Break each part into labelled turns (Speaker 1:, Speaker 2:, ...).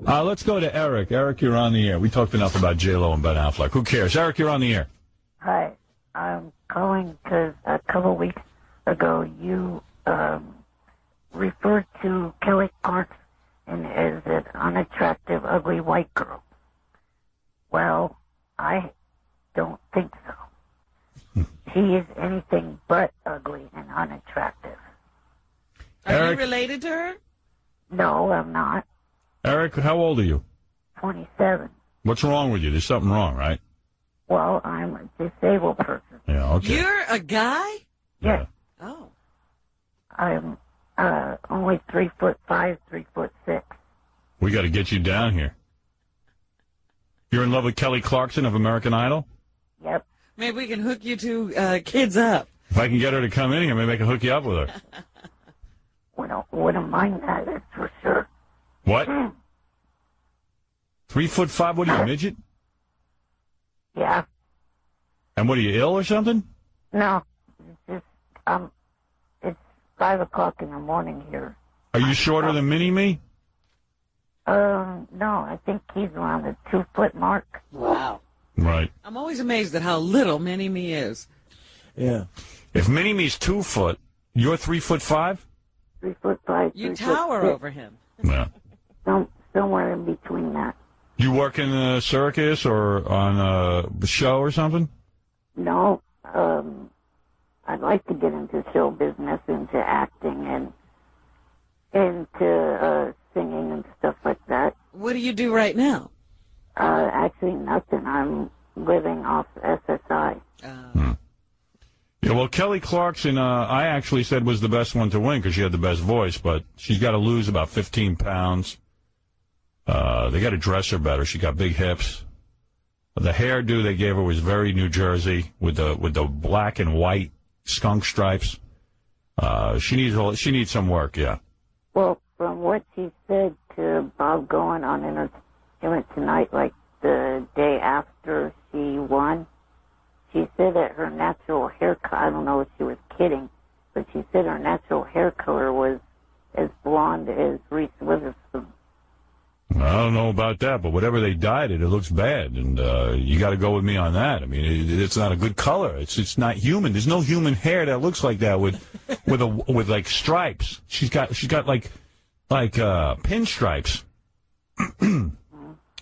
Speaker 1: Let's go to Eric. Eric, you're on the air. We talked enough about J-Lo and Ben Affleck. Who cares? Eric, you're on the air.
Speaker 2: Hi. I'm calling because a couple weeks ago you referred to Kelly Clarkson as an unattractive, ugly white girl. Well, I don't think so. She is anything but ugly and unattractive.
Speaker 3: Are you related to her?
Speaker 2: No, I'm not.
Speaker 1: Eric, how old are you?
Speaker 2: 27.
Speaker 1: What's wrong with you? There's something wrong, right?
Speaker 2: Well, I'm a disabled person.
Speaker 1: Yeah, okay.
Speaker 3: You're a guy?
Speaker 1: Yeah.
Speaker 3: Oh.
Speaker 2: I'm only 3'5", 3'6".
Speaker 1: We got to get you down here. You're in love with Kelly Clarkson of American Idol?
Speaker 2: Yep.
Speaker 3: Maybe we can hook you two kids up.
Speaker 1: If I can get her to come in here, maybe I can hook you up with her.
Speaker 2: Wouldn't mind that, that's for sure.
Speaker 1: What? 3'5"? What are you, a midget?
Speaker 2: Yeah.
Speaker 1: And what, are you ill or something?
Speaker 2: No. It's just, it's 5 o'clock in the morning here.
Speaker 1: Are you shorter than Mini-Me?
Speaker 2: No, I think he's around the 2-foot mark.
Speaker 3: Wow.
Speaker 1: Right.
Speaker 3: I'm always amazed at how little Mini-Me is.
Speaker 4: Yeah.
Speaker 1: If Mini-Me's 2 foot, you're 3'5"?
Speaker 2: 3'5".
Speaker 3: You
Speaker 2: 3'6".
Speaker 3: tower over him.
Speaker 1: Yeah.
Speaker 2: Somewhere in between that.
Speaker 1: You work in a circus or on a show or something?
Speaker 2: No, I'd like to get into show business, into acting, and into singing and stuff like that.
Speaker 3: What do you do right now?
Speaker 2: Actually, nothing. I'm living off SSI.
Speaker 1: Yeah, well, Kelly Clarkson, I actually said was the best one to win because she had the best voice, but she's got to lose about 15 pounds. They got to dress her better. She got big hips. The hairdo they gave her was very New Jersey with the black and white skunk stripes. She needs some work. Yeah.
Speaker 2: Well, from what she said to Bob Goen on Entertainment Tonight, like the day after she won, she said that her natural hair color, I don't know if she was kidding, but she said her natural hair color was as blonde as Reese Witherspoon.
Speaker 1: I don't know about that, but whatever they dyed it looks bad, and you got to go with me on that. I mean, it's not a good color. It's not human. There's no human hair that looks like that with like stripes. She's got like pinstripes.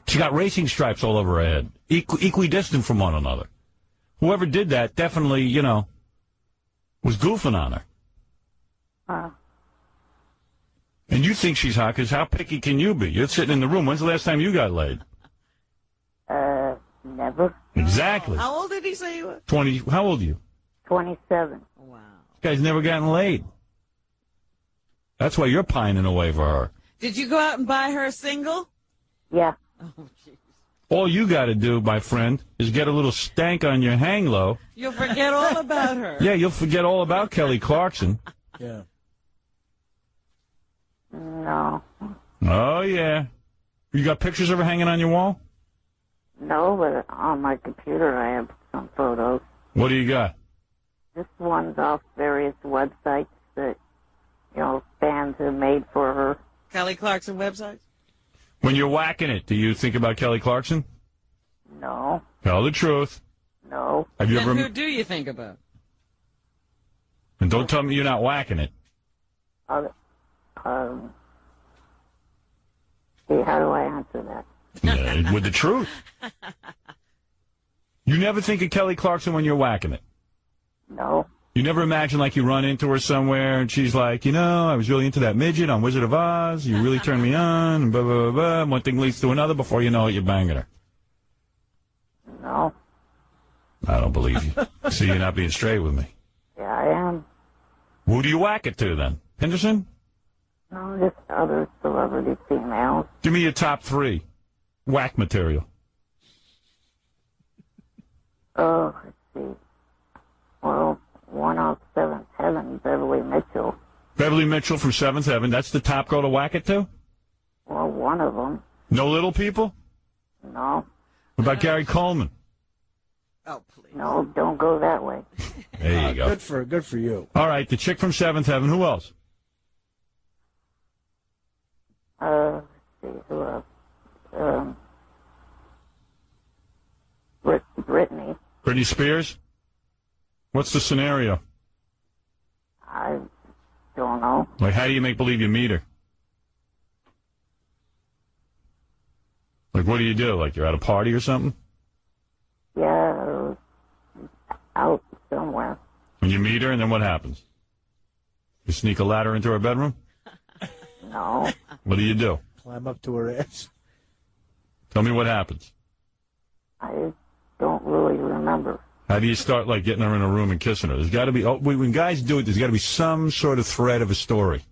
Speaker 1: She got racing stripes all over her head, equidistant from one another. Whoever did that definitely, was goofing on her. And you think she's hot, because how picky can you be? You're sitting in the room. When's the last time you got laid?
Speaker 2: Never.
Speaker 1: Exactly.
Speaker 3: How old did he say you were?
Speaker 1: 20. How old are you?
Speaker 2: 27.
Speaker 3: Wow.
Speaker 1: This guy's never gotten laid. That's why you're pining away for her.
Speaker 3: Did you go out and buy her a single?
Speaker 2: Yeah.
Speaker 3: Oh, jeez.
Speaker 1: All you got to do, my friend, is get a little stank on your hang low.
Speaker 3: You'll forget all about her.
Speaker 1: Yeah, you'll forget all about Kelly Clarkson.
Speaker 4: Yeah.
Speaker 2: No.
Speaker 1: Oh, yeah. You got pictures of her hanging on your wall?
Speaker 2: No, but on my computer I have some photos.
Speaker 1: What do you got?
Speaker 2: This one's off various websites that, fans have made for her.
Speaker 3: Kelly Clarkson websites?
Speaker 1: When you're whacking it, do you think about Kelly Clarkson?
Speaker 2: No.
Speaker 1: Tell the truth.
Speaker 2: No.
Speaker 1: Have you
Speaker 3: Then
Speaker 1: ever?
Speaker 3: who do you think about?
Speaker 1: And don't tell me you're not whacking it.
Speaker 2: See, how do I answer that?
Speaker 1: Yeah, with the truth. You never think of Kelly Clarkson when you're whacking it.
Speaker 2: No.
Speaker 1: You never imagine like you run into her somewhere and she's like, I was really into that midget on Wizard of Oz. You really turned me on. And blah, blah, blah, blah. And one thing leads to another. Before you know it, you're banging her.
Speaker 2: No.
Speaker 1: I don't believe you. See, you're not being straight with me.
Speaker 2: Yeah, I am.
Speaker 1: Who do you whack it to then? Henderson?
Speaker 2: No, just other celebrity females.
Speaker 1: Give me your top 3 whack material.
Speaker 2: Oh, let's see. Well, one off Seventh Heaven, Beverly Mitchell.
Speaker 1: Beverly Mitchell from Seventh Heaven. That's the top girl to whack it to?
Speaker 2: Well, one of them.
Speaker 1: No little people?
Speaker 2: No.
Speaker 1: What about Gary Coleman?
Speaker 3: Oh, please.
Speaker 2: No, don't go that way.
Speaker 1: There you go.
Speaker 4: Good for you.
Speaker 1: All right, the chick from Seventh Heaven. Who else?
Speaker 2: Let's see, who else?
Speaker 1: Britney Spears? What's the scenario?
Speaker 2: I don't know.
Speaker 1: Like, how do you make believe you meet her? Like, what do you do? Like, you're at a party or something?
Speaker 2: Yeah, out somewhere.
Speaker 1: And you meet her, and then what happens? You sneak a ladder into her bedroom?
Speaker 2: No.
Speaker 1: What do?
Speaker 4: Climb up to her ass.
Speaker 1: Tell me what happens.
Speaker 2: I don't really remember.
Speaker 1: How do you start, like, getting her in a room and kissing her? There's got to be, when guys do it, there's got to be some sort of thread of a story.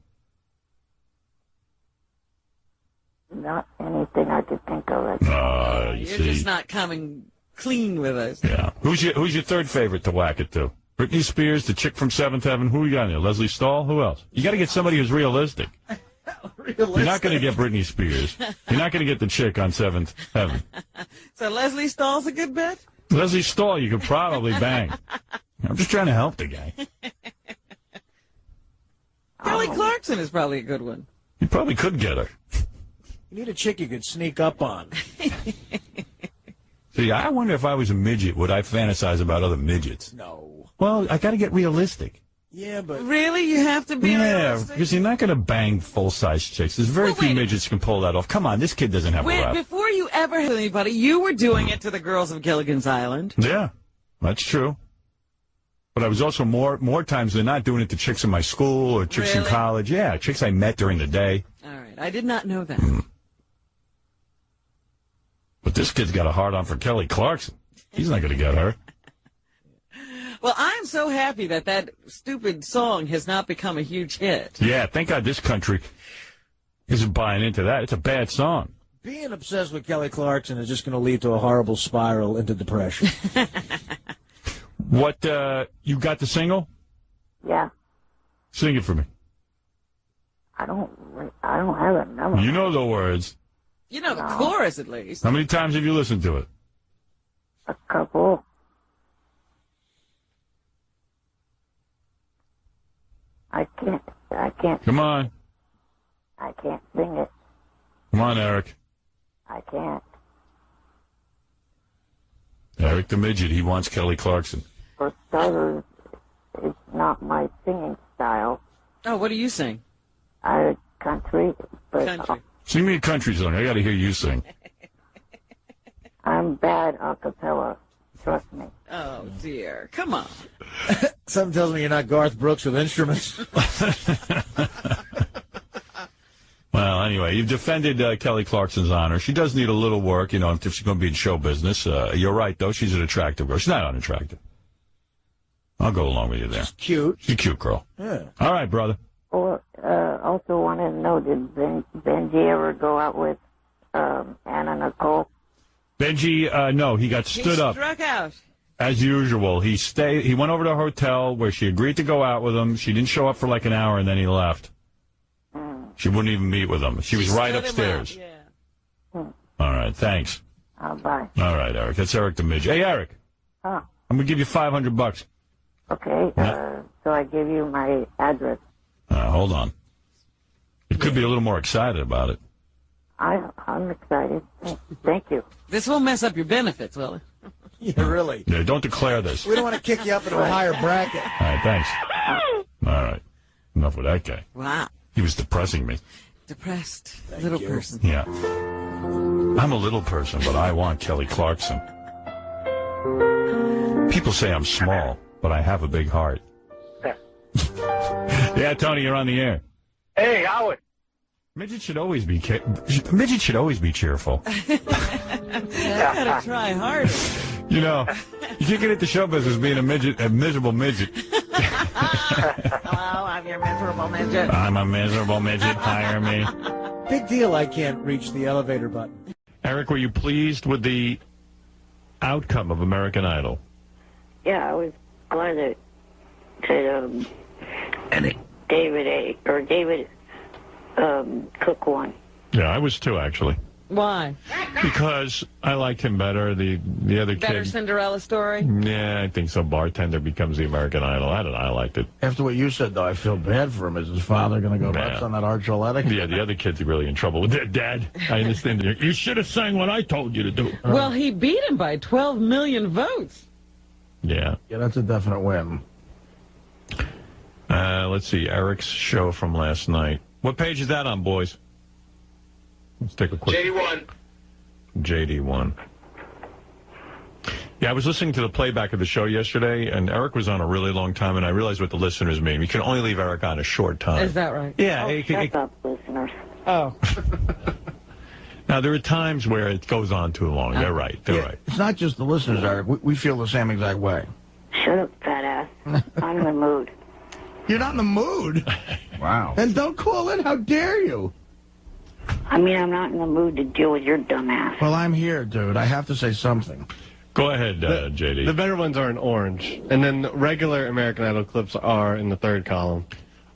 Speaker 2: Not anything I could think of.
Speaker 1: You
Speaker 3: You're
Speaker 1: see.
Speaker 3: just not coming clean with us.
Speaker 1: Yeah. Who's your third favorite to whack it to? Britney Spears, the chick from Seventh Heaven. Who you got in there? Leslie Stahl? Who else? You got to get somebody who's realistic. You're not going to get Britney Spears. You're not going to get the chick on Seventh Heaven.
Speaker 3: So Leslie Stahl's a good bet?
Speaker 1: Leslie Stahl, you could probably bang. I'm just trying to help the guy.
Speaker 3: Kelly Clarkson is probably a good one.
Speaker 1: You probably could get her.
Speaker 4: You need a chick you could sneak up on.
Speaker 1: See, I wonder if I was a midget, would I fantasize about other midgets?
Speaker 4: No.
Speaker 1: Well, I got to get realistic.
Speaker 4: Yeah, but
Speaker 3: Really? You have to be
Speaker 1: Yeah,
Speaker 3: realistic?
Speaker 1: because you're not going to bang full-size chicks. There's very
Speaker 3: Well,
Speaker 1: few
Speaker 3: wait.
Speaker 1: midgets can pull that off. Come on, this kid doesn't have a
Speaker 3: Wait,
Speaker 1: rap.
Speaker 3: before you ever hit anybody, you were doing it to the girls of Gilligan's Island.
Speaker 1: Yeah, that's true. But I was also more times than not doing it to chicks in my school or chicks in
Speaker 3: Really?
Speaker 1: college. Yeah, chicks I met during the day.
Speaker 3: All right. I did not know that.
Speaker 1: But this kid's got a hard-on for Kelly Clarkson. He's not going to get her.
Speaker 3: Well, I'm so happy that that stupid song has not become a huge hit.
Speaker 1: Yeah, thank God this country isn't buying into that. It's a bad song.
Speaker 4: being obsessed with Kelly Clarkson is just going to lead to a horrible spiral into depression.
Speaker 1: What, you got the single?
Speaker 2: Yeah.
Speaker 1: Sing it for me.
Speaker 2: I don't have a number.
Speaker 1: You know the words.
Speaker 3: You know the chorus, at least.
Speaker 1: How many times have you listened to it?
Speaker 2: A couple. I can't
Speaker 1: Come on.
Speaker 2: sing it.
Speaker 1: Come on, Eric.
Speaker 2: I can't.
Speaker 1: Eric the Midget, he wants Kelly Clarkson.
Speaker 2: For starters, it's not my singing style.
Speaker 3: Oh, what do you sing?
Speaker 2: Country, but
Speaker 3: Country.
Speaker 1: Sing me a country song. I got to hear you sing.
Speaker 2: I'm bad a cappella. Trust me.
Speaker 3: Oh, dear. Come on.
Speaker 4: Something tells me you're not Garth Brooks with instruments.
Speaker 1: Well, anyway, you've defended Kelly Clarkson's honor. She does need a little work, you know, if she's going to be in show business. You're right, though. She's an attractive girl. She's not unattractive. I'll go along with you there.
Speaker 4: Cute.
Speaker 1: She's a cute girl.
Speaker 4: Yeah.
Speaker 1: All right, brother.
Speaker 2: Or also wanted to know, did Benji ever go out with Anna Nicole?
Speaker 1: Benji, no, he got stood
Speaker 3: he
Speaker 1: up.
Speaker 3: struck out.
Speaker 1: As usual, he went over to a hotel where she agreed to go out with him. She didn't show up for like an hour, and then he left. She wouldn't even meet with him. She was right
Speaker 3: Stood him
Speaker 1: upstairs.
Speaker 3: out, yeah.
Speaker 1: All right, thanks.
Speaker 2: Bye.
Speaker 1: All right, Eric. That's Eric the Midget. Hey, Eric,
Speaker 2: Huh.
Speaker 1: I'm going to give you $500.
Speaker 2: Okay, so I give you my address.
Speaker 1: Hold on. You could be a little more excited about it.
Speaker 2: I'm excited. Thank you.
Speaker 3: This won't mess up your benefits, will it?
Speaker 4: Yeah, really.
Speaker 1: Yeah, don't declare this.
Speaker 4: We don't want to kick you up into a higher bracket.
Speaker 1: All right, thanks. All right. Enough with that guy.
Speaker 3: Wow.
Speaker 1: He was depressing me.
Speaker 3: Depressed little
Speaker 4: you.
Speaker 3: person.
Speaker 1: Yeah. I'm a little person, but I want Kelly Clarkson. People say I'm small, but I have a big heart. Yeah, Tony, you're on the air.
Speaker 5: Hey, Howard.
Speaker 1: Midget should always be cheerful.
Speaker 3: I gotta try harder.
Speaker 1: You know, you can't get into show business being a miserable midget.
Speaker 3: Hello, I'm your miserable midget.
Speaker 1: I'm a miserable midget. Hire me.
Speaker 4: Big deal I can't reach the elevator button.
Speaker 6: Eric, were you pleased with the outcome of American Idol?
Speaker 2: Yeah, I was glad that David Cook won.
Speaker 6: Yeah, I was too, actually.
Speaker 3: Why?
Speaker 6: Because I liked him better. The other
Speaker 3: Better
Speaker 6: kid.
Speaker 3: Cinderella story?
Speaker 6: Yeah, I think so. Bartender becomes the American Idol. I don't know. I liked it.
Speaker 7: After what you said, though, I feel bad for him. Is his father going to go nuts on that Archuleta?
Speaker 6: Yeah, the other kids are really in trouble with their dad. I understand. You should have sang what I told you to do.
Speaker 3: Well, he beat him by 12 million votes.
Speaker 6: Yeah.
Speaker 7: Yeah, that's a definite win.
Speaker 6: Let's see. Eric's show from last night. What page is that on, boys? Let's take a quick...
Speaker 5: JD1.
Speaker 6: JD1. Yeah, I was listening to the playback of the show yesterday, and Eric was on a really long time, and I realized what the listeners mean. We can only leave Eric on a short time.
Speaker 3: Is that right?
Speaker 6: Yeah.
Speaker 2: Shut up, listeners.
Speaker 3: Oh.
Speaker 6: Now, there are times where it goes on too long. They're right. They're right.
Speaker 7: It's not just the listeners, Eric. We feel the same exact way.
Speaker 2: Shut up, fat ass. I'm in the mood.
Speaker 7: You're not in the mood.
Speaker 5: Wow.
Speaker 7: And don't call in. How dare you?
Speaker 2: I mean, I'm not in the mood to deal with your dumb ass.
Speaker 7: Well, I'm here, dude. I have to say something.
Speaker 6: Go ahead, JD.
Speaker 8: The better ones are in orange, and then the regular American Idol clips are in the third column.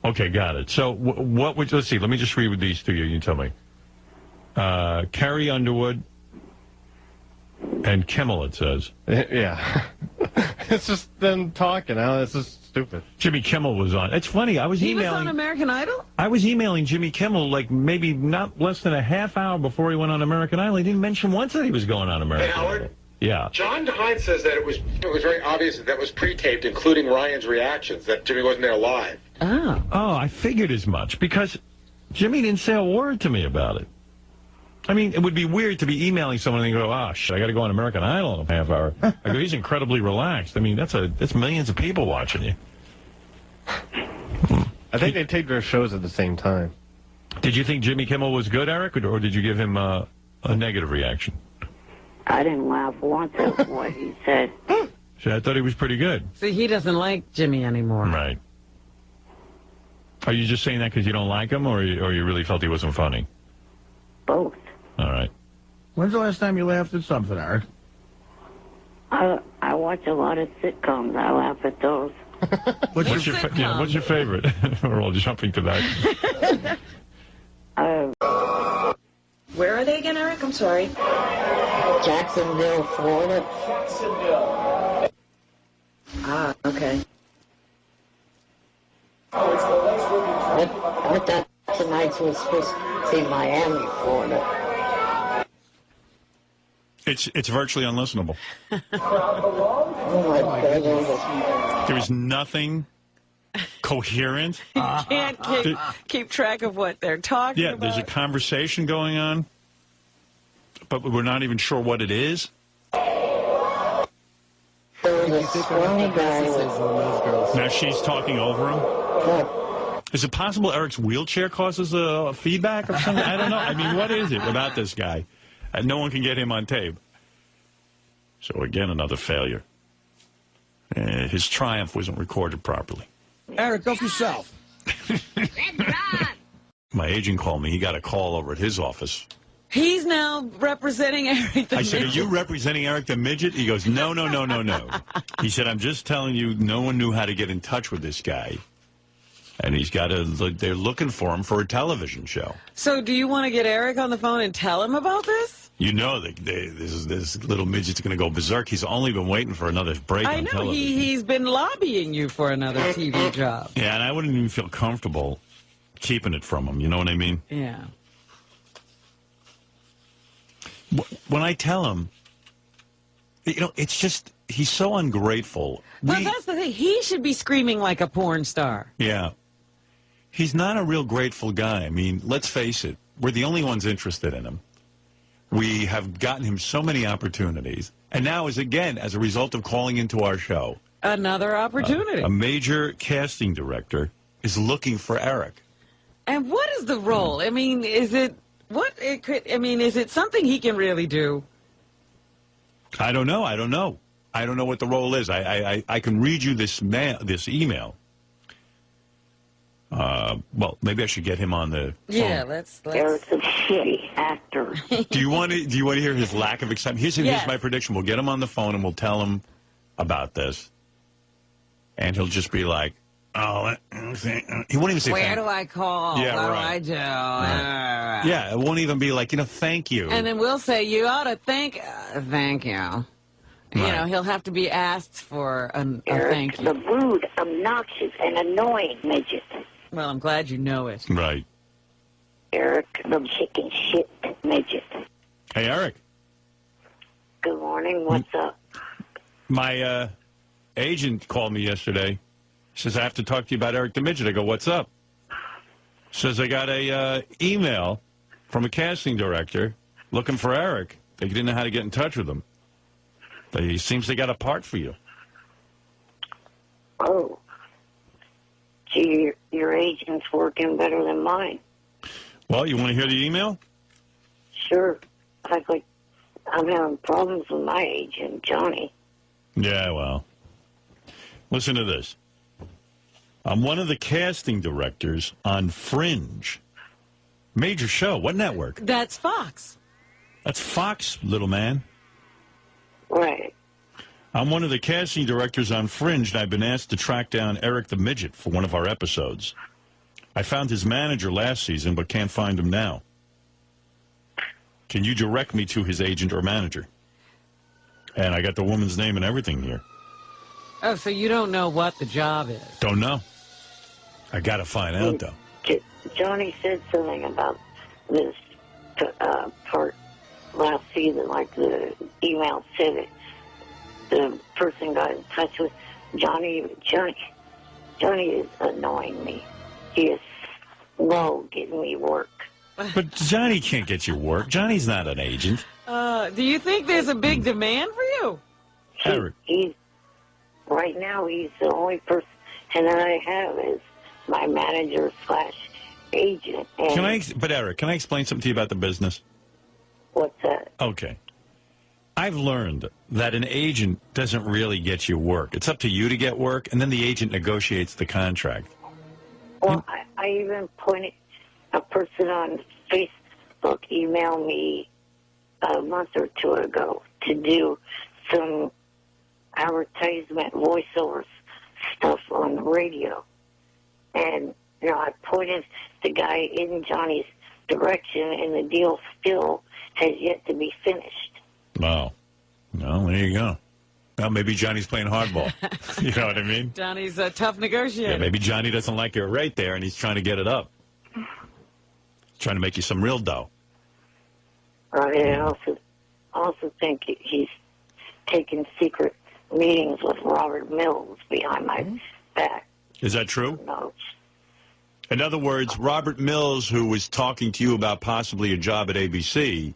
Speaker 6: Okay, got it. So what would... Let's see. Let me just read these to you. You tell me. Carrie Underwood and Kimmel, it says.
Speaker 8: Yeah. It's just them talking. It's just stupid.
Speaker 6: Jimmy Kimmel was on. It's funny. I was
Speaker 3: He was
Speaker 6: emailing...
Speaker 3: on American Idol?
Speaker 6: I was emailing Jimmy Kimmel like maybe not less than a half hour before he went on American Idol. He didn't mention once that he was going on American
Speaker 5: Hey, Howard?
Speaker 6: Idol. Yeah.
Speaker 5: John Hines says that it was very obvious that was pre-taped, including Ryan's reactions, that Jimmy wasn't there live.
Speaker 3: Oh.
Speaker 6: Oh, I figured as much because Jimmy didn't say a word to me about it. I mean, it would be weird to be emailing someone and go, "Oh, shit, I got to go on American Idol in a half hour." I go, he's incredibly relaxed. I mean, that's millions of people watching you.
Speaker 8: I think they taped their shows at the same time.
Speaker 6: Did you think Jimmy Kimmel was good, Eric, or did you give him a negative reaction?
Speaker 2: I didn't laugh once at what he said.
Speaker 6: See, I thought he was pretty good.
Speaker 3: See, he doesn't like Jimmy anymore.
Speaker 6: Right. Are you just saying that because you don't like him, or you really felt he wasn't funny?
Speaker 2: Both.
Speaker 6: All right.
Speaker 7: When's the last time you laughed at something, Eric?
Speaker 2: I watch a lot of sitcoms. I laugh at those.
Speaker 6: What's your favorite? We're all jumping to that.
Speaker 9: Where are they again, Eric? I'm sorry.
Speaker 2: Jacksonville, Florida.
Speaker 9: Ah, okay.
Speaker 2: I thought tonight's was supposed to be Miami, Florida.
Speaker 1: It's virtually unlistenable.
Speaker 2: Oh my goodness.
Speaker 1: There's nothing coherent.
Speaker 3: You can't keep track of what they're talking
Speaker 1: Yeah,
Speaker 3: about.
Speaker 1: there's a conversation going on, but we're not even sure what it is.
Speaker 2: There was a scrawny guy with...
Speaker 1: Now she's talking over him.
Speaker 2: Look,
Speaker 1: Is it possible Eric's wheelchair causes a feedback or something? I don't know. I mean, what is it about this guy? No one can get him on tape. So again, another failure. His triumph wasn't recorded properly.
Speaker 4: Eric, go for yourself.
Speaker 1: My agent called me. He got a call over at his office.
Speaker 3: He's now representing Eric the
Speaker 1: I said, "Are
Speaker 3: Midget.
Speaker 1: you representing Eric the Midget?" He goes, No. He said, "I'm just telling you, no one knew how to get in touch with this guy. And they're looking for him for a television show."
Speaker 3: So do you want to get Eric on the phone and tell him about this?
Speaker 1: You know that this little midget's going to go berserk. He's only been waiting for another break
Speaker 3: I
Speaker 1: on
Speaker 3: know.
Speaker 1: television.
Speaker 3: He's been lobbying you for another TV job.
Speaker 1: Yeah, and I wouldn't even feel comfortable keeping it from him. You know what I mean?
Speaker 3: Yeah.
Speaker 1: When I tell him, it's just, he's so ungrateful.
Speaker 3: Well, that's the thing. He should be screaming like a porn star.
Speaker 1: Yeah. He's not a real grateful guy. I mean, let's face it. We're the only ones interested in him. We have gotten him so many opportunities. And now, as a result of calling into our show,
Speaker 3: Another opportunity.
Speaker 1: a major casting director is looking for Eric.
Speaker 3: And what is the role? I mean, is it something he can really do?
Speaker 1: I don't know. I don't know what the role is. I can read you this email. Well, maybe I should get him on the phone.
Speaker 3: Yeah, let's.
Speaker 2: Eric's a shitty actor.
Speaker 1: Do you want to hear his lack of excitement? Here's
Speaker 3: Yes.
Speaker 1: my prediction. We'll get him on the phone and we'll tell him about this, and he'll just be like, "Oh," he won't even say.
Speaker 3: Where
Speaker 1: thank
Speaker 3: do I call?
Speaker 1: Yeah,
Speaker 3: what
Speaker 1: right.
Speaker 3: do I do?
Speaker 1: Right. Yeah, it won't even be like, thank you.
Speaker 3: And then we'll say, you ought to thank you. You
Speaker 1: Right.
Speaker 3: know, he'll have to be asked for a
Speaker 2: Eric,
Speaker 3: thank
Speaker 2: the
Speaker 3: you.
Speaker 2: rude, obnoxious, and annoying midget.
Speaker 3: Well, I'm glad you know it.
Speaker 1: Right.
Speaker 2: Eric, the chicken shit midget.
Speaker 1: Hey, Eric.
Speaker 2: Good morning. What's up?
Speaker 1: My agent called me yesterday. Says, I have to talk to you about Eric the Midget. I go, what's up? Says, I got a email from a casting director looking for Eric. They didn't know how to get in touch with him. Seems they got a part for you.
Speaker 2: Oh. Gee, your agent's working better than mine.
Speaker 1: Well, you want to hear the email?
Speaker 2: Sure. I'm having problems with my agent, Johnny.
Speaker 1: Yeah, well. Listen to this. I'm one of the casting directors on Fringe. Major show. What network?
Speaker 3: That's Fox.
Speaker 1: That's Fox, little man.
Speaker 2: Right.
Speaker 1: I'm one of the casting directors on Fringe, and I've been asked to track down Eric the Midget for one of our episodes. I found his manager last season, but can't find him now. Can you direct me to his agent or manager? And I got the woman's name and everything here.
Speaker 3: Oh, so you don't know what the job is?
Speaker 1: Don't know. I got to find out, though.
Speaker 2: Johnny said something about this part last season, like the email said it. The person got in touch with Johnny. Johnny is annoying me. He is slow getting me work.
Speaker 1: But Johnny can't get you work. Johnny's not an agent.
Speaker 3: Do you think there's a big demand for you?
Speaker 1: Eric.
Speaker 2: Right now, he's the only person that I have is my manager / agent. And
Speaker 1: But Eric, can I explain something to you about the business?
Speaker 2: What's that?
Speaker 1: Okay. I've learned that an agent doesn't really get you work. It's up to you to get work, and then the agent negotiates the contract.
Speaker 2: Well, I even pointed a person on Facebook emailed me a month or two ago to do some advertisement voiceover stuff on the radio. And, I pointed the guy in Johnny's direction, and the deal still has yet to be finished.
Speaker 1: Wow. Well, there you go. Well, maybe Johnny's playing hardball. You know what I mean?
Speaker 3: Johnny's a tough negotiator.
Speaker 1: Yeah, maybe Johnny doesn't like your rate there, and he's trying to get it up. Trying to make you some real dough.
Speaker 2: And I also think he's taking secret meetings with Robert Mills behind my back.
Speaker 1: Is that true?
Speaker 2: No.
Speaker 1: In other words, Robert Mills, who was talking to you about possibly a job at ABC,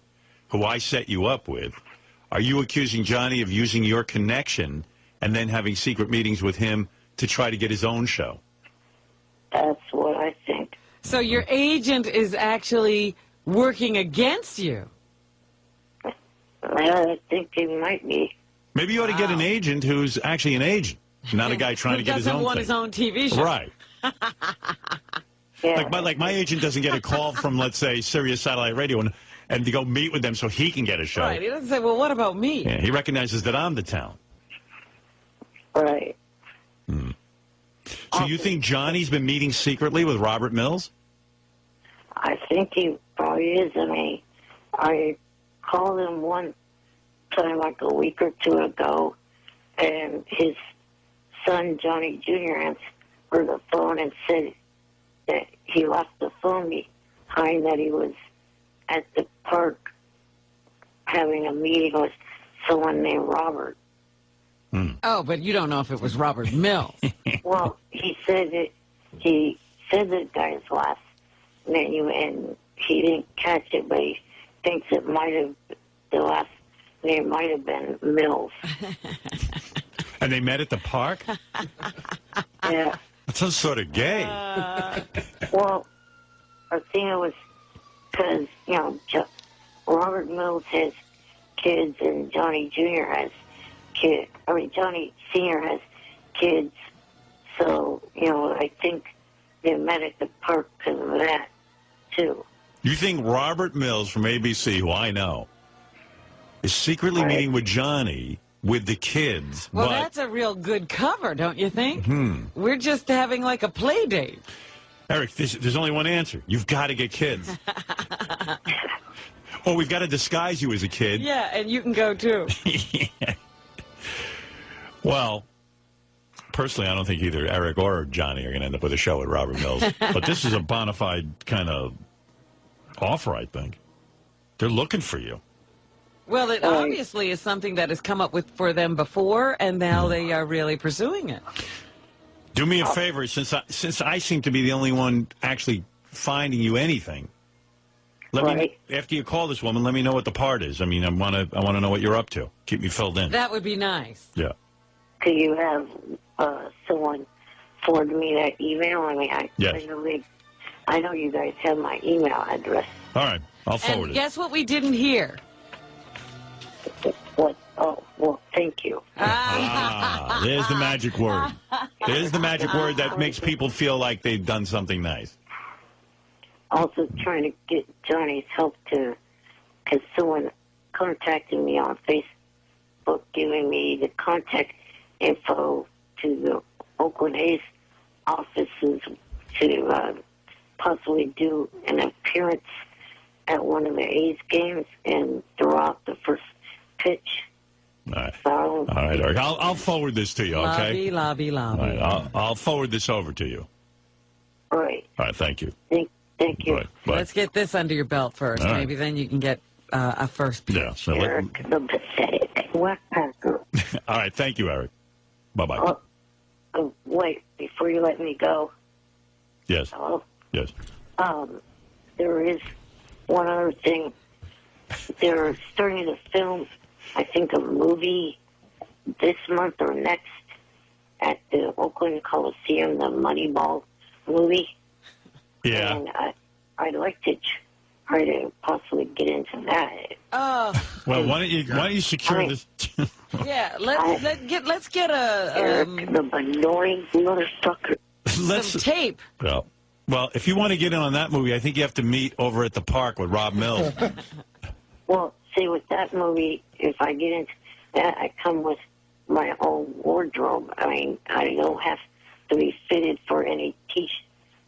Speaker 1: who I set you up with, are you accusing Johnny of using your connection and then having secret meetings with him to try to get his own show?
Speaker 2: That's what I think.
Speaker 3: So your agent is actually working against you?
Speaker 2: I think he might be.
Speaker 1: Maybe you ought to get an agent who's actually an agent, not a guy trying to get his own
Speaker 3: doesn't want
Speaker 1: thing.
Speaker 3: his own TV show.
Speaker 1: Right.
Speaker 2: Yeah.
Speaker 1: Like my agent doesn't get a call from, let's say, Sirius Satellite Radio and to go meet with them so he can get a show.
Speaker 3: Right. He doesn't say, well, what about me?
Speaker 1: Yeah, he recognizes that I'm the talent.
Speaker 2: Right.
Speaker 1: So you think Johnny's been meeting secretly with Robert Mills?
Speaker 2: I think he probably is. I called him one time like a week or two ago, and his son, Johnny Jr., answered the phone and said that he left the phone behind, that he was at the park having a meeting with someone named Robert.
Speaker 3: Oh, but you don't know if it was Robert Mills.
Speaker 2: Well, he said the guy's last name, and he didn't catch it, but he thinks the last name might have been Mills.
Speaker 1: And they met at the park?
Speaker 2: Yeah.
Speaker 1: That's so sort of gay.
Speaker 2: Well, I think it was because, Robert Mills has kids and Johnny Jr. has kids. Johnny Sr. has kids. So, I think they met at the park because of that, too.
Speaker 1: You think Robert Mills from ABC, who I know, is secretly meeting with Johnny with the kids?
Speaker 3: Well, that's a real good cover, don't you think? We're just having like a play date.
Speaker 1: Eric, there's only one answer. You've got to get kids. Or we've got to disguise you as a kid.
Speaker 3: Yeah, and you can go too.
Speaker 1: Yeah. Well, personally, I don't think either Eric or Johnny are going to end up with a show with Robert Mills. But this is a bona fide kind of offer, I think. They're looking for you.
Speaker 3: Well, it obviously is something that has come up with for them before, and now they are really pursuing it.
Speaker 1: Do me a favor, since I seem to be the only one actually finding you anything. Let me, after you call this woman, let me know what the part is. I mean, I want to know what you're up to. Keep me filled in.
Speaker 3: That would be nice.
Speaker 1: Yeah.
Speaker 2: Could you have someone forward me that email? I mean,
Speaker 1: Yes.
Speaker 2: I know you guys have my email address.
Speaker 1: All right, I'll forward
Speaker 3: And
Speaker 1: it.
Speaker 3: guess what we didn't hear?
Speaker 2: What? Oh, well, thank you.
Speaker 1: There's the magic word. There's the magic word that makes people feel like they've done something nice.
Speaker 2: Also trying to get Johnny's help because someone contacted me on Facebook giving me the contact info to the Oakland A's offices to possibly do an appearance at one of the A's games and throw out the first pitch.
Speaker 1: All right,
Speaker 2: So,
Speaker 1: all right, Eric. I'll forward this to you, okay?
Speaker 3: Lobby.
Speaker 1: All right, I'll forward this over to you.
Speaker 2: right.
Speaker 1: All right, thank you.
Speaker 2: Thank you.
Speaker 1: Bye. Bye.
Speaker 3: Let's get this under your belt first.
Speaker 1: All right.
Speaker 3: Maybe then you can get a first pitch.
Speaker 1: Yeah. So
Speaker 2: Eric, the pathetic whack-packer.
Speaker 1: all right, thank you, Eric. Bye-bye.
Speaker 2: Wait, before you let me go,
Speaker 1: Yes.
Speaker 2: hello?
Speaker 1: Yes.
Speaker 2: There is one other thing. They're starting to film, I think, a movie this month or next at the Oakland Coliseum, the Moneyball movie.
Speaker 1: Yeah.
Speaker 2: And I'd like to try to possibly get into that.
Speaker 3: Oh,
Speaker 1: Well, why don't you secure this?
Speaker 3: yeah. Let's get a
Speaker 2: Eric, the annoying motherfucker.
Speaker 3: some tape.
Speaker 1: Well, if you want to get in on that movie, I think you have to meet over at the park with Rob Mills.
Speaker 2: Well, see, with that movie, if I get into that, I come with my own wardrobe. I mean, I don't have to be fitted for any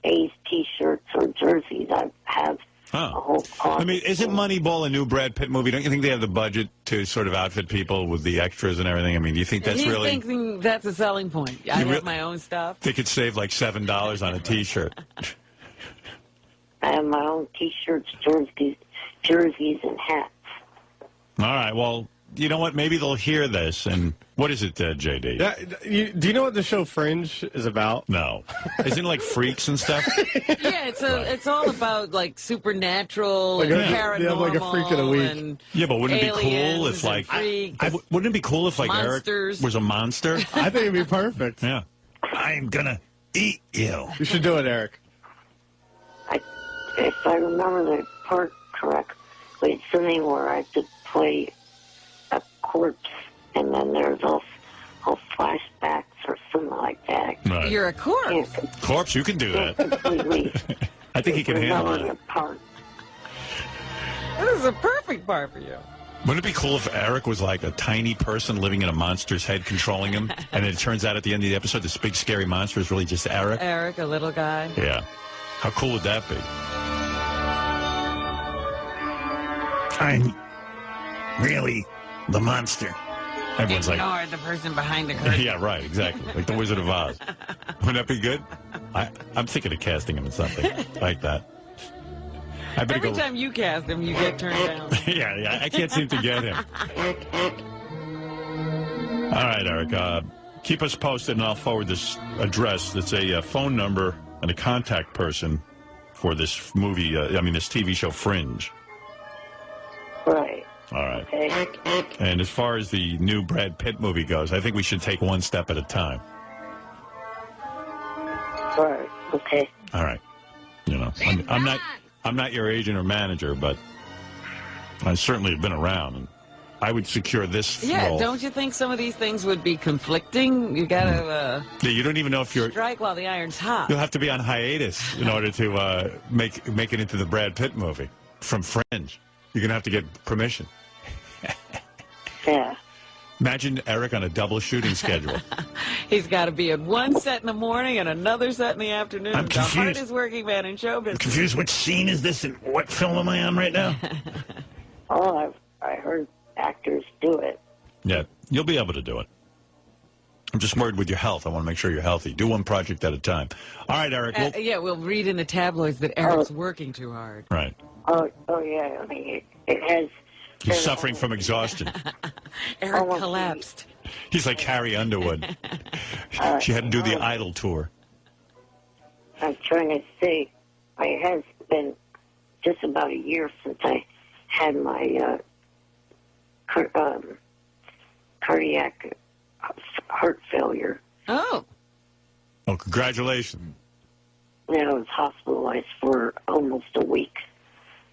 Speaker 2: A's T-shirts or jerseys. I have a whole closet.
Speaker 1: I mean, isn't Moneyball a new Brad Pitt movie? Don't you think they have the budget to sort of outfit people with the extras and everything? I mean, do you think that's
Speaker 3: He's
Speaker 1: really...
Speaker 3: thinking that's a selling point. I have my own stuff.
Speaker 1: They could save like $7 on a T-shirt.
Speaker 2: I have my own T-shirts, jerseys, and hats.
Speaker 1: All right, well, you know what? Maybe they'll hear this. And what is it, JD?
Speaker 8: Do you know what the show Fringe is about?
Speaker 1: No. Isn't it like freaks and stuff?
Speaker 3: Yeah, it's all about like supernatural
Speaker 8: Like
Speaker 3: and
Speaker 8: they have,
Speaker 3: paranormal.
Speaker 8: like, a freak of the week.
Speaker 3: And
Speaker 1: Yeah, but wouldn't it be cool
Speaker 3: aliens
Speaker 1: if like...
Speaker 3: and freaks.
Speaker 1: wouldn't it be cool if like
Speaker 3: Monsters.
Speaker 1: Eric was a monster?
Speaker 8: I think it'd be perfect.
Speaker 1: Yeah. I'm gonna eat you.
Speaker 8: You should do it, Eric.
Speaker 2: If I remember the part correctly, it's something where I have to play a corpse, and then there's also flashbacks or something like that.
Speaker 1: Right.
Speaker 3: You're a corpse.
Speaker 1: Corpse, you can do that.
Speaker 2: Completely
Speaker 1: I think he can handle
Speaker 2: remember
Speaker 1: that.
Speaker 2: the part.
Speaker 3: This is a perfect part for you.
Speaker 1: Wouldn't it be cool if Eric was like a tiny person living in a monster's head controlling him, and it turns out at the end of the episode this big scary monster is really just Eric?
Speaker 3: Eric, a little guy.
Speaker 1: Yeah. How cool would that be? I'm really the monster. Everyone's like,
Speaker 3: Ignore the person behind the curtain.
Speaker 1: yeah, right, exactly. Like the Wizard of Oz. Wouldn't that be good? I'm thinking of casting him in something like that. I better
Speaker 3: Every
Speaker 1: go.
Speaker 3: time you cast him, you get turned down.
Speaker 1: yeah, I can't seem to get him. All right, Eric. Keep us posted, and I'll forward this address. That's a phone number and a contact person for this movie. This TV show Fringe.
Speaker 2: Right.
Speaker 1: All right.
Speaker 2: Okay.
Speaker 1: And as far as the new Brad Pitt movie goes, I think we should take one step at a time.
Speaker 2: Right. Okay.
Speaker 1: All right. You know, I'm not your agent or manager, but I certainly have been around, and I would secure this
Speaker 3: Yeah,
Speaker 1: role.
Speaker 3: don't you think some of these things would be conflicting? You gotta
Speaker 1: Yeah, you don't even know if you're.
Speaker 3: strike while the iron's hot.
Speaker 1: You'll have to be on hiatus in order to make it into the Brad Pitt movie from Fringe. You're gonna have to get permission.
Speaker 2: Yeah.
Speaker 1: Imagine Eric on a double shooting schedule.
Speaker 3: He's got to be at one set in the morning and another set in the afternoon.
Speaker 1: I'm
Speaker 3: The
Speaker 1: confused.
Speaker 3: hardest working man in show business.
Speaker 1: Confused. Which scene is this, and what film am I on right now?
Speaker 2: Oh, I heard actors do it.
Speaker 1: Yeah, you'll be able to do it. I'm just worried with your health. I want to make sure you're healthy. Do one project at a time. All right, Eric.
Speaker 3: Yeah, we'll read in the tabloids that Eric's working too hard.
Speaker 1: Right.
Speaker 2: Oh yeah. I mean, it has
Speaker 1: He's suffering from exhaustion.
Speaker 3: Eric collapsed.
Speaker 1: He's like Carrie Underwood. She had to do the Idol tour.
Speaker 2: I'm trying to say, it has been just about a year since I had my cardiac heart failure.
Speaker 3: Oh.
Speaker 1: Oh, congratulations.
Speaker 2: And I was hospitalized for almost a week.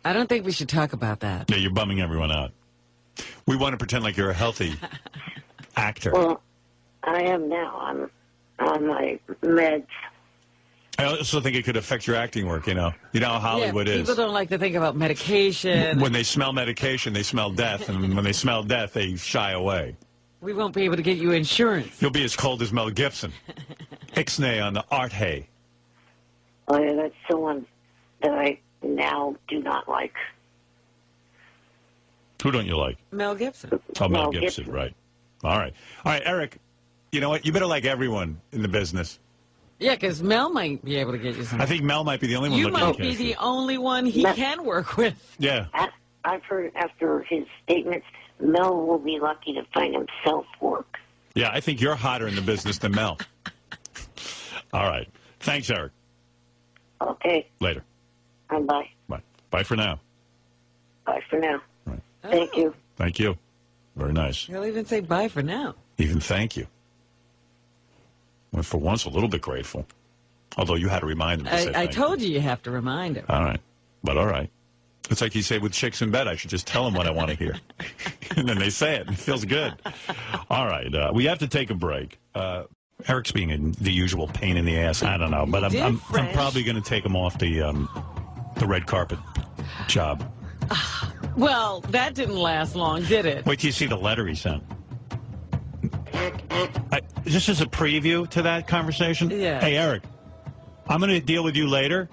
Speaker 3: I don't think we should talk about that.
Speaker 1: Yeah, you're bumming everyone out. We want to pretend like you're a healthy actor.
Speaker 2: Well, I am now. I'm on my meds.
Speaker 1: I also think it could affect your acting work, you know. You know how Hollywood is.
Speaker 3: People don't like to think about medication.
Speaker 1: When they smell medication, they smell death. And when they smell death, they shy away.
Speaker 3: We won't be able to get you insurance.
Speaker 1: You'll be as cold as Mel Gibson. Ixnay on the Art Hay.
Speaker 2: Oh, yeah, that's someone that I now do not like.
Speaker 1: Who don't you like?
Speaker 3: Mel Gibson.
Speaker 1: Oh, Mel Gibson, right. All right. All right, Eric, you know what? You better like everyone in the business.
Speaker 3: Yeah, because Mel might be able to get you something.
Speaker 1: I think Mel might be the only one
Speaker 3: You
Speaker 1: looking
Speaker 3: might
Speaker 1: at
Speaker 3: be
Speaker 1: Casey.
Speaker 3: the only one he can work with.
Speaker 1: Yeah.
Speaker 2: I've heard after his statements, Mel will be lucky to find himself work.
Speaker 1: Yeah, I think you're hotter in the business than Mel. All right. Thanks, Eric.
Speaker 2: Okay.
Speaker 1: Later.
Speaker 2: Bye.
Speaker 1: Bye. Bye for now.
Speaker 2: Bye for now.
Speaker 1: Right.
Speaker 2: Thank you.
Speaker 1: Thank you. Very nice.
Speaker 3: He'll even say bye for now.
Speaker 1: Even thank you. Well, for once, a little bit grateful. Although you had to remind him to say
Speaker 3: I
Speaker 1: thank
Speaker 3: told you have to remind him.
Speaker 1: All right. But all right. It's like you say with chicks in bed, I should just tell them what I want to hear. And then they say it. It feels good. All right. We have to take a break. Eric's being the usual pain in the ass. I don't know. But I'm probably going to take him off the red carpet job.
Speaker 3: Well, that didn't last long, did it?
Speaker 1: Wait till you see the letter he sent. Just as a preview to that conversation.
Speaker 3: Yeah.
Speaker 1: Hey, Eric, I'm going to deal with you later.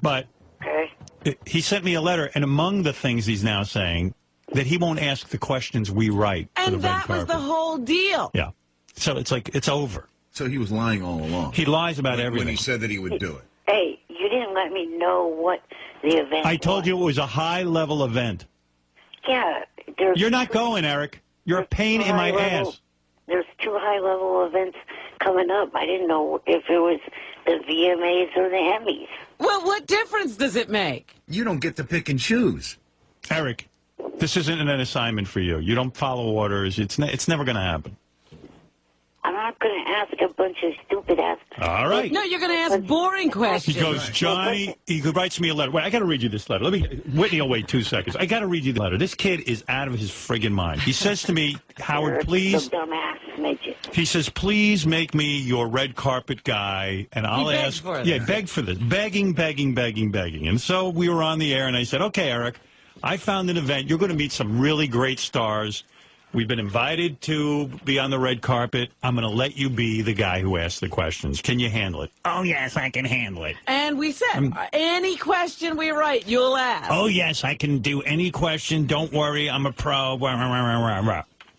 Speaker 1: But
Speaker 2: Okay.
Speaker 1: he sent me a letter, and among the things he's now saying, that he won't ask the questions we write. For the
Speaker 3: And
Speaker 1: red
Speaker 3: that was
Speaker 1: carpet.
Speaker 3: the whole deal.
Speaker 1: Yeah. So it's like, it's over.
Speaker 10: So he was lying all along.
Speaker 1: He lies about
Speaker 10: when
Speaker 1: everything.
Speaker 10: he said that he would do it.
Speaker 2: Hey, you didn't let me know what the event
Speaker 1: I told
Speaker 2: was.
Speaker 1: you it was a high-level event.
Speaker 2: Yeah. There's
Speaker 1: You're not going, Eric. You're a pain in my ass.
Speaker 2: There's 2 high-level events coming up. I didn't know if it was the VMAs or the Emmys.
Speaker 3: Well, what difference does it make?
Speaker 10: You don't get to pick and choose.
Speaker 1: Eric, this isn't an assignment for you. You don't follow orders. It's never going to happen.
Speaker 2: I'm not going to ask a bunch of stupid-ass...
Speaker 1: All right.
Speaker 3: No, you're going to ask boring questions.
Speaker 1: He goes, Johnny, he writes me a letter. Wait, I got to read you this letter. Whitney will wait 2 seconds. I got to read you the letter. This kid is out of his friggin' mind. He says to me, Howard, please.
Speaker 2: The dumbass midget.
Speaker 1: He says, please make me your red carpet guy, and I'll
Speaker 3: begged
Speaker 1: ask.
Speaker 3: for it.
Speaker 1: Yeah, beg for this. Begging. And so we were on the air, and I said, okay, Eric, I found an event. You're going to meet some really great stars. We've been invited to be on the red carpet. I'm going to let you be the guy who asks the questions. Can you handle it? Oh, yes, I can handle it.
Speaker 3: And we said, any question we write, you'll ask.
Speaker 1: Oh, yes, I can do any question. Don't worry, I'm a pro.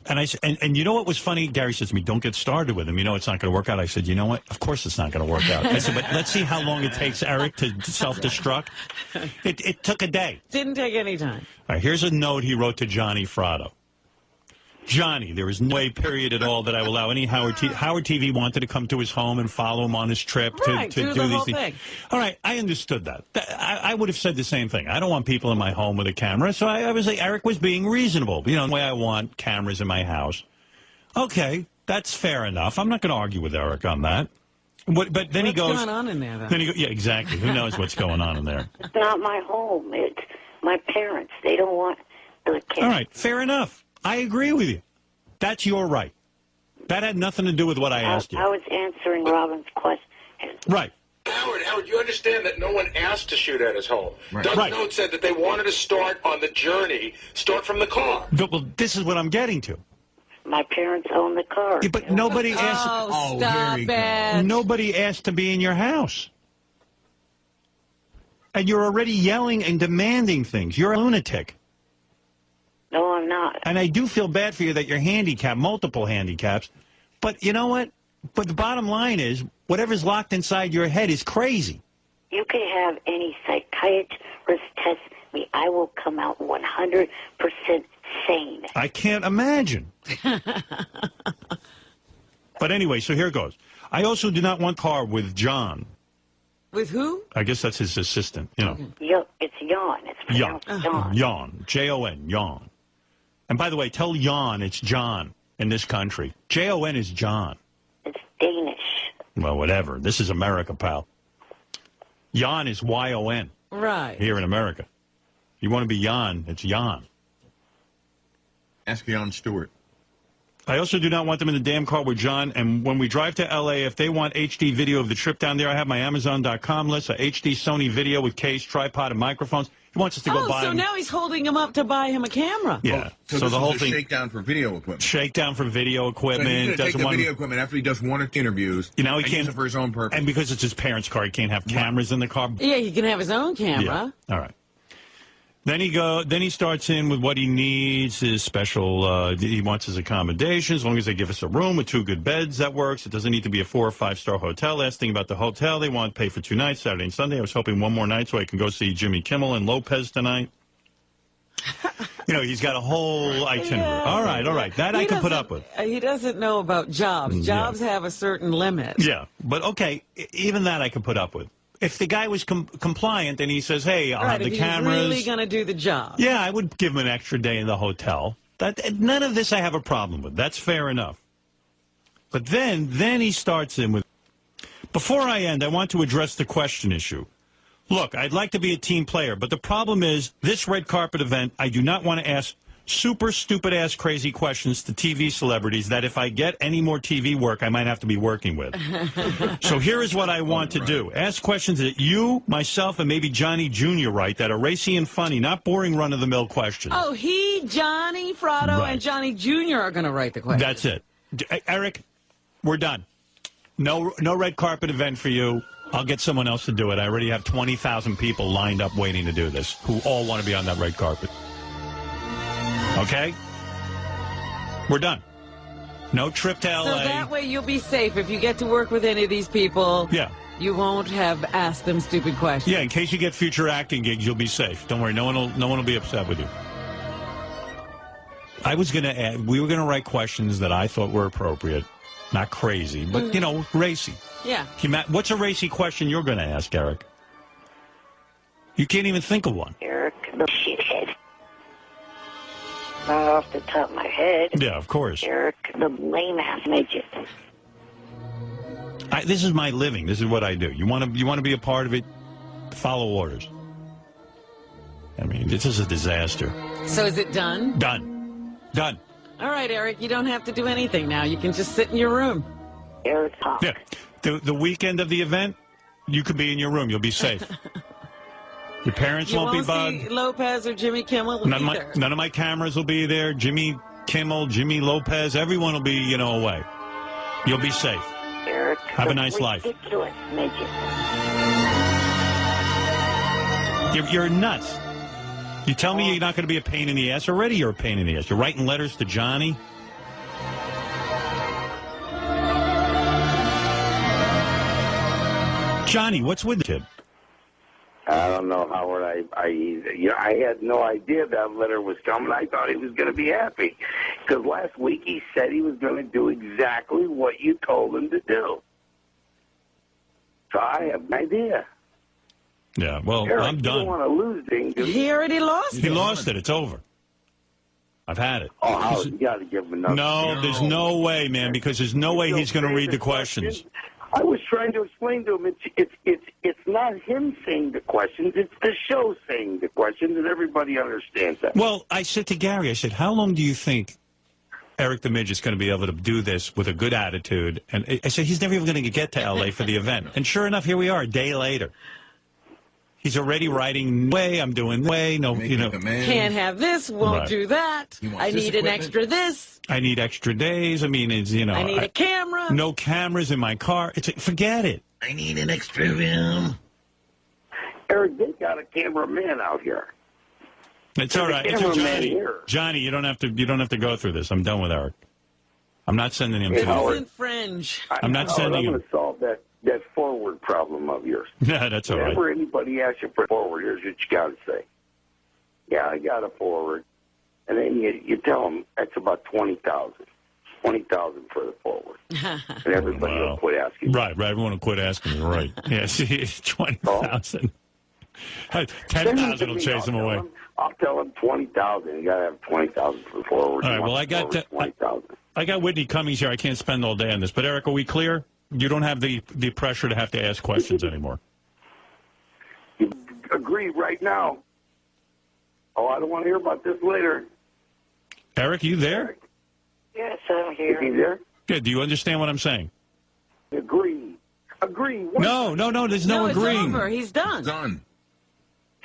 Speaker 1: And I said, and you know what was funny? Gary says to me, don't get started with him. You know it's not going to work out. I said, you know what? Of course it's not going to work out. I said, but let's see how long it takes Eric to self-destruct. It took a day.
Speaker 3: Didn't take any time.
Speaker 1: All right, here's a note he wrote to Johnny Fratto. Johnny, there is no way, period, at all that I will allow any Howard TV wanted to come to his home and follow him on his trip to
Speaker 3: do
Speaker 1: do
Speaker 3: the
Speaker 1: these
Speaker 3: whole
Speaker 1: things.
Speaker 3: thing.
Speaker 1: All right, I understood that. I would have said the same thing. I don't want people in my home with a camera, so I was like, Eric was being reasonable. You know, the way I want cameras in my house. Okay, that's fair enough. I'm not going to argue with Eric on that. But then he goes.
Speaker 3: What's going on in there, though?
Speaker 1: Then he goes, yeah, exactly. Who knows what's going on in there?
Speaker 2: It's not my home. It's my parents. They don't want the kids.
Speaker 1: All right, fair enough. I agree with you. That's your right. That had nothing to do with what I asked you.
Speaker 2: I was answering Robin's question.
Speaker 1: Right.
Speaker 5: Howard, you understand that no one asked to shoot at his home.
Speaker 10: Right.
Speaker 5: Doug's
Speaker 1: Right.
Speaker 5: note said that they wanted to start on the journey, start from the car.
Speaker 1: Well, this is what I'm getting to.
Speaker 2: My parents own the car.
Speaker 1: Yeah, but nobody asked.
Speaker 3: Oh,
Speaker 10: here
Speaker 3: stop
Speaker 10: we go.
Speaker 3: it.
Speaker 1: Nobody asked to be in your house. And you're already yelling and demanding things. You're a lunatic.
Speaker 2: No, I'm not.
Speaker 1: And I do feel bad for you that you're handicapped, multiple handicaps. But you know what? But the bottom line is, whatever's locked inside your head is crazy.
Speaker 2: You can have any psychiatrist test me, I will come out 100% sane.
Speaker 1: I can't imagine. But anyway, so here goes. I also do not want car with John.
Speaker 3: With who?
Speaker 1: I guess that's his assistant, you know.
Speaker 2: It's Jan. It's pronounced Jan.
Speaker 1: Jan. Jon. Jan. And by the way, tell Jan it's John in this country. Jon is John.
Speaker 2: It's Danish.
Speaker 1: Well, whatever. This is America, pal. Jan is Y-O-N.
Speaker 3: Right.
Speaker 1: Here in America. You want to be Jan, it's Jan.
Speaker 10: Ask Jon Stewart.
Speaker 1: I also do not want them in the damn car with John. And when we drive to L.A., if they want HD video of the trip down there, I have my Amazon.com list, a HD Sony video with case, tripod, and microphones. He wants us to go buy
Speaker 3: so
Speaker 1: him.
Speaker 3: now he's holding him up to buy him a camera.
Speaker 1: Yeah.
Speaker 10: So
Speaker 1: So
Speaker 10: this
Speaker 1: the
Speaker 10: is
Speaker 1: whole
Speaker 10: a
Speaker 1: thing.
Speaker 10: shakedown for video equipment.
Speaker 1: Shakedown for video
Speaker 10: So
Speaker 1: equipment.
Speaker 10: he's going to take
Speaker 1: doesn't
Speaker 10: the
Speaker 1: want
Speaker 10: video equipment after he does one or two interviews.
Speaker 1: You know, he
Speaker 10: and
Speaker 1: can't
Speaker 10: use it for his own purpose.
Speaker 1: And because it's his parents' car, he can't have cameras in the car.
Speaker 3: Yeah, he can have his own camera.
Speaker 1: Yeah. All right. Then he starts in with what he needs, his special, he wants his accommodation. As long as they give us a room with 2 good beds, that works. It doesn't need to be a 4 or 5-star hotel. Last thing about the hotel, they want to pay for 2 nights, Saturday and Sunday. I was hoping one more night so I can go see Jimmy Kimmel and Lopez tonight. You know, he's got a whole itinerary.
Speaker 3: Yeah.
Speaker 1: All right. That I can put up with.
Speaker 3: He doesn't know about jobs. Jobs have a certain limit.
Speaker 1: Yeah, but okay, even that I can put up with. If the guy was compliant and he says, hey, I'll have the cameras.
Speaker 3: If he's really going to do the job.
Speaker 1: Yeah, I would give him an extra day in the hotel. None of this I have a problem with. That's fair enough. But then he starts in with, before I end, I want to address the question issue. Look, I'd like to be a team player, but the problem is this red carpet event, I do not want to ask super stupid-ass crazy questions to TV celebrities that if I get any more TV work, I might have to be working with. So here is what I want to do. Ask questions that you, myself, and maybe Johnny Jr. write that are racy and funny, not boring run-of-the-mill questions.
Speaker 3: Oh, Johnny Fratto,
Speaker 1: Right.
Speaker 3: and Johnny Jr. are going to write the question.
Speaker 1: That's it. Eric, we're done. No red carpet event for you. I'll get someone else to do it. I already have 20,000 people lined up waiting to do this who all want to be on that red carpet. Okay? We're done. No trip to L.A.
Speaker 3: So that way you'll be safe. If you get to work with any of these people,
Speaker 1: Yeah.
Speaker 3: you won't have asked them stupid questions.
Speaker 1: Yeah, in case you get future acting gigs, you'll be safe. Don't worry, no one will be upset with you. We were gonna write questions that I thought were appropriate, not crazy, but racy.
Speaker 3: Yeah.
Speaker 1: What's a racy question you're gonna ask, Eric? You can't even think of one.
Speaker 2: Eric, the shithead. Not off the top of my head.
Speaker 1: Yeah, of course.
Speaker 2: Eric, the lame-ass midget.
Speaker 1: This is my living. This is what I do. You want to be a part of it? Follow orders. I mean, this is a disaster.
Speaker 3: So is it done?
Speaker 1: Done.
Speaker 3: All right, Eric, you don't have to do anything now. You can just sit in your room.
Speaker 2: Eric, talk.
Speaker 1: Yeah. The weekend of the event, you could be in your room. You'll be safe. Your parents
Speaker 3: You
Speaker 1: won't be
Speaker 3: see
Speaker 1: bugged.
Speaker 3: Lopez or Jimmy Kimmel will be there.
Speaker 1: None of my cameras will be there. Jimmy Kimmel, Jimmy Lopez, everyone will be, away. You'll be safe.
Speaker 2: Eric,
Speaker 1: Have a nice life.
Speaker 2: Ridiculous midget.
Speaker 1: You're nuts. You tell me you're not going to be a pain in the ass. Already you're a pain in the ass. You're writing letters to Johnny. Johnny, what's with the kid?
Speaker 11: I don't know, Howard. I had no idea that letter was coming. I thought he was going to be happy because last week he said he was going to do exactly what you told him to do. So I have no idea.
Speaker 1: Yeah, well,
Speaker 11: Eric,
Speaker 1: I'm
Speaker 11: you
Speaker 1: done.
Speaker 11: don't want to lose things.
Speaker 3: He already lost it.
Speaker 1: He lost it. It's over. I've had it.
Speaker 11: Oh, Howard, you got to give him another.
Speaker 1: No, there's no way, man, because there's no way he's going to read the questions.
Speaker 11: I was trying to explain to him it's not him saying the questions, it's the show saying the questions, and everybody understands that.
Speaker 1: Well, I said to Gary, I said, how long do you think Eric the Midget's going to be able to do this with a good attitude? And I said, he's never even going to get to L.A. for the event. And sure enough, here we are a day later. He's already writing, I'm doing, no,
Speaker 3: Can't have this, won't
Speaker 1: Right.
Speaker 3: do that. I need an extra this.
Speaker 1: I need extra days. I mean, it's,
Speaker 3: I need a camera.
Speaker 1: No cameras in my car. Forget it.
Speaker 10: I need an extra room.
Speaker 11: Eric, they got a cameraman out here.
Speaker 1: It's all right.
Speaker 11: There's a cameraman here.
Speaker 1: Johnny, you don't have to go through this. I'm done with Eric. I'm not sending him
Speaker 3: It
Speaker 1: to
Speaker 3: isn't fringe.
Speaker 1: I'm not sending
Speaker 11: I'm
Speaker 1: him.
Speaker 11: going to solve that forward problem of yours.
Speaker 1: Yeah, that's all right.
Speaker 11: Whenever anybody asks you for forward, here's what you got to say. Yeah, I got a forward. And then you tell them that's about 20,000. 20,000 for the forward. And everybody will quit asking.
Speaker 6: Right. Everyone will quit asking you. Right. Yeah, see, 20,000. 10,000 will chase them away.
Speaker 11: I'll tell them 20,000. You got to have 20,000 for the forward.
Speaker 6: All right, well, I got Whitney Cummings here. I can't spend all day on this. But, Eric, are we clear? You don't have the pressure to have to ask questions anymore.
Speaker 11: You agree right now. Oh, I don't want to hear about this later.
Speaker 6: Eric, you there?
Speaker 9: Yes, I'm here.
Speaker 11: Is he there?
Speaker 6: Good. Do you understand what I'm saying?
Speaker 11: Agree. What?
Speaker 6: No. There's no agreeing.
Speaker 3: It's over. He's done.
Speaker 10: Done.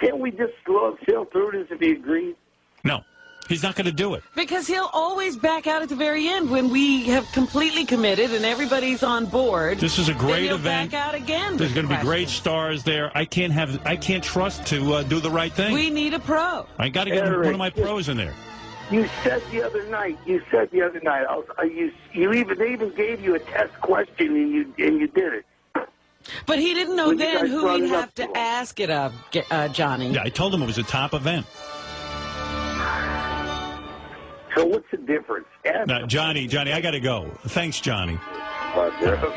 Speaker 11: Can't we just sail through this if he agrees?
Speaker 6: No. He's not going to do it.
Speaker 3: Because he'll always back out at the very end when we have completely committed and everybody's on board.
Speaker 6: This is a great event.
Speaker 3: Back out again.
Speaker 6: There's going to be great stars there. I can't trust to do the right thing.
Speaker 3: We need a pro.
Speaker 6: I got to get one of my pros in there.
Speaker 11: You said the other night. They even gave you a test question and you did it.
Speaker 3: But he didn't know then who he'd have to ask it of, Johnny.
Speaker 6: Yeah, I told him it was a top event.
Speaker 11: So what's the difference?
Speaker 6: Now, Johnny, I got to go. Thanks, Johnny.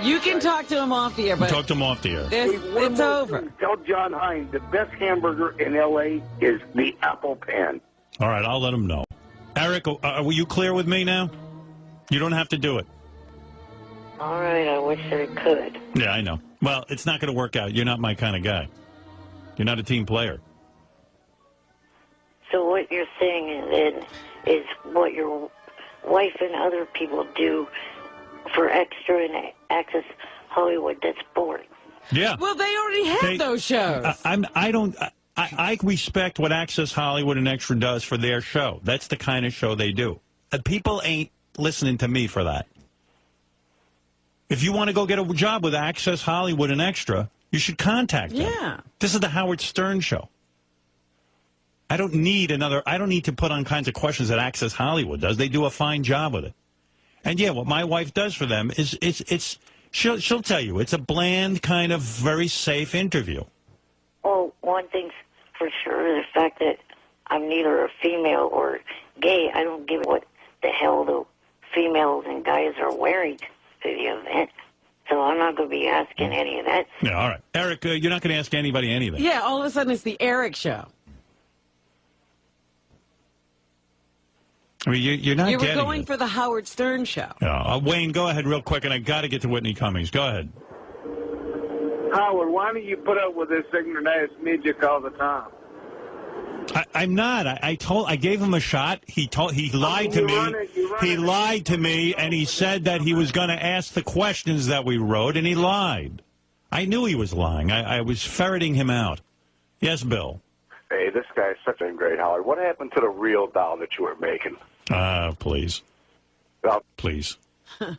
Speaker 3: You can talk to him off the air, but
Speaker 6: talk to him off the air.
Speaker 3: It's over.
Speaker 11: Tell John Hine the best hamburger in L.A. is the Apple Pan.
Speaker 6: All right, I'll let him know. Eric, were you clear with me now? You don't have to do it.
Speaker 9: All right, I wish I could.
Speaker 6: Yeah, I know. Well, it's not going to work out. You're not my kind of guy. You're not a team player.
Speaker 9: So what you're saying is what your wife and other people do for Extra and Access Hollywood, that's boring.
Speaker 6: Yeah.
Speaker 3: Well, they already have those shows.
Speaker 6: I respect what Access Hollywood and Extra does for their show. That's the kind of show they do. People ain't listening to me for that. If you want to go get a job with Access Hollywood and Extra, you should contact them.
Speaker 3: Yeah.
Speaker 6: This is the Howard Stern show. I don't need to put on kinds of questions that Access Hollywood does. They do a fine job with it. And yeah, what my wife does for them is she'll tell you it's a bland kind of very safe interview.
Speaker 9: Well, one thing's for sure, the fact that I'm neither a female or gay, I don't give a what the hell the females and guys are wearing to the event. So I'm not going to be asking any of that.
Speaker 6: Yeah, all right. Eric, you're not going to ask anybody anything.
Speaker 3: Yeah, all of a sudden it's the Eric show.
Speaker 6: I mean, you're not getting it.
Speaker 3: You were going for the Howard Stern show.
Speaker 6: Yeah, Wayne, go ahead real quick, and I got to get to Whitney Cummings. Go ahead.
Speaker 12: Howard, why don't you put up with this ignorant-ass midget all the time?
Speaker 6: I'm not. I gave him a shot. He lied to me. He lied to me, and he said that he was going to ask the questions that we wrote, and he lied. I knew he was lying. I was ferreting him out. Yes, Bill.
Speaker 13: Hey, this guy's such a great Howard. What happened to the real doll that you were making?
Speaker 6: Please.
Speaker 13: Well,
Speaker 6: please. All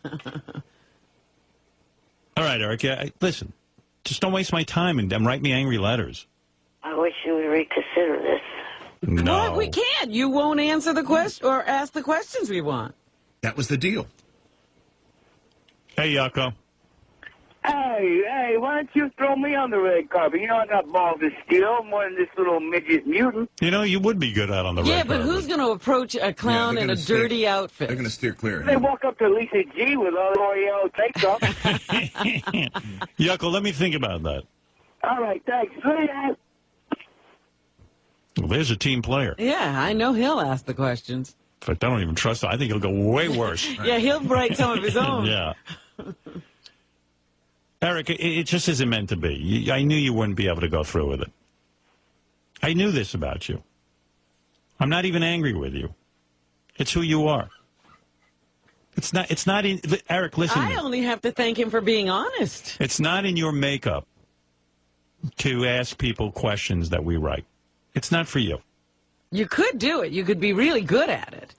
Speaker 6: right, Eric. Yeah, listen. Just don't waste my time and write me angry letters.
Speaker 9: I wish you would reconsider this.
Speaker 6: No.
Speaker 3: Well, we can't. You won't answer the question or ask the questions we want.
Speaker 10: That was the deal.
Speaker 6: Hey, Yucko.
Speaker 12: Hey, why don't you throw me on the red carpet? You know I got balls of steel more than this little midget mutant.
Speaker 6: You know, you would be good out on the red
Speaker 3: carpet. Yeah, but who's going to approach a clown in a dirty outfit?
Speaker 10: They're going to steer clear.
Speaker 12: They walk up to Lisa G with all the L'Oreal takes off.
Speaker 6: Yucko, let me think about that.
Speaker 12: All right, thanks.
Speaker 6: Well, there's a team player.
Speaker 3: Yeah, I know he'll ask the questions.
Speaker 6: In fact, I don't even trust him. I think he'll go way worse.
Speaker 3: Yeah, he'll write some of his own.
Speaker 6: Yeah. Eric, it just isn't meant to be. I knew you wouldn't be able to go through with it. I knew this about you. I'm not even angry with you. It's who you are. It's not in, Eric, listen.
Speaker 3: I only have to thank him for being honest.
Speaker 6: It's not in your makeup to ask people questions that we write. It's not for you.
Speaker 3: You could do it. You could be really good at it.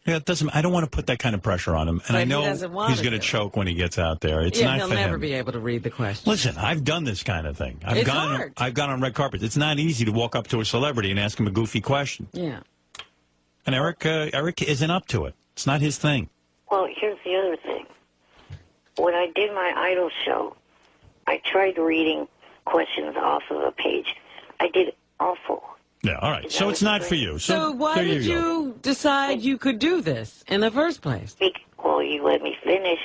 Speaker 6: Yeah, it doesn't. I don't want to put that kind of pressure on him, and I know he's going to choke when he gets out there. It's not
Speaker 3: he'll
Speaker 6: for
Speaker 3: never
Speaker 6: him.
Speaker 3: Be able to read the questions.
Speaker 6: Listen, I've done this kind of thing. I've
Speaker 3: It's
Speaker 6: gone
Speaker 3: hard.
Speaker 6: I've gone on red carpets. It's not easy to walk up to a celebrity and ask him a goofy question.
Speaker 3: Yeah.
Speaker 6: And Eric isn't up to it. It's not his thing.
Speaker 9: Well, here's the other thing. When I did my Idol show, I tried reading questions off of a page. I did awful.
Speaker 6: Yeah, all right. So it's not for you.
Speaker 3: So why
Speaker 6: there
Speaker 3: did
Speaker 6: go.
Speaker 3: you decide you could do this in the first place?
Speaker 9: Well, you let me finish.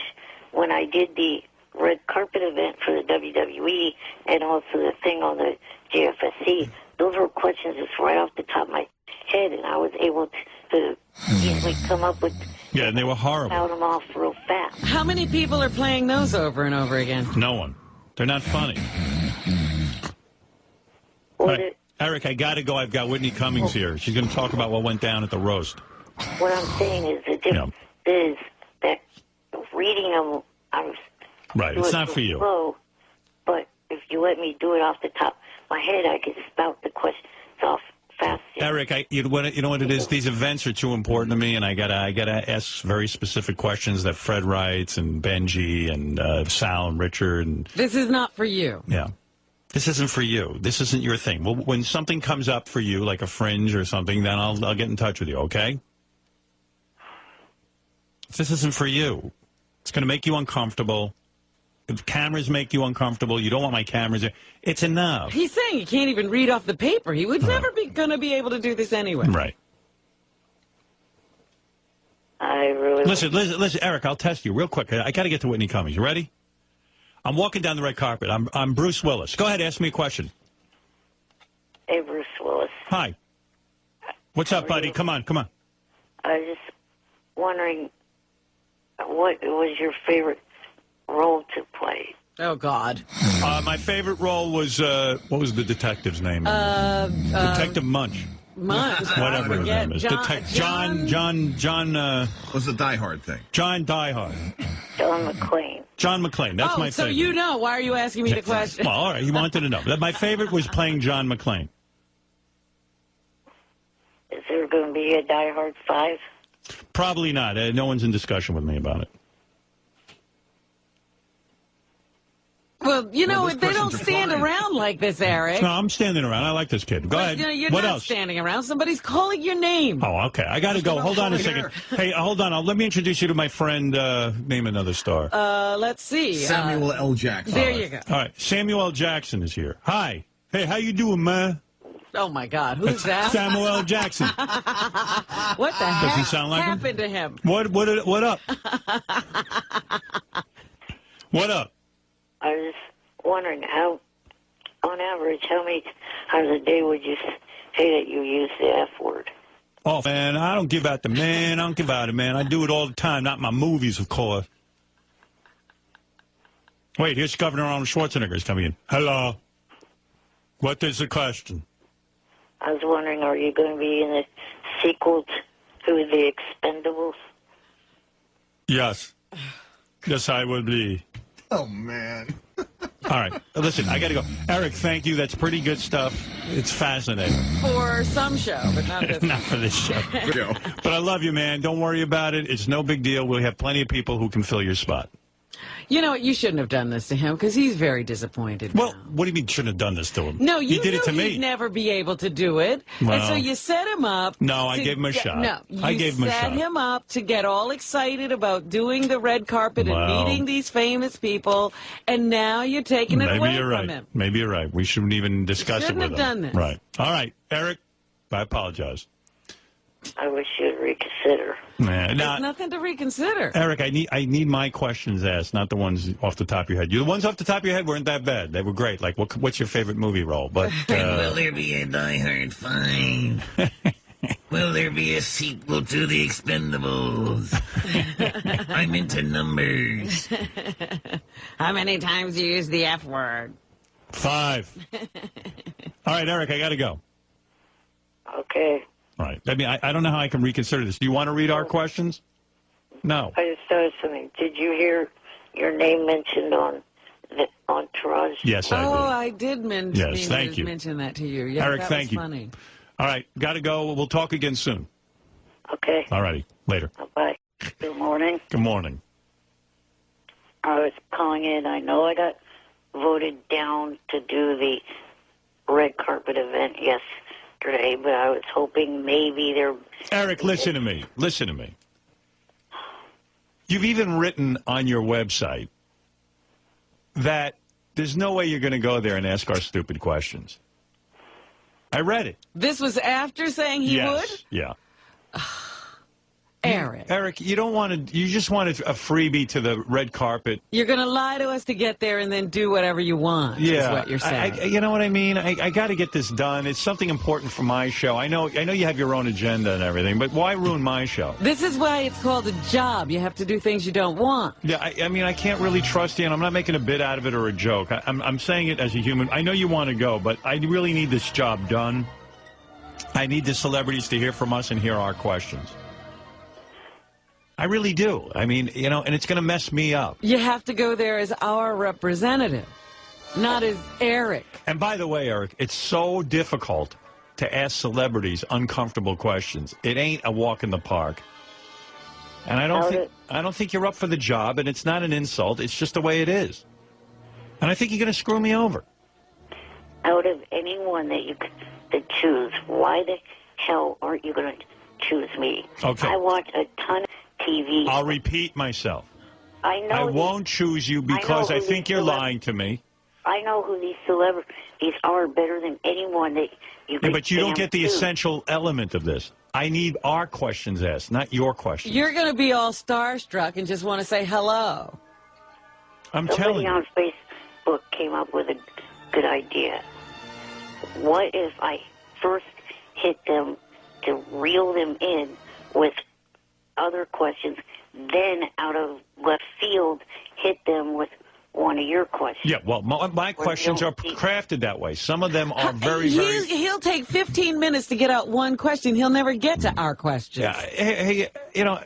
Speaker 9: When I did the red carpet event for the WWE and also the thing on the JFSC, those were questions just right off the top of my head, and I was able to easily come up with.
Speaker 6: Yeah, and they were horrible.
Speaker 9: Count them off real fast.
Speaker 3: How many people are playing those over and over again?
Speaker 6: No one. They're not funny. All right. Eric, I got to go. I've got Whitney Cummings here. She's going to talk about what went down at the roast.
Speaker 9: What I'm saying is the difference is that reading them, I'm
Speaker 6: Right, it's not for you.
Speaker 9: slow, but if you let me do it off the top of my head, I can spout the questions off fast.
Speaker 6: Eric, you know what it is? These events are too important to me, and I gotta ask very specific questions that Fred writes and Benji and Sal and Richard and.
Speaker 3: This is not for you.
Speaker 6: Yeah. This isn't for you. This isn't your thing. Well, when something comes up for you, like a Fringe or something, then I'll get in touch with you, okay? If this isn't for you, it's going to make you uncomfortable. If cameras make you uncomfortable, you don't want my cameras there. It's enough.
Speaker 3: He's saying he can't even read off the paper. He would never be going to be able to do this anyway.
Speaker 6: Right.
Speaker 9: I really
Speaker 6: Listen, Eric, I'll test you real quick. I got to get to Whitney Cummings. You ready? I'm walking down the red carpet. I'm Bruce Willis. Go ahead, ask me a question.
Speaker 9: Hey, Bruce Willis.
Speaker 6: Hi. What's up, buddy? Come on.
Speaker 9: I was just wondering, what was your favorite role to play?
Speaker 3: Oh, God.
Speaker 6: My favorite role was, what was the detective's name? Detective Munch.
Speaker 3: Munch.
Speaker 6: Whatever his name is. John.
Speaker 10: Was the Die Hard thing?
Speaker 6: John Die Hard.
Speaker 9: John McClane.
Speaker 6: John McClane. That's my
Speaker 3: so
Speaker 6: favorite.
Speaker 3: you know. Why are you asking me the question?
Speaker 6: Well, all right. He wanted to know. My favorite was playing John McClane.
Speaker 9: Is there going to be a Die Hard 5?
Speaker 6: Probably not. No one's in discussion with me about it.
Speaker 3: Well, you know, they don't stand around like this, Eric.
Speaker 6: No, I'm standing around. I like this kid. Go ahead.
Speaker 3: You know, you're
Speaker 6: what
Speaker 3: not
Speaker 6: else?
Speaker 3: standing around. Somebody's calling your name.
Speaker 6: Oh, okay. I got to go. Hold on a second. Hey, hold on. Let me introduce you to my friend. Name another star.
Speaker 3: Let's see.
Speaker 10: Samuel L. Jackson.
Speaker 3: There you go.
Speaker 6: All right. Samuel L. Jackson is here. Hi. Hey, how you doing, man?
Speaker 3: Oh, my God. Who's that?
Speaker 6: Samuel L. Jackson.
Speaker 3: What the heck
Speaker 6: Does he sound like
Speaker 3: happened to him?
Speaker 6: What up? What up?
Speaker 9: I was wondering how, on average, how many times a day would you say that you use the F word?
Speaker 6: Oh, man, I don't give out the man. I don't give out it, man. I do it all the time, not in my movies, of course. Wait, here's Governor Arnold Schwarzenegger is coming in. Hello. What is the question?
Speaker 9: I was wondering, are you going to be in the sequel to The Expendables?
Speaker 6: Yes. Yes, I will be.
Speaker 10: Oh, man.
Speaker 6: All right. Listen, I got to go. Eric, thank you. That's pretty good stuff. It's fascinating.
Speaker 3: For some show, but not this.
Speaker 6: Not for this show. But I love you, man. Don't worry about it. It's no big deal. We have plenty of people who can fill your spot.
Speaker 3: You know, you shouldn't have done this to him because he's very disappointed.
Speaker 6: Well, what do you mean shouldn't have done this to him?
Speaker 3: No, you
Speaker 6: he did
Speaker 3: knew
Speaker 6: it to me.
Speaker 3: he'd never be able to do it.
Speaker 6: Well,
Speaker 3: and so you set him up.
Speaker 6: No, I gave him a shot.
Speaker 3: No,
Speaker 6: I gave him a
Speaker 3: set
Speaker 6: shot.
Speaker 3: him up to get all excited about doing the red carpet and meeting these famous people, and now you're taking it away from him.
Speaker 6: Maybe you're right. We shouldn't even discuss it with him.
Speaker 3: Shouldn't have done this.
Speaker 6: Right. All right, Eric, I apologize.
Speaker 9: I wish you'd reconsider.
Speaker 6: Man,
Speaker 3: There's nothing to reconsider.
Speaker 6: Eric, I need my questions asked, not the ones off the top of your head. The ones off the top of your head weren't that bad. They were great. Like, what's your favorite movie role? But
Speaker 10: Will there be a Die Hard 5? Will there be a sequel to The Expendables? I'm into numbers.
Speaker 3: How many times do you use the F word?
Speaker 6: 5. All right, Eric, I got to go.
Speaker 9: Okay.
Speaker 6: All right. I mean, I don't know how I can reconsider this. Do you want to read our questions? No.
Speaker 9: I just thought of something. Did you hear your name mentioned on the Entourage?
Speaker 6: Yes, I did.
Speaker 3: Oh, I did mention that to you. Yeah,
Speaker 6: Eric,
Speaker 3: that
Speaker 6: thank
Speaker 3: was
Speaker 6: you.
Speaker 3: funny.
Speaker 6: All right, got to go. We'll talk again soon.
Speaker 9: Okay.
Speaker 6: All righty. Later.
Speaker 9: Bye. Good morning.
Speaker 6: Good morning.
Speaker 9: I was calling in. I know I got voted down to do the red carpet event yesterday, but I was hoping maybe there...
Speaker 6: Eric, listen to me. Listen to me. You've even written on your website that there's no way you're going to go there and ask our stupid questions.
Speaker 1: I read it.
Speaker 3: This was after saying he would?
Speaker 1: Yeah.
Speaker 3: Eric.
Speaker 1: Eric, you don't want to. You just wanted a freebie to the red carpet.
Speaker 3: You're going to lie to us to get there and then do whatever you want, is what you're saying.
Speaker 1: You know what I mean? I got to get this done. It's something important for my show. I know you have your own agenda and everything, but why ruin my show?
Speaker 3: This is why it's called a job. You have to do things you don't want.
Speaker 1: Yeah, I mean, I can't really trust you, and I'm not making a bit out of it or a joke. I'm saying it as a human. I know you want to go, but I really need this job done. I need the celebrities to hear from us and hear our questions. I really do. I mean, you know, and it's going to mess me up.
Speaker 3: You have to go there as our representative, not as Eric.
Speaker 1: And by the way, Eric, it's so difficult to ask celebrities uncomfortable questions. It ain't a walk in the park. And I don't think you're up for the job, and it's not an insult. It's just the way it is. And I think you're going to screw me over.
Speaker 9: Out of anyone that you could choose, why the hell aren't you going to choose me?
Speaker 1: Okay.
Speaker 9: I watch a ton of TV.
Speaker 1: I'll repeat myself.
Speaker 9: I know.
Speaker 1: I won't choose you because I think you're lying to me.
Speaker 9: I know who these celebrities are better than anyone that you could.
Speaker 1: Yeah, but you don't get the essential element of this. I need our questions asked, not your questions.
Speaker 3: You're going to be all starstruck and just want to say hello.
Speaker 1: I'm telling you.
Speaker 9: Somebody on Facebook came up with a good idea. What if I first hit them to reel them in with other questions, then out of left field hit them with one of your questions?
Speaker 1: Yeah, well, my questions are crafted that way. Some of them are very.
Speaker 3: He'll take 15 minutes to get out one question. He'll never get to our questions.
Speaker 1: Yeah, hey, you know,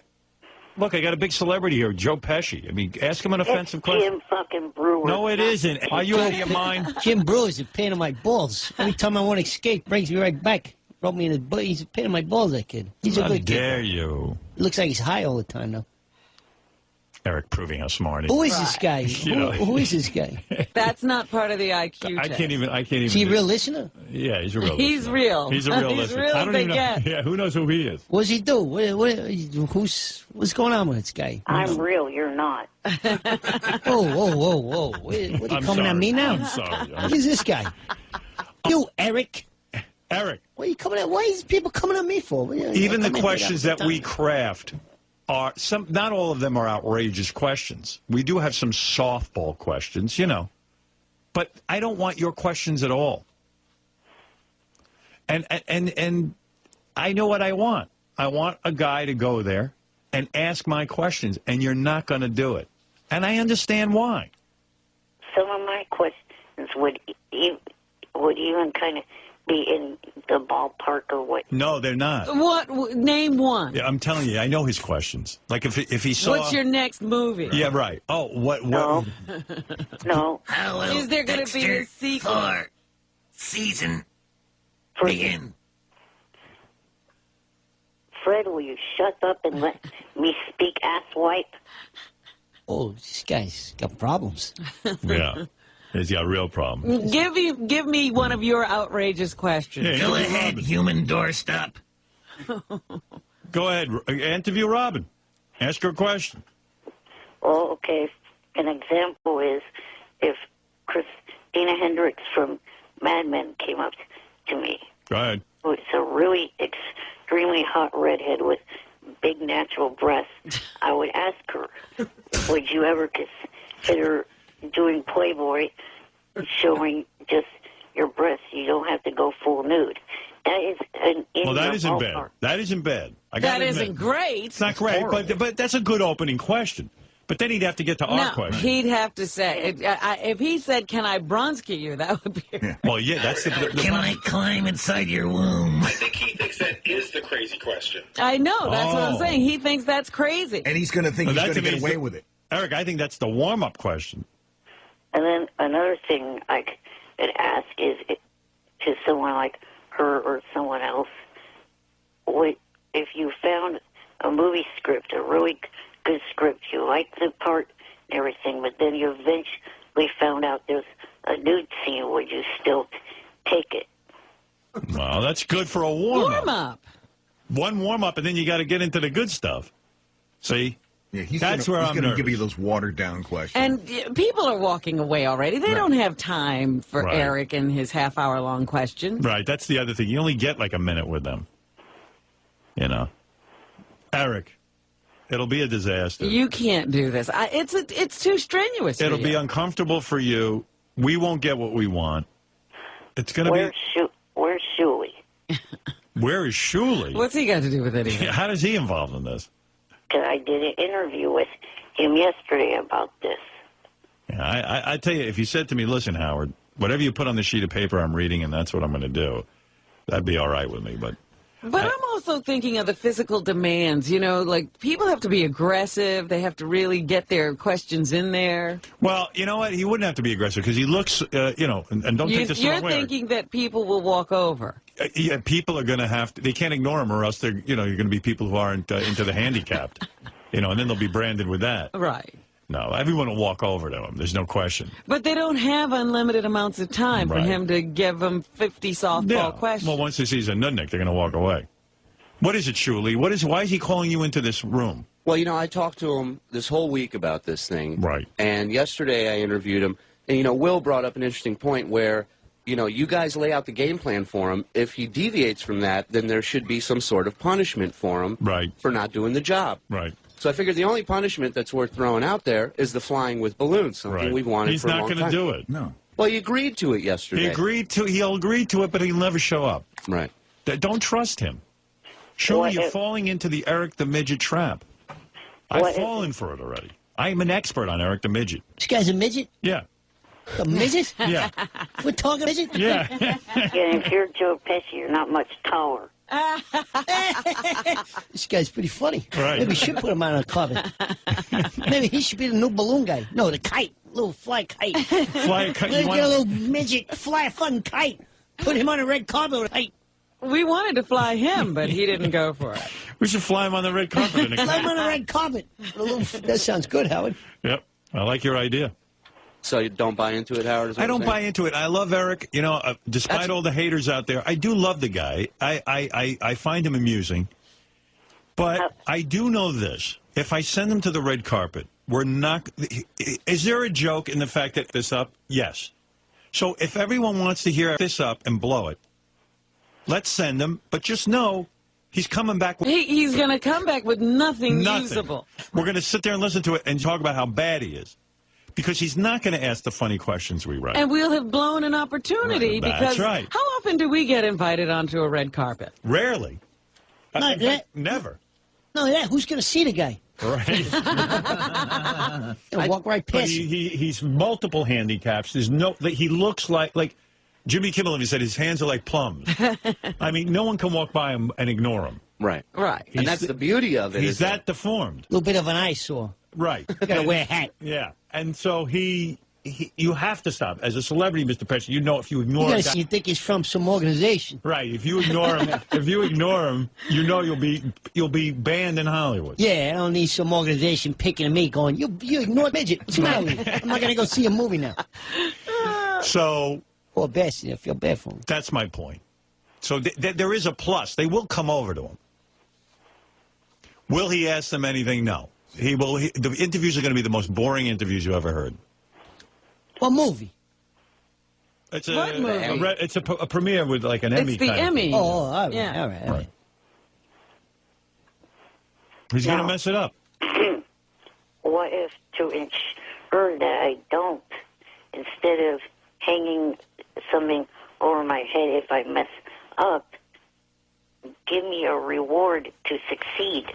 Speaker 1: look, I got a big celebrity here, Joe Pesci. I mean, ask him an offensive question.
Speaker 9: Jim fucking Brewer.
Speaker 1: No, it isn't. Are you out of your mind?
Speaker 14: Jim Brewer's a pain in my balls. Every time I want to escape, brings me right back. Brought me in his butt. He's a pain in my balls, that kid. He's a good kid.
Speaker 1: How dare you?
Speaker 14: He looks like he's high all the time, though.
Speaker 1: Eric proving how smart he is.
Speaker 14: Who is this guy? Who is this guy?
Speaker 3: That's not part of the IQ test.
Speaker 1: I can't even.
Speaker 14: Is he a real listener?
Speaker 1: Yeah, he's a real listener.
Speaker 3: He's real.
Speaker 1: He's a real listener.
Speaker 3: Real
Speaker 1: I don't even know. Yeah, who knows who he is?
Speaker 14: What does he do? What's going on with this guy?
Speaker 9: I'm real. You're not.
Speaker 14: Whoa. What are you coming at me now?
Speaker 1: I'm sorry.
Speaker 14: What is this guy? You, Eric.
Speaker 1: Eric.
Speaker 14: What are you coming at? Why is people coming at me for?
Speaker 1: Even the questions that we craft are not all of them are outrageous questions. We do have some softball questions, you know. But I don't want your questions at all. And I know what I want. I want a guy to go there and ask my questions, and you're not going to do it. And I understand why.
Speaker 9: Some of my questions would even kind of be in the ballpark of what.
Speaker 1: No, they're not.
Speaker 3: What? Name one.
Speaker 1: Yeah, I'm telling you, I know his questions. Like if he saw.
Speaker 3: What's your next movie?
Speaker 1: Yeah, right. Oh, what?
Speaker 9: No.
Speaker 10: How will
Speaker 3: Is there going to be a sequel?
Speaker 10: 4 season begin?
Speaker 9: Fred, will you shut up and let me speak, asswipe?
Speaker 14: Oh, this guy's got problems.
Speaker 1: Yeah. He's got a real problem.
Speaker 3: Give me one of your outrageous questions.
Speaker 10: Yeah, go ahead, human doorstop.
Speaker 1: Go ahead. Interview Robin. Ask her a question.
Speaker 9: Well, okay. An example is if Christina Hendricks from Mad Men came up to me.
Speaker 1: Go ahead.
Speaker 9: Who's a really extremely hot redhead with big natural breasts. I would ask her, would you ever consider doing Playboy, showing just your breasts? You don't have to go full nude. That is
Speaker 1: that isn't bad. That isn't bad.
Speaker 3: That isn't great.
Speaker 1: It's not great, but that's a good opening question. But then he'd have to get to our question.
Speaker 3: He'd have to say, if he said, can I Bronski you, that would be...
Speaker 1: Well, yeah, that's the
Speaker 10: Can I climb inside your womb?
Speaker 5: I think he thinks that is the crazy question.
Speaker 3: I know, that's what I'm saying. He thinks that's crazy.
Speaker 15: And he's going to think he's going to get away with it.
Speaker 1: Eric, I think that's the warm-up question.
Speaker 9: And then another thing I could ask is to someone like her or someone else, if you found a movie script, a really good script, you liked the part and everything, but then you eventually found out there's a nude scene, would you still take it?
Speaker 1: Well, that's good for a warm-up.
Speaker 3: Warm-up.
Speaker 1: One warm-up, and then you got to get into the good stuff. See?
Speaker 15: Yeah, he's
Speaker 1: That's where I'm
Speaker 15: going to give
Speaker 1: nervous.
Speaker 15: you those watered-down questions.
Speaker 3: And people are walking away already. They don't have time for
Speaker 1: Right.
Speaker 3: Eric and his half-hour-long questions.
Speaker 1: Right, that's the other thing. You only get like a minute with them. You know. Eric, it'll be a disaster.
Speaker 3: You can't do this. It's too strenuous.
Speaker 1: It'll
Speaker 3: for
Speaker 1: be
Speaker 3: you.
Speaker 1: uncomfortable for you. We won't get what we want. It's going to be...
Speaker 9: Where's Shuley?
Speaker 1: Where is Shuley?
Speaker 3: What's he got to do with it?
Speaker 1: How is he involved in this?
Speaker 9: Because I did an interview with him yesterday about this.
Speaker 1: Yeah, I tell you, if you said to me, listen, Howard, whatever you put on the sheet of paper, I'm reading, and that's what I'm going to do, that'd be all right with me. But
Speaker 3: I'm also thinking of the physical demands. You know, like people have to be aggressive. They have to really get their questions in there.
Speaker 1: Well, you know what? He wouldn't have to be aggressive because he looks, and don't take this the wrong way.
Speaker 3: You're thinking that people will walk over.
Speaker 1: Yeah, people are going to have to. They can't ignore him, or else they're, you're going to be people who aren't into the handicapped, and then they'll be branded with that.
Speaker 3: Right.
Speaker 1: No, everyone will walk over to him. There's no question.
Speaker 3: But they don't have unlimited amounts of time for him to give them 50 softball questions.
Speaker 1: Well, once he sees a nudnik, they're going to walk away. What is it, Shuley? Why is he calling you into this room?
Speaker 16: Well, I talked to him this whole week about this thing.
Speaker 1: Right.
Speaker 16: And yesterday I interviewed him. And, Will brought up an interesting point where, you guys lay out the game plan for him. If he deviates from that, then there should be some sort of punishment for him for not doing the job.
Speaker 1: Right.
Speaker 16: So I figured the only punishment that's worth throwing out there is the flying with balloons, something we've wanted for a long time.
Speaker 1: He's not going to do it.
Speaker 15: No.
Speaker 16: Well, he agreed to it yesterday.
Speaker 1: He'll agree to it, but he'll never show up.
Speaker 16: Right.
Speaker 1: Don't trust him. Surely you're falling into the Eric the Midget trap. I've fallen for it already. I'm an expert on Eric the Midget.
Speaker 14: This guy's a midget?
Speaker 1: Yeah.
Speaker 14: A midget?
Speaker 1: Yeah.
Speaker 14: We're talking midget?
Speaker 1: Yeah.
Speaker 9: If you're Joe Pesci, you're not much taller.
Speaker 14: This guy's pretty funny.
Speaker 1: Right.
Speaker 14: Maybe we should put him on a carpet. Maybe he should be the new balloon guy. No, the kite. Little fly kite.
Speaker 1: Fly kite.
Speaker 14: Let's get a little midget fly a fun kite. Put him on a red carpet with a kite.
Speaker 3: We wanted to fly him, but he didn't go for it.
Speaker 1: We should fly him on the red carpet.
Speaker 14: Fly him on a red carpet. That sounds good, Howard.
Speaker 1: Yep. I like your idea.
Speaker 16: So you don't buy into it, Howard?
Speaker 1: I don't buy into it. I love Eric. Despite all the haters out there, I do love the guy. I find him amusing. But I do know this. If I send him to the red carpet, we're not... Is there a joke in the fact that this up? Yes. So if everyone wants to hear this up and blow it, let's send him. But just know he's coming back...
Speaker 3: He's going to come back with nothing usable.
Speaker 1: We're going to sit there and listen to it and talk about how bad he is. Because he's not going to ask the funny questions we write.
Speaker 3: And we'll have blown an opportunity because how often do we get invited onto a red carpet?
Speaker 1: Rarely.
Speaker 14: No,
Speaker 1: never.
Speaker 14: No, who's going to see the guy?
Speaker 1: Right.
Speaker 14: Walk right past him.
Speaker 1: He's multiple handicaps. He looks like Jimmy Kimmel, he said his hands are like plums. I mean, no one can walk by him and ignore him.
Speaker 16: Right.
Speaker 3: Right.
Speaker 16: And that's the beauty of it.
Speaker 1: He's that deformed.
Speaker 14: A little bit of an eyesore.
Speaker 1: Right.
Speaker 14: You got to wear a hat.
Speaker 1: Yeah. And so you have to stop. As a celebrity, Mr. Pesci, if you ignore him.
Speaker 14: You think he's from some organization.
Speaker 1: Right. If you ignore him, you'll be banned in Hollywood.
Speaker 14: Yeah, I don't need some organization picking at me going, you ignored midget. What's the matter with you? I'm not going to go see a movie now.
Speaker 1: So...
Speaker 14: Poor Bessie, I feel bad for him.
Speaker 1: That's my point. So there is a plus. They will come over to him. Will he ask them anything? No. He will. The interviews are going to be the most boring interviews you ever heard.
Speaker 14: What movie?
Speaker 1: It's
Speaker 3: What movie?
Speaker 1: It's a premiere with like an Emmy.
Speaker 3: It's the Emmy.
Speaker 14: Oh, all right.
Speaker 3: Yeah.
Speaker 14: All right.
Speaker 1: He's going to mess it up.
Speaker 9: What if, to ensure that I don't, instead of hanging something over my head if I mess up, give me a reward to succeed?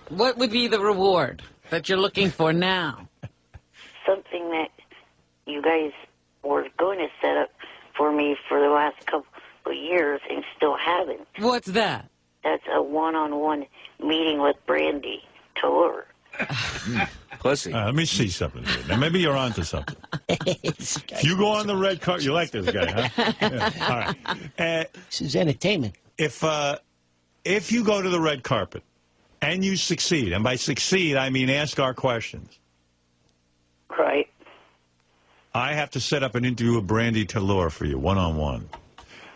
Speaker 3: What would be the reward that you're looking for now?
Speaker 9: Something that you guys were going to set up for me for the last couple of years and still haven't.
Speaker 3: What's that?
Speaker 9: That's a one-on-one meeting with Brandy Tour.
Speaker 16: Pussy.
Speaker 1: Let me see something here. Now, maybe you're onto something. If you go on the red carpet, you like this guy, huh? Yeah. All right.
Speaker 14: This is entertainment.
Speaker 1: If you go to the red carpet and you succeed, and by succeed I mean ask our questions.
Speaker 9: Right.
Speaker 1: I have to set up an interview with Brandy Tallur for you, one-on-one.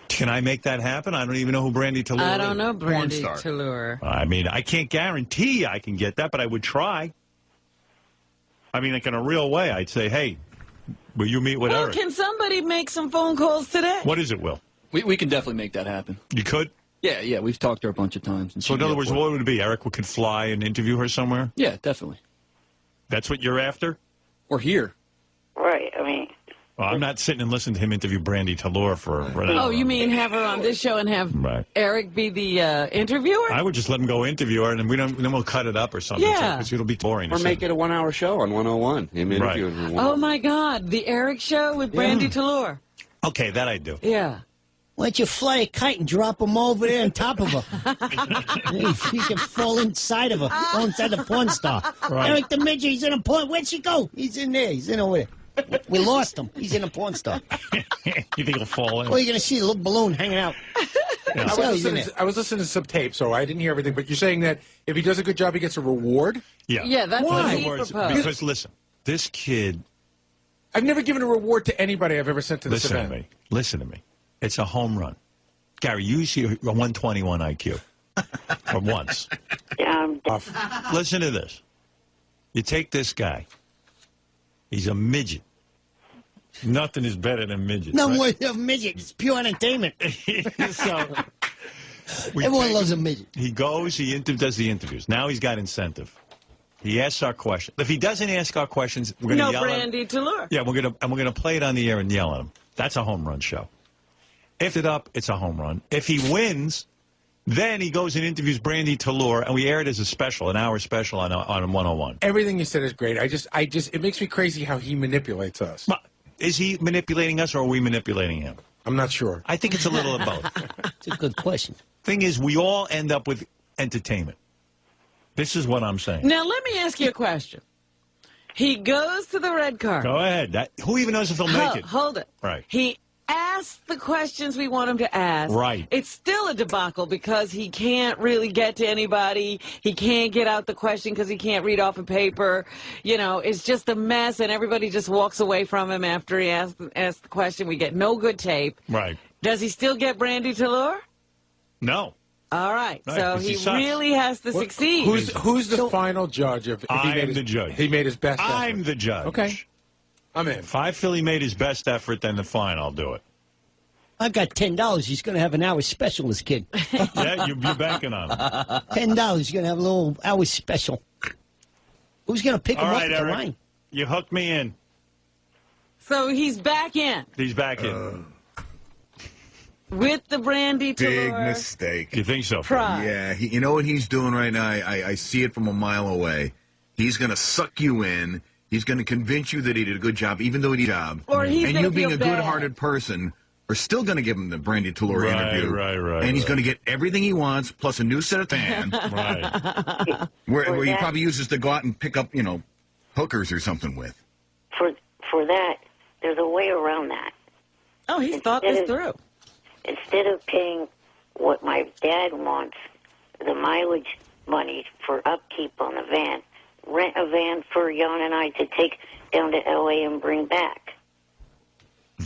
Speaker 1: Can I make that happen? I don't even know who Brandy Tallur is.
Speaker 3: I don't know Brandy Tallur.
Speaker 1: I mean, I can't guarantee I can get that, but I would try. I mean, like in a real way, I'd say, hey, will you meet with
Speaker 3: Well,
Speaker 1: Eric?
Speaker 3: can somebody make some phone calls today?
Speaker 1: What is it, Will?
Speaker 17: We can definitely make that happen.
Speaker 1: You could?
Speaker 17: Yeah, we've talked to her a bunch of times. And
Speaker 1: So in other words, what would it be? Eric could fly and interview her somewhere?
Speaker 17: Yeah, definitely.
Speaker 1: That's what you're after?
Speaker 17: Or here.
Speaker 9: Right. I mean,
Speaker 1: Well, I'm not sitting and listening to him interview Brandy Talor for an hour.
Speaker 3: Oh, you mean have her on this show and have
Speaker 1: Right.
Speaker 3: Eric be the interviewer?
Speaker 1: I would just let him go interview her, and then we'll cut it up or something.
Speaker 3: Yeah.
Speaker 1: Because it'll be boring.
Speaker 16: Or make it a 1 hour show on 101. Him interviewing her.
Speaker 3: Oh, my God. The Eric Show with Brandy Talor.
Speaker 1: Okay, that I do.
Speaker 3: Yeah.
Speaker 14: Why don't you fly a kite and drop him over there on top of her? He can fall inside of her, fall inside the porn star.
Speaker 1: Right.
Speaker 14: Eric the midget, he's in a porn. Where'd she go? He's in there. He's in over there. We lost him. He's in a porn star.
Speaker 1: You think he'll fall in?
Speaker 14: Oh, you're going to see a little balloon hanging out.
Speaker 18: I was listening to some tape, so I didn't hear everything. But you're saying that if he does a good job, he gets a reward?
Speaker 1: Yeah.
Speaker 3: Yeah, that's
Speaker 1: In
Speaker 3: what
Speaker 1: other
Speaker 3: he
Speaker 1: words,
Speaker 3: proposed.
Speaker 1: because listen, this kid.
Speaker 18: I've never given a reward to anybody I've ever sent to this
Speaker 1: Listen
Speaker 18: event.
Speaker 1: to me. Listen to me. It's a home run. Gary, you see a 121 IQ. Or once. Listen to this. You take this guy. He's a midget. Nothing is better than midgets.
Speaker 14: No
Speaker 1: right?
Speaker 14: more of midget. It's pure entertainment. Everyone loves a midget.
Speaker 1: He goes, does the interviews. Now he's got incentive. He asks our questions. If he doesn't ask our questions, we're going to yell
Speaker 3: Brandy Talor.
Speaker 1: Yeah, we're gonna play it on the air and yell at him. That's a home run show. If it's up, it's a home run. If he wins, then he goes and interviews Brandy Talor, and we air it as a special, an hour special on 101.
Speaker 18: Everything you said is great. It makes me crazy how he manipulates us.
Speaker 1: Is he manipulating us, or are we manipulating him?
Speaker 18: I'm not sure.
Speaker 1: I think it's a little of both.
Speaker 14: It's a good question.
Speaker 1: Thing is, we all end up with entertainment. This is what I'm saying.
Speaker 3: Now, let me ask you a question. He goes to the red carpet.
Speaker 1: Go ahead. Who even knows if he'll make it?
Speaker 3: Hold it.
Speaker 1: Right.
Speaker 3: He asks the questions we want him to ask.
Speaker 1: Right.
Speaker 3: It's still a debacle because he can't really get to anybody. He can't get out the question because he can't read off a paper. You know, it's just a mess, and everybody just walks away from him after he asks the question. We get no good tape.
Speaker 1: Right.
Speaker 3: Does he still get Brandy Talor?
Speaker 1: No.
Speaker 3: All right.
Speaker 1: Right,
Speaker 3: So
Speaker 1: 'cause he
Speaker 3: he
Speaker 1: sucks.
Speaker 3: really has to succeed.
Speaker 18: Who's the final judge of? If he
Speaker 1: I
Speaker 18: made
Speaker 1: am
Speaker 18: his,
Speaker 1: the judge.
Speaker 18: He made his best.
Speaker 1: I'm
Speaker 18: effort.
Speaker 1: the judge.
Speaker 18: Okay. I'm in.
Speaker 1: If I feel he made his best effort, then fine, I'll do it.
Speaker 14: I've got $10. He's going to have an hour special, this kid.
Speaker 1: Yeah, you're banking on it.
Speaker 14: $10. He's going to have a little hour special. Who's going to pick
Speaker 1: All
Speaker 14: him
Speaker 1: right,
Speaker 14: up at the
Speaker 1: Eric.
Speaker 14: line?
Speaker 1: You hooked me in.
Speaker 3: So he's back in
Speaker 1: He's back in.
Speaker 3: with the Brandy
Speaker 15: Big
Speaker 3: Talor.
Speaker 15: mistake.
Speaker 1: You think so?
Speaker 3: Pride.
Speaker 15: Yeah, you know what he's doing right now? I see it from a mile away. He's going to suck you in. He's going to convince you that he did a good job, even though he did a job.
Speaker 3: Or he's
Speaker 15: and
Speaker 3: gonna
Speaker 15: you being
Speaker 3: feel
Speaker 15: a
Speaker 3: bad.
Speaker 15: good-hearted person are still going to give him the Brandy Talor
Speaker 1: Right,
Speaker 15: interview.
Speaker 1: right,
Speaker 15: and he's going to get everything he wants, plus a new set of fans,
Speaker 1: Right.
Speaker 15: where he probably uses to go out and pick up, hookers or something with.
Speaker 9: For that, there's a way around that.
Speaker 3: Oh, he's thought this through.
Speaker 9: Instead of paying what my dad wants, the mileage money for upkeep on the van, rent a van for Jan and I to take down to L.A. and bring back.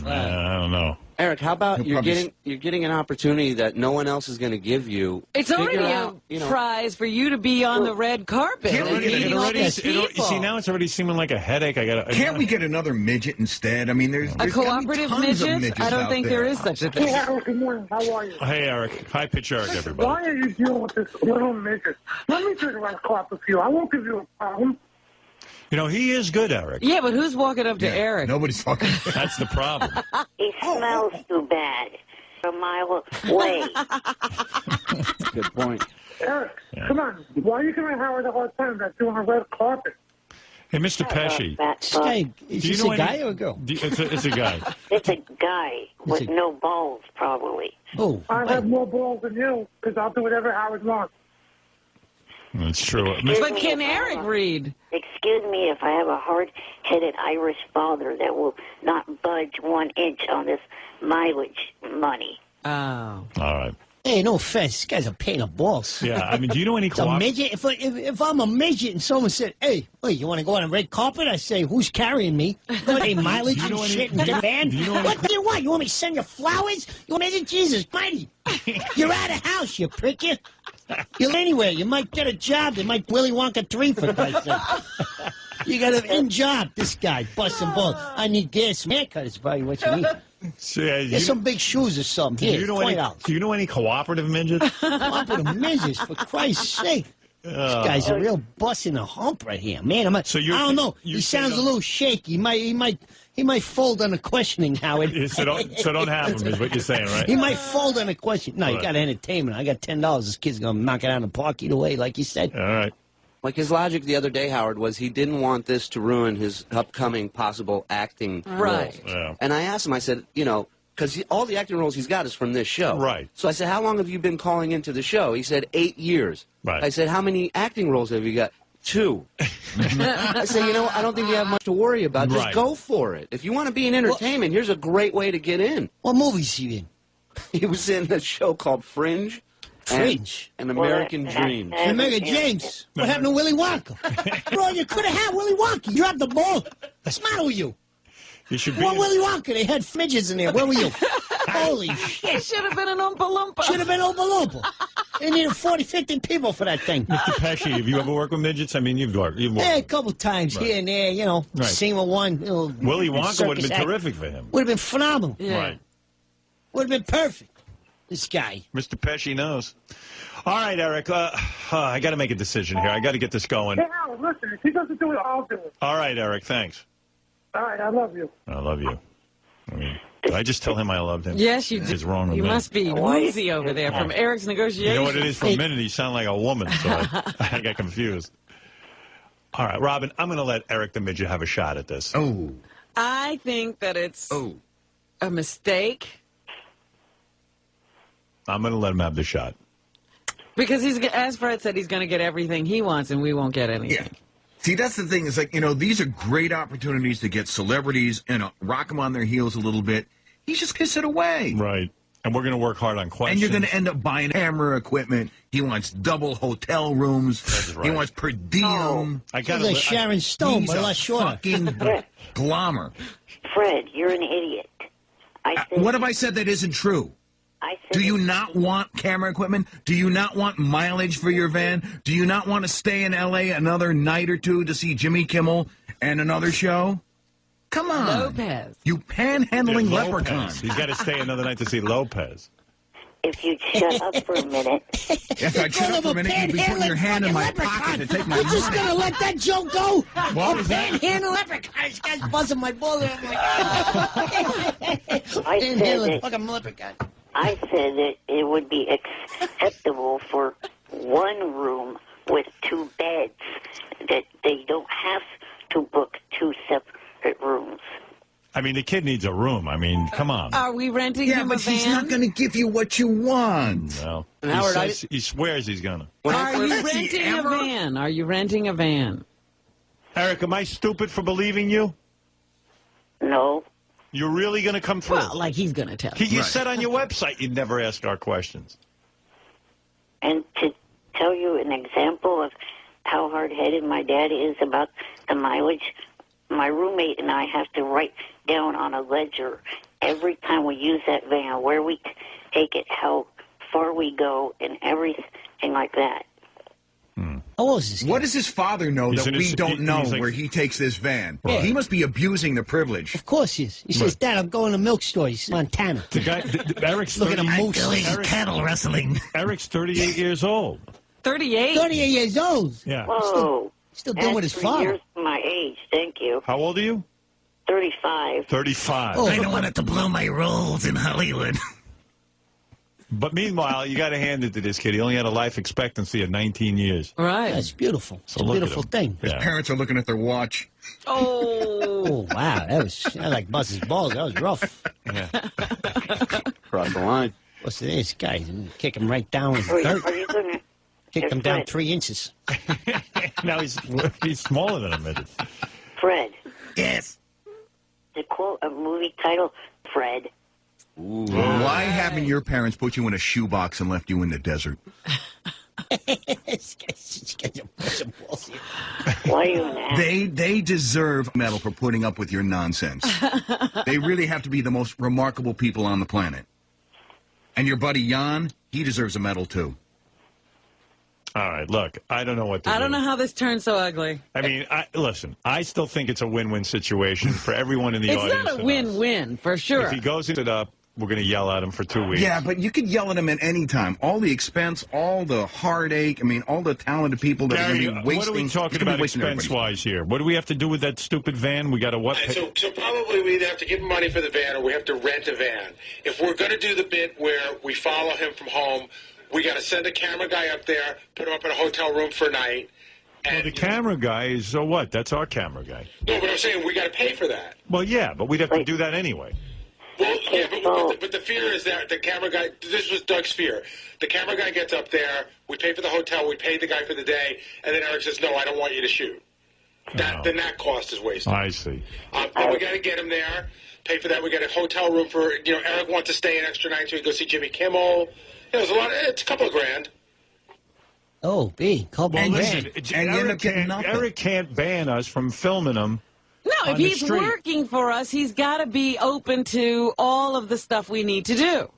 Speaker 1: I don't know.
Speaker 16: Eric, how about
Speaker 15: He'll
Speaker 16: you're
Speaker 15: probably
Speaker 16: getting an opportunity that no one else is going to give you?
Speaker 3: It's
Speaker 16: Figure
Speaker 3: already
Speaker 16: out,
Speaker 3: a prize for you to be on the red carpet
Speaker 15: Can't we
Speaker 3: and
Speaker 15: get
Speaker 3: meeting
Speaker 15: it
Speaker 3: all
Speaker 15: already-
Speaker 3: these
Speaker 1: You
Speaker 3: people.
Speaker 1: see, now it's already seeming like a headache.
Speaker 15: Can't we get another midget instead? I mean, there's
Speaker 3: A
Speaker 15: gotta be
Speaker 3: cooperative
Speaker 15: tons of
Speaker 3: midget?
Speaker 15: midgets
Speaker 3: I don't
Speaker 15: out
Speaker 3: think there is such a thing.
Speaker 19: Hey, Harold, good morning. How are you?
Speaker 1: Hey, Eric. Hi, Pitch Eric, everybody.
Speaker 19: Why are you dealing with this little midget? Let me do the red carpet for you. I won't give you a problem.
Speaker 1: You know, he is good, Eric.
Speaker 3: Yeah, but who's walking up to Eric?
Speaker 15: Nobody's talking.
Speaker 1: That's the problem.
Speaker 9: He smells too bad. A mile away.
Speaker 16: Good point.
Speaker 19: Eric, come on. Why are you giving Howard a hard time about doing a red carpet?
Speaker 1: Hey, Mr. Pesci.
Speaker 14: This guy, is
Speaker 1: Do you
Speaker 14: this
Speaker 1: know
Speaker 14: a guy
Speaker 1: any-
Speaker 14: or a girl?
Speaker 1: It's a guy.
Speaker 9: It's a guy with no balls, probably.
Speaker 14: Oh,
Speaker 19: I have more balls than you because I'll do whatever Howard wants.
Speaker 1: That's true.
Speaker 3: But can Eric read?
Speaker 9: Excuse me if I have a hard-headed Irish father that will not budge 1 inch on this mileage money.
Speaker 3: Oh.
Speaker 1: All right.
Speaker 14: Hey, no offense. This guy's a pain in the balls.
Speaker 1: Yeah, I mean, do you know any
Speaker 14: It's a midget. If I'm a midget and someone said, "Hey, wait, you want to go on a red carpet?" I say, "Who's carrying me? Go pay mileage and shit in the van. What do you want? You want me to send you flowers? You want me to Jesus mighty? You're out of house, you prick you. You're anywhere. You might get a job. They might Willy Wonka 3 for Christ's sake. You got an in job, this guy, busting balls. I need gas. Haircut is probably what you need. Get some big shoes or something. Here,
Speaker 6: do you know any cooperative midgets?
Speaker 14: Cooperative midgets, for Christ's sake. This guy's a real bus in a hump right here, man. I don't know. He sounds a little shaky. He might fold on a questioning, Howard.
Speaker 6: so don't have him, is what you're saying, right?
Speaker 14: He might fold on a question. No,
Speaker 6: All
Speaker 14: you got entertainment. I got $10. This kid's gonna knock it out of the park either way, like you said.
Speaker 6: All right.
Speaker 16: Like his logic the other day, Howard, was he didn't want this to ruin his upcoming possible acting roles.
Speaker 6: Yeah.
Speaker 16: And I asked him, I said, because all the acting roles he's got is from this show.
Speaker 6: Right.
Speaker 16: So I said, how long have you been calling into the show? He said, 8 years.
Speaker 6: Right.
Speaker 16: I said, how many acting roles have you got? 2. I said, I don't think you have much to worry about. Just go for it. If you want to be in entertainment, here's a great way to get in.
Speaker 14: What movies he in?
Speaker 16: He was in a show called Fringe.
Speaker 14: Fringe?
Speaker 16: An American Dream.
Speaker 14: American James. What happened to Willy Wonka? Bro, you could have had Willy Wonka. You dropped the ball. What's the matter with you?
Speaker 6: You should
Speaker 14: Well, Willy Wonka, they had midgets in there. Where were you? Holy shit.
Speaker 3: It should have been an Oompa Loompa.
Speaker 14: Should have been Oompa Loompa. They needed 40, 50 people for that thing.
Speaker 6: Mr. Pesci, have you ever worked with midgets? I mean, you've worked.
Speaker 14: Yeah, a couple times here and there,
Speaker 6: Right.
Speaker 14: Scene with one.
Speaker 6: Willy Wonka would have been
Speaker 14: circus
Speaker 6: terrific for him.
Speaker 14: Would have been phenomenal.
Speaker 6: Yeah. Right.
Speaker 14: Would have been perfect. This guy.
Speaker 6: Mr. Pesci knows. All right, Eric. I got to make a decision here. I got to get this going.
Speaker 19: Hey, Howard, listen, if he doesn't do it, I'll do it.
Speaker 6: All right, Eric. Thanks.
Speaker 19: All right, I love you.
Speaker 6: I love you. I mean, did I just tell him I loved him?
Speaker 3: Yes, you
Speaker 6: What
Speaker 3: did.
Speaker 6: is wrong with
Speaker 3: You
Speaker 6: me?
Speaker 3: must be woozy over there from Eric's negotiation.
Speaker 6: You know what it is? For a minute, he sounded like a woman, so I got confused. All right, Robin, I'm going to let Eric the Midget have a shot at this.
Speaker 15: Oh.
Speaker 3: I think that it's a mistake
Speaker 6: I'm going to let him have the shot.
Speaker 3: because as Fred said, he's going to get everything he wants, and we won't get anything.
Speaker 15: Yeah. See, that's the thing. Is like, these are great opportunities to get celebrities and rock them on their heels a little bit. He's just kiss it away.
Speaker 6: Right. And we're going to work hard on questions.
Speaker 15: And you're going to end up buying camera equipment. He wants double hotel rooms.
Speaker 6: That's right.
Speaker 15: He wants per diem.
Speaker 6: I got
Speaker 14: like Sharon Stone,
Speaker 15: He's
Speaker 14: but a
Speaker 15: a
Speaker 14: lot shorter.
Speaker 15: fucking glommer.
Speaker 9: Fred, you're an idiot.
Speaker 15: What have I said that isn't true? Do you not want camera equipment? Do you not want mileage for your van? Do you not want to stay in L.A. another night or two to see Jimmy Kimmel and another show? Come on.
Speaker 3: Lopez.
Speaker 15: You panhandling
Speaker 6: Lopez.
Speaker 15: leprechaun.
Speaker 6: He's got to stay another night to see Lopez.
Speaker 9: If you'd shut up for a minute.
Speaker 15: If I'd shut up for a minute, you'd be putting your hand in my pocket to take my
Speaker 14: You're just going to let that joke go?
Speaker 15: What was that?
Speaker 14: Panhandle leprechaun. This guy's buzzing my balls. I'm like,
Speaker 9: I said that,
Speaker 14: fucking leprechaun.
Speaker 9: I said that it would be acceptable for one room with 2 beds, that they don't have to book 2 separate rooms.
Speaker 6: I mean, the kid needs a room. I mean, come on.
Speaker 3: Are we renting him a van?
Speaker 15: he's not going to give you what you want.
Speaker 6: No.
Speaker 16: And
Speaker 6: He
Speaker 16: Howard,
Speaker 6: says- he swears he's going to.
Speaker 3: Are you renting a van? Are you renting a van?
Speaker 6: Eric, am I stupid for believing you?
Speaker 9: No.
Speaker 6: You're really going to come through?
Speaker 3: Well, like he's going to tell.
Speaker 6: You said on your website you'd never ask our questions.
Speaker 9: And to tell you an example of how hard-headed my dad is about the mileage, my roommate and I have to write down on a ledger every time we use that van, where we take it, how far we go, and everything like that.
Speaker 14: How old is this guy?
Speaker 15: What does his father know
Speaker 6: He's
Speaker 15: that
Speaker 6: in
Speaker 15: we
Speaker 6: his-
Speaker 15: don't know
Speaker 6: he's like-
Speaker 15: where he takes this van?
Speaker 14: Right.
Speaker 15: He must be abusing the privilege.
Speaker 14: Of course he is. He says, Dad, I'm going to milk store. He's in Montana.
Speaker 6: The guy, Eric's
Speaker 14: Look at a
Speaker 6: 30
Speaker 14: moose.
Speaker 10: Cattle wrestling.
Speaker 6: Eric's 38 years old.
Speaker 3: 38?
Speaker 14: 38 years old.
Speaker 6: Yeah.
Speaker 9: Whoa.
Speaker 14: Still doing with his
Speaker 9: That's 3
Speaker 14: father.
Speaker 9: years my age, thank you.
Speaker 6: How old are you?
Speaker 9: 35.
Speaker 6: 35.
Speaker 14: Oh.
Speaker 10: I don't want it to blow my roles in Hollywood.
Speaker 6: But meanwhile, you got to hand it to this kid. He only had a life expectancy of 19 years.
Speaker 3: Right.
Speaker 14: That's beautiful. It's a
Speaker 6: look at
Speaker 14: beautiful
Speaker 6: him.
Speaker 14: thing.
Speaker 15: His parents are looking at their watch.
Speaker 14: Oh, wow. That like Buzz's balls. That was rough.
Speaker 6: Yeah.
Speaker 16: Cross the line.
Speaker 14: What's this guy? Kick him right down with
Speaker 9: Are you,
Speaker 14: dirt.
Speaker 9: are you gonna...
Speaker 14: Kick him down
Speaker 9: Fred,
Speaker 14: 3 inches.
Speaker 6: Now he's smaller than a midget.
Speaker 9: Fred,
Speaker 10: Yes.
Speaker 9: to quote a movie title, Fred.
Speaker 15: Why haven't your parents put you in a shoebox and left you in the desert?
Speaker 14: This guy's a Buzzing balls here.
Speaker 9: Why are you an ass?
Speaker 15: They deserve a medal for putting up with your nonsense. They really have to be the most remarkable people on the planet. And your buddy Jan, he deserves a medal too.
Speaker 1: All right, look, I don't know what to do.
Speaker 3: I don't know how this turned so ugly.
Speaker 1: I mean, listen, I still think it's a win-win situation for everyone in the audience.
Speaker 3: It's not a win-win, for sure.
Speaker 1: If he goes it up, we're going to yell at him for 2 weeks.
Speaker 15: Yeah, but you could yell at him at any time. All the expense, all the heartache, I mean, all the talented people that
Speaker 1: Gary,
Speaker 15: are going to be wasting.
Speaker 1: what are we talking about expense-wise here? What do we have to do with that stupid van? We got to what?
Speaker 5: So probably we either have to give him money for the van or we have to rent a van. If we're going to do the bit where we follow him from home, we got to send a camera guy up there, put him up in a hotel room for a night.
Speaker 1: Well, the camera guy is, so what? That's our camera guy.
Speaker 5: No, but I'm saying we got to pay for that.
Speaker 1: Well, yeah, but we'd have to do that anyway.
Speaker 5: Well, yeah, but the fear is that the camera guy, this was Doug's fear. The camera guy gets up there, we pay for the hotel, we pay the guy for the day, and then Eric says, no, I don't want you to shoot. Then that cost is wasted.
Speaker 1: I see.
Speaker 5: Then we got to get him there, pay for that. We got a hotel room for, Eric wants to stay an extra night so he can go see Jimmy Kimmel. There's it's a couple of grand.
Speaker 14: Oh, couple of grand.
Speaker 1: Eric can't ban us from filming him.
Speaker 3: No, if he's working for us, he's got to be open to all of the stuff we need to do.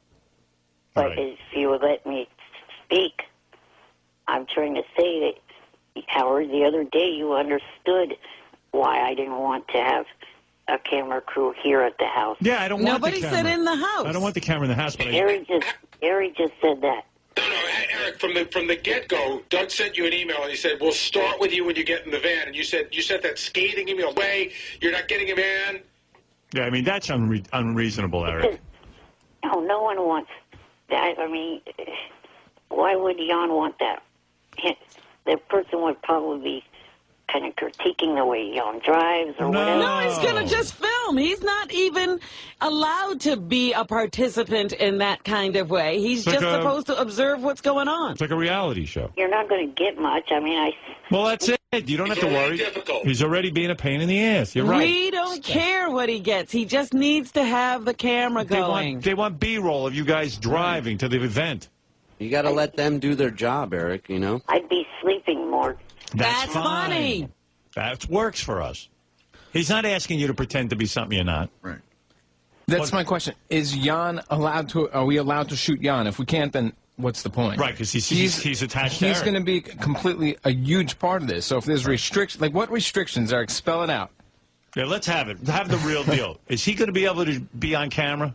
Speaker 9: But if you would let me speak, I'm trying to say that, Howard, the other day you understood why I didn't want to have a camera crew here at the house.
Speaker 1: Yeah, I don't want the camera.
Speaker 3: Nobody said in the house.
Speaker 1: I don't want the camera in the house. But
Speaker 9: Eric just said that.
Speaker 5: No, Eric, from the get-go, Doug sent you an email, and he said, we'll start with you when you get in the van. And you sent that scathing email, you're not getting a van.
Speaker 1: Yeah, I mean, that's unreasonable, Eric.
Speaker 9: No one wants that. I mean, why would Jan want that? The person would probably be kind of critiquing the way Jan drives or whatever.
Speaker 3: No, he's going to just film. He's not even allowed to be a participant in that kind of way. He's just supposed to observe what's going on.
Speaker 1: It's like a reality show.
Speaker 9: You're not going to get much. I mean,
Speaker 1: Well, that's it. You don't have to worry. He's already being a pain in the ass. You're right.
Speaker 3: We don't care what he gets. He just needs to have the camera going.
Speaker 1: They want B-roll of you guys driving to the event.
Speaker 16: You got to let them do their job, Eric,
Speaker 9: I'd be sleeping more.
Speaker 3: That's funny.
Speaker 1: That works for us. He's not asking you to pretend to be something you're not.
Speaker 15: Right.
Speaker 20: That's my question. Is Jan allowed to? Are we allowed to shoot Jan? If we can't, then what's the point?
Speaker 1: Right, because he's attached to
Speaker 20: He's
Speaker 1: Eric.
Speaker 20: going to be completely a huge part of this. So if there's restrictions, like what restrictions, Eric? Spell it out.
Speaker 1: Yeah, let's have it. Have the real deal. Is he going to be able to be on camera?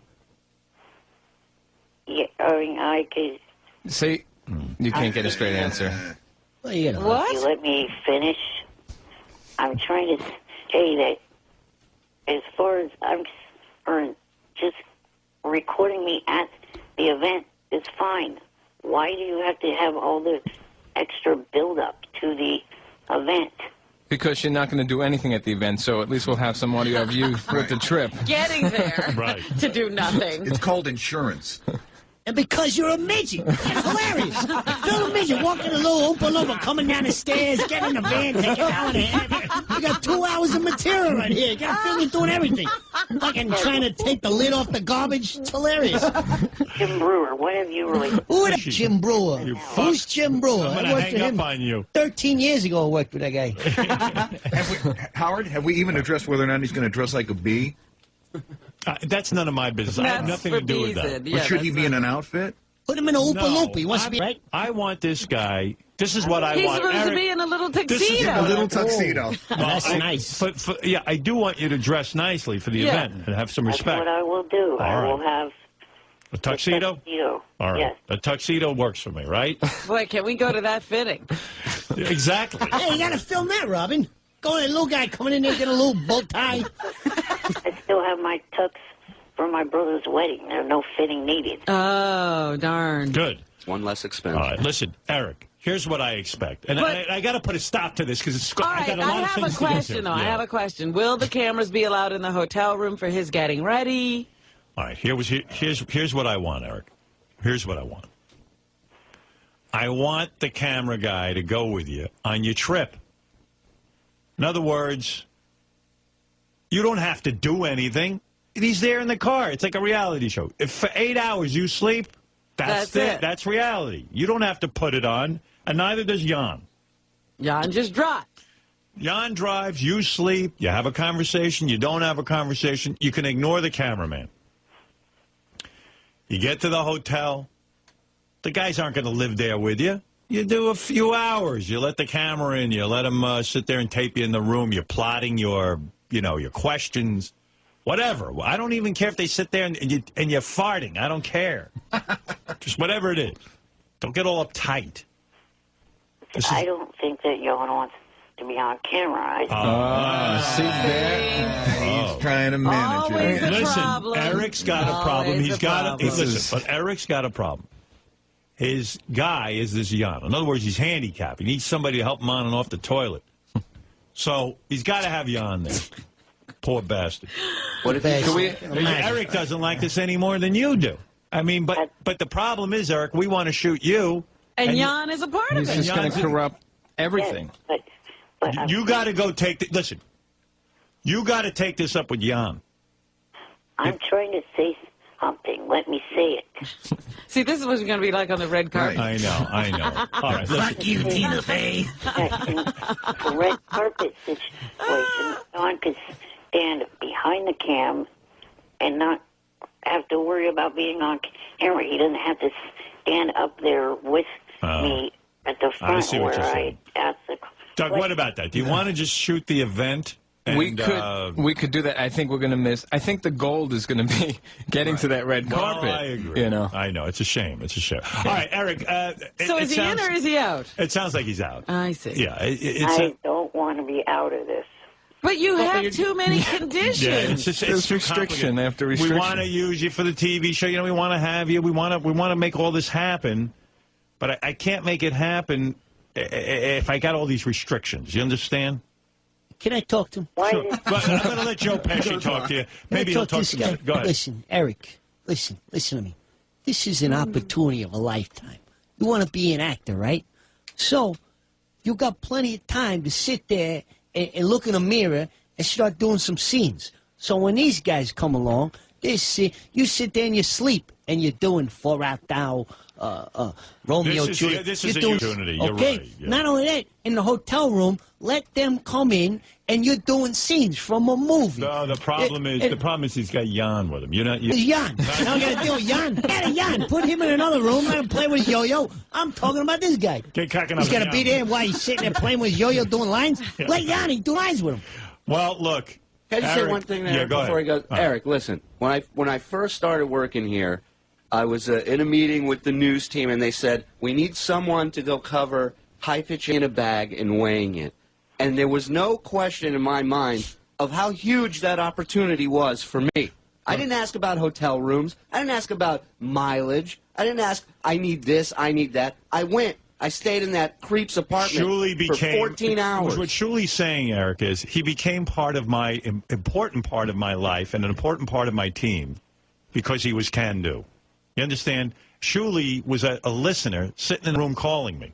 Speaker 9: Yeah, I mean, I could.
Speaker 20: See, you can't get a straight answer.
Speaker 9: What? If you let me finish. I'm trying to say that as far as I'm concerned, just recording me at the event is fine. Why do you have to have all the extra build-up to the event?
Speaker 20: Because you're not going to do anything at the event, so at least we'll have some audio of you with the trip.
Speaker 3: Getting there to do nothing.
Speaker 15: It's called insurance.
Speaker 14: And because you're a midget. It's hilarious. You're a midget walking a little Oompa Loompa, coming down the stairs, getting in the van, taking an hour and a half. You got 2 hours of material right here. You got to film you doing everything. Fucking trying to take the lid off the garbage. It's hilarious.
Speaker 9: Jim Brewer, what have you really...
Speaker 14: Who is Jim Brewer? Who's Jim Brewer?
Speaker 1: I'm going to hang up on you.
Speaker 14: 13 years ago I worked with that guy.
Speaker 15: Howard, have we even addressed whether or not he's going to dress like a bee?
Speaker 1: That's none of my business. I have nothing to do with that.
Speaker 15: But should he be in an outfit?
Speaker 14: Put him in a Oompa Loompa. He wants to be right.
Speaker 1: I want this guy. This is what I
Speaker 3: He's
Speaker 1: want.
Speaker 3: supposed to be in a little tuxedo.
Speaker 15: A little tuxedo.
Speaker 14: That's nice.
Speaker 1: But yeah, I do want you to dress nicely for the event and have some respect.
Speaker 9: That's what I will do. I will have
Speaker 1: a tuxedo. All right.
Speaker 9: Yes.
Speaker 1: A tuxedo works for me, right?
Speaker 3: Boy, can we go to that fitting?
Speaker 1: Exactly.
Speaker 14: Hey, you got to film that, Robin. Go on, a little guy coming in there, get a little bow tie.
Speaker 9: I still have my tux for my brother's wedding. There's no fitting needed.
Speaker 3: Oh, darn.
Speaker 1: Good.
Speaker 16: It's one less expense.
Speaker 1: All right, listen, Eric. Here's what I expect, and I got to put a stop to this because it's.
Speaker 3: All
Speaker 1: I
Speaker 3: right,
Speaker 1: got a lot
Speaker 3: I
Speaker 1: of
Speaker 3: have
Speaker 1: things
Speaker 3: a question,
Speaker 1: to
Speaker 3: though.
Speaker 1: get to.
Speaker 3: I have a question. Will the cameras be allowed in the hotel room for his getting ready?
Speaker 1: All right, here's what I want, Eric. Here's what I want. I want the camera guy to go with you on your trip. In other words, you don't have to do anything. He's there in the car. It's like a reality show. If for 8 hours you sleep, that's it. That's reality. You don't have to put it on, and neither does Jan.
Speaker 3: Jan just drives.
Speaker 1: Jan drives, you sleep, you have a conversation, you don't have a conversation. You can ignore the cameraman. You get to the hotel. The guys aren't going to live there with you. You do a few hours. You let the camera in. You let them sit there and tape you in the room. You're plotting your questions, whatever. I don't even care if they sit there and you're farting. I don't care. Just whatever it is. Don't get all uptight.
Speaker 9: I don't think that Jan wants to be on camera.
Speaker 20: See there?
Speaker 15: He's trying to manage it.
Speaker 1: Listen, Eric's got a problem.
Speaker 3: Always
Speaker 1: He's
Speaker 3: a
Speaker 1: got
Speaker 3: problem.
Speaker 1: listen, but Eric's got a problem. His guy is this Jan. In other words, he's handicapped. He needs somebody to help him on and off the toilet. So he's got to have Jan there. Poor bastard.
Speaker 16: What if
Speaker 1: Eric doesn't like this any more than you do. I mean, but the problem is, Eric, we want to shoot you.
Speaker 3: And Jan is a part of
Speaker 20: He's
Speaker 3: it.
Speaker 20: just going to corrupt everything.
Speaker 1: You got to go listen. You got to take this up with Jan.
Speaker 9: I'm trying to say something. Let me say it.
Speaker 3: See, this is what it's going to be like on the red carpet.
Speaker 1: I know. All right,
Speaker 10: Fuck you, Tina Fey.
Speaker 9: The red carpet situation, Jan could stand behind the cam and not have to worry about being on camera. He doesn't have to stand up there with me at the front
Speaker 1: I see what you're
Speaker 9: where
Speaker 1: saying.
Speaker 9: I ask the
Speaker 1: Doug,
Speaker 9: question.
Speaker 1: what about that? Do you want to just shoot the event? And,
Speaker 20: We could do that. I think we're going to miss. I think the gold is going to be getting to that red carpet.
Speaker 1: I agree. I know. It's a shame. All right, Eric.
Speaker 3: So is he in or is he out?
Speaker 1: It sounds like he's out.
Speaker 3: I see.
Speaker 1: Yeah.
Speaker 9: I don't want to be out of this.
Speaker 3: But you have too many conditions.
Speaker 1: Yeah, it's
Speaker 20: There's restriction after restriction.
Speaker 1: We want to use you for the TV show. We want to have you. We want to make all this happen. But I can't make it happen if I got all these restrictions. You understand?
Speaker 14: Can I talk to him?
Speaker 1: Sure. But I'm going to let Joe Pesci talk to you. Maybe he'll talk to
Speaker 14: you.
Speaker 1: Go ahead.
Speaker 14: Listen, Eric, listen to me. This is an opportunity of a lifetime. You want to be an actor, right? So you got plenty of time to sit there and look in a mirror and start doing some scenes. So when these guys come along, you sit there and you sleep and you're doing For Out Thou, Romeo Juliet.
Speaker 1: This is a opportunity. You're
Speaker 14: okay?
Speaker 1: right. Yeah.
Speaker 14: Not only that, in the hotel room, let them come in and you're doing scenes from a movie.
Speaker 1: No, the problem is he's got Jan with him.
Speaker 14: Jan. Now I got to deal with Jan. Get Jan. Put him in another room. Let him play with Yo-Yo. I'm talking about this guy.
Speaker 1: He's got
Speaker 14: to be there while he's sitting there playing with Yo-Yo doing lines. Let Yanni do lines with him.
Speaker 1: Well, look.
Speaker 16: Can I just say one thing there before he goes? Eric, listen. When I first started working here, I was in a meeting with the news team, and they said, we need someone to go cover high-pitching in a bag and weighing it. And there was no question in my mind of how huge that opportunity was for me. I didn't ask about hotel rooms. I didn't ask about mileage. I didn't ask, I need this, I need that. I went. I stayed in that creep's apartment for 14 hours.
Speaker 1: What Shuli's saying, Eric, is he became part of my important part of my life and an important part of my team because he was can-do. You understand? Shuli was a listener sitting in the room calling me.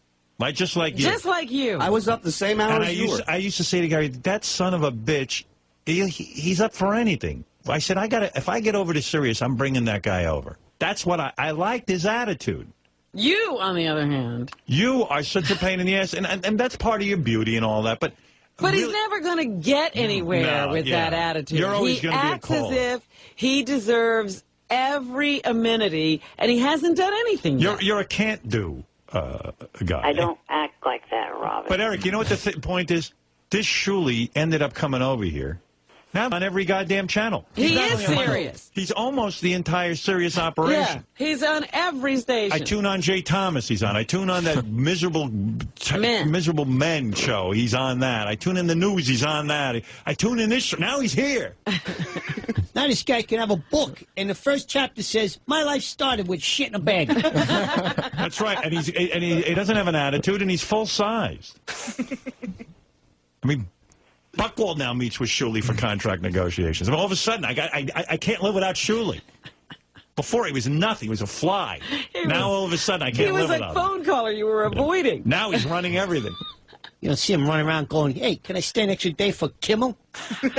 Speaker 1: Just like you.
Speaker 3: Just like you.
Speaker 16: I was up the same hours you were.
Speaker 1: I used to say to Gary, that son of a bitch, he's up for anything. I said, if I get over to Sirius, I'm bringing that guy over. That's what I liked his attitude.
Speaker 3: You, on the other hand.
Speaker 1: You are such a pain in the ass, and that's part of your beauty and all that, But
Speaker 3: really, he's never going to get anywhere with that attitude.
Speaker 1: You're always going to be a
Speaker 3: acts as if he deserves every amenity, and he hasn't done anything yet.
Speaker 1: You're a can't-do guy.
Speaker 9: I don't act like that, Robin.
Speaker 1: But, Eric, you know what the point is? This Shuli ended up coming over here. Now on every goddamn channel.
Speaker 3: He is serious.
Speaker 1: He's almost the entire Sirius operation.
Speaker 3: Yeah, he's on every station.
Speaker 1: I tune on Jay Thomas, he's on. I tune on that miserable men show, he's on that. I tune in the news, he's on that. I tune in this show, now he's here.
Speaker 14: Now this guy can have a book, and the first chapter says, my life started with shit in a bag.
Speaker 1: That's right, and he doesn't have an attitude, and he's full-sized. I mean, Buchwald now meets with Shuli for contract negotiations. And all of a sudden, I can't live without Shuli. Before, he was nothing. He was a fly. Now, all of a sudden, I can't live without him.
Speaker 3: He was a phone caller you were avoiding.
Speaker 1: Now he's running everything.
Speaker 14: You don't see him running around going, hey, can I stay an extra day for Kimmel?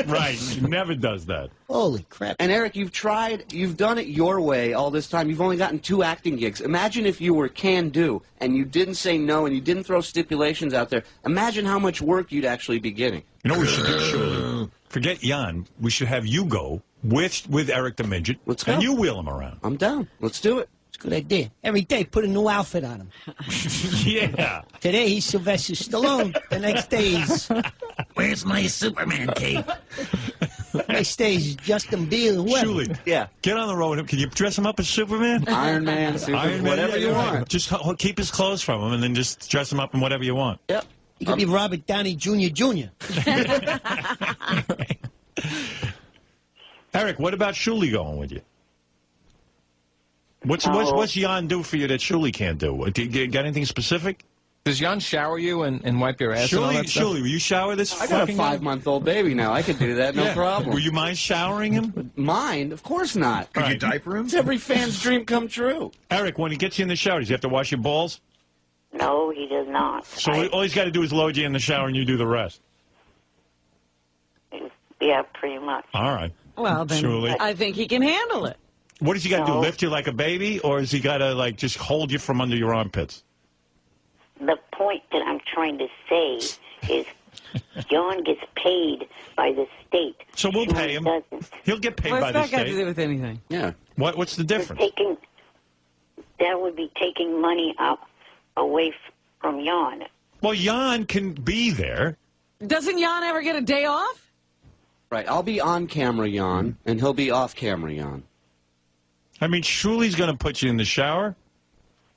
Speaker 1: Right. He never does that.
Speaker 14: Holy crap.
Speaker 16: And, Eric, you've done it your way all this time. You've only gotten 2 acting gigs. Imagine if you were can-do and you didn't say no and you didn't throw stipulations out there. Imagine how much work you'd actually be getting.
Speaker 1: You know what we should do, Shuli? Forget Jan. We should have you go with Eric the Midget.
Speaker 16: Let's go.
Speaker 1: And you wheel him around.
Speaker 16: I'm down. Let's do it.
Speaker 14: a good idea. Every day, put a new outfit on him.
Speaker 1: Yeah.
Speaker 14: Today, he's Sylvester Stallone. The next day, he's...
Speaker 10: Where's my Superman cape?
Speaker 14: Next day, he's Justin Bieber. Whoever.
Speaker 6: Julie,
Speaker 16: Yeah.
Speaker 6: get on the road with him. Can you dress him up as Superman?
Speaker 16: Iron Man, Superman, whatever you want.
Speaker 6: Just keep his clothes from him and then just dress him up in whatever you want.
Speaker 16: Yep.
Speaker 14: He could be Robert Downey Jr.
Speaker 6: Eric, what about Shuli going with you? What's Jan do for you that Shuli can't do? Do you got anything specific?
Speaker 20: Does Jan shower you and wipe your ass and all that stuff?
Speaker 6: Shuli, will you shower this
Speaker 16: I got a
Speaker 6: fucking guy?
Speaker 16: 5-month-old baby now. I could do that, no problem.
Speaker 6: Will you mind showering him?
Speaker 16: Mind? Of course not.
Speaker 15: Could you diaper him?
Speaker 16: It's every fan's dream come true.
Speaker 6: Eric, when he gets you in the shower, does he have to wash your balls?
Speaker 9: No, he does not.
Speaker 6: So all he's got to do is load you in the shower and you do the rest.
Speaker 9: Yeah, pretty much.
Speaker 6: All right.
Speaker 3: Well, then
Speaker 6: Shuli.
Speaker 3: I think he can handle it.
Speaker 6: What does he got to do?
Speaker 9: No.
Speaker 6: Lift you like a baby, or has he got to just hold you from under your armpits?
Speaker 9: The point that I'm trying to say is John gets paid by the state.
Speaker 6: So we'll pay him.
Speaker 9: Doesn't.
Speaker 6: He'll get paid
Speaker 3: What's
Speaker 6: by the
Speaker 3: that got to
Speaker 6: state.
Speaker 3: do with anything?
Speaker 16: Yeah.
Speaker 6: What's the difference?
Speaker 9: That would be taking money out away from Jan.
Speaker 6: Well, Jan can be there.
Speaker 3: Doesn't Jan ever get a day off?
Speaker 16: Right. I'll be on camera, Jan, and he'll be off camera, Jan.
Speaker 6: I mean, Shuli's going to put you in the shower.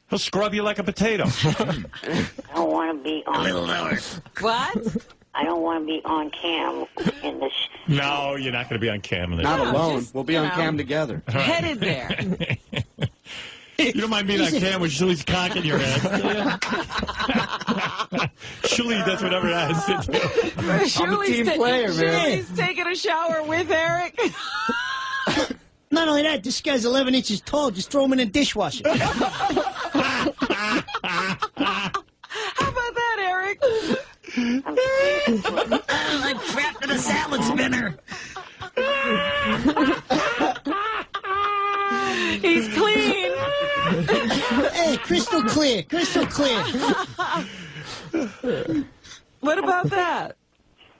Speaker 6: He'll scrub you like a potato.
Speaker 9: I don't want to be on.
Speaker 10: A little lower.
Speaker 3: What?
Speaker 9: I don't want to be on cam in the.
Speaker 6: No, you're not going to be on cam.
Speaker 16: Not
Speaker 3: No,
Speaker 16: alone.
Speaker 3: just,
Speaker 16: We'll be on cam together.
Speaker 3: Headed there.
Speaker 6: You don't mind being on cam with Shuli's cock in your head. Shuli does whatever it has to do.
Speaker 16: I'm a team player, man.
Speaker 3: Shuli's taking a shower with Eric.
Speaker 14: Not only that, this guy's 11 inches tall. Just throw him in a dishwasher.
Speaker 3: How about that, Eric?
Speaker 10: I'm trapped in a salad spinner.
Speaker 3: He's clean.
Speaker 14: Hey, crystal clear, crystal clear.
Speaker 3: What about that?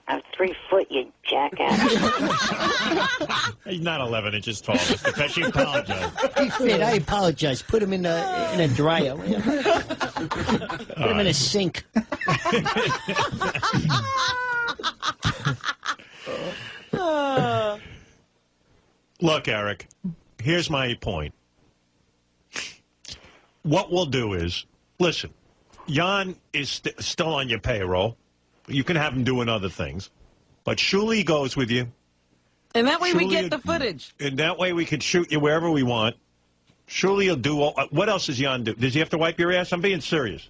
Speaker 9: I'm 3 foot, you jackass.
Speaker 6: He's not 11 inches tall, Mr. Pesci. Apologize.
Speaker 14: He fit. I apologize. Put him in a dryer. Put him in a sink.
Speaker 6: Look, Eric, here's my point. What we'll do is, listen, Jan is still on your payroll. You can have him doing other things. But Shuli goes with you.
Speaker 3: And that way we
Speaker 6: Shuli-
Speaker 3: get the footage.
Speaker 6: And that way we can shoot you wherever we want. Shuli will do all... what else does Jan do? Does he have to wipe your ass? I'm being serious.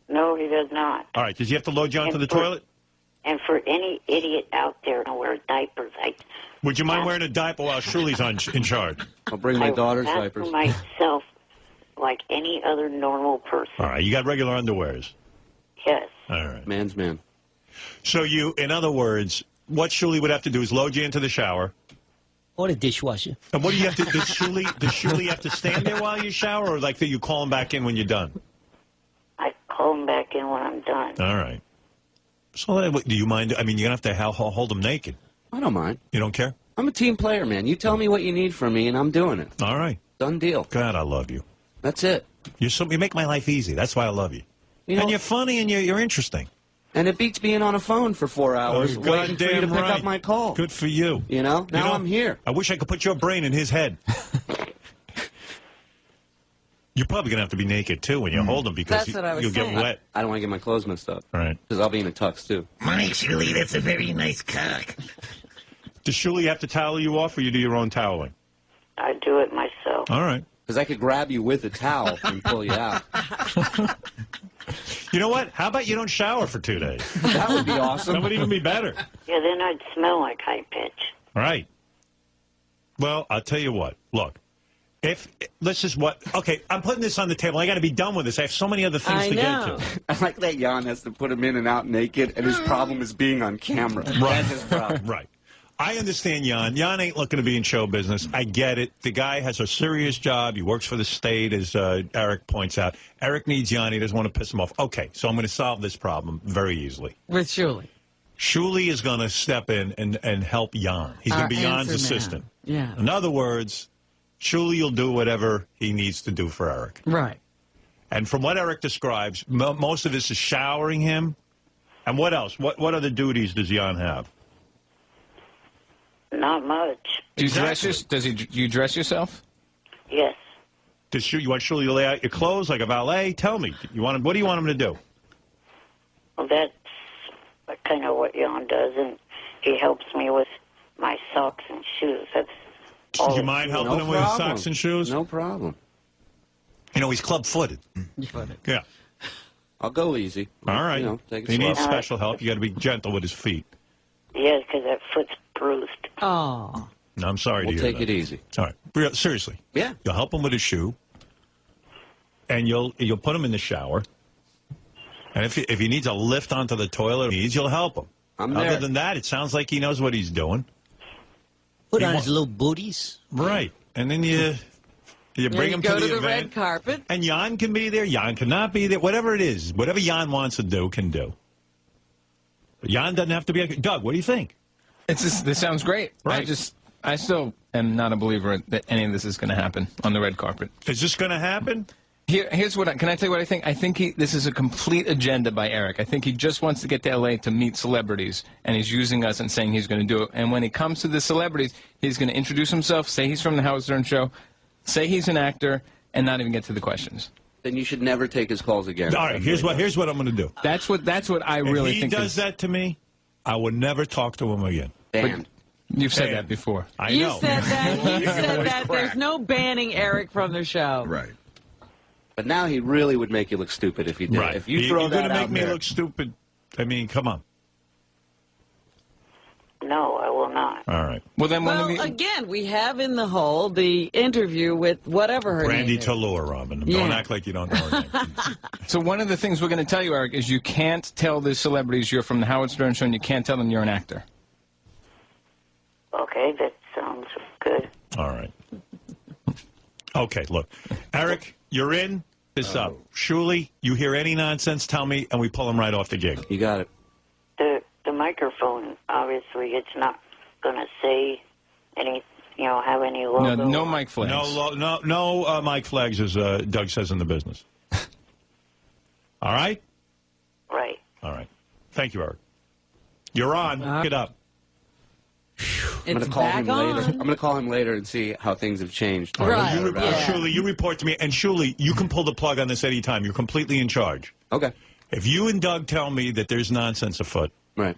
Speaker 9: No, he does not.
Speaker 6: All right, does he have to load you onto the
Speaker 9: And for-
Speaker 6: toilet?
Speaker 9: And for any idiot out there to wear diapers,
Speaker 6: Would you mind wearing a diaper while Shuli's in charge?
Speaker 16: I'll bring my daughter's
Speaker 9: I
Speaker 16: diapers.
Speaker 9: for myself like any other normal person.
Speaker 6: All right, you got regular underwears.
Speaker 9: Yes.
Speaker 6: All right.
Speaker 16: Man's man.
Speaker 6: So you, in other words, what Shuli would have to do is load you into the shower.
Speaker 14: Or the dishwasher.
Speaker 6: And what do you have to, does Shuli have to stand there while you shower, or like that you call him back in when you're done?
Speaker 9: I call him back in when I'm done.
Speaker 6: All right. So do you mind, I mean, you're going to have to hold him naked.
Speaker 16: I don't mind.
Speaker 6: You don't care?
Speaker 16: I'm a team player, man. You tell me what you need from me, and I'm doing it.
Speaker 6: All right.
Speaker 16: Done deal.
Speaker 6: God, I love you.
Speaker 16: That's it.
Speaker 6: You make my life easy. That's why I love you.
Speaker 16: You know,
Speaker 6: and you're funny and you're interesting.
Speaker 16: And it beats being on a phone for 4 hours waiting for you to pick up my call.
Speaker 6: Good for you.
Speaker 16: You know? Now I'm here.
Speaker 6: I wish I could put your brain in his head. You're probably going to have to be naked, too, when you hold him because
Speaker 3: That's what I was
Speaker 6: you'll
Speaker 3: saying.
Speaker 6: get wet.
Speaker 16: I don't want to get my clothes messed up.
Speaker 6: Right.
Speaker 16: Because I'll be in a tux, too.
Speaker 10: My Shuli, that's a very nice cock.
Speaker 6: Does Shuli have to towel you off, or you do your own toweling?
Speaker 9: I do it myself.
Speaker 6: All right.
Speaker 16: Because I could grab you with a towel and pull you out.
Speaker 6: You know what? How about you don't shower for 2 days?
Speaker 16: That would be awesome.
Speaker 6: That would even be better.
Speaker 9: Yeah, then I'd smell like high pitch.
Speaker 6: All right. Well, I'll tell you what. Look, okay, I'm putting this on the table. I got to be done with this. I have so many other things to get to.
Speaker 16: I like that Jan has to put him in and out naked, and his problem is being on camera.
Speaker 6: Right.
Speaker 16: That's his problem.
Speaker 6: Right. I understand Jan. Jan ain't looking to be in show business. I get it. The guy has a serious job. He works for the state, as Eric points out. Eric needs Jan. He doesn't want to piss him off. Okay, so I'm going to solve this problem very easily.
Speaker 3: With Shuli.
Speaker 6: Shuli is going to step in and help Jan. He's going to be Jan's assistant.
Speaker 3: Yeah.
Speaker 6: In other words,
Speaker 1: Shuli will do whatever he needs to do for Eric.
Speaker 3: Right.
Speaker 1: And from what Eric describes, most of this is showering him. And what else? What other duties does Jan have?
Speaker 9: Not much.
Speaker 20: Do you dress yourself?
Speaker 9: Yes.
Speaker 1: You want Shuli to lay out your clothes like a valet? Tell me. What do you want him to do?
Speaker 9: Well, that's kind of what Jan does, and he helps me with my socks and shoes. That's all.
Speaker 1: Do you mind helping him with his socks and shoes?
Speaker 16: No problem.
Speaker 1: You know, he's club-footed. Yeah.
Speaker 16: I'll go easy.
Speaker 1: All right.
Speaker 16: You know, take it
Speaker 1: he
Speaker 16: slow.
Speaker 1: needs special help. You got to be gentle with his feet.
Speaker 9: Yeah, because that foot's bruised.
Speaker 3: Oh.
Speaker 1: No, I'm sorry
Speaker 16: We'll
Speaker 1: to hear
Speaker 16: take
Speaker 1: that.
Speaker 16: it easy.
Speaker 1: All right. Seriously.
Speaker 16: Yeah.
Speaker 1: You'll help him with his shoe, and you'll put him in the shower. And if he needs a lift onto the toilet, you'll help him. Other than that, it sounds like he knows what he's doing.
Speaker 14: Put on his little booties.
Speaker 1: Right. And then you bring him
Speaker 3: go
Speaker 1: to the
Speaker 3: the
Speaker 1: event.
Speaker 3: red carpet.
Speaker 1: And Jan can be there. Jan cannot be there. Whatever it is, whatever Jan wants to do, can do. But Jan doesn't have to be. Doug, what do you think?
Speaker 20: This sounds great.
Speaker 1: Right.
Speaker 20: I still am not a believer that any of this is going to happen on the red carpet.
Speaker 1: Is this going to happen?
Speaker 20: Here's what can I tell you what I think? I think this is a complete agenda by Eric. I think he just wants to get to L.A. to meet celebrities, and he's using us and saying he's going to do it. And when it comes to the celebrities, he's going to introduce himself, say he's from the Howard Stern Show, say he's an actor, and not even get to the questions.
Speaker 16: Then you should never take his calls again.
Speaker 1: All right, here's what I'm going to do.
Speaker 20: That's what I really think.
Speaker 1: If he does that to me, I would never talk to him again.
Speaker 16: Banned.
Speaker 20: You've said that before.
Speaker 1: I know.
Speaker 3: You said that. There's no banning Eric from the show.
Speaker 1: Right.
Speaker 16: But now he really would make you look stupid if he did.
Speaker 1: Right.
Speaker 16: If you throw
Speaker 1: You're
Speaker 16: that
Speaker 1: going to make
Speaker 16: out
Speaker 1: me
Speaker 16: there.
Speaker 1: look stupid. I mean, come on.
Speaker 9: No, I will not.
Speaker 1: All right.
Speaker 20: Well, then
Speaker 3: again, we have in the hole the interview with whatever her
Speaker 1: Brandy
Speaker 3: name is.
Speaker 1: Tallur, Robin.
Speaker 3: Yeah.
Speaker 1: Don't act like you don't know her name.
Speaker 20: So one of the things we're going to tell you, Eric, is you can't tell the celebrities you're from the Howard Stern Show, and you can't tell them you're an actor.
Speaker 9: Okay, that sounds good.
Speaker 1: All right. Okay, look. Eric, you're in. This up. Shuli, you hear any nonsense, tell me, and we pull him right off the gig.
Speaker 16: You got it.
Speaker 9: The microphone, obviously, it's not going to say any, have any logo.
Speaker 20: No mic flags.
Speaker 1: No mic flags, as Doug says in the business. All right?
Speaker 9: Right.
Speaker 1: All right. Thank you, Eric. You're on. Pick it up.
Speaker 16: I'm going to call him later. I'm going to call him later and see how things have changed.
Speaker 1: Right. Shuli, you report to me. And Shuli, you can pull the plug on this anytime. You're completely in charge.
Speaker 16: Okay.
Speaker 1: If you and Doug tell me that there's nonsense afoot,
Speaker 16: right,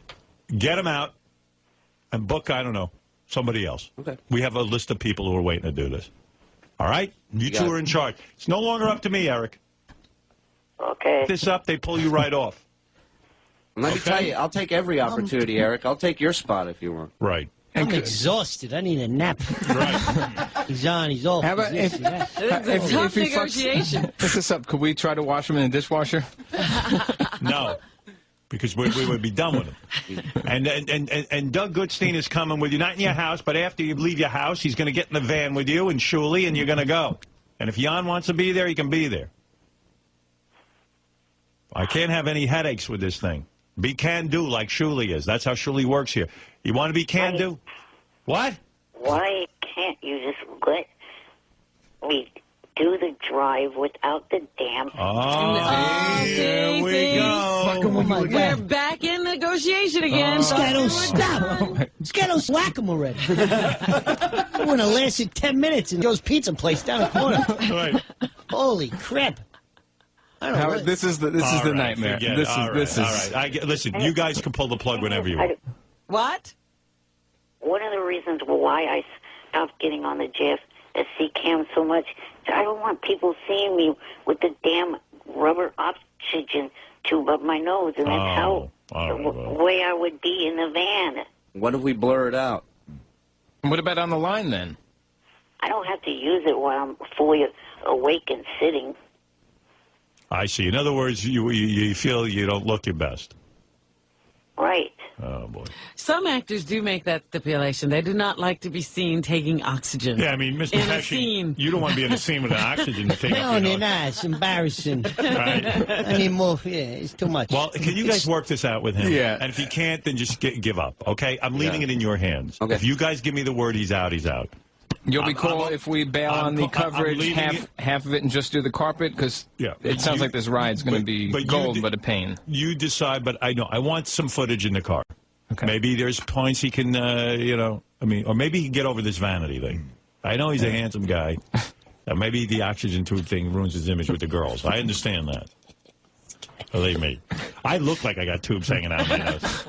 Speaker 1: get him out and book, I don't know, somebody else.
Speaker 16: Okay.
Speaker 1: We have a list of people who are waiting to do this. All right? You two are in charge. It's no longer up to me, Eric.
Speaker 9: Okay.
Speaker 1: Pick this up, they pull you right off.
Speaker 16: And let me tell you, I'll take every opportunity, Eric. I'll take your spot if you want.
Speaker 1: Right.
Speaker 14: I'm exhausted. I need a nap.
Speaker 1: Right.
Speaker 14: He's on. He's off.
Speaker 20: How about
Speaker 14: he's this, he's that.
Speaker 3: It's a tough negotiation.
Speaker 20: Pick this up. Could we try to wash him in a dishwasher?
Speaker 1: No, because we would be done with him. And Doug Goodstein is coming with you, not in your house, but after you leave your house, he's going to get in the van with you and Shuli, and you're going to go. And if Jan wants to be there, he can be there. I can't have any headaches with this thing. Be can-do like Shuli is. That's how Shuli works here. You want to be can-do? What?
Speaker 9: Why can't you just let me do the drive without the damn...
Speaker 1: Here we go.
Speaker 3: We're back in negotiation again.
Speaker 14: This guy don't stop. This guy don't whack him already. It wouldn't have lasted 10 minutes in Joe's Pizza Place down the corner.
Speaker 1: Right.
Speaker 14: Holy crap.
Speaker 20: Howard, this is the nightmare. This is.
Speaker 1: Listen, you guys can pull the plug whenever you want.
Speaker 3: What?
Speaker 9: One of the reasons why I stopped getting on the JFSC cam so much is I don't want people seeing me with the damn rubber oxygen tube up my nose, and that's the way I would be in the van.
Speaker 16: What if we blur it out?
Speaker 20: What about on the line, then?
Speaker 9: I don't have to use it while I'm fully awake and sitting.
Speaker 1: I see. In other words, you feel you don't look your best.
Speaker 9: Right.
Speaker 1: Oh, boy.
Speaker 3: Some actors do make that stipulation. They do not like to be seen taking oxygen.
Speaker 1: Yeah, I mean, Mr.
Speaker 3: In a
Speaker 1: Pesci,
Speaker 3: scene.
Speaker 1: you don't want to be in a scene with an oxygen to take
Speaker 14: No, they're not. It's embarrassing.
Speaker 1: Right.
Speaker 14: I need more. Yeah, it's too much.
Speaker 1: Well, can you guys work this out with him?
Speaker 20: Yeah.
Speaker 1: And if you can't, then just give up, okay? I'm leaving it in your hands. Okay. If you guys give me the word he's out, he's out.
Speaker 20: You'll be cool if we bail on the coverage,
Speaker 1: leaving
Speaker 20: half of it, and just do the carpet? Because it sounds like this ride's going to be gold, but a pain.
Speaker 1: You decide, but I know I want some footage in the car. Okay. Maybe there's points he can, or maybe he can get over this vanity thing. I know he's a handsome guy. Maybe the oxygen tube thing ruins his image with the girls. I understand that. Believe me. I look like I got tubes hanging out of my nose.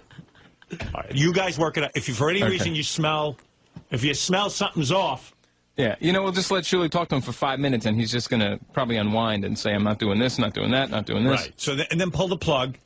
Speaker 1: All right, you guys work it out. If for any reason you smell, if you smell something's off.
Speaker 20: Yeah, we'll just let Shuli talk to him for 5 minutes, and he's just going to probably unwind and say, I'm not doing this, not doing that, not doing this.
Speaker 1: Right. So and then pull the plug,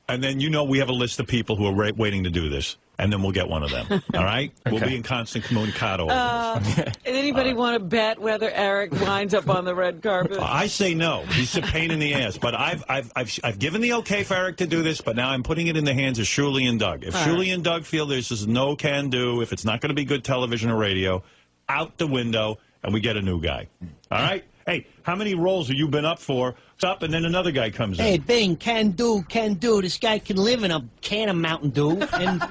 Speaker 1: and then we have a list of people who are waiting to do this, and then we'll get one of them. All right? Okay. We'll be in constant communicado over this.
Speaker 3: Anybody want to bet whether Eric winds up on the red carpet?
Speaker 1: I say no. He's a pain in the ass. But I've given the okay for Eric to do this, but now I'm putting it in the hands of Shuli and Doug. If Shuli and Doug feel there's just no can do, if it's not going to be good television or radio, out the window, and we get a new guy. All right? Hey, how many roles have you been up for? Up, and then another guy comes in.
Speaker 14: Hey, Bing, can do. This guy can live in a can of Mountain Dew. And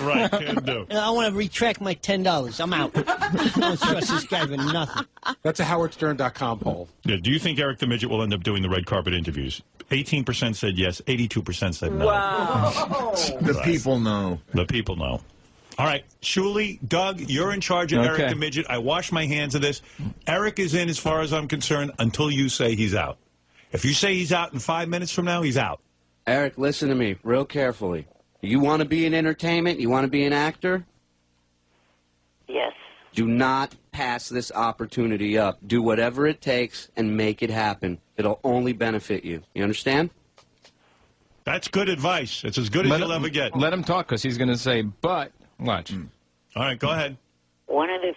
Speaker 1: right, can do.
Speaker 14: I want to retract my $10. I'm out. I don't trust this guy for nothing.
Speaker 18: That's a HowardStern.com poll.
Speaker 1: Yeah, do you think Eric the Midget will end up doing the red carpet interviews? 18% said yes, 82% said no.
Speaker 3: Wow.
Speaker 15: The people know.
Speaker 1: The people know. All right, Shuli, Doug, you're in charge of Eric the Midget. I wash my hands of this. Eric is in, as far as I'm concerned, until you say he's out. If you say he's out in 5 minutes from now, he's out.
Speaker 16: Eric, listen to me real carefully. You want to be in entertainment? You want to be an actor?
Speaker 9: Yes.
Speaker 16: Do not pass this opportunity up. Do whatever it takes and make it happen. It'll only benefit you. You understand?
Speaker 1: That's good advice. It's as good as you'll ever get.
Speaker 20: Let him talk, because he's going to say, but... Watch.
Speaker 1: All right, go ahead.
Speaker 9: One of the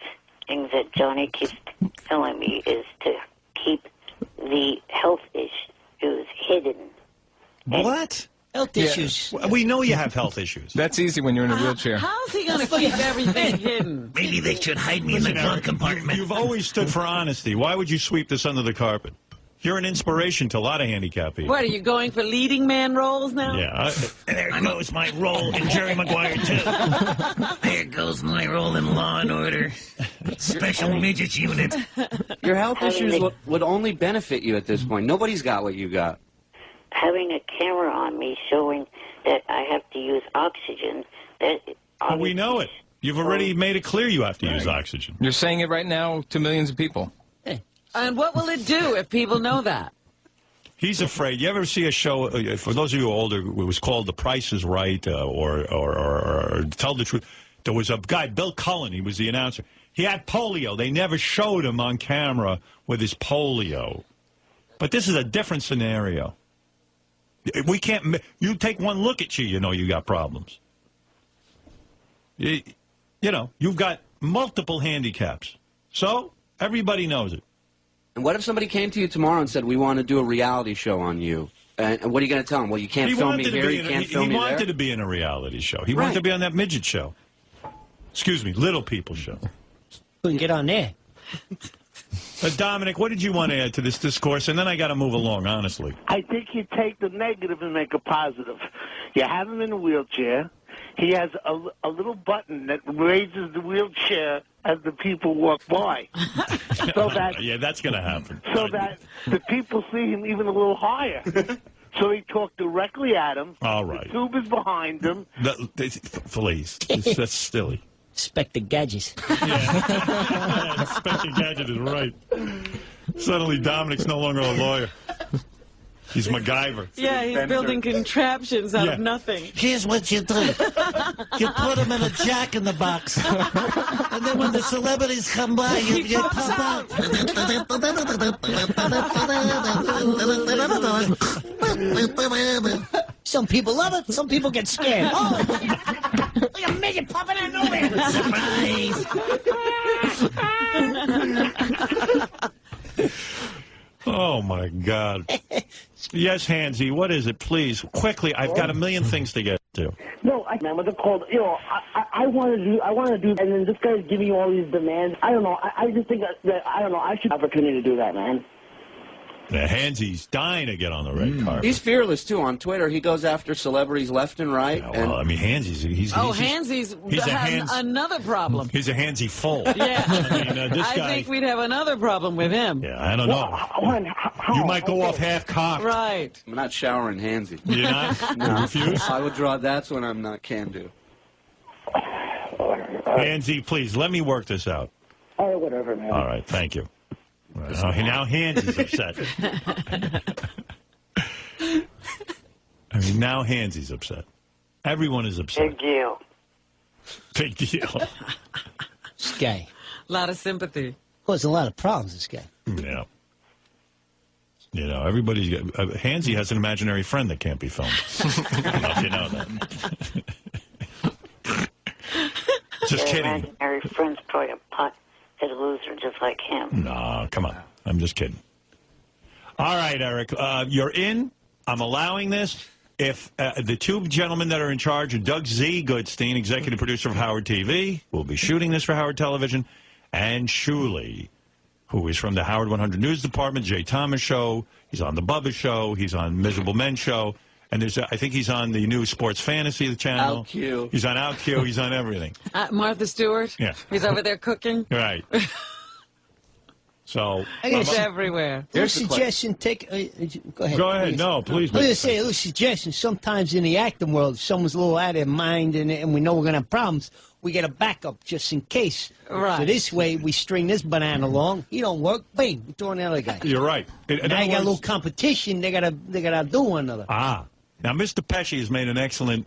Speaker 9: things that Johnny keeps telling me is to keep the health issues hidden.
Speaker 1: What?
Speaker 14: Health issues.
Speaker 1: We know you have health issues.
Speaker 20: That's easy when you're in a wheelchair.
Speaker 3: How's he going to keep everything hidden?
Speaker 10: Maybe they should hide me in the glove compartment.
Speaker 1: You've always stood for honesty. Why would you sweep this under the carpet? You're an inspiration to a lot of handicapped people.
Speaker 3: What, are you going for leading man roles now?
Speaker 1: Yeah.
Speaker 10: There goes my role in Jerry Maguire, too. There goes my role in Law and Order. Special Midget Unit.
Speaker 16: Your health issues would only benefit you at this point. Nobody's got what you got.
Speaker 9: Having a camera on me showing that I have to use oxygen,
Speaker 1: well, we know it. You've already made it clear you have to use oxygen.
Speaker 20: You're saying it right now to millions of people.
Speaker 3: And what will it do if people know that?
Speaker 1: He's afraid. You ever see a show, for those of you who are older, it was called The Price is Right or Tell the Truth. There was a guy, Bill Cullen, he was the announcer. He had polio. They never showed him on camera with his polio. But this is a different scenario. We can't, you take one look at you, you know you got problems. You know, you've got multiple handicaps. So, everybody knows it.
Speaker 16: And what if somebody came to you tomorrow and said, we want to do a reality show on you? And what are you going to tell them? Well, you can't film me here, you can't film me there?
Speaker 1: He wanted to be in a reality show. He wanted to be on that midget show. Excuse me, Little People show.
Speaker 14: Couldn't get on there.
Speaker 1: Dominic, what did you want to add to this discourse? And then I got to move along, honestly.
Speaker 12: I think you take the negative and make a positive. You have him in a wheelchair. He has a little button that raises the wheelchair as the people walk by. So that
Speaker 1: yeah, that's going to happen.
Speaker 12: So that the people see him even a little higher. So he talked directly at him.
Speaker 1: All right.
Speaker 12: The tube is behind him.
Speaker 1: Please. That's silly.
Speaker 14: Inspector Gadget.
Speaker 1: Yeah. Inspector Gadget is right. Suddenly Dominic's no longer a lawyer. He's MacGyver.
Speaker 3: Yeah, he's building contraptions out of nothing.
Speaker 10: Here's what you do. You put him in a jack-in-the-box. And then when the celebrities come by, you pop out.
Speaker 14: Some people love it, some people get scared. Oh, look at midget popping out of nowhere.
Speaker 10: Surprise.
Speaker 1: Oh, my God. Yes, Hansy, what is it? Please, quickly. I've got a million things to get to.
Speaker 19: No, man, with the call, you know, I want to do, and then this guy's giving you all these demands. I don't know. I just think that I don't know. I should have the opportunity to do that, man.
Speaker 1: Yeah, Hansy's dying to get on the red carpet.
Speaker 16: He's fearless, too. On Twitter, he goes after celebrities left and right.
Speaker 1: Yeah, well, I mean, Hansy's...
Speaker 3: Hansy's another problem.
Speaker 1: He's a Hansy full.
Speaker 3: Yeah.
Speaker 1: I mean, this
Speaker 3: I
Speaker 1: guy...
Speaker 3: think we'd have another problem with him.
Speaker 1: Yeah, I don't know. You might go off half-cocked.
Speaker 3: Right.
Speaker 16: I'm not showering Hansy.
Speaker 1: You're not?
Speaker 16: No.
Speaker 1: You refuse?
Speaker 16: I would draw... That's when I'm not can-do.
Speaker 1: Hansy, please, let me work this out.
Speaker 19: All right, whatever, man.
Speaker 1: All right, thank you. Now Hansy's upset. I mean, now Hansy's upset. Everyone is upset.
Speaker 9: Big deal.
Speaker 1: Big deal.
Speaker 14: This guy.
Speaker 3: A lot of sympathy.
Speaker 14: Causing a lot of problems, this guy.
Speaker 1: Yeah. You know, everybody's got... Hansy has an imaginary friend that can't be filmed. I don't know if you know that. Just kidding.
Speaker 9: Imaginary friend's probably a pothead loser just like him.
Speaker 1: No, come on. I'm just kidding. All right, Eric. You're in. I'm allowing this. If the two gentlemen that are in charge are Doug Z. Goodstein, executive producer of Howard TV, will be shooting this for Howard Television, and Shuley, who is from the Howard 100 News Department, Jay Thomas Show. He's on the Bubba Show. He's on Miserable Men Show. And I think he's on the new Sports Fantasy channel.
Speaker 16: OutQ.
Speaker 1: He's on OutQ. He's on everything.
Speaker 3: Martha Stewart?
Speaker 1: Yeah.
Speaker 3: He's over there cooking?
Speaker 1: Right. So
Speaker 3: he's everywhere.
Speaker 14: Little suggestion, go ahead.
Speaker 1: Go ahead. No, please.
Speaker 14: I was going to say a little suggestion. Sometimes in the acting world, if someone's a little out of their mind and we know we're going to have problems, we get a backup just in case.
Speaker 3: Right.
Speaker 14: So this way, we string this banana along. He don't work. Bang, we throw in the other guy.
Speaker 1: You're right.
Speaker 14: Now you got a little competition. They gotta do one another.
Speaker 1: Ah. Now, Mr. Pesci has made an excellent,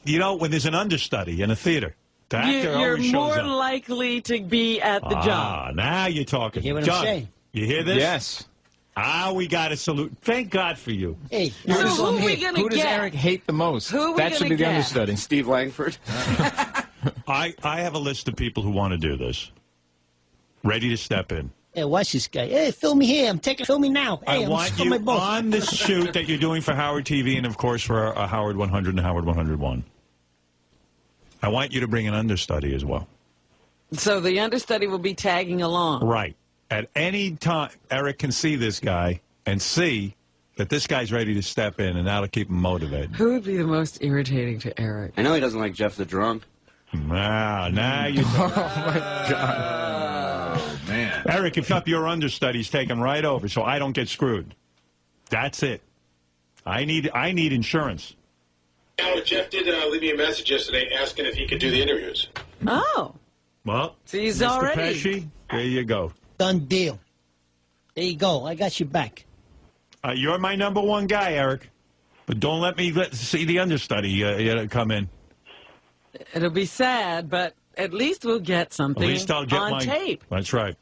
Speaker 1: you know, when there's an understudy in a theater, the actor
Speaker 3: you're
Speaker 1: always shows
Speaker 3: more
Speaker 1: up.
Speaker 3: likely to be at the job.
Speaker 1: Ah, now you're talking.
Speaker 14: You hear what
Speaker 1: Doug,
Speaker 14: I'm saying?
Speaker 1: You hear this?
Speaker 20: Yes.
Speaker 1: We got a salute. Thank God for you.
Speaker 14: Hey,
Speaker 3: So who are we going to get?
Speaker 20: Who does Eric hate the most?
Speaker 3: Who are we
Speaker 20: that should
Speaker 3: gonna
Speaker 20: be the
Speaker 3: get?
Speaker 20: understudy.
Speaker 16: Steve Langford.
Speaker 1: I have a list of people who want to do this, ready to step in.
Speaker 14: Hey, watch this guy. Hey, film me here. Film me now. Hey,
Speaker 1: I want you on the shoot that you're doing for Howard TV and, of course, for Howard 100 and Howard 101. I want you to bring an understudy as well.
Speaker 3: So the understudy will be tagging along.
Speaker 1: Right. At any time, Eric can see this guy and see that this guy's ready to step in, and that'll keep him motivated.
Speaker 3: Who would be the most irritating to Eric?
Speaker 16: I know he doesn't like Jeff the Drunk.
Speaker 1: Now you don't.
Speaker 20: Oh, my God.
Speaker 15: Oh, man.
Speaker 1: Eric, if up your understudy's taken right over, so I don't get screwed. That's it. I need insurance.
Speaker 5: Now, Jeff did leave me a message yesterday asking if he could do the interviews.
Speaker 3: Oh.
Speaker 1: Well,
Speaker 3: so he's
Speaker 1: Mr.
Speaker 3: already.
Speaker 1: Pesci, there you go.
Speaker 14: Done deal. There you go. I got you back.
Speaker 1: You're my number one guy, Eric. But don't let me see the understudy come in.
Speaker 3: It'll be sad, but at least we'll get something
Speaker 1: At least I'll get
Speaker 3: on tape.
Speaker 1: That's right.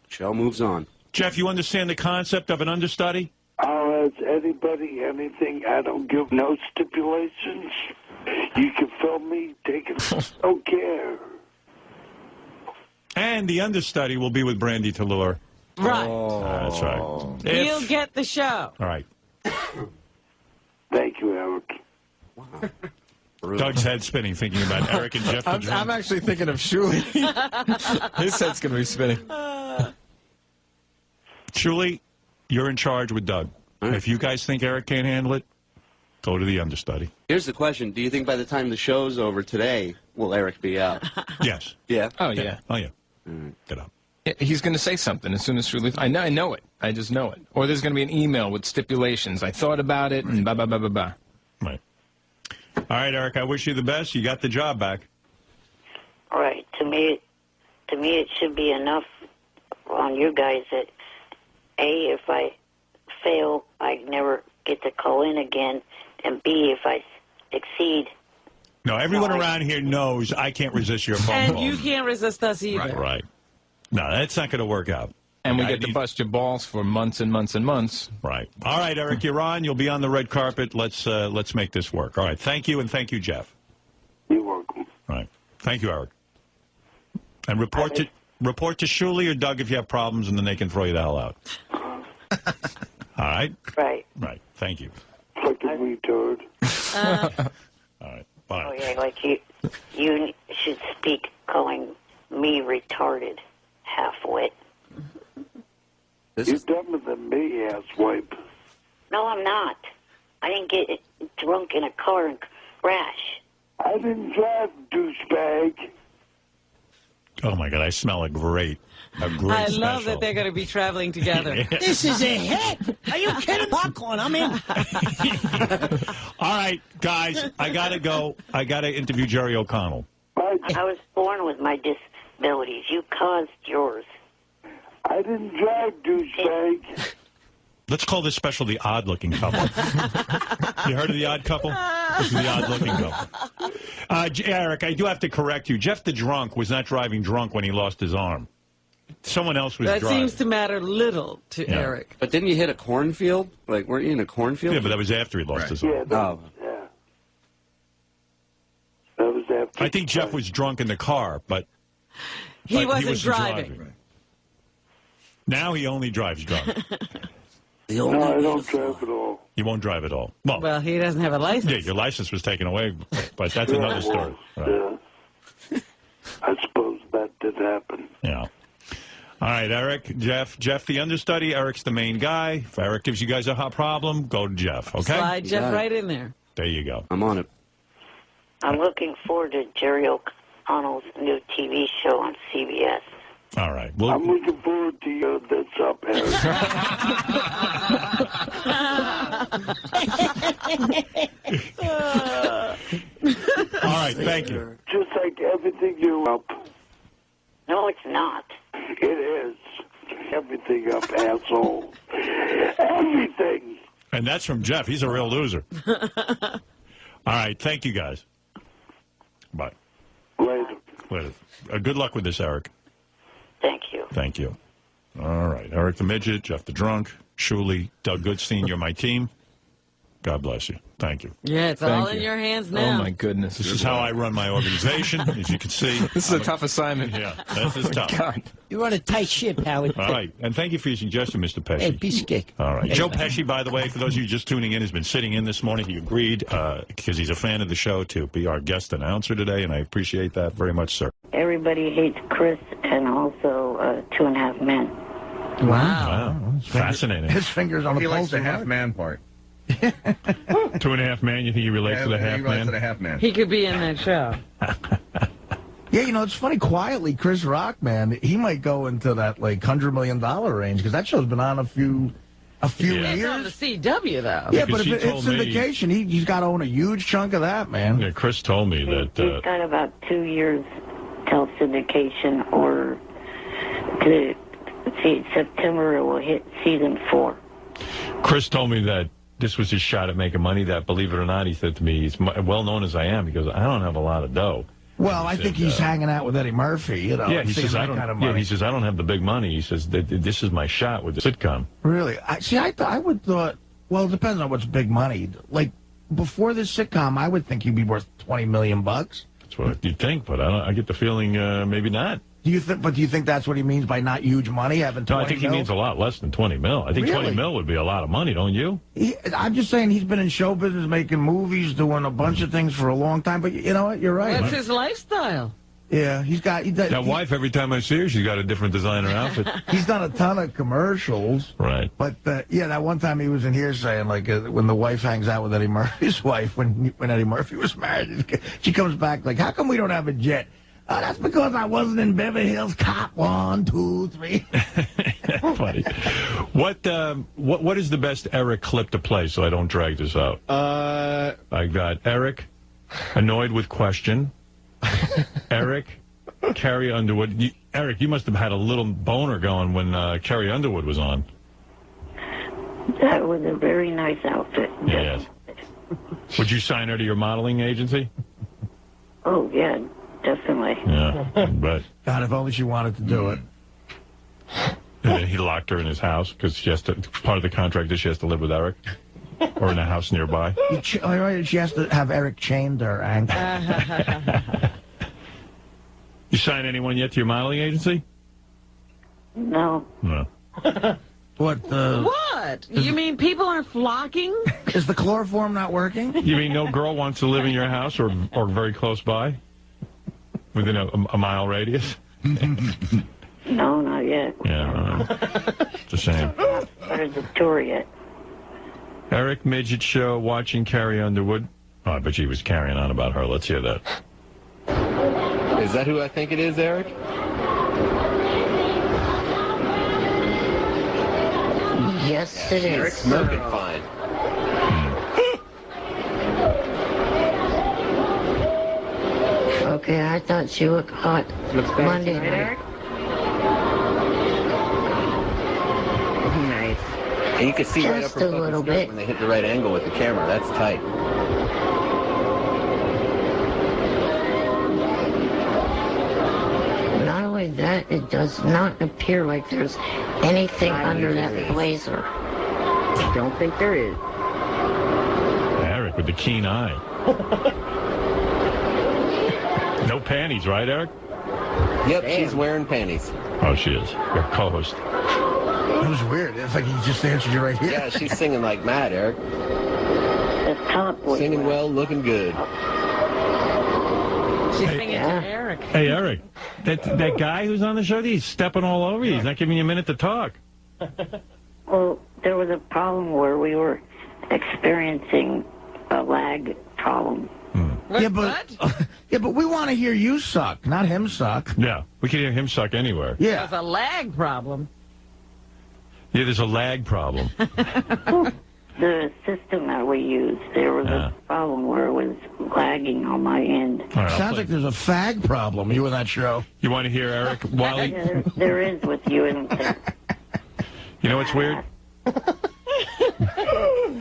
Speaker 16: Show moves on.
Speaker 1: Jeff, you understand the concept of an understudy?
Speaker 11: Has anybody anything? I don't give no stipulations. You can film me, take it. Don't care.
Speaker 1: And the understudy will be with Brandy Tallur.
Speaker 3: Right.
Speaker 1: That's right.
Speaker 3: He'll get the show.
Speaker 1: All right.
Speaker 11: Thank you, Eric.
Speaker 1: Doug's head spinning, thinking about Eric and Jeff.
Speaker 20: I'm actually thinking of Shuley. His head's going to be spinning.
Speaker 1: Shuley, you're in charge with Doug. If you guys think Eric can't handle it, go to the understudy.
Speaker 16: Here's the question. Do you think by the time the show's over today, will Eric be out?
Speaker 1: Yes.
Speaker 16: Yeah?
Speaker 20: Oh, yeah.
Speaker 1: Oh, yeah. Get up.
Speaker 20: He's going to say something as soon as Shuley... I know it. I just know it. Or there's going to be an email with stipulations. I thought about it, and blah.
Speaker 1: Right. All right, Eric, I wish you the best. You got the job back.
Speaker 9: All right. To me, it should be enough on you guys that, A, if I fail, I never get to call in again, and B, if I succeed...
Speaker 1: No, everyone around here knows I can't resist your phone
Speaker 3: And
Speaker 1: call.
Speaker 3: you can't resist us either.
Speaker 1: Right. No, that's not going to work out.
Speaker 20: And we get to bust your balls for months and months and months.
Speaker 1: Right. All right, Eric, you're on. You'll be on the red carpet. Let's make this work. All right. Thank you, and thank you, Jeff.
Speaker 11: You're welcome.
Speaker 1: All right. Thank you, Eric. And report to Shuley or Doug if you have problems, and then they can throw you the hell out. All right?
Speaker 9: Right.
Speaker 1: Right. Thank you.
Speaker 11: Fucking retard.
Speaker 1: All right. Bye.
Speaker 9: Oh, yeah, like you should speak calling me retarded, half-wit.
Speaker 21: You're dumber than me, asswipe.
Speaker 9: No, I'm not. I didn't get drunk in a car and crash.
Speaker 21: I didn't drive, douchebag.
Speaker 1: Oh, my God, I smell a great
Speaker 3: I love that they're going to be traveling together.
Speaker 14: This is a hit. Are you kidding? Popcorn, I'm in.
Speaker 1: All right, guys, I got to go. I got to interview Jerry O'Connell.
Speaker 9: I was born with my disabilities. You caused yours.
Speaker 21: I didn't drive, douchebag.
Speaker 1: Let's call this special the odd-looking couple. You heard of the odd couple? This is the odd-looking couple. Eric, I do have to correct you. Jeff the drunk was not driving drunk when he lost his arm. Someone else was
Speaker 3: That
Speaker 1: driving.
Speaker 3: seems to matter little to
Speaker 1: Yeah.
Speaker 3: Eric.
Speaker 16: But didn't you hit a cornfield? Like, weren't you in a cornfield?
Speaker 1: Yeah, but that was after he lost his arm.
Speaker 21: That was after.
Speaker 1: I think Jeff was drunk in the car, but
Speaker 3: He wasn't driving.
Speaker 1: Now he only drives drunk.
Speaker 21: No, I don't drive at all.
Speaker 1: He won't drive at all.
Speaker 3: Well, he doesn't have a license.
Speaker 1: Yeah, your license was taken away, but that's another story. Right.
Speaker 21: I suppose that did happen.
Speaker 1: Yeah. All right, Eric, Jeff, the understudy. Eric's the main guy. If Eric gives you guys a hot problem, go to Jeff. Okay.
Speaker 3: Slide Jeff right in there.
Speaker 1: There you go.
Speaker 16: I'm on it.
Speaker 9: I'm looking forward to Jerry O'Connell's new TV show on CBS.
Speaker 1: All right.
Speaker 21: I'm looking forward to you. That's up,
Speaker 1: All right, thank you.
Speaker 21: Just like everything you up.
Speaker 9: No, it's not.
Speaker 21: It is. Everything up, asshole. Everything.
Speaker 1: And that's from Jeff. He's a real loser. All right, thank you guys. Bye. Later. Good luck with this, Eric.
Speaker 9: Thank you.
Speaker 1: Thank you. All right, Eric the Midget, Jeff the Drunk, Shuley, Doug Goodstein, you're my team. God bless you. Thank you.
Speaker 3: Yeah, it's all in your hands now.
Speaker 20: Oh, my goodness.
Speaker 1: This is how I run my organization, as you can see.
Speaker 20: This is a tough assignment.
Speaker 1: Yeah, this is tough.
Speaker 20: God.
Speaker 14: You're on a tight ship, Howard.
Speaker 1: All right, and thank you for your suggestion, Mr. Pesci.
Speaker 14: Hey, piece of cake.
Speaker 1: All right.
Speaker 14: Hey,
Speaker 1: Joe
Speaker 14: man.
Speaker 1: Pesci, by the way, for those of you just tuning in, has been sitting in this morning. He agreed, because he's a fan of the show, to be our guest announcer today, and I appreciate that very much, sir.
Speaker 9: Everybody hates Chris and also 2.5 Men.
Speaker 1: Wow. Fascinating.
Speaker 7: His fingers on the
Speaker 15: He
Speaker 7: pulse.
Speaker 15: likes the
Speaker 7: of
Speaker 15: half
Speaker 7: life.
Speaker 15: man part.
Speaker 1: 2.5 Man, you think he relates to the
Speaker 15: He
Speaker 1: half
Speaker 15: relates
Speaker 1: man?
Speaker 15: to the half man.
Speaker 3: He could be in that show.
Speaker 7: Yeah, you know, it's funny. Quietly, Chris Rock, man, he might go into that like $100 million range because that show's been on a few
Speaker 3: It's
Speaker 7: years.
Speaker 3: on the CW, though.
Speaker 7: Yeah,
Speaker 1: Because
Speaker 7: but if
Speaker 1: he
Speaker 7: it's
Speaker 1: told me-
Speaker 7: syndication, he's got to own a huge chunk of that, man.
Speaker 1: Yeah, Chris told me that.
Speaker 9: He's got about 2 years till syndication, or to see September it will hit season 4.
Speaker 1: Chris told me that this was his shot at making money. That, believe it or not, he said to me, he's well known as I am, because I don't have a lot of dough.
Speaker 7: Well, I think he's hanging out with Eddie Murphy, you know.
Speaker 1: Yeah, he
Speaker 7: seeing
Speaker 1: says
Speaker 7: that
Speaker 1: I don't.
Speaker 7: kind of
Speaker 1: Yeah,
Speaker 7: money.
Speaker 1: he says I don't have the big money. He says that this is my shot with the sitcom.
Speaker 7: Really? I would thought, well, it depends on what's big money. Like, before this sitcom, I would think he'd be worth $20 million.
Speaker 1: That's what you'd think, but I get the feeling maybe not.
Speaker 7: Do you think that's what he means by not huge money, having 20
Speaker 1: No, I think he
Speaker 7: mil?
Speaker 1: means a lot less than 20 mil. I think 20
Speaker 7: Really?
Speaker 1: mil would be a lot of money, don't you?
Speaker 7: I'm just saying he's been in show business, making movies, doing a bunch of things for a long time. But you know what? You're right.
Speaker 3: That's his lifestyle.
Speaker 7: Yeah, he's got.
Speaker 1: That wife, every time I see her, she's got a different designer outfit.
Speaker 7: He's done a ton of commercials.
Speaker 1: Right.
Speaker 7: But yeah, that one time he was in here saying like when the wife hangs out with Eddie Murphy's wife when Eddie Murphy was married, she comes back like, "How come we don't have a jet?" Oh, that's because I wasn't in Beverly Hills Cop 1, 2, 3.
Speaker 1: Funny. What is the best Eric clip to play so I don't drag this out? I got Eric annoyed with question. Eric, Carrie Underwood. Eric, you must have had a little boner going when Carrie Underwood was on.
Speaker 9: That was a very nice outfit.
Speaker 1: Yes. Would you sign her to your modeling agency?
Speaker 9: Oh, yeah, definitely.
Speaker 1: Yeah, but
Speaker 7: God, if only she wanted to do it.
Speaker 1: and then he locked her in his house because she has to. Part of the contract is she has to live with Eric, or in a house nearby.
Speaker 7: She has to have Eric chained to her ankle.
Speaker 1: You signed anyone yet to your modeling agency?
Speaker 9: No.
Speaker 1: No.
Speaker 7: What?
Speaker 3: What? You mean people aren't flocking?
Speaker 7: Is the chloroform not working?
Speaker 1: You mean no girl wants to live in your house or very close by? Within a mile radius?
Speaker 2: No, not yet.
Speaker 1: Yeah, it's a shame.
Speaker 2: Not started the tour yet.
Speaker 1: Eric Midget Show, watching Carrie Underwood. Oh, I bet she was carrying on about her. Let's hear that.
Speaker 8: Is that who I think it is, Eric?
Speaker 2: Yes, it is.
Speaker 8: Eric's smoking fine.
Speaker 2: Okay, I thought she looked hot Monday night.
Speaker 8: Nice. And you can see right up her
Speaker 2: Just a
Speaker 8: fucking
Speaker 2: little
Speaker 8: skirt
Speaker 2: bit.
Speaker 8: when they hit the right angle with the camera. That's tight.
Speaker 2: Not only that, it does not appear like there's anything under that blazer.
Speaker 8: Don't think there is.
Speaker 1: Eric with the keen eye. No panties, right, Eric?
Speaker 8: Yep, she's wearing panties.
Speaker 1: Oh, she is. Your co-host.
Speaker 7: That was weird. It's like he just answered you right here.
Speaker 8: Yeah, she's singing like mad, Eric.
Speaker 2: The top was
Speaker 8: Singing well, looking good.
Speaker 3: She's singing to Eric.
Speaker 1: Hey, Eric, that guy who's on the show, he's stepping all over you. He's not giving you a minute to talk.
Speaker 2: Well, there was a problem where we were experiencing a lag problem.
Speaker 7: Yeah, but we want to hear you suck, not him suck.
Speaker 1: Yeah, we can hear him suck anywhere.
Speaker 7: Yeah.
Speaker 3: There's a lag problem.
Speaker 1: Yeah, there's a lag problem.
Speaker 2: The system that we used, there was a problem where it was lagging on my end.
Speaker 1: All right,
Speaker 7: Sounds like there's a fag problem, you and that show.
Speaker 1: You want to hear Eric Wiley?
Speaker 2: Yeah, there is with you, isn't there?
Speaker 1: You know what's weird?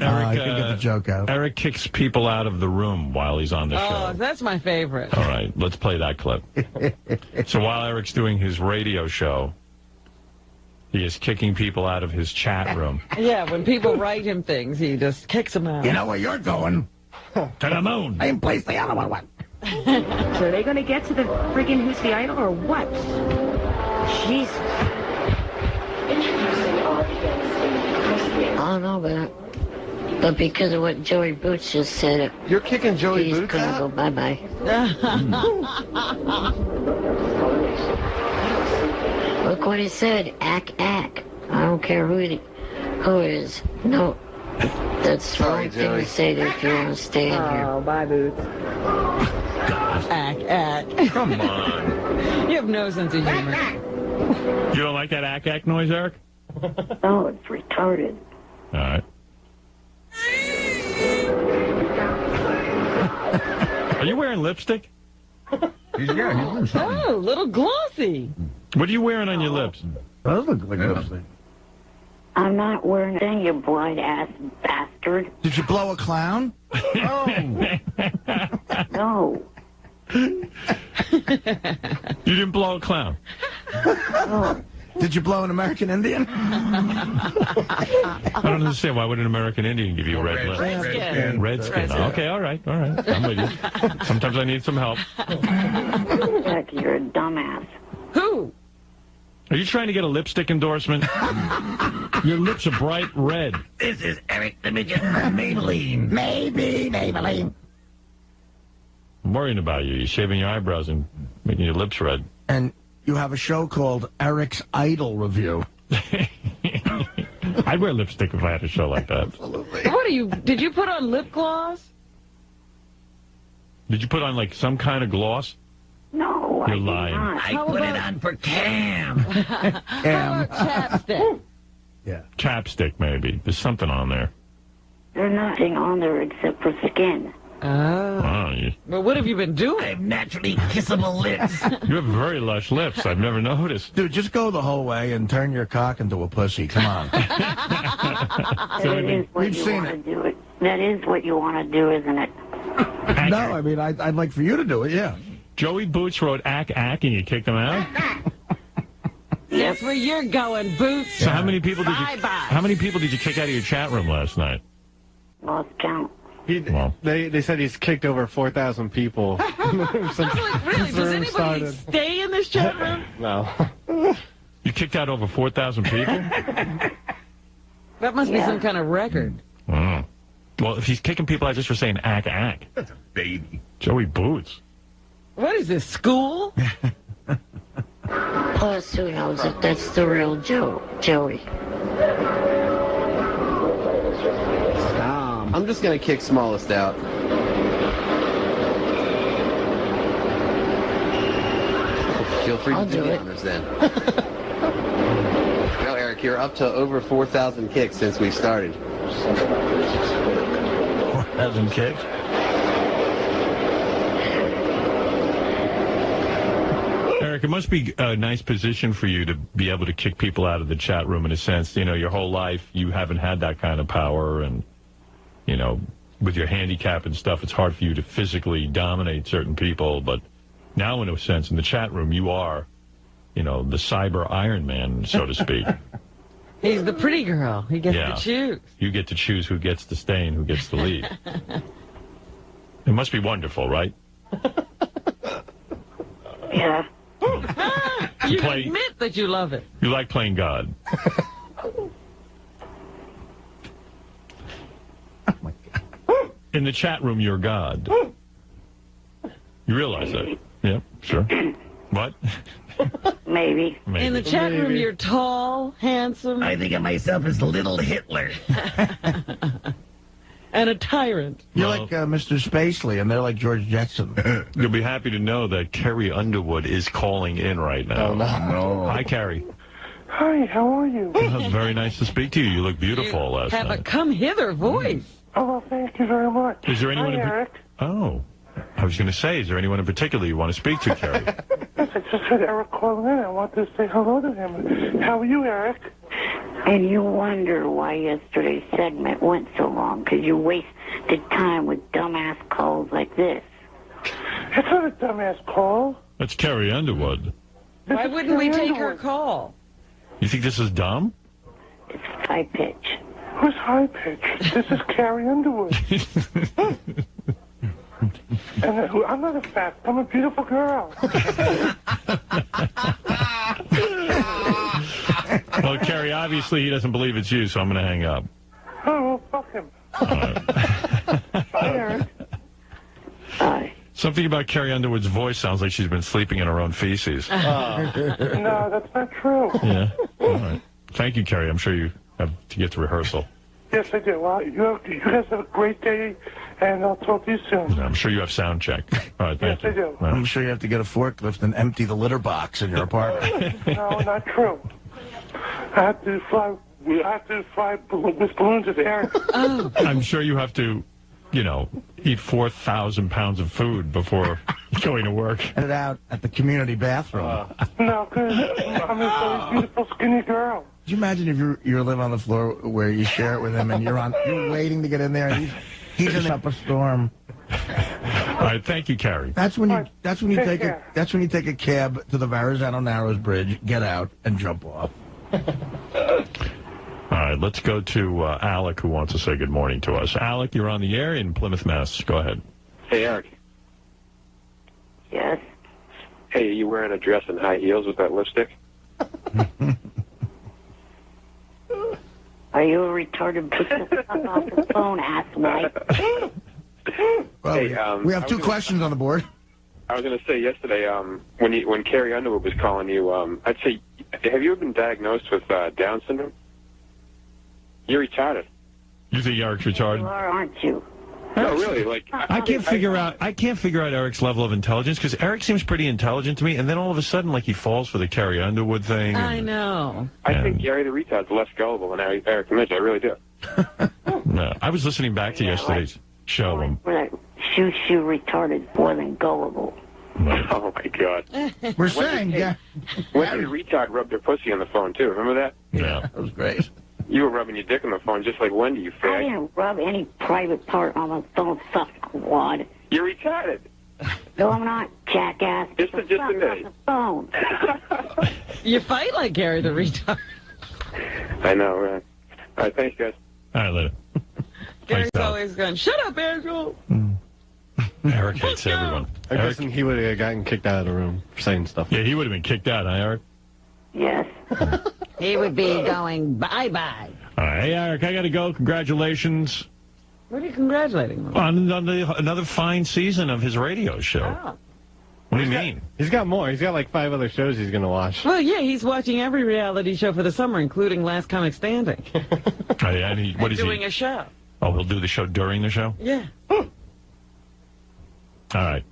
Speaker 7: I couldn't get the joke out.
Speaker 1: Eric kicks people out of the room while he's on the
Speaker 3: Oh,
Speaker 1: show.
Speaker 3: that's my favorite.
Speaker 1: All right, let's play that clip. So while Eric's doing his radio show, he is kicking people out of his chat room.
Speaker 3: Yeah, when people write him things, he just kicks them out.
Speaker 7: You know where you're going?
Speaker 1: To the moon.
Speaker 7: Same place the other one went.
Speaker 4: So are they going to get to the friggin' Who's the Idol or what?
Speaker 2: Jesus. I don't know, but because of what Joey Boots just said,
Speaker 8: you're kicking Joey
Speaker 2: Boots
Speaker 8: Boots
Speaker 2: gonna
Speaker 8: out?
Speaker 2: go bye-bye. Look what he said, ack. I don't care who it is. No, that's the wrong thing to say if you want to stay in here.
Speaker 4: Oh, bye, Boots.
Speaker 3: Ack.
Speaker 1: Come on.
Speaker 3: You have no sense of humor.
Speaker 1: You don't like that ack noise, Eric?
Speaker 2: No, it's retarded.
Speaker 1: All right. Are you wearing lipstick?
Speaker 3: Oh, little glossy.
Speaker 1: What are you wearing on your lips?
Speaker 7: Those look like lipstick.
Speaker 2: I'm not wearing a thing, you blind-ass bastard.
Speaker 7: Did you blow a clown?
Speaker 2: No.
Speaker 1: You didn't blow a clown?
Speaker 2: No.
Speaker 7: Did you blow an American Indian?
Speaker 1: I don't understand. Why would an American Indian give you red lips?
Speaker 3: Redskin.
Speaker 1: Redskin. Okay, all right. I'm with you. Sometimes I need some help.
Speaker 2: Heck, you're a dumbass.
Speaker 3: Who?
Speaker 1: Are you trying to get a lipstick endorsement? Your lips are bright red.
Speaker 15: This is Eric the Midget from Maybelline. Maybelline.
Speaker 1: I'm worrying about you. You're shaving your eyebrows and making your lips red.
Speaker 7: And you have a show called Eric's Idol Review.
Speaker 1: I'd wear lipstick if I had a show like that.
Speaker 7: Absolutely.
Speaker 3: What are you? Did you put on lip gloss?
Speaker 1: Did you put on, like, some kind of gloss?
Speaker 2: No,
Speaker 1: You're lying.
Speaker 15: I put it on for Cam.
Speaker 3: How about chapstick?
Speaker 7: Yeah.
Speaker 1: Chapstick, maybe. There's something on there.
Speaker 2: There's nothing on there except for skin.
Speaker 1: Oh,
Speaker 3: Well, what have you been doing?
Speaker 15: I have naturally kissable lips.
Speaker 1: You have very lush lips. I've never noticed.
Speaker 7: Dude, just go the whole way and turn your cock into a pussy. Come on.
Speaker 2: That is what
Speaker 7: We've
Speaker 2: you
Speaker 7: seen
Speaker 2: want to
Speaker 7: it.
Speaker 2: do. That is what you want to do, isn't it?
Speaker 7: No, I mean, I'd like for you to do it, yeah.
Speaker 1: Joey Boots wrote ack and you kicked him out?
Speaker 3: That's where you're going, Boots.
Speaker 1: So how many people did you
Speaker 3: Bye-bye.
Speaker 1: how many people did you kick out of your chat room last night?
Speaker 2: Lost count.
Speaker 8: They said he's kicked over 4,000 people.
Speaker 3: Really? Does anybody stay in this chat room?
Speaker 8: No.
Speaker 1: You kicked out over 4,000 people?
Speaker 3: That must be some kind of record.
Speaker 1: Oh. Well, if he's kicking people out just for saying ack. That's a baby. Joey Boots.
Speaker 3: What is this, school?
Speaker 9: Plus, who knows if that's the real Joey.
Speaker 16: I'm just going to kick Smallest out. Feel free to do the honors then. Well, Eric, you're up to over 4,000 kicks since we started.
Speaker 7: 4,000 kicks?
Speaker 6: Eric, it must be a nice position for you to be able to kick people out of the chat room in a sense. You know, your whole life you haven't had that kind of power, and, you know, with your handicap and stuff, it's hard for you to physically dominate certain people. But now, in a sense, in the chat room, you are, you know, the cyber Iron Man, so to speak.
Speaker 3: He's the pretty girl. He gets to choose.
Speaker 6: You get to choose who gets to stay and who gets to leave. It must be wonderful, right?
Speaker 9: Yeah.
Speaker 3: You admit that you love it.
Speaker 6: You like playing God. In the chat room, you're God. You realize that? Yeah, sure. What?
Speaker 9: Maybe.
Speaker 3: In the chat room, you're tall, handsome.
Speaker 15: I think of myself as little Hitler.
Speaker 3: And a tyrant.
Speaker 7: You're like Mr. Spacely, and they're like George Jetson.
Speaker 6: You'll be happy to know that Carrie Underwood is calling in right now.
Speaker 7: Oh, no.
Speaker 6: Hi, Carrie.
Speaker 19: Hi, how are you?
Speaker 6: Very nice to speak to you. You look beautiful last
Speaker 3: Have
Speaker 6: night.
Speaker 3: a come-hither voice.
Speaker 19: Oh, well, thank you very much.
Speaker 6: Is there anyone
Speaker 19: Hi,
Speaker 6: in
Speaker 19: Eric.
Speaker 6: Oh. I was going to say, is there anyone in particular you want to speak to, Carrie?
Speaker 19: Yes, I just heard Eric calling in. I want to say hello to him. How are you, Eric?
Speaker 9: And you wonder why yesterday's segment went so long, because you wasted time with dumbass calls like this.
Speaker 19: It's not a dumbass call.
Speaker 6: That's Carrie Underwood.
Speaker 3: Why wouldn't we take her call?
Speaker 6: You think this is dumb?
Speaker 9: It's high pitch.
Speaker 19: Who's high pitch? This is Carrie Underwood. And I'm not a fat. I'm a beautiful girl.
Speaker 6: Well, Carrie, obviously he doesn't believe it's you, so I'm going to hang up.
Speaker 19: Oh, well, fuck him. Bye, Eric.
Speaker 9: Bye.
Speaker 6: Something about Carrie Underwood's voice sounds like she's been sleeping in her own feces.
Speaker 19: No, that's not true.
Speaker 6: Yeah. All right. Thank you, Carrie. I'm sure you have to get to rehearsal.
Speaker 19: Yes, I do. Well, you guys have a great day, and I'll talk to you soon.
Speaker 6: I'm sure you have sound check. All right, thank you.
Speaker 19: Yes, I do.
Speaker 7: I'm sure you have to get a forklift and empty the litter box in your apartment.
Speaker 19: No, not true. I have to fly with balloons with Eric.
Speaker 6: I'm sure you have to, you know, eat 4,000 pounds of food before going to work.
Speaker 7: Get it out at the community bathroom.
Speaker 19: No, because I'm a very beautiful, skinny girl.
Speaker 7: Could you imagine if you live on the floor where you share it with him and you're waiting to get in there and he's in up a storm.
Speaker 6: All right, thank you, Carrie.
Speaker 7: That's when you take a cab to the Verrazano Narrows Bridge, get out and jump off.
Speaker 6: All right, let's go to Alec, who wants to say good morning to us. Alec, you're on the air in Plymouth, Mass. Go ahead.
Speaker 13: Hey, Eric.
Speaker 9: Yes?
Speaker 13: Hey, are you wearing a dress and high heels with that lipstick?
Speaker 9: Are you a retarded piece of fuck off the phone, asswipe?
Speaker 7: Well, we have two questions on the board.
Speaker 13: I was going to say yesterday, when Carrie Underwood was calling you, I'd say, have you ever been diagnosed with Down syndrome? You're retarded.
Speaker 6: You think Eric's retarded?
Speaker 9: You are, aren't you?
Speaker 13: No, really. Like
Speaker 6: I can't figure out Eric's level of intelligence, because Eric seems pretty intelligent to me, and then all of a sudden, like, he falls for the Carrie Underwood thing.
Speaker 3: I know.
Speaker 13: I think Gary the retard's less gullible than Eric the Midget. I really do.
Speaker 6: No, I was listening back to yesterday's show.
Speaker 9: Right. Shoo retarded wasn't gullible.
Speaker 13: Oh my God.
Speaker 7: We're saying, yeah.
Speaker 13: When did retard rub their pussy on the phone too? Remember that?
Speaker 6: Yeah,
Speaker 7: that was great.
Speaker 13: You were rubbing your dick on the phone just like Wendy, you
Speaker 9: I
Speaker 13: fag.
Speaker 9: didn't rub any private part on the phone, fuck wad.
Speaker 13: You're retarded.
Speaker 9: No, I'm not, jackass.
Speaker 13: Just a minute.
Speaker 9: The phone.
Speaker 3: You fight like Gary the retard.
Speaker 13: I know, right? All right, thanks, guys.
Speaker 6: All right, later.
Speaker 3: Gary's always going, shut up, Andrew.
Speaker 6: Eric hates everyone.
Speaker 8: I'm guessing he would have gotten kicked out of the room for saying stuff.
Speaker 6: Yeah, he would have been kicked out, huh, Eric?
Speaker 9: Yes.
Speaker 3: He would be going bye-bye.
Speaker 6: All right, hey, Eric, I got to go. Congratulations
Speaker 3: What are you congratulating him
Speaker 6: on another fine season of his radio show.
Speaker 3: Oh.
Speaker 6: What do you mean?
Speaker 8: He's got more. He's got like 5 other shows he's going to watch.
Speaker 3: Well, yeah, he's watching every reality show for the summer, including Last Comic Standing.
Speaker 6: What is
Speaker 3: doing
Speaker 6: he?
Speaker 3: a show.
Speaker 6: Oh, he'll do the show during the show?
Speaker 3: Yeah.
Speaker 6: All right.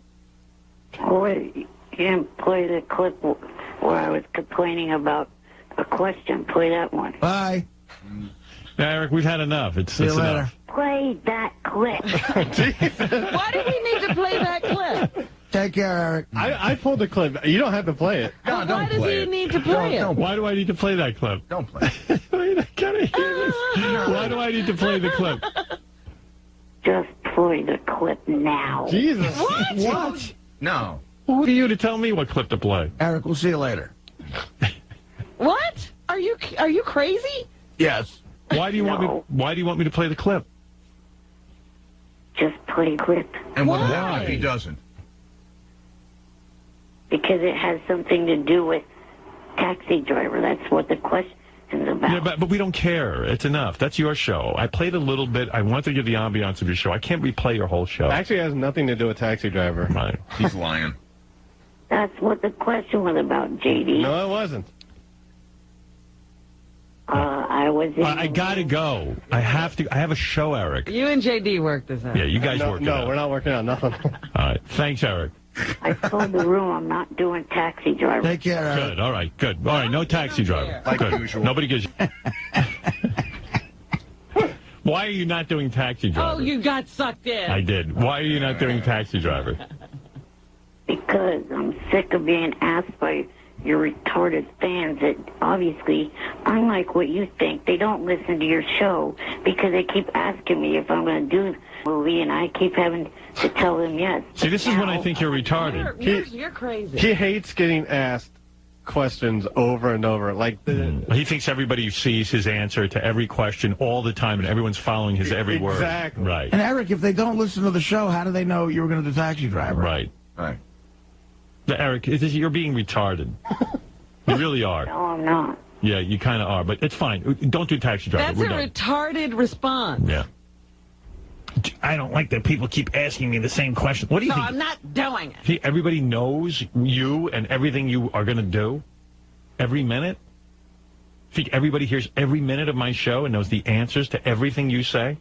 Speaker 9: Oh, wait, you didn't play the clip where I was complaining about a question. Play that one.
Speaker 7: Bye.
Speaker 6: Eric, we've had enough. It's
Speaker 7: See you later.
Speaker 6: enough.
Speaker 9: Play that clip.
Speaker 3: Why do we need to play that clip?
Speaker 7: Take care, Eric.
Speaker 8: I pulled the clip. You don't have to play it.
Speaker 3: No, why does he need to play it?
Speaker 6: Why do I need to play that clip?
Speaker 15: Don't play
Speaker 6: it. Why do I need to play the clip?
Speaker 9: Just play the clip now.
Speaker 8: Jesus.
Speaker 3: What?
Speaker 15: No.
Speaker 6: Who are you to tell me what clip to play?
Speaker 7: Eric, we'll see you later.
Speaker 3: What? Are you crazy?
Speaker 7: Yes.
Speaker 6: Why do you want me? Why do you want me to play the clip?
Speaker 9: Just play the clip.
Speaker 15: And what about if he doesn't?
Speaker 9: Because it has something to do with Taxi Driver. That's what the question's about.
Speaker 6: Yeah, but we don't care. It's enough. That's your show. I played a little bit. I want to give the ambiance of your show. I can't replay your whole show.
Speaker 8: Actually, it has nothing to do with Taxi Driver.
Speaker 6: Right.
Speaker 15: He's lying.
Speaker 9: That's what the question was about, JD.
Speaker 8: No, it wasn't.
Speaker 9: I was.
Speaker 6: I gotta go. I have to. I have a show, Eric.
Speaker 3: You and JD work this out.
Speaker 6: Yeah, you guys work it out.
Speaker 8: No, we're not working on nothing.
Speaker 6: All right. Thanks, Eric.
Speaker 9: I told the room I'm not doing Taxi Driver.
Speaker 7: Take care, Eric.
Speaker 6: Good. All right. Good. All right. No taxi driver.
Speaker 15: Like
Speaker 6: Good.
Speaker 15: usual.
Speaker 6: Nobody gives you. Why are you not doing taxi driver?
Speaker 3: Oh, you got sucked in.
Speaker 6: I did. Why are you not doing taxi driver?
Speaker 9: Because I'm sick of being asked by your retarded fans that obviously, unlike what you think, they don't listen to your show because they keep asking me if I'm going to do the movie, and I keep having to tell them yes.
Speaker 6: See, this is when I think you're retarded.
Speaker 3: You're crazy.
Speaker 8: He hates getting asked questions over and over. Like
Speaker 6: He thinks everybody sees his answer to every question all the time, and everyone's following his every word.
Speaker 8: Exactly.
Speaker 6: Right.
Speaker 7: And Eric, if they don't listen to the show, how do they know you were going to do Taxi Driver?
Speaker 6: Right.
Speaker 15: Right.
Speaker 6: Eric, you're being retarded. You really are.
Speaker 9: No, I'm not.
Speaker 6: Yeah, you kind of are, but it's fine. Don't do taxi driver.
Speaker 3: That's
Speaker 6: We're
Speaker 3: a
Speaker 6: done.
Speaker 3: retarded response.
Speaker 6: Yeah. I don't like that people keep asking me the same question. What do you
Speaker 3: No,
Speaker 6: think?
Speaker 3: I'm not doing it.
Speaker 6: See, everybody knows you and everything you are going to do every minute? Think everybody hears every minute of my show and knows the answers to everything you say?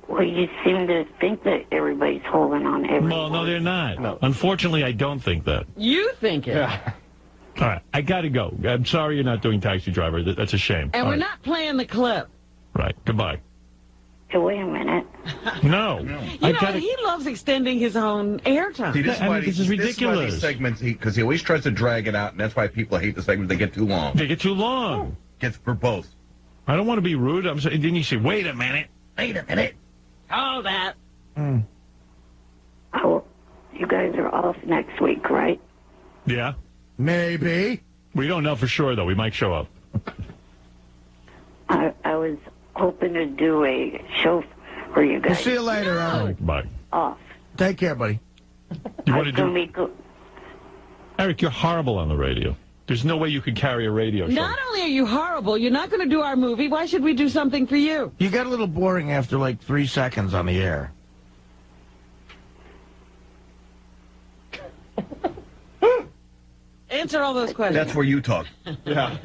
Speaker 9: Well, you seem to think that everybody's holding on to everything.
Speaker 6: Well, no, they're not. No. Unfortunately, I don't think that.
Speaker 3: You think it.
Speaker 8: Yeah.
Speaker 6: All right, I got to go. I'm sorry you're not doing taxi driver. That's a shame.
Speaker 3: And
Speaker 6: All
Speaker 3: we're
Speaker 6: right.
Speaker 3: not playing the clip.
Speaker 6: Right. Goodbye.
Speaker 9: So wait a minute.
Speaker 6: No.
Speaker 3: You know, he loves extending his own airtime.
Speaker 15: See, this is why these segments, because he always tries to drag it out, and that's why people hate the segments. They get too long.
Speaker 6: They get too long.
Speaker 15: Gets for both.
Speaker 6: I don't want to be rude. I'm saying, then you say, wait a minute.
Speaker 15: Wait a minute.
Speaker 3: Oh, that.
Speaker 9: Oh, you guys are off next week, right?
Speaker 6: Yeah.
Speaker 7: Maybe.
Speaker 6: We don't know for sure, though. We might show up.
Speaker 9: I was hoping to do a show for you
Speaker 7: We'll
Speaker 9: guys.
Speaker 7: see you later, Eric.
Speaker 6: Bye.
Speaker 9: Off.
Speaker 7: Take care, buddy.
Speaker 6: You want to do? Eric, you're horrible on the radio. There's no way you could carry a radio show.
Speaker 3: Not only are you horrible, you're not going to do our movie. Why should we do something for you?
Speaker 7: You got a little boring after like 3 seconds on the air.
Speaker 3: Answer all those questions.
Speaker 15: That's where you talk.
Speaker 8: Yeah.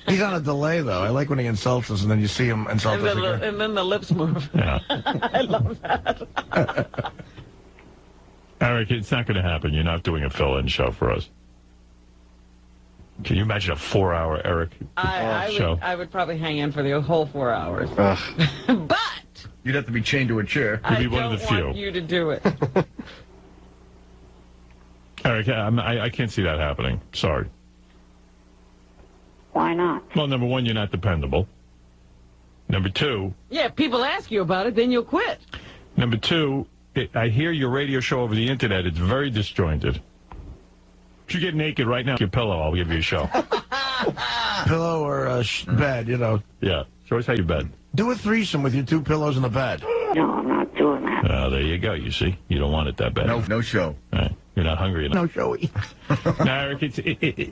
Speaker 7: He's on a delay, though. I like when he insults us, and then you see him insult us again.
Speaker 3: And then the lips move.
Speaker 6: Yeah.
Speaker 3: I love that.
Speaker 6: Eric, it's not going to happen. You're not doing a fill-in show for us. Can you imagine a 4-hour Eric show?
Speaker 3: I would probably hang in for the whole 4 hours.
Speaker 6: But
Speaker 15: you'd have to be chained to a chair.
Speaker 6: You'd be one of the few.
Speaker 3: Want you to do it.
Speaker 6: Eric, I can't see that happening. Sorry.
Speaker 9: Why not?
Speaker 6: Well, number one, you're not dependable. Number two.
Speaker 3: Yeah, if people ask you about it, then you'll quit.
Speaker 6: Number two, I hear your radio show over the internet. It's very disjointed. If you get naked right now, with your pillow, I'll give you a show.
Speaker 7: Pillow or bed, you know.
Speaker 6: Yeah, show us how you bed.
Speaker 7: Do a threesome with your 2 pillows in the bed.
Speaker 9: No, I'm not doing that.
Speaker 6: There you go. You see, you don't want it that bad.
Speaker 15: No show.
Speaker 6: All right. You're not hungry enough.
Speaker 7: No showy.
Speaker 6: No, Eric,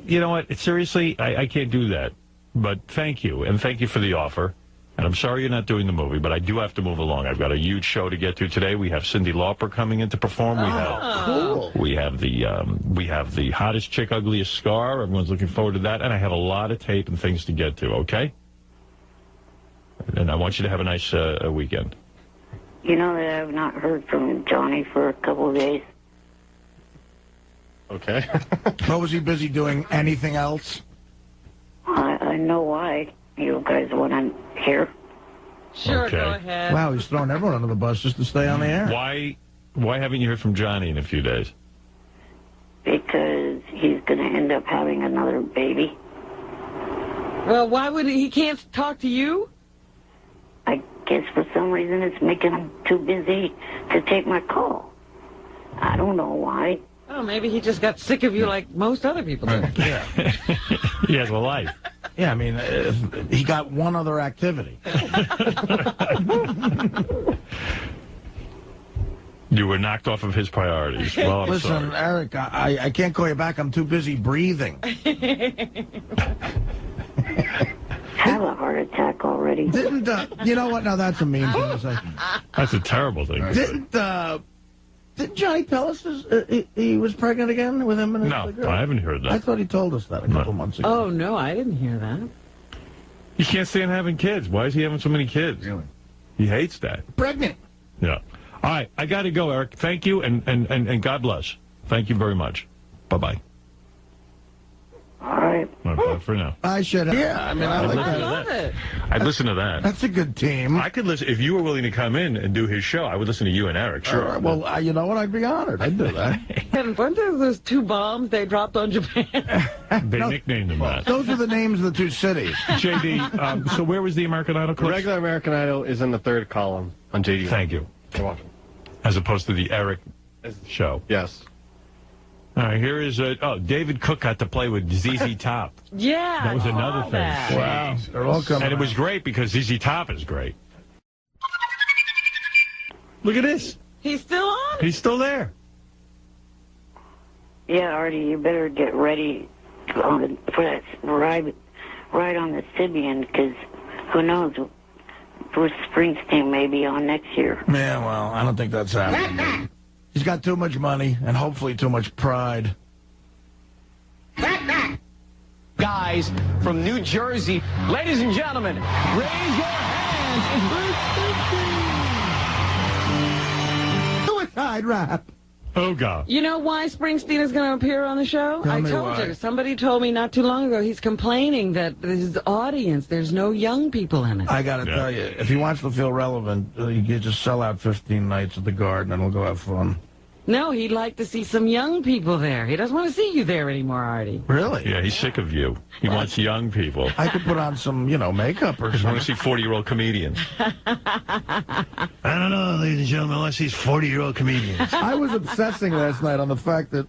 Speaker 6: you know what? Seriously, I can't do that. But thank you, and thank you for the offer. And I'm sorry you're not doing the movie, but I do have to move along. I've got a huge show to get to today. We have Cyndi Lauper coming in to perform. We have the hottest chick, ugliest scar. Everyone's looking forward to that. And I have a lot of tape and things to get to, okay? And I want you to have a nice weekend.
Speaker 2: You know that I've not heard from Johnny for a couple of days.
Speaker 8: Okay.
Speaker 7: What was he busy doing? Anything else?
Speaker 2: I know why you guys want to hear.
Speaker 3: Sure,
Speaker 6: Okay.
Speaker 3: go ahead.
Speaker 7: Wow, he's throwing everyone under the bus just to stay on the air.
Speaker 6: Why haven't you heard from Johnny in a few days?
Speaker 2: Because he's going to end up having another baby.
Speaker 3: Well, why would he can't talk to you?
Speaker 2: I guess for some reason it's making him too busy to take my call. I don't know why.
Speaker 3: Oh, maybe he just got sick of you like most other people do.
Speaker 7: Yeah.
Speaker 6: He has a life.
Speaker 7: Yeah, I mean, he got one other activity.
Speaker 6: You were knocked off of his priorities. Well, I'm
Speaker 7: Listen,
Speaker 6: sorry.
Speaker 7: Eric, I can't call you back. I'm too busy breathing.
Speaker 2: Have a heart attack already.
Speaker 7: Didn't, you know what? Now that's a mean thing to say.
Speaker 6: That's a terrible thing.
Speaker 7: Didn't Johnny tell us he was pregnant again with him and
Speaker 6: No,
Speaker 7: the girl?
Speaker 6: I haven't heard that.
Speaker 7: I thought he told us that a couple months ago.
Speaker 3: Oh, no, I didn't hear that.
Speaker 6: He can't stand having kids. Why is he having so many kids? Really? He hates that.
Speaker 7: Pregnant.
Speaker 6: Yeah. All right, I got to go, Eric. Thank you, and God bless. Thank you very much. Bye-bye.
Speaker 2: All right.
Speaker 6: Bye for now.
Speaker 7: I should have. Yeah, I mean, I like
Speaker 3: I
Speaker 7: that.
Speaker 3: love it.
Speaker 6: I'd listen to that.
Speaker 7: That's a good team.
Speaker 6: I could listen. If you were willing to come in and do his show, I would listen to you and Eric. Sure.
Speaker 7: All right, well, you know what? I'd be honored. I'd do that.
Speaker 3: And weren't there those 2 bombs they dropped on Japan?
Speaker 6: They nicknamed him that.
Speaker 7: Those are the names of the 2 cities.
Speaker 6: JD, so where was the American Idol
Speaker 8: The
Speaker 6: clip?
Speaker 8: regular American Idol is in the 3rd column on JD.
Speaker 6: Thank you.
Speaker 8: You're welcome.
Speaker 6: As opposed to the Eric show.
Speaker 8: Yes.
Speaker 6: All right, here is David Cook got to play with ZZ Top.
Speaker 3: Yeah,
Speaker 6: That was
Speaker 3: I
Speaker 6: another
Speaker 3: saw
Speaker 6: thing.
Speaker 3: that.
Speaker 7: Wow. They're all coming
Speaker 6: And it was
Speaker 7: out.
Speaker 6: great because ZZ Top is great. Look at this.
Speaker 3: He's still on?
Speaker 6: He's still there.
Speaker 2: Yeah, Artie, you better get ready for that ride on the Sibian, because who knows, Bruce Springsteen may be on next year.
Speaker 7: Yeah, well, I don't think that's happening. He's got too much money and hopefully too much pride.
Speaker 17: Guys from New Jersey, ladies and gentlemen, raise your hands.
Speaker 7: Suicide rap.
Speaker 6: Oh, God.
Speaker 3: You know why Springsteen is going to appear on the show?
Speaker 7: Tell
Speaker 3: I
Speaker 7: me
Speaker 3: told
Speaker 7: why.
Speaker 3: you. Somebody told me not too long ago he's complaining that his audience, there's no young people in it.
Speaker 7: I got to tell you, if he wants to feel relevant, you just sell out 15 nights at the Garden and we'll go have fun.
Speaker 3: No, he'd like to see some young people there. He doesn't want to see you there anymore, Artie.
Speaker 7: Really?
Speaker 6: Yeah, he's sick of you. He wants young people.
Speaker 7: I could put on some, makeup or
Speaker 6: I want
Speaker 7: something.
Speaker 6: to see 40-year-old comedians. I don't know, ladies and gentlemen. I want to see 40-year-old comedians.
Speaker 7: I was obsessing last night on the fact that,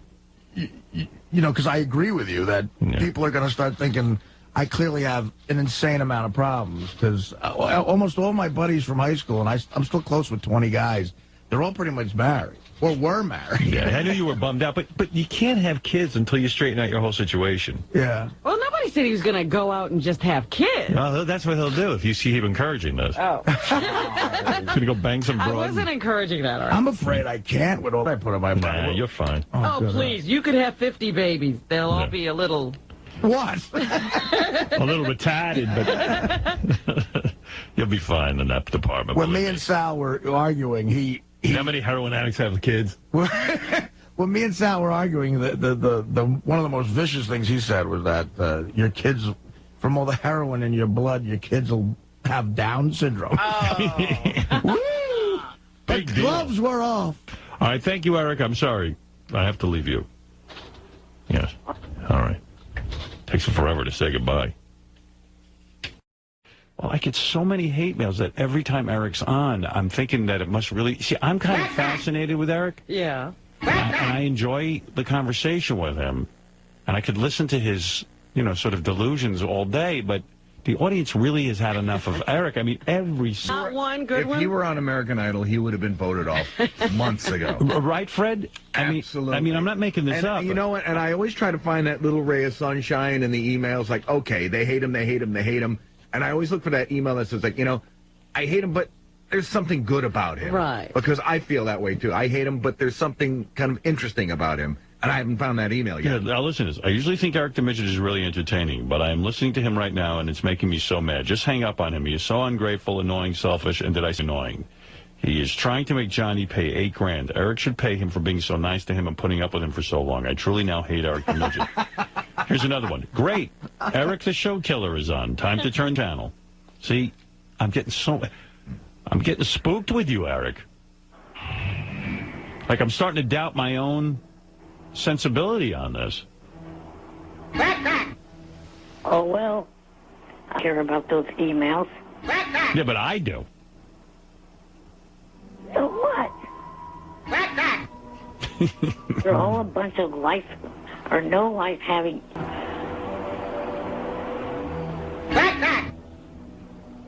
Speaker 7: because I agree with you that people are going to start thinking I clearly have an insane amount of problems because almost all my buddies from high school, and I'm still close with 20 guys, they're all pretty much married or were married.
Speaker 6: Yeah, I knew you were bummed out, but you can't have kids until you straighten out your whole situation.
Speaker 7: Yeah.
Speaker 3: Well, nobody said he was going to go out and just have kids.
Speaker 6: Well, that's what he'll do if you keep encouraging this.
Speaker 3: Oh.
Speaker 6: He's going to go bang some
Speaker 3: I
Speaker 6: broad.
Speaker 3: wasn't encouraging that, Artie.
Speaker 7: I'm afraid I can't with all I put on my body.
Speaker 6: Nah, you're fine.
Speaker 3: Oh, please. You could have 50 babies. They'll all be a little...
Speaker 7: What?
Speaker 6: A little retarded, but you'll be fine in that department.
Speaker 7: When me and Sal were arguing,
Speaker 6: how many heroin addicts have kids?
Speaker 7: When me and Sal were arguing, the one of the most vicious things he said was that your kids, from all the heroin in your blood, your kids will have Down syndrome. Woo! The gloves were off.
Speaker 6: All right, thank you, Eric. I'm sorry. I have to leave you. Yes. All right. Takes forever to say goodbye. Well, I get so many hate mails that every time Eric's on, I'm thinking that it must really... See, I'm kind of fascinated with Eric.
Speaker 3: Yeah.
Speaker 6: And I enjoy the conversation with him. And I could listen to his, sort of delusions all day, but the audience really has had enough of Eric. I mean,
Speaker 3: Not one good
Speaker 15: If
Speaker 3: one?
Speaker 15: he were on American Idol, he would have been voted off months ago.
Speaker 6: Right, Fred?
Speaker 15: Absolutely.
Speaker 6: I mean, I'm not making this up.
Speaker 15: You know what? And I always try to find that little ray of sunshine in the emails. Like, okay, they hate him, they hate him, they hate him. And I always look for that email that says, like, I hate him, but there's something good about him.
Speaker 3: Right.
Speaker 15: Because I feel that way, too. I hate him, but there's something kind of interesting about him. And I haven't found that email yet.
Speaker 1: Yeah, now listen to this. I usually think Eric the Midget is really entertaining, but I am listening to him right now, and it's making me so mad. Just hang up on him. He is so ungrateful, annoying, selfish, and did I say annoying? He is trying to make Johnny pay $8 grand. Eric should pay him for being so nice to him and putting up with him for so long. I truly now hate Eric the Midget. Here's another one. Great. Eric the Show Killer is on. Time to turn channel. See, I'm getting spooked with you, Eric. Like, I'm starting to doubt my own sensibility on this.
Speaker 9: Oh, well, I care about those emails.
Speaker 1: Yeah, but I do.
Speaker 9: So what? They're all a bunch of life or no life having.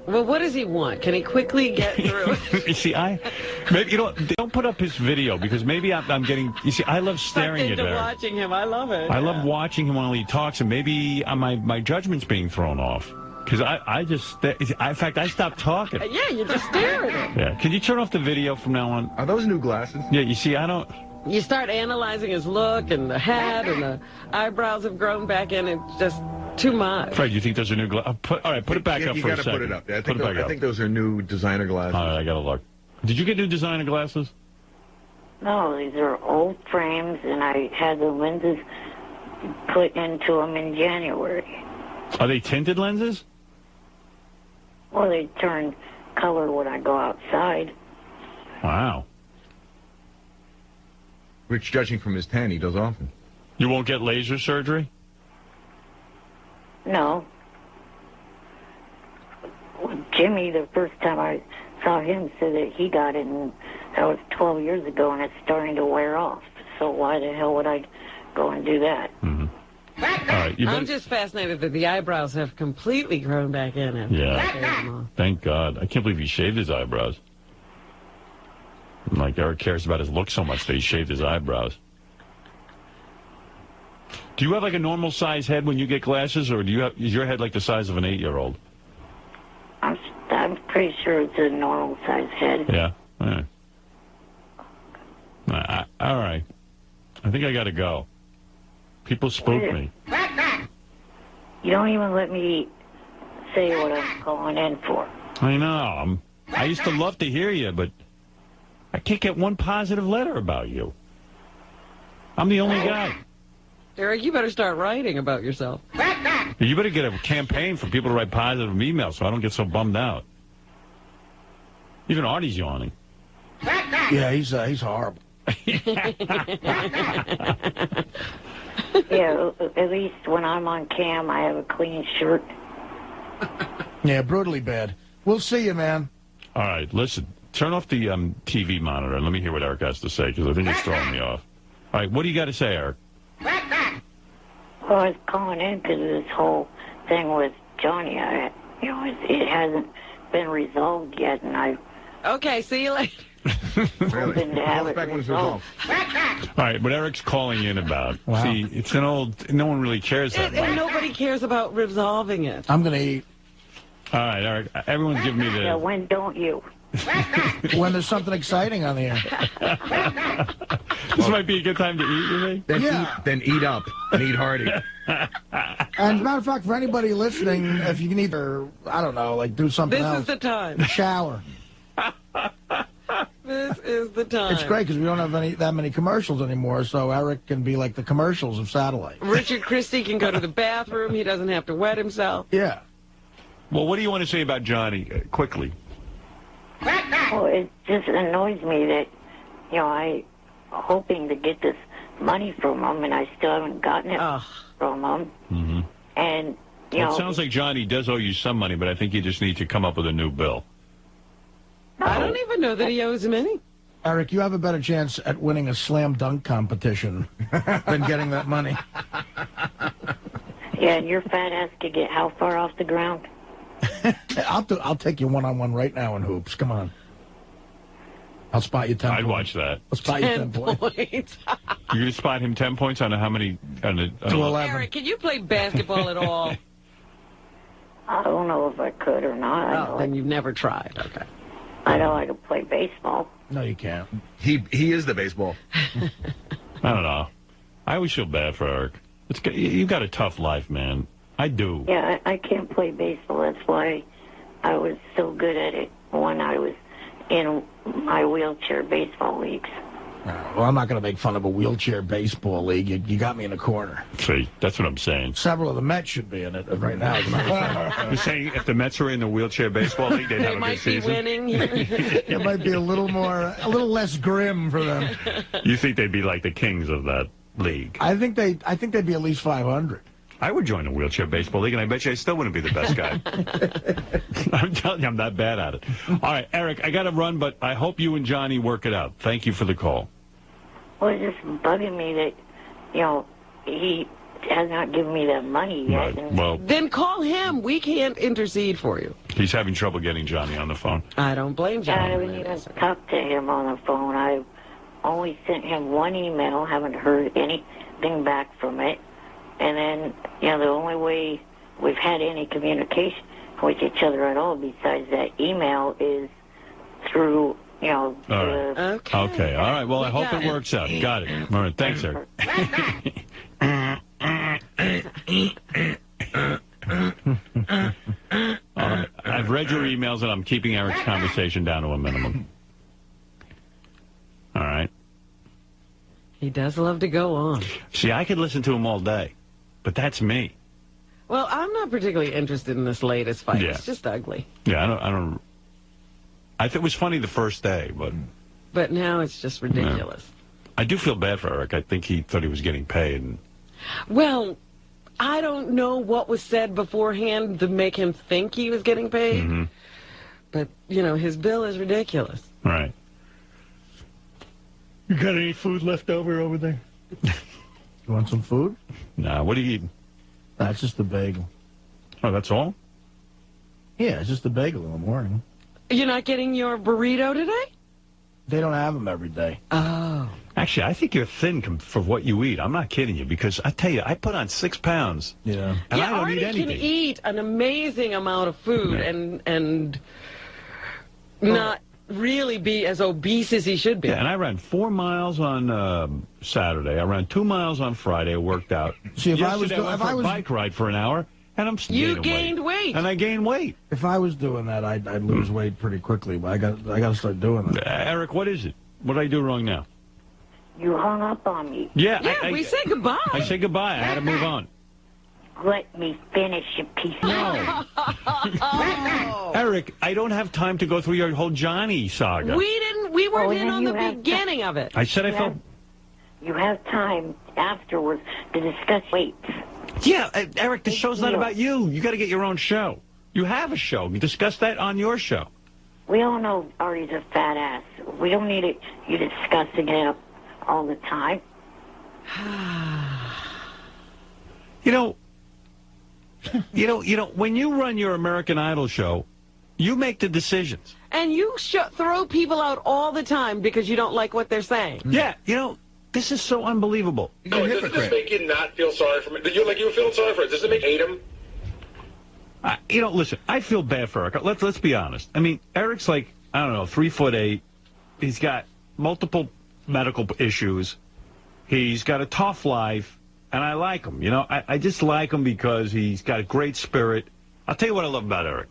Speaker 3: Well, what does he want? Can he quickly get through?
Speaker 1: You see, don't put up his video because maybe I'm getting. You see, I love staring at Eric.
Speaker 3: Watching him, I love it.
Speaker 1: I love watching him while he talks, and maybe my judgment's being thrown off because in fact, I stopped talking.
Speaker 3: Yeah, you just stare at him.
Speaker 1: Yeah, can you turn off the video from now on?
Speaker 15: Are those new glasses?
Speaker 1: Yeah, you see, I don't.
Speaker 3: You start analyzing his look and the hat and the eyebrows have grown back in. It's just too much.
Speaker 1: Fred, you think those are new glasses? All right, put it back up for a second.
Speaker 15: You got to put it up.
Speaker 1: I
Speaker 15: think those are new designer glasses.
Speaker 1: All right, I got to look. Did you get new designer glasses?
Speaker 9: No, these are old frames, and I had the lenses put into them in January.
Speaker 1: Are they tinted lenses?
Speaker 9: Well, they turn color when I go outside.
Speaker 1: Wow.
Speaker 15: Which, judging from his tan, he does often.
Speaker 1: You won't get laser surgery?
Speaker 9: No. Well, Jimmy, the first time I saw him, said that he got it, and that was 12 years ago, and it's starting to wear off. So why the hell would I go and do that?
Speaker 1: Mm-hmm. All right,
Speaker 3: I'm just fascinated that the eyebrows have completely grown back in him.
Speaker 1: Yeah. Thank God. I can't believe he shaved his eyebrows. Like Eric cares about his look so much that he shaved his eyebrows. Do you have like a normal size head when you get glasses, or is your head like the size of an 8-year-old?
Speaker 9: I'm pretty sure it's a normal size head.
Speaker 1: Yeah. All right. All right. I think I got to go. People spook me.
Speaker 9: You don't even let me say what I'm calling in for.
Speaker 1: I know. I used to love to hear you, but I can't get one positive letter about you. I'm the only guy.
Speaker 3: Eric, you better start writing about yourself.
Speaker 1: You better get a campaign for people to write positive emails so I don't get so bummed out. Even Artie's yawning.
Speaker 7: Yeah, he's horrible.
Speaker 9: Yeah, at least when I'm on cam, I have a clean shirt.
Speaker 7: Yeah, brutally bad. We'll see you, man.
Speaker 1: All right, listen. Turn off the TV monitor and let me hear what Eric has to say, because I think it's throwing me off. All right, what do you got to say, Eric?
Speaker 9: Well, I was calling in because of this whole thing with Johnny. It hasn't been resolved yet, and I...
Speaker 3: Okay, see you later.
Speaker 9: Hoping to have it resolved.
Speaker 1: All right, what Eric's calling in about.
Speaker 7: Wow.
Speaker 1: See, it's an old... No one really cares that much.
Speaker 3: And nobody cares about resolving it.
Speaker 7: I'm going to eat.
Speaker 1: All right, Eric, everyone's giving me the...
Speaker 9: Yeah, when don't you?
Speaker 7: When there's something exciting on the air.
Speaker 1: This might be a good time to eat, you think?
Speaker 15: Then eat up and eat hearty.
Speaker 7: And as a matter of fact, for anybody listening, if you can either, I don't know, like do something else.
Speaker 3: This is the time.
Speaker 7: Shower.
Speaker 3: This is the time.
Speaker 7: It's great because we don't have that many commercials anymore, so Eric can be like the commercials of satellite.
Speaker 3: Richard Christie can go to the bathroom. He doesn't have to wet himself.
Speaker 7: Yeah.
Speaker 1: Well, what do you want to say about Johnny, quickly?
Speaker 9: Well, it just annoys me that, I'm hoping to get this money from him, and I still haven't gotten it from him.
Speaker 1: Mm-hmm.
Speaker 9: And,
Speaker 1: Well, it sounds like Johnny does owe you some money, but I think you just need to come up with a new bill.
Speaker 3: I don't even know that he owes him any.
Speaker 7: Eric, you have a better chance at winning a slam dunk competition than getting that money.
Speaker 9: Yeah, and your fat ass could get how far off the ground?
Speaker 7: I'll take you one-on-one right now in hoops. Come on. I'll spot you 10 points.
Speaker 1: I'd watch that.
Speaker 7: I'll spot you 10 points.
Speaker 1: You're going to spot him 10 points on how many?
Speaker 3: Eric, can you play basketball at all?
Speaker 9: I don't know if I could or not.
Speaker 3: Oh, then you've never tried. Okay.
Speaker 9: I know I can play baseball.
Speaker 7: No, you can't.
Speaker 15: He is the baseball.
Speaker 1: I don't know. I always feel bad for Eric. You got a tough life, man. I do.
Speaker 9: Yeah, I can't play baseball. That's why I was so good at it when I was in my wheelchair baseball leagues.
Speaker 7: Well, I'm not going to make fun of a wheelchair baseball league. You got me in a corner.
Speaker 1: See, that's what I'm saying.
Speaker 7: Several of the Mets should be in it right now.
Speaker 1: You're saying if the Mets were in the wheelchair baseball league, they'd have a good season?
Speaker 3: Winning.
Speaker 7: It might be a little less grim for them.
Speaker 1: You think they'd be like the kings of that league?
Speaker 7: I think they'd be at least 500.
Speaker 1: I would join the wheelchair baseball league, and I bet you I still wouldn't be the best guy. I'm telling you, I'm that bad at it. All right, Eric, I got to run, but I hope you and Johnny work it out. Thank you for the call.
Speaker 9: Well, it's just bugging me that, he has not given me that money yet.
Speaker 1: Right.
Speaker 9: And
Speaker 1: Well,
Speaker 3: Then call him. We can't intercede for you.
Speaker 1: he's having trouble getting Johnny on the phone.
Speaker 3: I don't blame
Speaker 9: I
Speaker 3: Johnny.
Speaker 9: haven't even talked to him on the phone. I've only sent him one email, haven't heard anything back from it. And then, the only way we've had any communication with each other at all besides that email is through,
Speaker 1: All right. Okay. All right. Well, I hope it works out. Got it. All right. Thanks, Eric. All right. I've read your emails, and I'm keeping Eric's conversation down to a minimum. All right.
Speaker 3: He does love to go on.
Speaker 1: See, I could listen to him all day, but that's me.
Speaker 3: Well, I'm not particularly interested in this latest fight.
Speaker 1: Yeah.
Speaker 3: It's just ugly.
Speaker 1: Yeah, I don't. I think it was funny the first day, but
Speaker 3: But now it's just ridiculous.
Speaker 1: I do feel bad for Eric. I think he thought he was getting paid. And
Speaker 3: Well, I don't know what was said beforehand to make him think he was getting paid. But, his bill is ridiculous.
Speaker 1: Right.
Speaker 7: You got any food left over there? You want some food?
Speaker 1: Nah, what are you eating?
Speaker 7: That's just a bagel.
Speaker 1: Oh, that's all?
Speaker 7: Yeah, it's just a bagel in the morning.
Speaker 3: You're not getting your burrito today?
Speaker 7: They don't have them every day.
Speaker 3: Oh.
Speaker 1: Actually, I think you're thin for what you eat. I'm not kidding you, because I tell you, I put on 6 pounds.
Speaker 7: Yeah.
Speaker 1: And I don't
Speaker 3: Artie
Speaker 1: eat anything.
Speaker 3: can eat an amazing amount of food and not really be as obese as he should be.
Speaker 1: Yeah, and I ran 4 miles on Saturday. I ran 2 miles on Friday. I worked out.
Speaker 7: See, if
Speaker 1: Yesterday,
Speaker 7: I was,
Speaker 1: I went
Speaker 7: if
Speaker 1: for
Speaker 7: I
Speaker 1: a
Speaker 7: was,
Speaker 1: bike ride for an hour, and I'm still
Speaker 3: You gained weight.
Speaker 1: And I gained weight.
Speaker 7: If I was doing that, I'd lose weight pretty quickly. But I got to start doing that.
Speaker 1: Eric, what is it? What did I do wrong now?
Speaker 9: you hung up on me.
Speaker 1: Yeah,
Speaker 3: we said goodbye.
Speaker 1: I said goodbye. I had to move on.
Speaker 9: Let me finish, you piece of
Speaker 1: Eric, I don't have time to go through your whole Johnny saga.
Speaker 3: We weren't in on the beginning of it.
Speaker 1: I said I felt...
Speaker 9: You have time afterwards to discuss weights.
Speaker 1: Yeah, Eric, the show's not about you. You got to get your own show. You have a show. You discuss that on your show.
Speaker 9: We all know Artie's a fat ass. We don't need it. You discussing it all the time.
Speaker 1: When you run your American Idol show, you make the decisions.
Speaker 3: And you throw people out all the time because you don't like what they're saying.
Speaker 1: Yeah, this is so unbelievable.
Speaker 5: No, doesn't this make you not feel sorry for me? You were feeling sorry for it. Does it make you hate him?
Speaker 1: Listen, I feel bad for Eric. Let's be honest. I mean, Eric's like, I don't know, 3'8". He's got multiple medical issues. He's got a tough life, and I like him. I just like him because he's got a great spirit. I'll tell you what I love about Eric.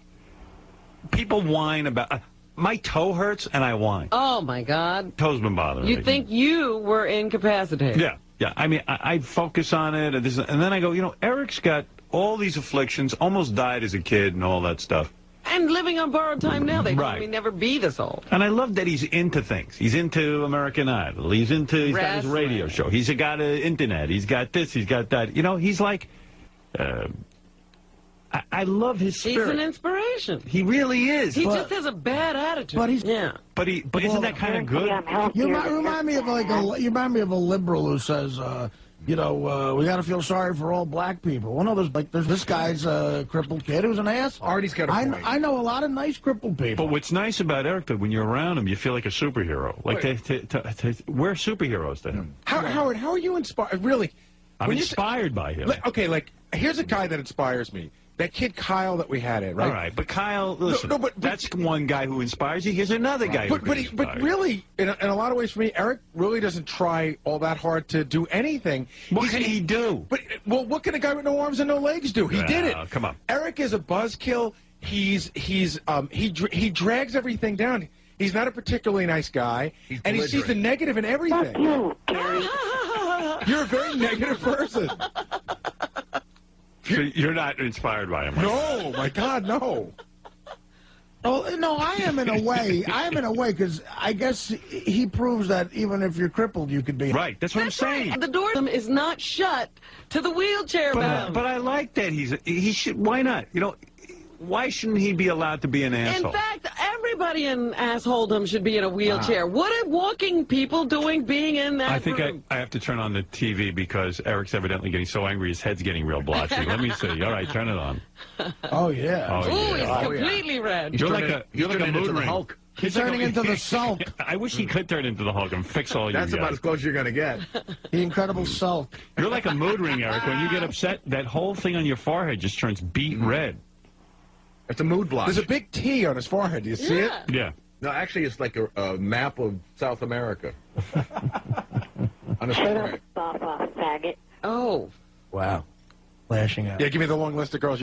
Speaker 1: People whine about... my toe hurts, and I whine.
Speaker 3: Oh, my God.
Speaker 1: Toe's been bothering me.
Speaker 3: You think you were incapacitated.
Speaker 1: Yeah. I mean, I focus on it, and then I go, Eric's got all these afflictions, almost died as a kid and all that stuff.
Speaker 3: And living on borrowed time now. They
Speaker 1: Right.
Speaker 3: told me never be this old.
Speaker 1: And I love that he's into things. He's into American Idol. He's got his radio show. He's got an internet. He's got this. He's got that. He's like... I love his spirit.
Speaker 3: He's an inspiration.
Speaker 1: He really is.
Speaker 3: He just has a bad attitude.
Speaker 7: But he's
Speaker 1: But isn't that kind of good?
Speaker 7: You remind me of a liberal who says, we got to feel sorry for all black people. Well, no, there's this guy's a crippled kid who's an ass.
Speaker 15: Artie's got a point.
Speaker 7: I know a lot of nice crippled people.
Speaker 1: But what's nice about Eric, that when you're around him, you feel like a superhero. Like we're superheroes to him.
Speaker 18: Howard, how are you inspired? Really?
Speaker 1: I'm inspired by him.
Speaker 18: Here's a guy that inspires me. That kid Kyle that we had in, right?
Speaker 1: All right, but Kyle, listen,
Speaker 18: but
Speaker 1: that's one guy who inspires you. Here's another guy who
Speaker 18: But really, in a lot of ways for me, Eric really doesn't try all that hard to do anything.
Speaker 1: What can he do?
Speaker 18: Well, what can a guy with no arms and no legs do? He did it.
Speaker 1: Come on.
Speaker 18: Eric is a buzzkill. He drags everything down. He's not a particularly nice guy, and he sees the negative in everything.
Speaker 9: Fuck you, Gary.
Speaker 18: You're a very negative person.
Speaker 1: So you're not inspired by him, right?
Speaker 18: No, my God, no.
Speaker 7: Oh, no, I am in a way. I am in a way because I guess he proves that even if you're crippled, you could be.
Speaker 1: Right, that's what I'm saying.
Speaker 3: The door is not shut to the wheelchair bound.
Speaker 1: But I like that. He should. Why not? You know, why shouldn't he be allowed to be an asshole?
Speaker 3: In fact, everybody in assholedom should be in a wheelchair. What are walking people doing being in that
Speaker 1: I think
Speaker 3: room?
Speaker 1: I have to turn on the TV because Eric's evidently getting so angry his head's getting real blotchy. Let me see. All right, turn it on.
Speaker 7: Oh, yeah.
Speaker 1: Oh,
Speaker 3: Ooh,
Speaker 1: yeah.
Speaker 3: he's completely red.
Speaker 1: You're like a mood ring.
Speaker 7: Hulk. He's turning into the Sulk.
Speaker 1: I wish he could turn into the Hulk and fix all you guys.
Speaker 18: That's about as close as you're going to get.
Speaker 7: The Incredible Sulk.
Speaker 1: You're like a mood ring, Eric. When you get upset, that whole thing on your forehead just turns beet red.
Speaker 18: It's a mood block. There's a big T on his forehead. Do you see it?
Speaker 1: Yeah.
Speaker 18: No, actually, it's like a map of South America. On his
Speaker 9: Shut
Speaker 18: forehead.
Speaker 9: up, faggot.
Speaker 3: Oh.
Speaker 7: Wow. Lashing out.
Speaker 18: Yeah, give me the long list of girls.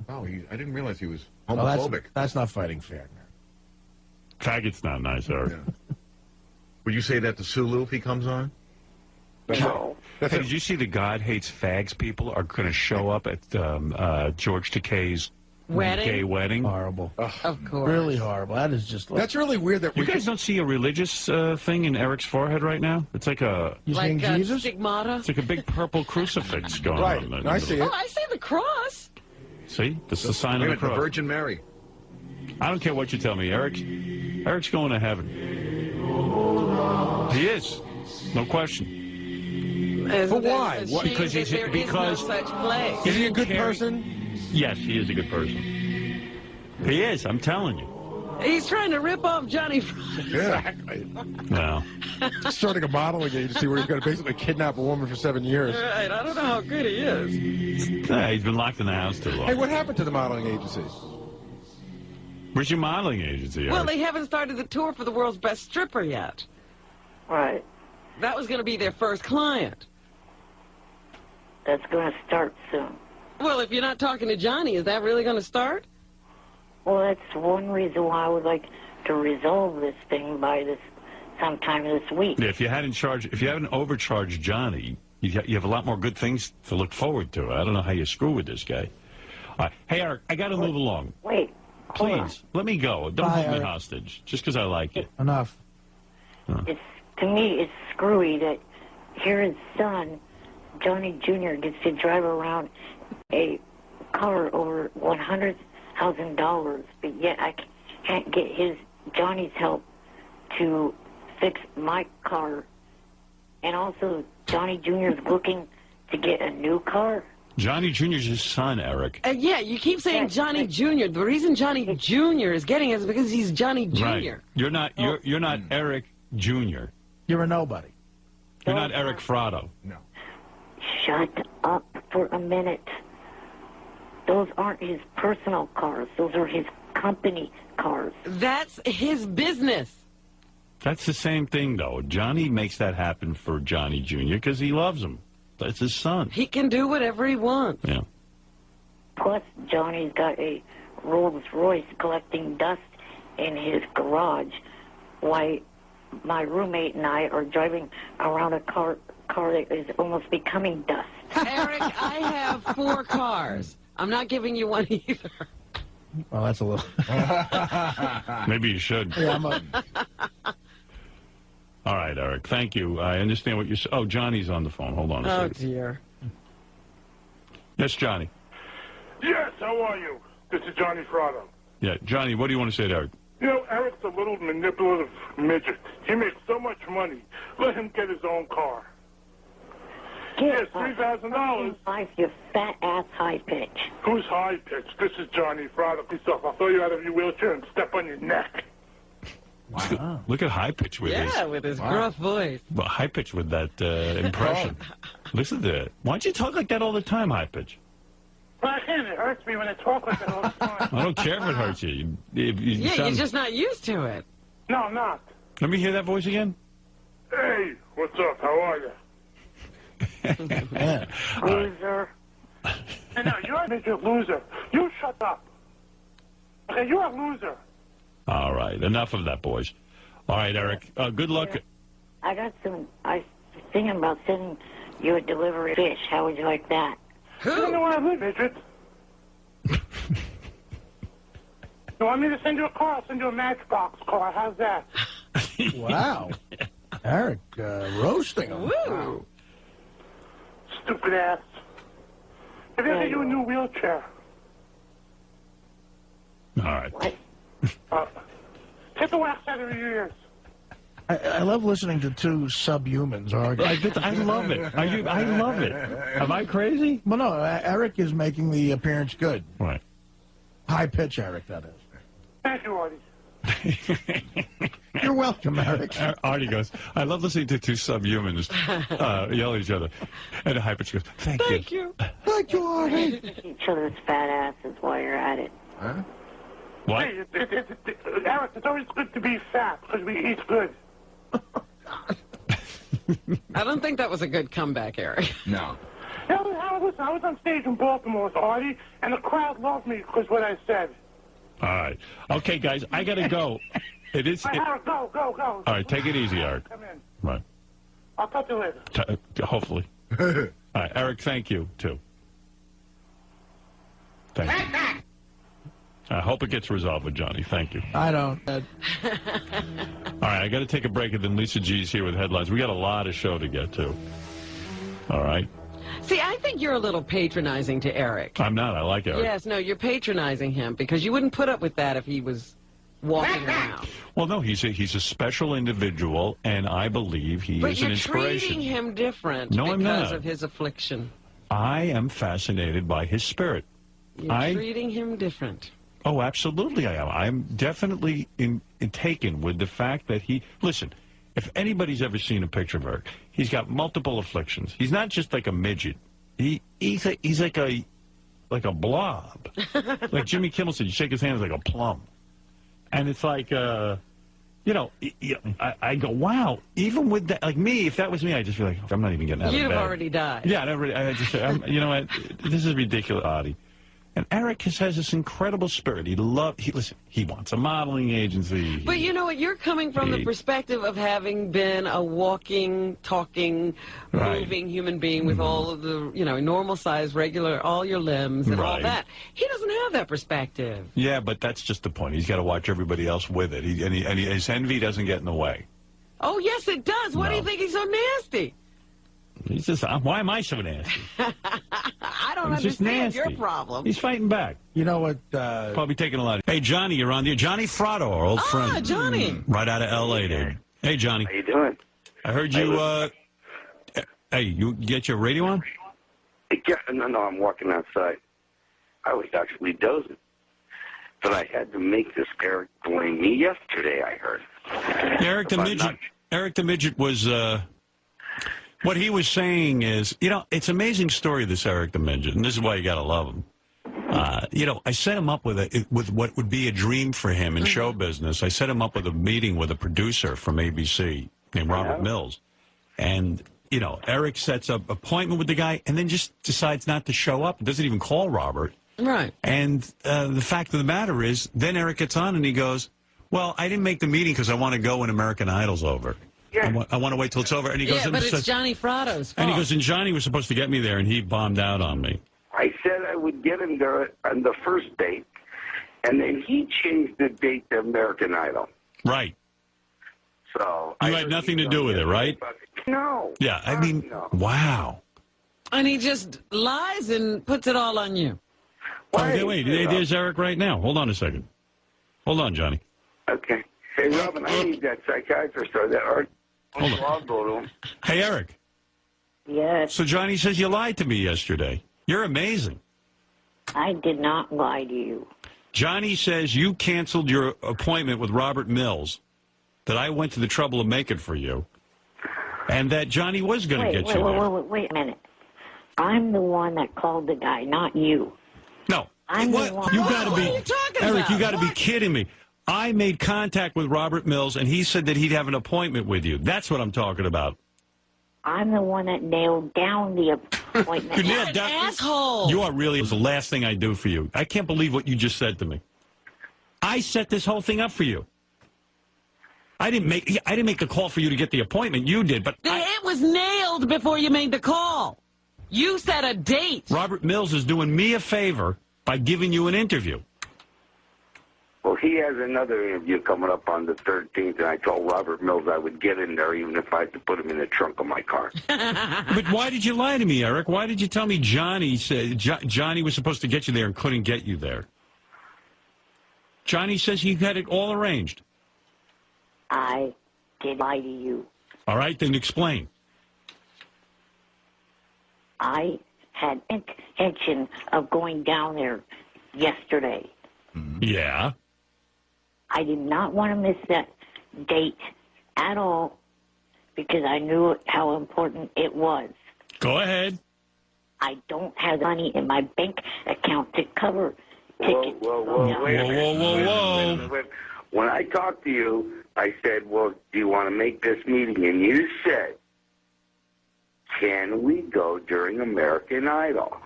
Speaker 15: Oh, I didn't realize he was
Speaker 7: Oh,
Speaker 15: homophobic.
Speaker 7: that's not fighting fair.
Speaker 1: Faggot's not nice, Eric.
Speaker 15: Would you say that to Sulu if he comes on?
Speaker 9: No.
Speaker 1: Hey, did you see the God Hates Fags people are going to show up at George Takei's
Speaker 3: Wedding?
Speaker 1: gay wedding?
Speaker 7: Horrible.
Speaker 3: Of course.
Speaker 7: Really horrible. That is just.
Speaker 18: That's really weird that
Speaker 1: You guys don't see a religious thing in Eric's forehead right now? It's like a
Speaker 3: Like stigmata?
Speaker 1: it's like a big purple crucifix going
Speaker 18: Right.
Speaker 1: on.
Speaker 18: I see it.
Speaker 3: Oh, I see the cross.
Speaker 1: See? This is the sign of the
Speaker 15: The
Speaker 1: cross.
Speaker 15: Virgin Mary.
Speaker 1: I don't care what you tell me. Eric's going to heaven. He is. No question.
Speaker 3: But
Speaker 18: why?
Speaker 1: Because he's
Speaker 3: there is no such place.
Speaker 18: Is he a good person?
Speaker 1: Yes, he is a good person. He is, I'm telling you.
Speaker 3: He's trying to rip off Johnny Frog.
Speaker 18: Exactly.
Speaker 1: No.
Speaker 18: Starting a modeling agency where he's going to basically kidnap a woman for 7 years.
Speaker 3: Right, I don't know how good he is.
Speaker 1: Yeah, he's been locked in the house too long.
Speaker 18: Hey, what happened to the modeling agencies?
Speaker 1: Where's your modeling agency, Eric?
Speaker 3: Well, they haven't started the tour for the world's best stripper yet.
Speaker 9: Right.
Speaker 3: That was going to be their first client.
Speaker 9: That's going to start soon.
Speaker 3: Well, if you're not talking to Johnny, is that really going to start?
Speaker 9: Well, that's one reason why I would like to resolve this thing by sometime this week.
Speaker 1: Yeah, if you hadn't overcharged Johnny, you have a lot more good things to look forward to. I don't know how you screw with this guy. All right. Hey, Eric, I got to move along.
Speaker 9: Wait. Hold on.
Speaker 1: Please, let me go. Don't
Speaker 7: Bye,
Speaker 1: hold me
Speaker 7: Eric.
Speaker 1: hostage, just because I like you.
Speaker 7: Enough.
Speaker 9: To me, it's screwy that here his son, Johnny Jr., gets to drive around a car over $100,000, but yet I can't get Johnny's help to fix my car. And also, Johnny Jr. is looking to get a new car.
Speaker 1: Johnny Jr.'s his son, Eric.
Speaker 3: Yeah, you keep saying Johnny Jr. The reason Johnny Jr. is getting it is because he's Johnny Jr.
Speaker 1: Right. You're not Eric Jr.
Speaker 7: You're a nobody.
Speaker 1: You're not Eric Fratto.
Speaker 18: No.
Speaker 9: Shut up for a minute. Those aren't his personal cars. Those are his company cars.
Speaker 3: That's his business.
Speaker 1: That's the same thing, though. Johnny makes that happen for Johnny Jr. because he loves him. That's his son.
Speaker 3: He can do whatever he wants.
Speaker 1: Yeah.
Speaker 9: Plus, Johnny's got a Rolls Royce collecting dust in his garage. Why, my roommate and I are driving around a car that is almost becoming dust.
Speaker 3: Eric, I have 4 cars. I'm not giving you one either.
Speaker 7: Well, that's a little.
Speaker 1: Maybe you should.
Speaker 7: Yeah,
Speaker 1: All right, Eric. Thank you. I understand what you're saying. Oh, Johnny's on the phone. Hold on a
Speaker 3: Oh,
Speaker 1: second.
Speaker 3: dear.
Speaker 1: Yes, Johnny.
Speaker 19: Yes, how are you? This is Johnny Fratto.
Speaker 1: Yeah, Johnny, what do you want to say to Eric?
Speaker 19: You know, Eric's a little manipulative midget. He makes so much money. Let him get his own car. Yes, $3,000.
Speaker 9: You fat ass high pitch.
Speaker 19: Who's high pitched? This is Johnny Fratto. I'll throw you out of your wheelchair and step on your neck.
Speaker 1: Wow. Look at high pitch with his.
Speaker 3: Yeah, with his gruff voice.
Speaker 1: Well, high pitch with that impression. Listen to it. Why don't you talk like that all the time, high pitch?
Speaker 19: Well, I can't. It hurts me when I talk like that all the time.
Speaker 1: I don't care if it hurts you. You
Speaker 3: You're just not used to it.
Speaker 19: No, I'm not.
Speaker 1: Let me hear that voice again.
Speaker 19: Hey, what's up? How are you?
Speaker 2: Loser.
Speaker 19: Hey, no, you're a midget loser. You shut up. Okay, you're a loser.
Speaker 1: All right, enough of that, boys. All right, Eric. Good luck.
Speaker 2: I got some. I was thinking about sending you a delivery fish. How would you like that?
Speaker 19: You don't know where I live, midget. You want me to send you a car? I'll send you a Matchbox car. How's that?
Speaker 7: Wow. Eric, roasting him.
Speaker 3: Woo.
Speaker 19: Stupid ass. Maybe I'll get you a new wheelchair.
Speaker 1: All right.
Speaker 19: Get the wax out of your ears.
Speaker 7: I love listening to two subhumans argue.
Speaker 1: I love it. I love it. Am I crazy?
Speaker 7: Well, no, Eric is making the appearance good.
Speaker 1: Right.
Speaker 7: High pitch, Eric, that is.
Speaker 19: Thank you, Artie.
Speaker 7: You're welcome, Eric.
Speaker 1: Artie goes, I love listening to two subhumans yell at each other. And a high pitch goes, thank you.
Speaker 7: Thank you, Artie.
Speaker 2: Each other's fat asses while you're at it.
Speaker 7: Huh?
Speaker 1: What?
Speaker 19: Hey, Eric, it's always good to be fat because we eat good.
Speaker 3: I don't think that was a good comeback, Eric.
Speaker 15: No.
Speaker 19: Listen, I was on stage in Baltimore with Artie, and the crowd loved me because what I said.
Speaker 1: All right. Okay, guys, I got to go. It is.
Speaker 19: Eric, go.
Speaker 1: All right, take it easy, Eric.
Speaker 19: Come in.
Speaker 1: Right.
Speaker 19: I'll talk to you later.
Speaker 1: Hopefully. All right, Eric, thank you, too. Thank you. I hope it gets resolved with Johnny. Thank you.
Speaker 7: I don't.
Speaker 1: All right, I got to take a break, and then Lisa G's here with headlines. We got a lot of show to get to. All right?
Speaker 3: See, I think you're a little patronizing to Eric.
Speaker 1: I'm not. I like Eric.
Speaker 3: Yes, no, you're patronizing him because you wouldn't put up with that if he was walking around.
Speaker 1: Well, no, he's a special individual, and I believe he
Speaker 3: But
Speaker 1: is an
Speaker 3: you're
Speaker 1: inspiration.
Speaker 3: treating him different
Speaker 1: No, I'm
Speaker 3: because
Speaker 1: not.
Speaker 3: of his affliction.
Speaker 1: I am fascinated by his spirit.
Speaker 3: You're treating him different.
Speaker 1: Oh, absolutely I am. I'm definitely taken with the fact that he... Listen, if anybody's ever seen a picture of Eric, he's got multiple afflictions. He's not just like a midget. He's like a blob. Like Jimmy Kimmel said, you shake his hand, it's like a plum. And it's like, I go, wow, even with that, like me, if that was me, I'd just be like, I'm not even getting out of bed.
Speaker 3: You'd have already died.
Speaker 1: Yeah, I just say, you know what, this is ridiculous, Artie. And Eric has this incredible spirit. Listen, he wants a modeling agency.
Speaker 3: But you know what? You're coming from the perspective of having been a walking, talking, moving human being with all of the, normal size, regular, all your limbs and all that. He doesn't have that perspective.
Speaker 1: Yeah, but that's just the point. He's got to watch everybody else with it. His envy doesn't get in the way.
Speaker 3: Oh, yes, it does. Why do you think he's so nasty?
Speaker 1: He's just, why am I so nasty?
Speaker 3: I don't
Speaker 1: He's just
Speaker 3: understand
Speaker 1: nasty.
Speaker 3: your problem.
Speaker 1: He's fighting back.
Speaker 7: You know what?
Speaker 1: Probably taking a lot. Hey, Johnny, you're on the Johnny Fratto, our old friend.
Speaker 3: Johnny.
Speaker 1: Right out of L.A., dude. Hey, Johnny.
Speaker 11: How you doing?
Speaker 1: I heard you, hey, you get your radio on?
Speaker 11: Yeah, no, I'm walking outside. I was actually dozing. But I had to make this Eric blame me yesterday, I heard.
Speaker 1: Eric the Midget was, what he was saying is, it's an amazing story, this Eric the Midget, and this is why you got to love him. I set him up with what would be a dream for him in show business. I set him up with a meeting with a producer from ABC named Robert Mills. And, Eric sets up an appointment with the guy and then just decides not to show up. Doesn't even call Robert.
Speaker 3: Right.
Speaker 1: And the fact of the matter is, then Eric gets on and he goes, well, I didn't make the meeting because I want to go when American Idol's over. Yeah. I want to wait till it's over. And he goes,
Speaker 3: but it's Johnny Fratto's fault.
Speaker 1: And he goes, and Johnny was supposed to get me there, and he bombed out on me.
Speaker 11: I said I would get him there on the first date, and then he changed the date to American Idol.
Speaker 1: Right.
Speaker 11: So
Speaker 1: you had nothing to do with it, right?
Speaker 11: No.
Speaker 1: Yeah, I mean, wow.
Speaker 3: And he just lies and puts it all on you.
Speaker 1: Okay, wait, there's Eric right now. Hold on a second. Hold on, Johnny.
Speaker 11: Okay. Hey, Robin, I need that psychiatrist or that art. I'll go to him.
Speaker 1: Hey, Eric.
Speaker 2: Yes.
Speaker 1: So Johnny says you lied to me yesterday. You're amazing.
Speaker 2: I did not lie to you.
Speaker 1: Johnny says you canceled your appointment with Robert Mills, that I went to the trouble of making for you, and that Johnny was going to get you there.
Speaker 2: Wait a minute. I'm the one that called the guy, not you.
Speaker 1: No.
Speaker 2: I'm
Speaker 1: What?
Speaker 2: the one.
Speaker 1: You got to be,
Speaker 3: What are you talking
Speaker 1: Eric.
Speaker 3: about?
Speaker 1: You got to be
Speaker 3: What?
Speaker 1: kidding me. I made contact with Robert Mills, and he said that he'd have an appointment with you. That's what I'm talking about.
Speaker 2: I'm the one that nailed down the appointment.
Speaker 1: You nailed down.
Speaker 3: Asshole.
Speaker 1: You are really the last thing I do for you. I can't believe what you just said to me. I set this whole thing up for you. I didn't make the call for you to get the appointment. You did, but
Speaker 3: It was nailed before you made the call. You set a date.
Speaker 1: Robert Mills is doing me a favor by giving you an interview.
Speaker 11: Well, he has another interview coming up on the 13th, and I told Robert Mills I would get in there even if I had to put him in the trunk of my car.
Speaker 1: But why did you lie to me, Eric? Why did you tell me Johnny said Johnny was supposed to get you there and couldn't get you there? Johnny says he had it all arranged.
Speaker 2: I did lie to you.
Speaker 1: All right, then explain.
Speaker 2: I had intention of going down there yesterday.
Speaker 1: Yeah.
Speaker 2: I did not want to miss that date at all because I knew how important it was.
Speaker 1: Go ahead.
Speaker 2: I don't have money in my bank account to cover tickets.
Speaker 11: Whoa, wait a minute. Wait. When I talked to you, I said, well, do you want to make this meeting? And you said, can we go during American Idol?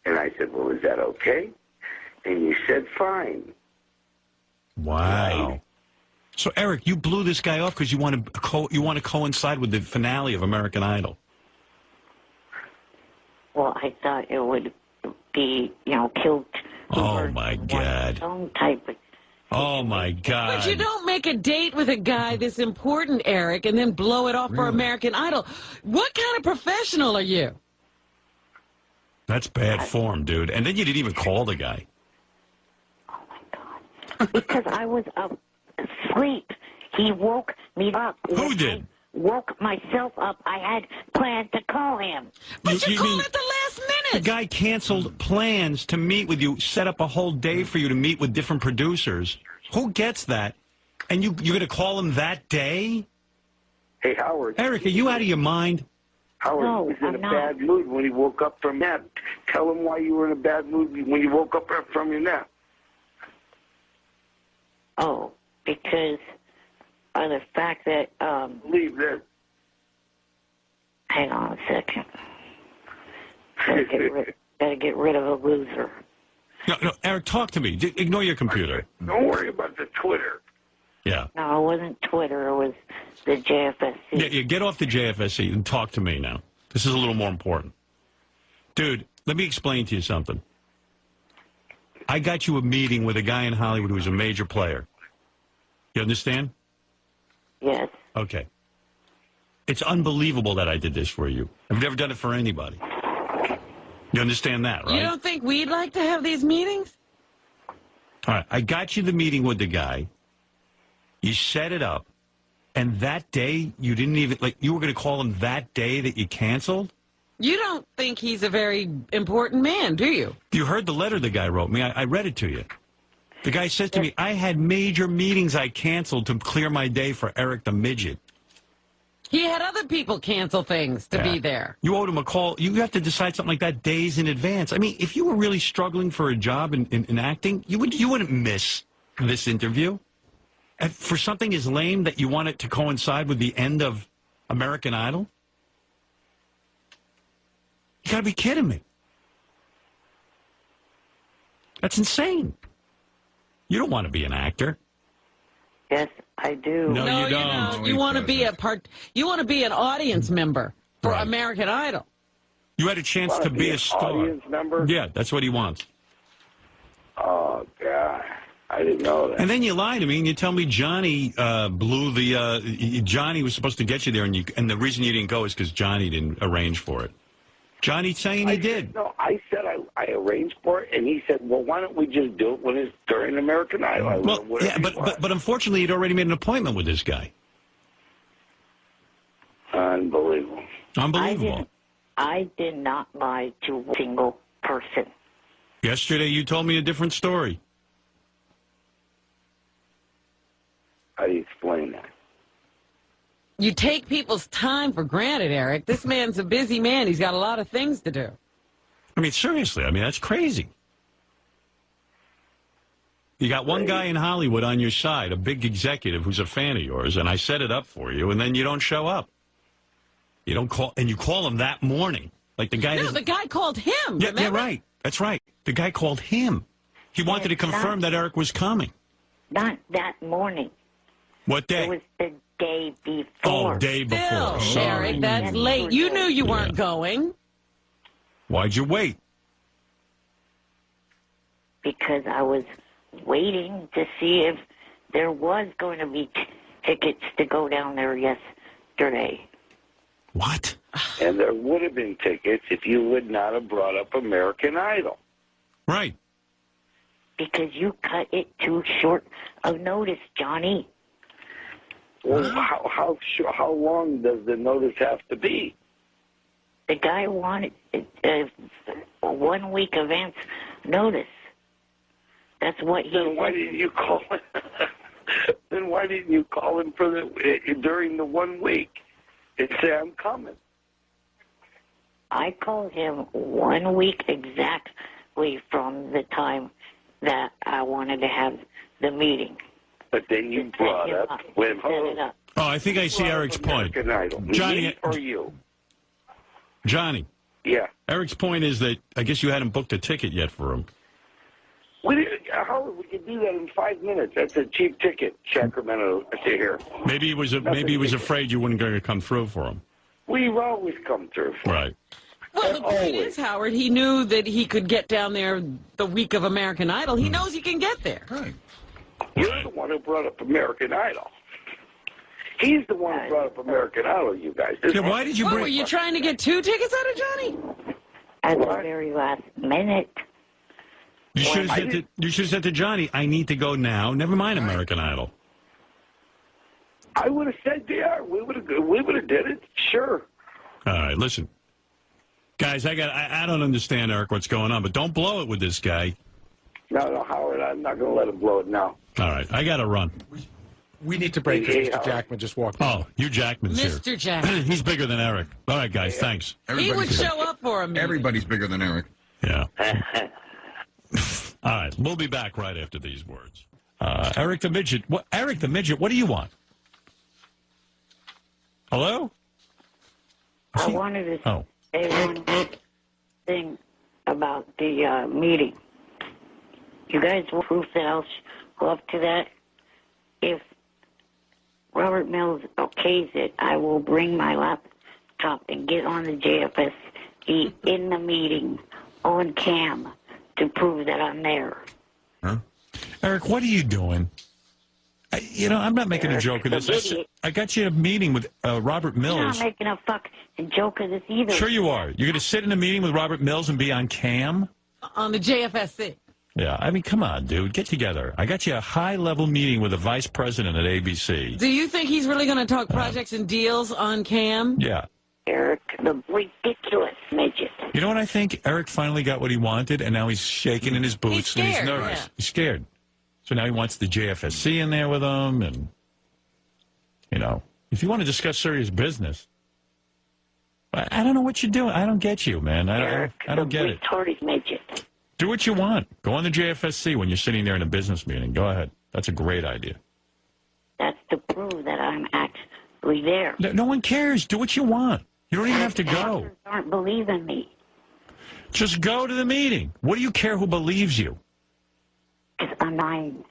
Speaker 11: And I said, well, is that okay? And you said, fine.
Speaker 1: Wow. Right. So, Eric, you blew this guy off because you want to coincide with the finale of American Idol.
Speaker 2: Well, I thought it would be, killed.
Speaker 1: Oh, my God.
Speaker 2: Some type of...
Speaker 1: Oh, my God.
Speaker 3: But you don't make a date with a guy this important, Eric, and then blow it off for American Idol. What kind of professional are you?
Speaker 1: That's bad form, dude. And then you didn't even call the guy.
Speaker 2: Because I was asleep. He woke me up.
Speaker 1: Who did?
Speaker 2: Woke myself up. I had planned to call him.
Speaker 3: But you called at the last minute.
Speaker 1: The guy canceled plans to meet with you, set up a whole day for you to meet with different producers. Who gets that? And you're going to call him that day?
Speaker 11: Hey, Howard.
Speaker 1: Eric, are you out of your mind?
Speaker 11: Howard was in a bad mood when he woke up from nap. Tell him why you were in a bad mood when you woke up from your nap.
Speaker 2: Oh, because of the fact that...
Speaker 11: Leave this.
Speaker 2: Hang on a second. Gotta get rid of a loser.
Speaker 1: No, Eric, talk to me. Ignore your computer.
Speaker 11: Don't worry about the Twitter.
Speaker 1: Yeah.
Speaker 2: No, it wasn't Twitter. It was the JFSC.
Speaker 1: Yeah, get off the JFSC and talk to me now. This is a little more important. Dude, let me explain to you something. I got you a meeting with a guy in Hollywood who's a major player. You understand?
Speaker 2: Yes.
Speaker 1: Okay. It's unbelievable that I did this for you. I've never done it for anybody. You understand that, right?
Speaker 3: You don't think we'd like to have these meetings?
Speaker 1: All right. I got you the meeting with the guy. You set it up. And that day, you didn't even, you were going to call him that day that you canceled?
Speaker 3: You don't think he's a very important man, do you?
Speaker 1: You heard the letter the guy wrote me. I read it to you. The guy says to me, I had major meetings I canceled to clear my day for Eric the Midget.
Speaker 3: He had other people cancel things to be there.
Speaker 1: You owed him a call. You have to decide something like that days in advance. I mean, if you were really struggling for a job in acting, you wouldn't miss this interview. And for something as lame that you want it to coincide with the end of American Idol? You gotta be kidding me. That's insane. You don't want to be an actor.
Speaker 2: Yes, I do.
Speaker 1: No, you don't.
Speaker 3: You want to be You want to be an audience member for American Idol.
Speaker 1: You had a chance to be a star.
Speaker 11: Audience member?
Speaker 1: Yeah, that's what he wants.
Speaker 11: Oh, God. I didn't know that.
Speaker 1: And then you lie to me and you tell me Johnny blew the... Johnny was supposed to get you there, and the reason you didn't go is because Johnny didn't arrange for it. Johnny's saying he did.
Speaker 11: No, I said I arranged for it, and he said, well, why don't we just do it when it's during American Idol?
Speaker 1: Well, yeah, but unfortunately, he'd already made an appointment with this guy.
Speaker 11: Unbelievable.
Speaker 1: Unbelievable.
Speaker 2: I did not lie to a single person.
Speaker 1: Yesterday, you told me a different story.
Speaker 11: How do you explain that?
Speaker 3: You take people's time for granted, Eric. This man's a busy man. He's got a lot of things to do.
Speaker 1: I mean, seriously, I mean, that's crazy. You got one guy in Hollywood on your side, a big executive who's a fan of yours, and I set it up for you, and then you don't show up. You don't call, and you call him that morning. Like the guy.
Speaker 3: No, the guy called him.
Speaker 1: Yeah,
Speaker 3: remember?
Speaker 1: yeah, right. That's right. The guy called him. He wanted to confirm that Eric was coming.
Speaker 9: Not that morning.
Speaker 1: What day?
Speaker 9: It was the day before.
Speaker 1: Oh, day before.
Speaker 3: Still, Eric, that's late. You knew you weren't going.
Speaker 1: Why'd you wait?
Speaker 9: Because I was waiting to see if there was going to be tickets to go down there yesterday.
Speaker 1: What?
Speaker 11: And there would have been tickets if you would not have brought up American Idol.
Speaker 1: Right.
Speaker 9: Because you cut it too short of notice, Johnny.
Speaker 11: Well, how long does the notice have to be?
Speaker 9: The guy wanted a 1 week advance notice. That's what he.
Speaker 11: Then why didn't you call? Then why didn't you call him for during the 1 week and say I'm coming?
Speaker 9: I called him 1 week exactly from the time that I wanted to have the meeting.
Speaker 11: But then you brought up with her.
Speaker 1: Oh, I think I see Eric's point. Johnny,
Speaker 11: me or you?
Speaker 1: Johnny.
Speaker 11: Yeah.
Speaker 1: Eric's point is that I guess you hadn't booked a ticket yet for him.
Speaker 11: We could do that in 5 minutes. That's a cheap ticket, Sacramento to here.
Speaker 1: Maybe he was afraid you weren't going to come through for him.
Speaker 11: We've always come through.
Speaker 1: Right.
Speaker 3: Well, the point is, Howard, he knew that he could get down there the week of American Idol. He knows he can get there.
Speaker 1: Right.
Speaker 11: You're the one who brought up American Idol. He's the one who brought up American Idol, you guys.
Speaker 1: Why did you
Speaker 3: What, were you trying to get 2 tickets out of Johnny?
Speaker 9: At the very last minute.
Speaker 1: You should have said to Johnny, I need to go now. Never mind American Idol.
Speaker 11: I would have said, yeah, we would have did it. Sure.
Speaker 1: All right, listen. Guys, I don't understand, Eric, what's going on, but don't blow it with this guy.
Speaker 11: No, Howard, I'm not going to let him blow it now.
Speaker 1: All right, I got to run.
Speaker 18: We need to break because Mr. Jackman just walked in.
Speaker 1: Oh, Hugh Jackman's here.
Speaker 3: Mr. Jackman.
Speaker 1: He's bigger than Eric. All right, guys, thanks.
Speaker 3: He would show up for him.
Speaker 15: Everybody's bigger than Eric.
Speaker 1: Yeah. All right, we'll be back right after these words. Eric the Midget. Eric the Midget, what do you want? Hello?
Speaker 9: I wanted to say one thing about the meeting. You guys will proof that I'll go up to that. If Robert Mills okays it, I will bring my laptop and get on the JFSC in the meeting on cam to prove that I'm there.
Speaker 1: Huh? Eric, what are you doing? I'm not making a joke of this. I got you a meeting with Robert Mills.
Speaker 9: You're not making a fucking joke of this either.
Speaker 1: Sure you are. You're going to sit in a meeting with Robert Mills and be on cam?
Speaker 3: On the JFSC.
Speaker 1: Yeah, I mean, come on, dude. Get together. I got you a high-level meeting with the vice president at ABC.
Speaker 3: Do you think he's really going to talk projects and deals on cam?
Speaker 1: Yeah.
Speaker 9: Eric, the ridiculous midget.
Speaker 1: You know what I think? Eric finally got what he wanted, and now he's shaking in his boots and he's nervous. Yeah. He's scared. So now he wants the JFSC in there with him, and, if you want to discuss serious business, I don't know what you're doing. I don't get you, man. I don't get it.
Speaker 9: Retarded midget.
Speaker 1: Do what you want. Go on the JFSC when you're sitting there in a business meeting. Go ahead. That's a great idea.
Speaker 9: That's to prove that I'm actually there.
Speaker 1: No one cares. Do what you want. You don't even have to go.
Speaker 9: Aren't believing me.
Speaker 1: Just go to the meeting. What do you care who believes you?
Speaker 9: Because I'm lying.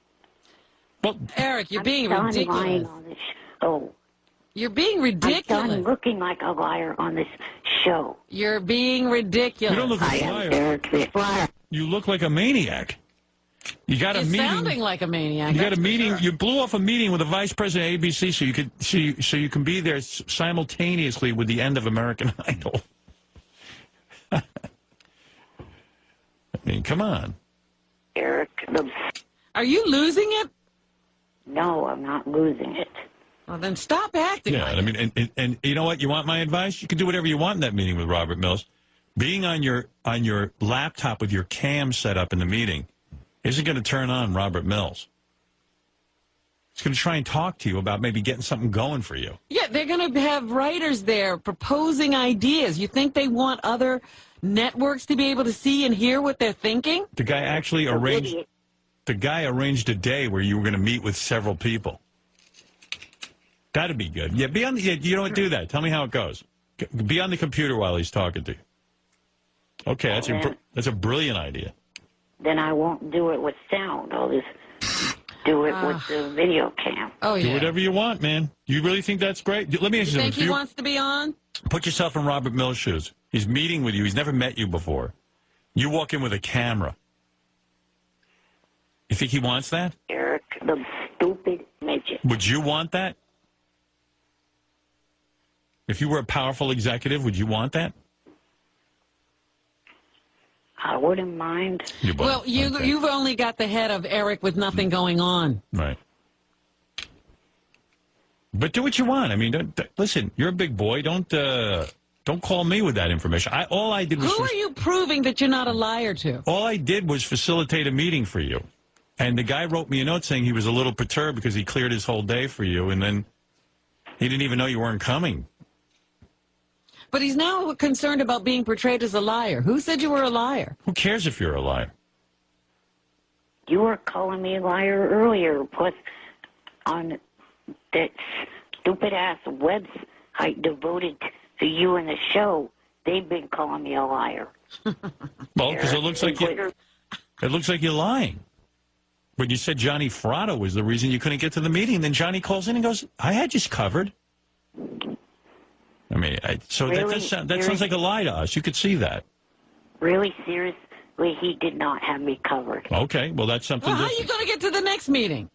Speaker 1: Well,
Speaker 3: Eric, you're being
Speaker 9: lying
Speaker 3: ridiculous.
Speaker 9: on this show.
Speaker 3: You're being ridiculous.
Speaker 9: I'm done looking like a liar on this show.
Speaker 3: You're being ridiculous.
Speaker 1: You don't look like a liar.
Speaker 9: Eric the liar.
Speaker 1: You look like a maniac. You got a meeting.
Speaker 3: You're sounding like a maniac.
Speaker 1: You got a meeting. Sure. You blew off a meeting with the vice president of ABC so you can be there simultaneously with the end of American Idol. I mean, come on.
Speaker 9: Eric,
Speaker 3: are you losing it?
Speaker 9: No, I'm not losing it.
Speaker 3: Well, then stop acting.
Speaker 1: Yeah,
Speaker 3: like
Speaker 1: I mean, and you know what? You want my advice? You can do whatever you want in that meeting with Robert Mills. Being on your laptop with your cam set up in the meeting isn't going to turn on Robert Mills. He's going to try and talk to you about maybe getting something going for you.
Speaker 3: Yeah, they're going to have writers there proposing ideas. You think they want other networks to be able to see and hear what they're thinking?
Speaker 1: The guy actually arranged. The guy arranged a day where you were going to meet with several people. That'd be good. Yeah, be on. Yeah, you don't do that. Tell me how it goes. Be on the computer while he's talking to you. Okay, that's a brilliant idea.
Speaker 9: Then I won't do it with sound. I'll just do it with the video cam.
Speaker 3: Oh, yeah.
Speaker 1: Do whatever you want, man. You really think that's great? Let me ask you something.
Speaker 3: Think he wants to be on?
Speaker 1: Put yourself in Robert Mills' shoes. He's meeting with you. He's never met you before. You walk in with a camera. You think he wants that?
Speaker 9: Eric, the stupid midget.
Speaker 1: Would you want that? If you were a powerful executive, would you want that?
Speaker 9: I wouldn't mind.
Speaker 3: Well, you've only got the head of Eric with nothing going on.
Speaker 1: Right. But do what you want. I mean, listen, you're a big boy. Don't call me with that information. All I did was...
Speaker 3: Who are you proving that you're not a liar to?
Speaker 1: All I did was facilitate a meeting for you. And the guy wrote me a note saying he was a little perturbed because he cleared his whole day for you, and then he didn't even know you weren't coming.
Speaker 3: But he's now concerned about being portrayed as a liar. Who said you were a liar?
Speaker 1: Who cares if you're a liar?
Speaker 9: You were calling me a liar earlier. Plus, on that stupid-ass website devoted to you and the show, they've been calling me a liar.
Speaker 1: Well, because it looks like you're lying. When you said Johnny Fratto was the reason you couldn't get to the meeting, then Johnny calls in and goes, I had you covered. I mean, that sounds like a lie to us. You could see that.
Speaker 9: Really, seriously, he did not have me covered.
Speaker 1: Okay, well, that's something
Speaker 3: Well, how are you going to get to the next meeting?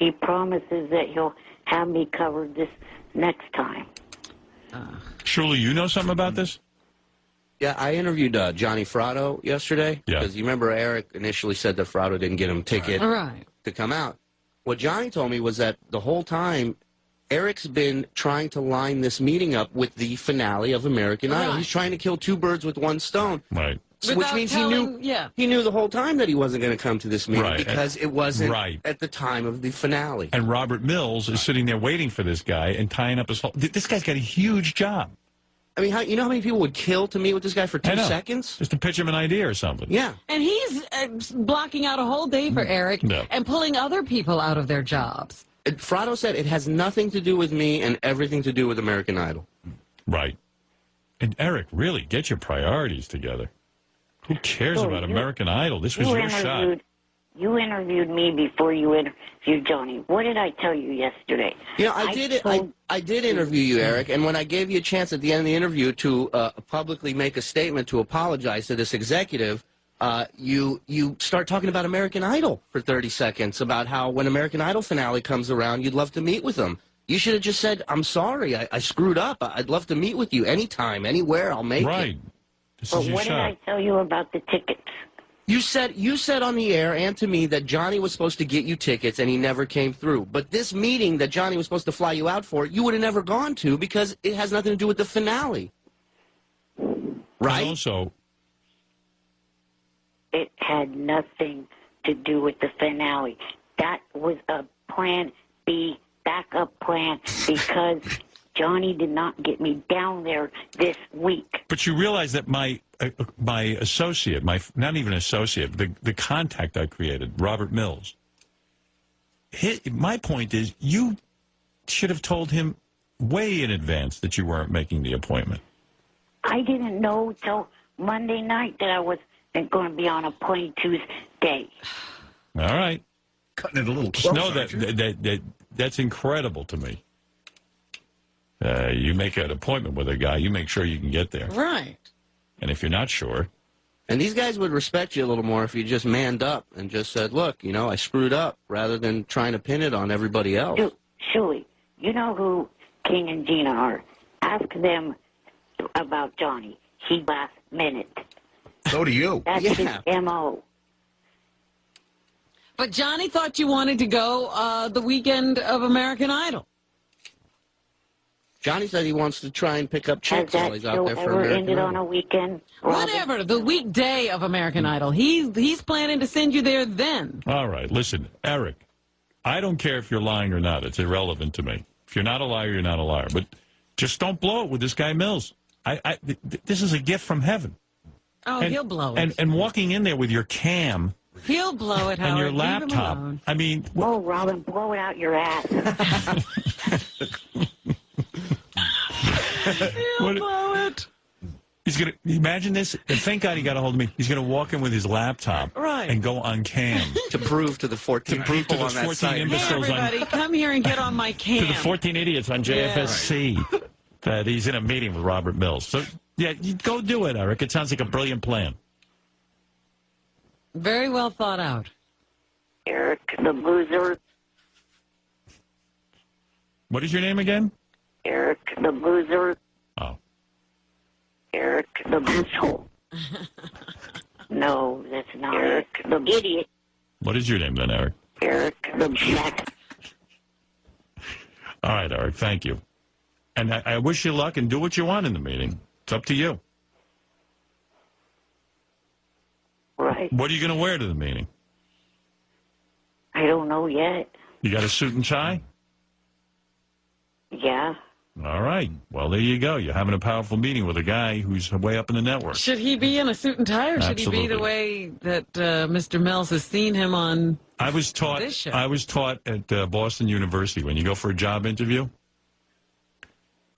Speaker 9: He promises that he'll have me covered this next time.
Speaker 1: Shuli, you know something about this?
Speaker 16: Yeah, I interviewed Johnny Fratto yesterday.
Speaker 1: Yeah.
Speaker 16: Because you remember Eric initially said that Fratto didn't get him a ticket to come out. What Johnny told me was that the whole time, Eric's been trying to line this meeting up with the finale of American Idol. He's trying to kill two birds with one stone.
Speaker 1: Right.
Speaker 16: Which means he knew the whole time that he wasn't going to come to this meeting because it wasn't at the time of the finale.
Speaker 1: And Robert Mills is sitting there waiting for this guy and tying up his whole... This guy's got a huge job.
Speaker 16: I mean, you know how many people would kill to meet with this guy for 2 seconds?
Speaker 1: Just to pitch him an idea or something.
Speaker 16: Yeah.
Speaker 3: And he's blocking out a whole day for Eric and pulling other people out of their jobs.
Speaker 16: Fratto said it has nothing to do with me and everything to do with American Idol.
Speaker 1: Right. And Eric, really, get your priorities together. Who cares about American Idol? This was your shot.
Speaker 9: You interviewed me before you interviewed Johnny. What did I tell you yesterday?
Speaker 16: You know, I did interview you, Eric, and when I gave you a chance at the end of the interview to publicly make a statement to apologize to this executive, you start talking about American Idol for 30 seconds, about how when American Idol finale comes around, you'd love to meet with them. You should have just said, I'm sorry, I screwed up. I'd love to meet with you anytime, anywhere, I'll make it.
Speaker 1: Right.
Speaker 9: But what did I tell you about the tickets?
Speaker 16: You said on the air and to me that Johnny was supposed to get you tickets and he never came through. But this meeting that Johnny was supposed to fly you out for, you would have never gone to because it has nothing to do with the finale. Right?
Speaker 1: And also,
Speaker 9: it had nothing to do with the finale. That was a plan B, backup plan, because Johnny did not get me down there this week.
Speaker 1: but you realize that my associate, not even associate, the contact I created, Robert Mills, my point is you should have told him way in advance that you weren't making the appointment.
Speaker 9: I didn't know till Monday night that I was going to be on a plane Tuesday.
Speaker 1: All right.
Speaker 15: Cutting it a little close.
Speaker 1: No, that's incredible to me. You make an appointment with a guy, you make sure you can get there.
Speaker 3: Right.
Speaker 1: And if you're not sure...
Speaker 16: And these guys would respect you a little more if you just manned up and just said, look, I screwed up, rather than trying to pin it on everybody else.
Speaker 9: Shuli, you know who King and Gina are. Ask them about Johnny. He last minute.
Speaker 15: So do you.
Speaker 9: That's his M.O.
Speaker 3: But Johnny thought you wanted to go the weekend of American Idol.
Speaker 16: Johnny said he wants to try and pick up chicks while he's out there for
Speaker 9: ever
Speaker 16: American
Speaker 9: ended
Speaker 16: Idol.
Speaker 9: on a weekend?
Speaker 3: Whatever, the weekday of American Idol. He's planning to send you there then.
Speaker 1: All right, listen, Eric, I don't care if you're lying or not. It's irrelevant to me. If you're not a liar, you're not a liar. But just don't blow it with this guy Mills. This is a gift from heaven.
Speaker 3: Oh, he'll blow it.
Speaker 1: And walking in there with your cam
Speaker 3: He'll blow it, Howard.
Speaker 1: and your
Speaker 3: Leave him
Speaker 1: laptop.
Speaker 3: alone.
Speaker 1: I mean,
Speaker 2: Oh, Robin, blow it out your ass.
Speaker 3: He'll blow it.
Speaker 1: he's gonna imagine this. And thank God he got a hold of me. He's gonna walk in with his laptop
Speaker 3: Right.
Speaker 1: and go on cam
Speaker 16: to prove to the 14 people
Speaker 1: those
Speaker 16: on that
Speaker 1: 14
Speaker 16: site.
Speaker 3: Hey,
Speaker 1: imbeciles
Speaker 3: everybody, come here and get on my
Speaker 1: to
Speaker 3: cam.
Speaker 1: the 14 idiots on JFSC that he's in a meeting with Robert Mills. So yeah, you go do it, Eric. It sounds like a brilliant plan.
Speaker 3: Very well thought out.
Speaker 2: Eric the Boozer.
Speaker 1: What is your name again?
Speaker 2: Eric the Boozer.
Speaker 1: Oh.
Speaker 2: Eric the Boozer. No, that's not Eric the idiot.
Speaker 1: What is your name then, Eric?
Speaker 2: Eric the Black.
Speaker 1: All right, Eric. Thank you. And I wish you luck and do what you want in the meeting. It's up to you.
Speaker 2: Right.
Speaker 1: What are you going to wear to the meeting?
Speaker 2: I don't know yet.
Speaker 1: You got a suit and tie?
Speaker 2: Yeah.
Speaker 1: All right. Well, there you go. You're having a powerful meeting with a guy who's way up in the network.
Speaker 3: Should he be in a suit and tie, or should he be the way that Mr. Mills has seen him on this show?
Speaker 1: I was taught at Boston University, when you go for a job interview,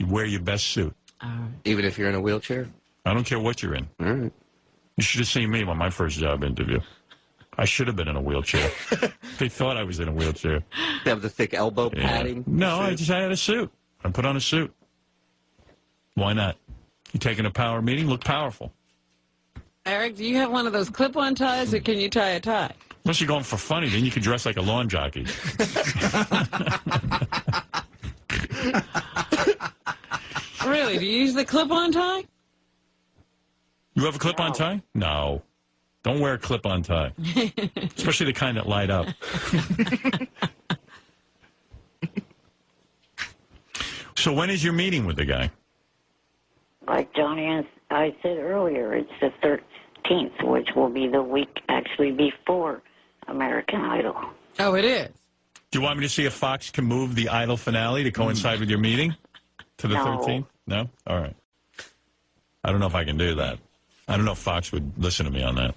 Speaker 1: you wear your best suit.
Speaker 16: Even if you're in a wheelchair?
Speaker 1: I don't care what you're in.
Speaker 16: All right.
Speaker 1: You should have seen me on my first job interview. I should have been in a wheelchair. They thought I was in a wheelchair.
Speaker 16: They have the thick elbow padding?
Speaker 1: No, I had a suit. I put on a suit. Why not? You taking a power meeting? Look powerful.
Speaker 3: Eric, do you have one of those clip-on ties, or can you tie a tie?
Speaker 1: Unless you're going for funny, then you could dress like a lawn jockey.
Speaker 3: Really? Do you use the clip-on tie?
Speaker 1: You have a clip-on tie? No. Don't wear a clip-on tie. Especially the kind that light up. So when is your meeting with the guy?
Speaker 2: Like Johnny and I said earlier, it's the 13th, which will be the week actually before American Idol.
Speaker 3: Oh, it is?
Speaker 1: Do you want me to see if Fox can move the Idol finale to coincide with your meeting to the
Speaker 2: No.
Speaker 1: 13th? No? All right. I don't know if I can do that. I don't know if Fox would listen to me on that.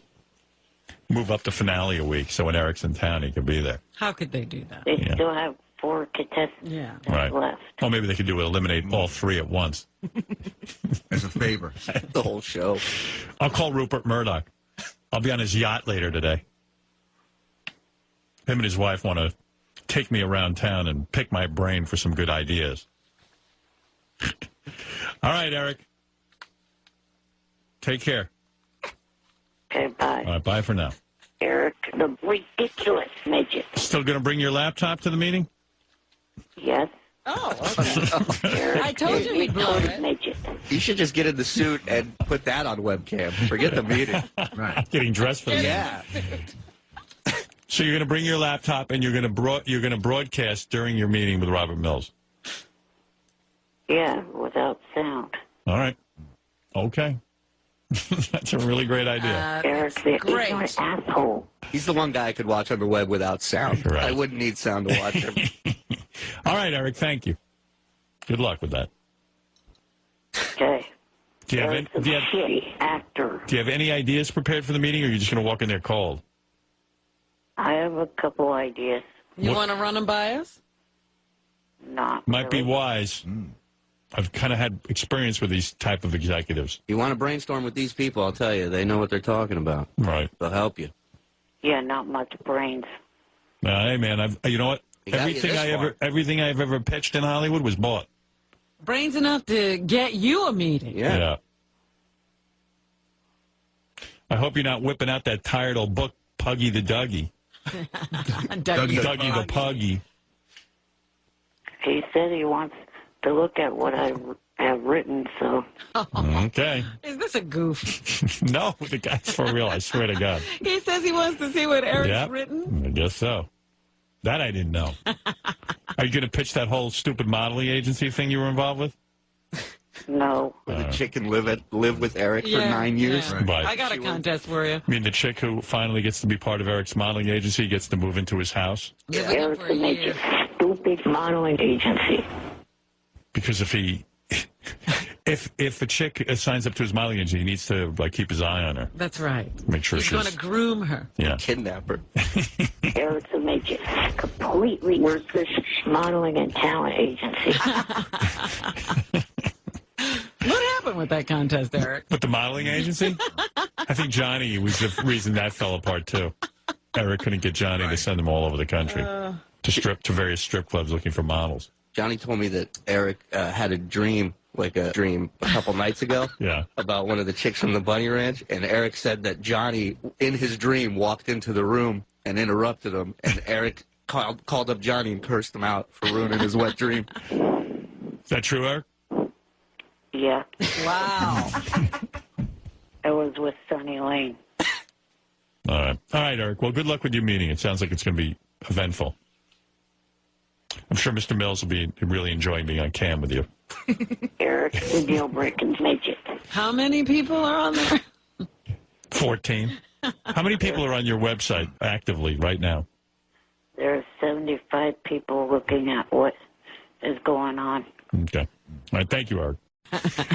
Speaker 1: Move up the finale a week so when Eric's in town, he could be there.
Speaker 3: How could they do that?
Speaker 2: They
Speaker 1: Yeah.
Speaker 2: still have 4 contestants
Speaker 1: Right.
Speaker 2: left.
Speaker 1: Or maybe they could do it, eliminate all 3 at once.
Speaker 15: As a favor.
Speaker 16: The whole show.
Speaker 1: I'll call Rupert Murdoch. I'll be on his yacht later today. Him and his wife want to take me around town and pick my brain for some good ideas. All right, Eric. Take care.
Speaker 2: Okay, bye.
Speaker 1: All right, bye for now.
Speaker 2: Eric the ridiculous midget.
Speaker 1: Still going to bring your laptop to the meeting?
Speaker 2: Yes.
Speaker 3: Oh, okay. I told you he'd blow it.
Speaker 2: Midget.
Speaker 16: You should just get in the suit and put that on webcam. Forget the meeting.
Speaker 1: Right. Getting dressed for the
Speaker 16: Yeah.
Speaker 1: So you're going to bring your laptop and you're going to broadcast during your meeting with Robert Mills.
Speaker 2: Yeah, without sound.
Speaker 1: All right. Okay. That's a really great idea.
Speaker 2: Eric the ignorant asshole.
Speaker 16: He's the one guy I could watch on the web without sound.
Speaker 1: Right.
Speaker 16: I wouldn't need sound to watch him.
Speaker 1: All right, Eric. Thank you. Good luck with that.
Speaker 2: Okay.
Speaker 1: Do you have any,
Speaker 2: Eric's a shitty actor.
Speaker 1: do you have any ideas prepared for the meeting, or are you just going to walk in there cold?
Speaker 2: I have a couple ideas.
Speaker 3: You want to run them by us?
Speaker 2: Not
Speaker 1: Might be wise. I've kind of had experience with these type of executives.
Speaker 16: You want to brainstorm with these people, I'll tell you. They know what they're talking about.
Speaker 1: Right.
Speaker 16: They'll help you.
Speaker 2: Yeah, not much brains.
Speaker 1: Hey, man, you know what?
Speaker 16: You got you this
Speaker 1: Everything I've ever pitched in Hollywood was bought.
Speaker 3: Brains enough to get you a meeting.
Speaker 1: Yeah. I hope you're not whipping out that tired old book, Puggy the Dougie. Dougie the Puggy.
Speaker 2: He said he wants to look at what I have written, so.
Speaker 1: Okay.
Speaker 3: Is this a goof?
Speaker 1: No, the guy's for real, I swear to God.
Speaker 3: He says he wants to see what Eric's
Speaker 1: Yep.
Speaker 3: written.
Speaker 1: I guess so. That I didn't know. Are you going to pitch that whole stupid modeling agency thing you were involved with?
Speaker 2: No.
Speaker 16: Where the chick can live with Eric for 9 years.
Speaker 3: Yeah.
Speaker 1: Right.
Speaker 3: I got a contest for you.
Speaker 1: I mean, the chick who finally gets to be part of Eric's modeling agency gets to move into his house?
Speaker 2: Eric's a major stupid modeling agency.
Speaker 1: Because if
Speaker 6: if a chick signs up to his modeling agency, he needs to like keep his eye on her.
Speaker 3: That's right.
Speaker 6: Make sure
Speaker 3: He's
Speaker 6: she's
Speaker 3: going to groom her.
Speaker 6: Yeah.
Speaker 16: Kidnap her.
Speaker 9: Eric's a midget. Completely worthless modeling and talent agency.
Speaker 3: What happened with that contest, Eric?
Speaker 6: With the modeling agency? I think Johnny was the reason that fell apart too. Eric couldn't get Johnny to send them all over the country to various strip clubs looking for models.
Speaker 16: Johnny told me that Eric had a dream a couple nights ago about one of the chicks from the Bunny Ranch, and Eric said that Johnny, in his dream, walked into the room and interrupted him, and Eric called up Johnny and cursed him out for ruining his wet dream.
Speaker 6: Is that true, Eric?
Speaker 9: Yeah.
Speaker 3: Wow.
Speaker 9: I was with Sonny Lane.
Speaker 6: All right, Eric. Well, good luck with your meeting. It sounds like it's going to be eventful. I'm sure Mr. Mills will be really enjoying being on cam with you.
Speaker 9: Eric, the deal-breaking midget.
Speaker 3: How many people are on there?
Speaker 6: 14. How many people are on your website actively right now?
Speaker 9: There are 75 people looking at what is going on.
Speaker 6: Okay. All right. Thank you, Eric.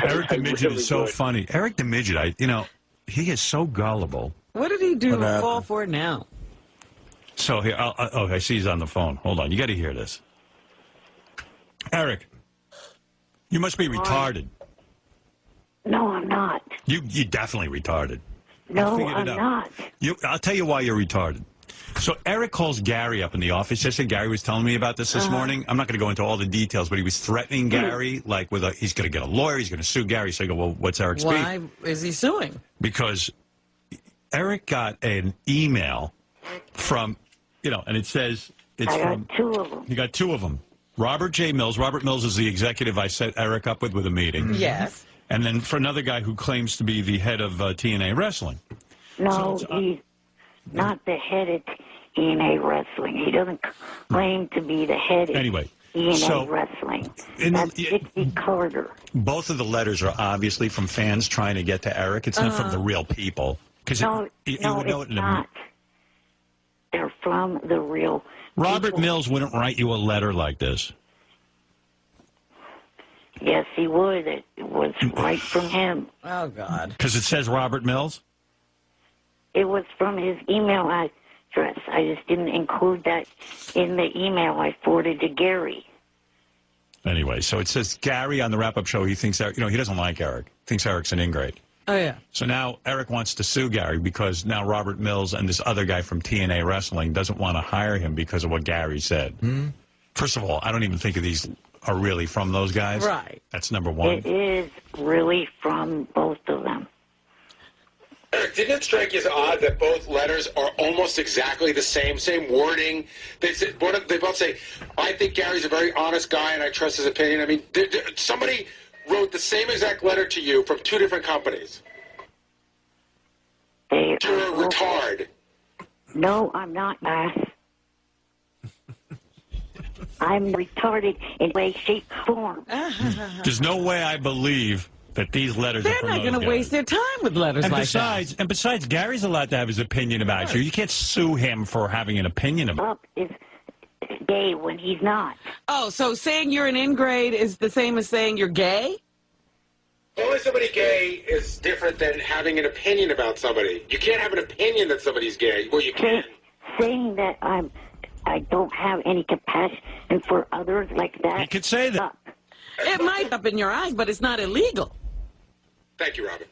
Speaker 6: Eric the Midget is so funny. Eric the Midget, he is so gullible.
Speaker 3: What did he do to fall for it now?
Speaker 6: So here, I see he's on the phone. Hold on. You got to hear this. Eric, you must be retarded.
Speaker 9: No, I'm not.
Speaker 6: You definitely retarded.
Speaker 9: No, I'm not.
Speaker 6: I'll tell you why you're retarded. So Eric calls Gary up in the office. Yesterday, Gary was telling me about this morning. I'm not going to go into all the details, but he was threatening Gary, like he's going to get a lawyer, he's going to sue Gary. So I go, well, what's Eric's beef?
Speaker 3: Why is he suing?
Speaker 6: Because Eric got an email from, and it says it's from.
Speaker 9: I got 2 of them.
Speaker 6: He got 2 of them. Robert J. Mills. Robert Mills is the executive I set Eric up with a meeting.
Speaker 3: Yes.
Speaker 6: And then for another guy who claims to be the head of TNA Wrestling.
Speaker 9: No, he's not the head of TNA Wrestling. He doesn't claim to be the head of TNA Wrestling. That's Dixie Carter.
Speaker 6: Both of the letters are obviously from fans trying to get to Eric. It's not from the real people.
Speaker 9: No, it's not. They're from the real
Speaker 6: Robert
Speaker 9: people.
Speaker 6: Mills wouldn't write you a letter like this.
Speaker 9: Yes, he would. It was right from him.
Speaker 3: Oh, God.
Speaker 6: Because it says Robert Mills?
Speaker 9: It was from his email address. I just didn't include that in the email I forwarded to Gary.
Speaker 6: Anyway, so it says Gary on the wrap-up show, he thinks, he doesn't like Eric. Thinks Eric's an ingrate.
Speaker 3: Oh, yeah.
Speaker 6: So now Eric wants to sue Gary because now Robert Mills and this other guy from TNA Wrestling doesn't want to hire him because of what Gary said. First of all, I don't even think of these are really from those guys.
Speaker 3: Right.
Speaker 6: That's number one.
Speaker 9: It is really from both of them.
Speaker 5: Eric, didn't it strike you as odd that both letters are almost exactly the same wording? They both say, I think Gary's a very honest guy and I trust his opinion. I mean, somebody wrote the same exact letter to you from 2 different companies. You're a retard.
Speaker 9: No, I'm not, Matt. I'm retarded in way, shape, form.
Speaker 6: There's no way I believe that these letters are from
Speaker 3: They're not going to waste their time with letters like that.
Speaker 6: And besides, Gary's allowed to have his opinion about you. You can't sue him for having an opinion about
Speaker 9: is gay when he's not.
Speaker 3: Oh, so saying you're an ingrate is the same as saying you're gay?
Speaker 5: Only somebody gay is different than having an opinion about somebody. You can't have an opinion that somebody's gay. Well, you can.
Speaker 9: Saying that I don't have any compassion for others like that.
Speaker 6: You could say that.
Speaker 3: It might up in your eyes, but it's not illegal.
Speaker 5: Thank you, Robin.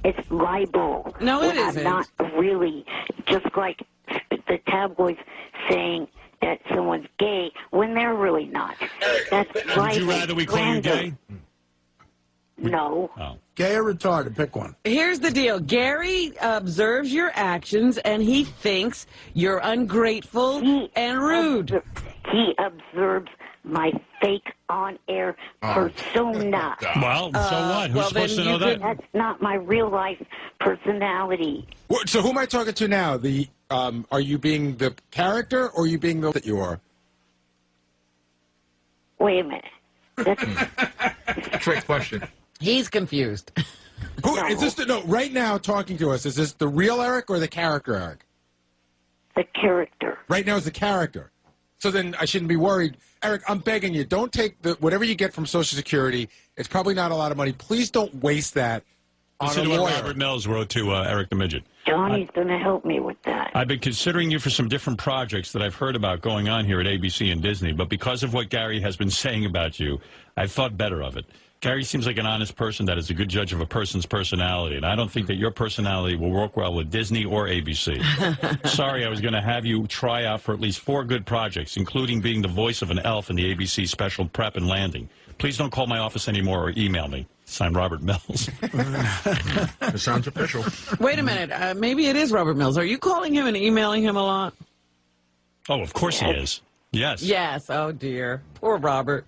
Speaker 9: It's libel.
Speaker 3: No, it isn't.
Speaker 9: I'm not really, just like the tabloids saying that someone's gay when they're really not. That's libel.
Speaker 6: Would you rather we call you gay?
Speaker 9: No.
Speaker 6: Oh.
Speaker 7: Gay or retarded? Pick one.
Speaker 3: Here's the deal. Gary observes your actions, and he thinks you're ungrateful and rude.
Speaker 9: He observes my fake on-air persona.
Speaker 6: Well, so what? Who's supposed to know that?
Speaker 9: That's not my real-life personality.
Speaker 18: So who am I talking to now? Are you being the character, or are you being the that you are?
Speaker 9: Wait a minute. That's
Speaker 18: Trick question.
Speaker 3: He's confused.
Speaker 18: Is this right now talking to us? Is this the real Eric or the character Eric?
Speaker 9: The character.
Speaker 18: Right now is the character. So then I shouldn't be worried. Eric, I'm begging you, don't take whatever you get from Social Security. It's probably not a lot of money. Please don't waste that on
Speaker 1: Listen
Speaker 18: a
Speaker 1: to what
Speaker 18: lawyer.
Speaker 1: Robert Mills wrote to Eric the Midget.
Speaker 2: Johnny's going to help me with that.
Speaker 1: I've been considering you for some different projects that I've heard about going on here at ABC and Disney, but because of what Gary has been saying about you, I've thought better of it. Gary seems like an honest person that is a good judge of a person's personality, and I don't think that your personality will work well with Disney or ABC. Sorry, I was going to have you try out for at least 4 good projects, including being the voice of an elf in the ABC special Prep and Landing. Please don't call my office anymore or email me. Signed, Robert Mills.
Speaker 15: It sounds official.
Speaker 3: Wait a minute. Maybe it is Robert Mills. Are you calling him and emailing him a lot?
Speaker 1: Oh, of course he is. Yes.
Speaker 3: Yes. Oh, dear. Poor Robert.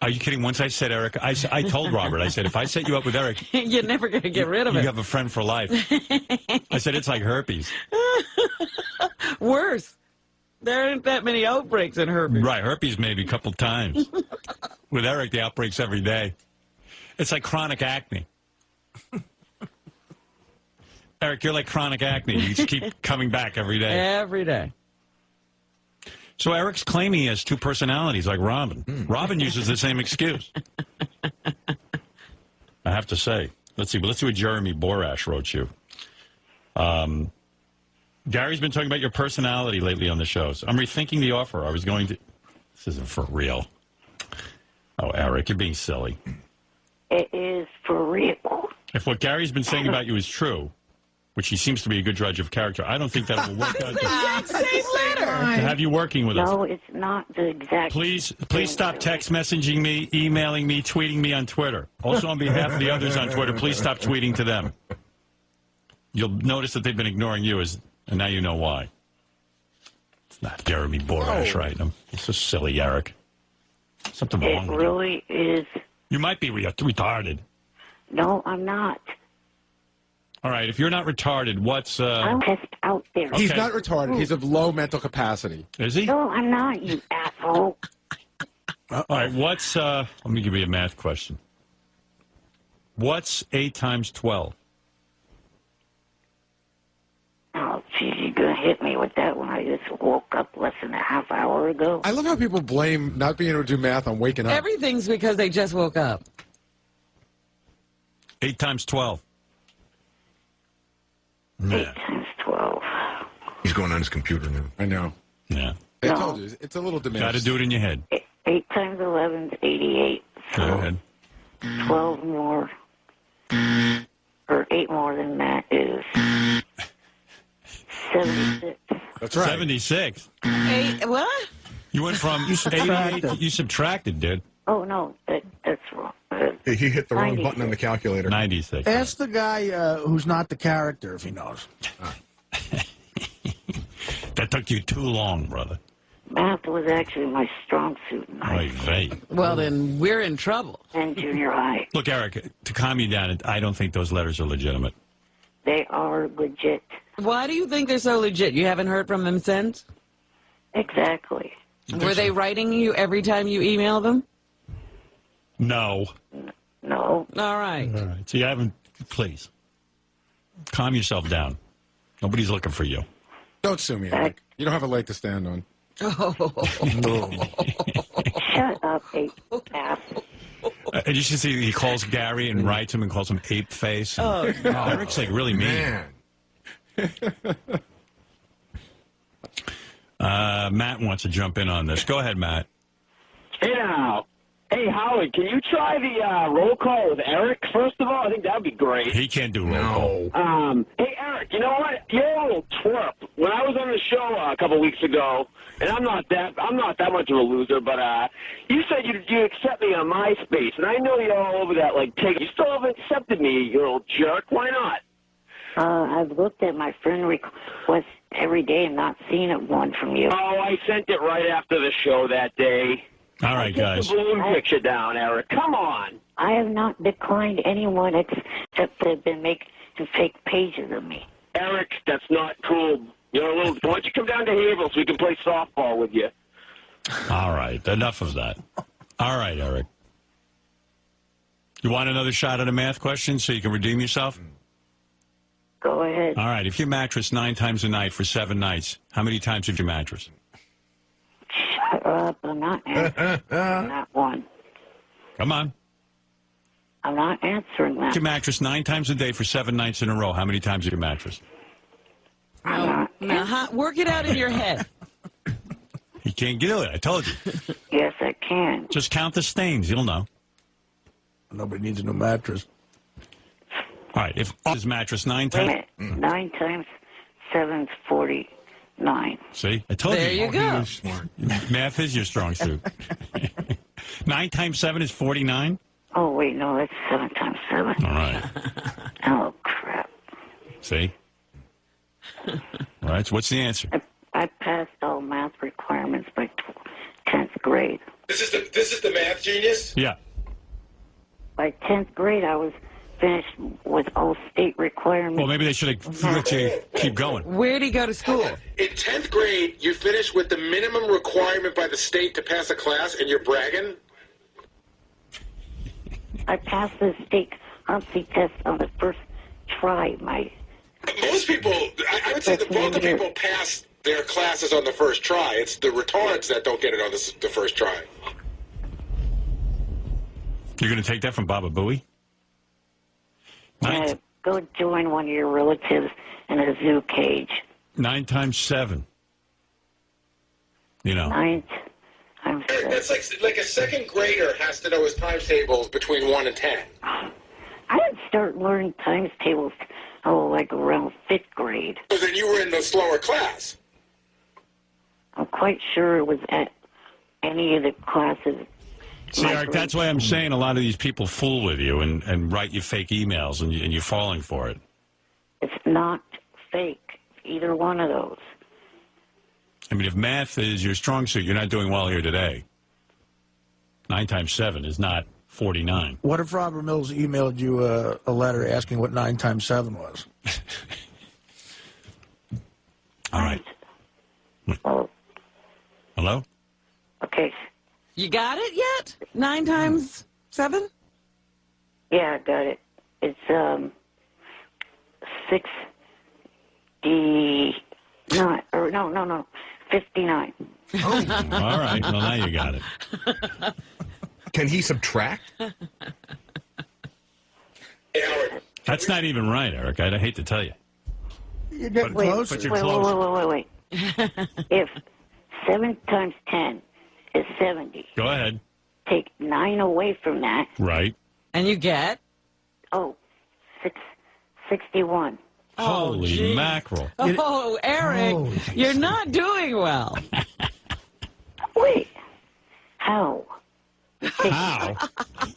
Speaker 1: Are you kidding? Once I said Eric, I told Robert, I said, if I set you up with Eric,
Speaker 3: You're never going to get rid of it.
Speaker 1: you have a friend for life. I said, it's like herpes.
Speaker 3: Worse. There aren't that many outbreaks in herpes.
Speaker 1: Right, herpes maybe a couple times. With Eric, the outbreaks every day. It's like chronic acne. Eric, you're like chronic acne. You just keep coming back every day.
Speaker 3: Every day.
Speaker 1: So Eric's claiming he has 2 personalities like Robin. Robin uses the same excuse. I have to say. Let's see what Jeremy Borash wrote you. Gary's been talking about your personality lately on the shows. I'm rethinking the offer. I was going to... This isn't for real. Oh, Eric, you're being silly.
Speaker 2: It is for real.
Speaker 1: If what Gary's been saying about you is true, which he seems to be a good judge of character, I don't think that will work out to have you working with us.
Speaker 2: No, it's not the exact...
Speaker 1: Please stop text messaging me, emailing me, tweeting me on Twitter. Also, on behalf of the others on Twitter, please stop tweeting to them. You'll notice that they've been ignoring you, and now you know why. It's not Jeremy Borash, right? It's so silly, Eric. Something wrong with you.
Speaker 2: It really is.
Speaker 1: You might be retarded.
Speaker 2: No, I'm not.
Speaker 1: All right, if you're not retarded, what's...
Speaker 2: I'm just out there.
Speaker 1: Okay.
Speaker 18: He's not retarded. He's of low mental capacity.
Speaker 1: Is he?
Speaker 2: No, I'm not, you asshole.
Speaker 1: All right, what's... let me give you a math question. What's 8 times 12?
Speaker 2: Oh, geez, you're going to hit me with that when I just woke up less than a half hour ago.
Speaker 18: I love how people blame not being able to do math on waking up.
Speaker 3: Everything's because they just woke up.
Speaker 1: 8 times 12.
Speaker 2: 8 times 12.
Speaker 15: He's going on his computer now.
Speaker 18: I know.
Speaker 1: Yeah.
Speaker 18: I told you, it's a little diminished.
Speaker 1: Got to do it in your head.
Speaker 2: 8 times 11 is 88.
Speaker 1: Go ahead.
Speaker 2: 12 more, or 8 more than that is 76.
Speaker 18: That's right.
Speaker 1: 76.
Speaker 3: Hey, what?
Speaker 1: You went from 88 you subtracted, dude.
Speaker 2: Oh, no, that's wrong.
Speaker 15: He hit the wrong
Speaker 2: 96.
Speaker 15: button on the calculator.
Speaker 1: 96.
Speaker 7: Ask the guy who's not the character if he knows.
Speaker 1: That took you too long, brother.
Speaker 2: Math was actually my strong suit in high
Speaker 1: Oy vey.
Speaker 3: Well, then we're in trouble.
Speaker 2: and junior high.
Speaker 1: Look, Eric, to calm you down, I don't think those letters are legitimate.
Speaker 2: They are legit.
Speaker 3: Why do you think they're so legit? You haven't heard from them since?
Speaker 2: Exactly.
Speaker 3: Were they writing you every time you email them?
Speaker 1: No.
Speaker 2: No.
Speaker 3: All right.
Speaker 1: All right. So you haven't... Please. Calm yourself down. Nobody's looking for you.
Speaker 18: Don't sue me, Eric. You don't have a leg to stand on.
Speaker 2: Shut up, ass.
Speaker 1: And you should see he calls Gary and writes him and calls him ape face.
Speaker 3: Oh, no.
Speaker 1: Eric's like really mean. Matt wants to jump in on this. Go ahead, Matt.
Speaker 12: Hey now. Hey, Howard, can you try the roll call with Eric, first of all? I think that would be great.
Speaker 1: He can't do roll call.
Speaker 12: Hey, Eric, you know what? You're a little twerp. When I was on the show a couple weeks ago, and I'm not that much of a loser, but you said you accept me on MySpace, and I know you're all over that, like, you still haven't accepted me, you little jerk. Why not?
Speaker 2: I've looked at my friend request every day and not seen one from you.
Speaker 12: Oh, I sent it right after the show that day.
Speaker 1: All right, guys.
Speaker 12: Get the balloon picture down, Eric. Come on.
Speaker 2: I have not declined anyone except they've been making fake pages of me.
Speaker 12: Eric, that's not cool. You're a little. Why don't you come down to Haverhill so we can play softball with you?
Speaker 1: All right. Enough of that. All right, Eric. You want another shot at a math question so you can redeem yourself?
Speaker 2: Go ahead.
Speaker 1: All right. If you mattress 9 times a night for 7 nights, how many times have you mattress?
Speaker 2: I'm not answering that one.
Speaker 1: Come on.
Speaker 2: I'm not answering that.
Speaker 1: Your mattress 9 times a day for 7 nights in a row. How many times your mattress?
Speaker 3: Now, work it out in your head.
Speaker 1: You can't do it. I told you.
Speaker 2: Yes, I can.
Speaker 1: Just count the stains. You'll know.
Speaker 7: Nobody needs a new mattress.
Speaker 1: All right. If his mattress 9
Speaker 2: Wait a
Speaker 1: times.
Speaker 2: minute. 9 times 7 is 49.
Speaker 1: See? I told you.
Speaker 3: There you go.
Speaker 1: Math is your strong suit. 9 times 7 is 49?
Speaker 2: Oh, wait, no, that's 7 times 7.
Speaker 1: All right.
Speaker 2: Oh, crap.
Speaker 1: See? All right. So what's the answer?
Speaker 2: I passed all math requirements by 10th grade.
Speaker 5: This is the math genius?
Speaker 1: Yeah.
Speaker 2: By 10th grade, I was finished with all state requirements.
Speaker 1: Well, maybe they should have let you keep going.
Speaker 3: Where'd he go to school?
Speaker 5: In 10th grade, you finished with the minimum requirement by the state to pass a class, and you're bragging?
Speaker 2: I passed the state COMSI test on the first try.
Speaker 5: Most people, I would say the bulk of people pass their classes on the first try. It's the retards that don't get it on the first try.
Speaker 1: You're going to take that from Baba Booey?
Speaker 2: Go join one of your relatives in a zoo cage.
Speaker 1: 9 times 7. You know.
Speaker 2: 9 times 7.
Speaker 5: That's like a second grader has to know his times tables between 1 and 10.
Speaker 2: I didn't start learning times tables, like around 5th grade.
Speaker 5: So then you were in the slower class.
Speaker 2: I'm quite sure it was at any of the classes.
Speaker 1: See, Eric, that's why I'm saying a lot of these people fool with you and write you fake emails, and you're falling for it.
Speaker 2: It's not fake, either one of those.
Speaker 1: I mean, if math is your strong suit, you're not doing well here today. 9 times 7 is not 49.
Speaker 7: What if Robert Mills emailed you a letter asking what 9 times 7 was?
Speaker 1: All right.
Speaker 2: Oh.
Speaker 1: Hello?
Speaker 2: Okay.
Speaker 3: You got it yet? 9 times 7?
Speaker 2: Yeah, I got it. It's 69. Or no, 59.
Speaker 1: Oh. All right. Well, now you got it.
Speaker 15: Can he subtract?
Speaker 1: That's not even right, Eric. I hate to tell you.
Speaker 7: You're getting closer.
Speaker 1: But you're close.
Speaker 2: Wait. If 7 times 10 is 70.
Speaker 1: Go ahead.
Speaker 2: Take 9 away from that.
Speaker 1: Right.
Speaker 3: And you get?
Speaker 2: 61.
Speaker 1: Holy mackerel.
Speaker 3: Oh, Eric, you're not doing well.
Speaker 2: Wait. How?
Speaker 1: How?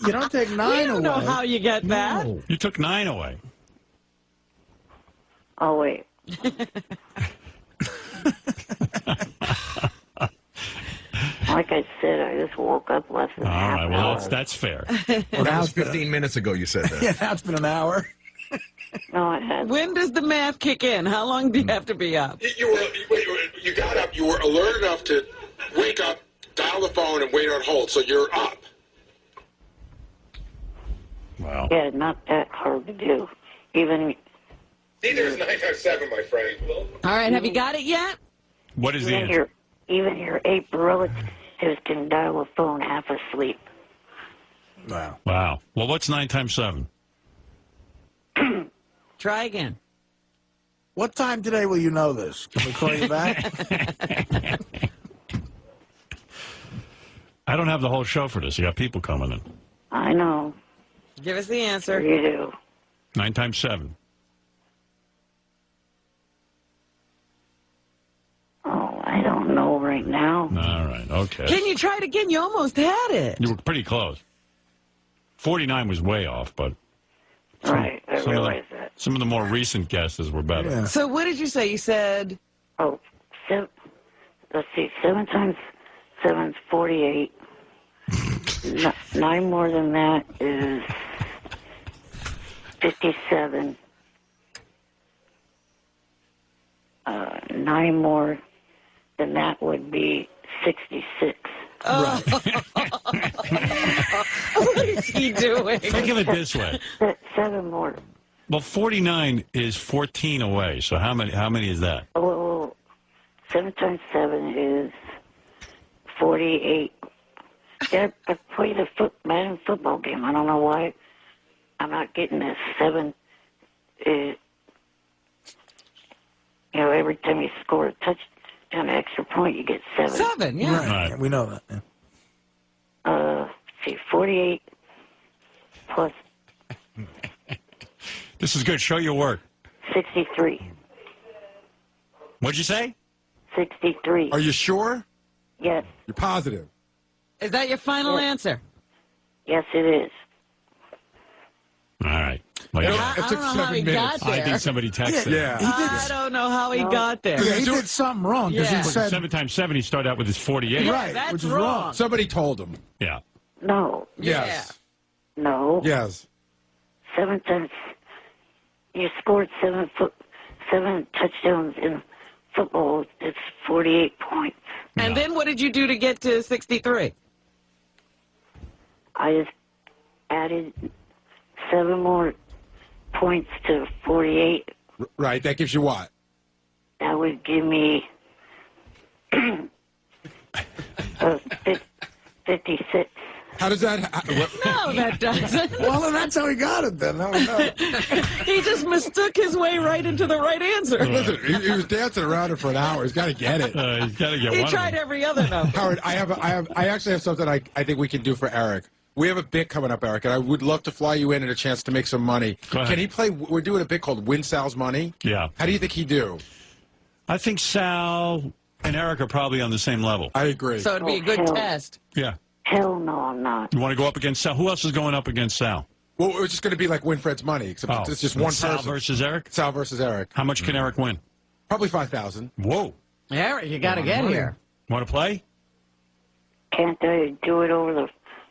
Speaker 7: You don't take 9
Speaker 3: We don't
Speaker 7: away.
Speaker 3: know how you get that.
Speaker 1: No. You took 9 away.
Speaker 2: Oh, wait. Like I said, I just woke up less than
Speaker 1: All
Speaker 2: half
Speaker 1: right.
Speaker 2: an
Speaker 1: Well,
Speaker 2: hour.
Speaker 1: that's fair.
Speaker 15: Well, that was 15 minutes ago you said that.
Speaker 7: Yeah, that's been an hour.
Speaker 2: No, it hasn't.
Speaker 3: When does the math kick in? How long do you have to be up?
Speaker 5: You got up. You were alert enough to wake up, dial the phone, and wait on hold. So you're up.
Speaker 1: Wow.
Speaker 2: Yeah, not that hard to do. Even.
Speaker 5: Neither is 9 times 7, my friend.
Speaker 3: All right, have you got it yet?
Speaker 1: What is the answer?
Speaker 2: Even your 8 relatives can dial a phone half asleep.
Speaker 7: Wow.
Speaker 1: Wow. Well, what's 9 times 7?
Speaker 3: Try again.
Speaker 7: What time today will you know this? Can we call you back?
Speaker 1: I don't have the whole show for this. You got people coming in.
Speaker 2: I know.
Speaker 3: Give us the answer.
Speaker 2: You do.
Speaker 1: 9 times 7.
Speaker 2: Oh, I don't know right now.
Speaker 1: All right. Okay.
Speaker 3: Can you try it again? You almost had it.
Speaker 1: You were pretty close. 49 was way off, but
Speaker 2: Right, I realize that.
Speaker 1: some of the more recent guesses were better.
Speaker 3: So what did you say? You said...
Speaker 2: Oh, let's see, 7 times 7 is 48. 9 more than that is 57. 9 more than that would be 66.
Speaker 3: Oh. What is he doing?
Speaker 1: Think of it this way.
Speaker 2: 7 more.
Speaker 1: Well, 49 is 14 away. So how many is that?
Speaker 2: Oh, 7 times 7 is 48. Yeah, I played a Madden football game. I don't know why I'm not getting a 7. Every time you score a touchdown, extra point, you get 7.
Speaker 3: 7, yeah.
Speaker 7: Right. We know that. Yeah.
Speaker 2: See, 48 plus
Speaker 1: This is good. Show your work.
Speaker 2: 63.
Speaker 1: What'd you say?
Speaker 2: 63.
Speaker 18: Are you sure?
Speaker 2: Yes.
Speaker 18: You're positive?
Speaker 3: Is that your final answer?
Speaker 2: Yes, it is.
Speaker 1: All right. Well,
Speaker 3: I don't know how he got there.
Speaker 1: I think somebody texted.
Speaker 18: Yeah.
Speaker 3: I don't know how he got there.
Speaker 7: Yeah, he did something wrong because
Speaker 3: Yeah.
Speaker 7: he said
Speaker 1: 7 times 7, he started out with his 48.
Speaker 3: Yeah,
Speaker 7: right,
Speaker 3: that's
Speaker 7: which is
Speaker 3: wrong.
Speaker 18: Somebody told him.
Speaker 1: Yeah.
Speaker 2: No.
Speaker 18: Yes.
Speaker 2: No.
Speaker 18: Yes.
Speaker 2: 7 times. You scored 7 touchdowns in football. It's 48 points.
Speaker 3: And then what did you do to get to 63?
Speaker 2: I just added 7 more points to 48.
Speaker 18: Right. That gives you what?
Speaker 2: That would give me 56.
Speaker 18: How does that?
Speaker 3: No, that doesn't.
Speaker 7: well, then that's how he got it. Then
Speaker 3: He just mistook his way right into the right answer.
Speaker 18: Listen, he was dancing around it for an hour. He's got to get it.
Speaker 1: He's got to get
Speaker 3: He
Speaker 1: one.
Speaker 3: tried every other number.
Speaker 18: Howard, I actually have something I think we can do for Eric. We have a bit coming up, Eric, and I would love to fly you in and a chance to make some money.
Speaker 1: Go ahead.
Speaker 18: Can he play? We're doing a bit called Win Sal's Money.
Speaker 1: Yeah.
Speaker 18: How do you think he'd do?
Speaker 1: I think Sal and Eric are probably on the same level.
Speaker 18: I agree.
Speaker 3: So it'd be a good test.
Speaker 1: Yeah.
Speaker 2: Hell no, I'm not.
Speaker 1: You want to go up against Sal? Who else is going up against Sal?
Speaker 18: Well, it's just going to be like Winfred's Money, except it's just one
Speaker 1: Sal
Speaker 18: person.
Speaker 1: versus Eric?
Speaker 18: Sal versus Eric.
Speaker 1: How much can Eric win?
Speaker 18: Probably 5,000.
Speaker 1: Whoa.
Speaker 3: Eric, you got to get here.
Speaker 1: Want to play?
Speaker 2: Can't I do it over the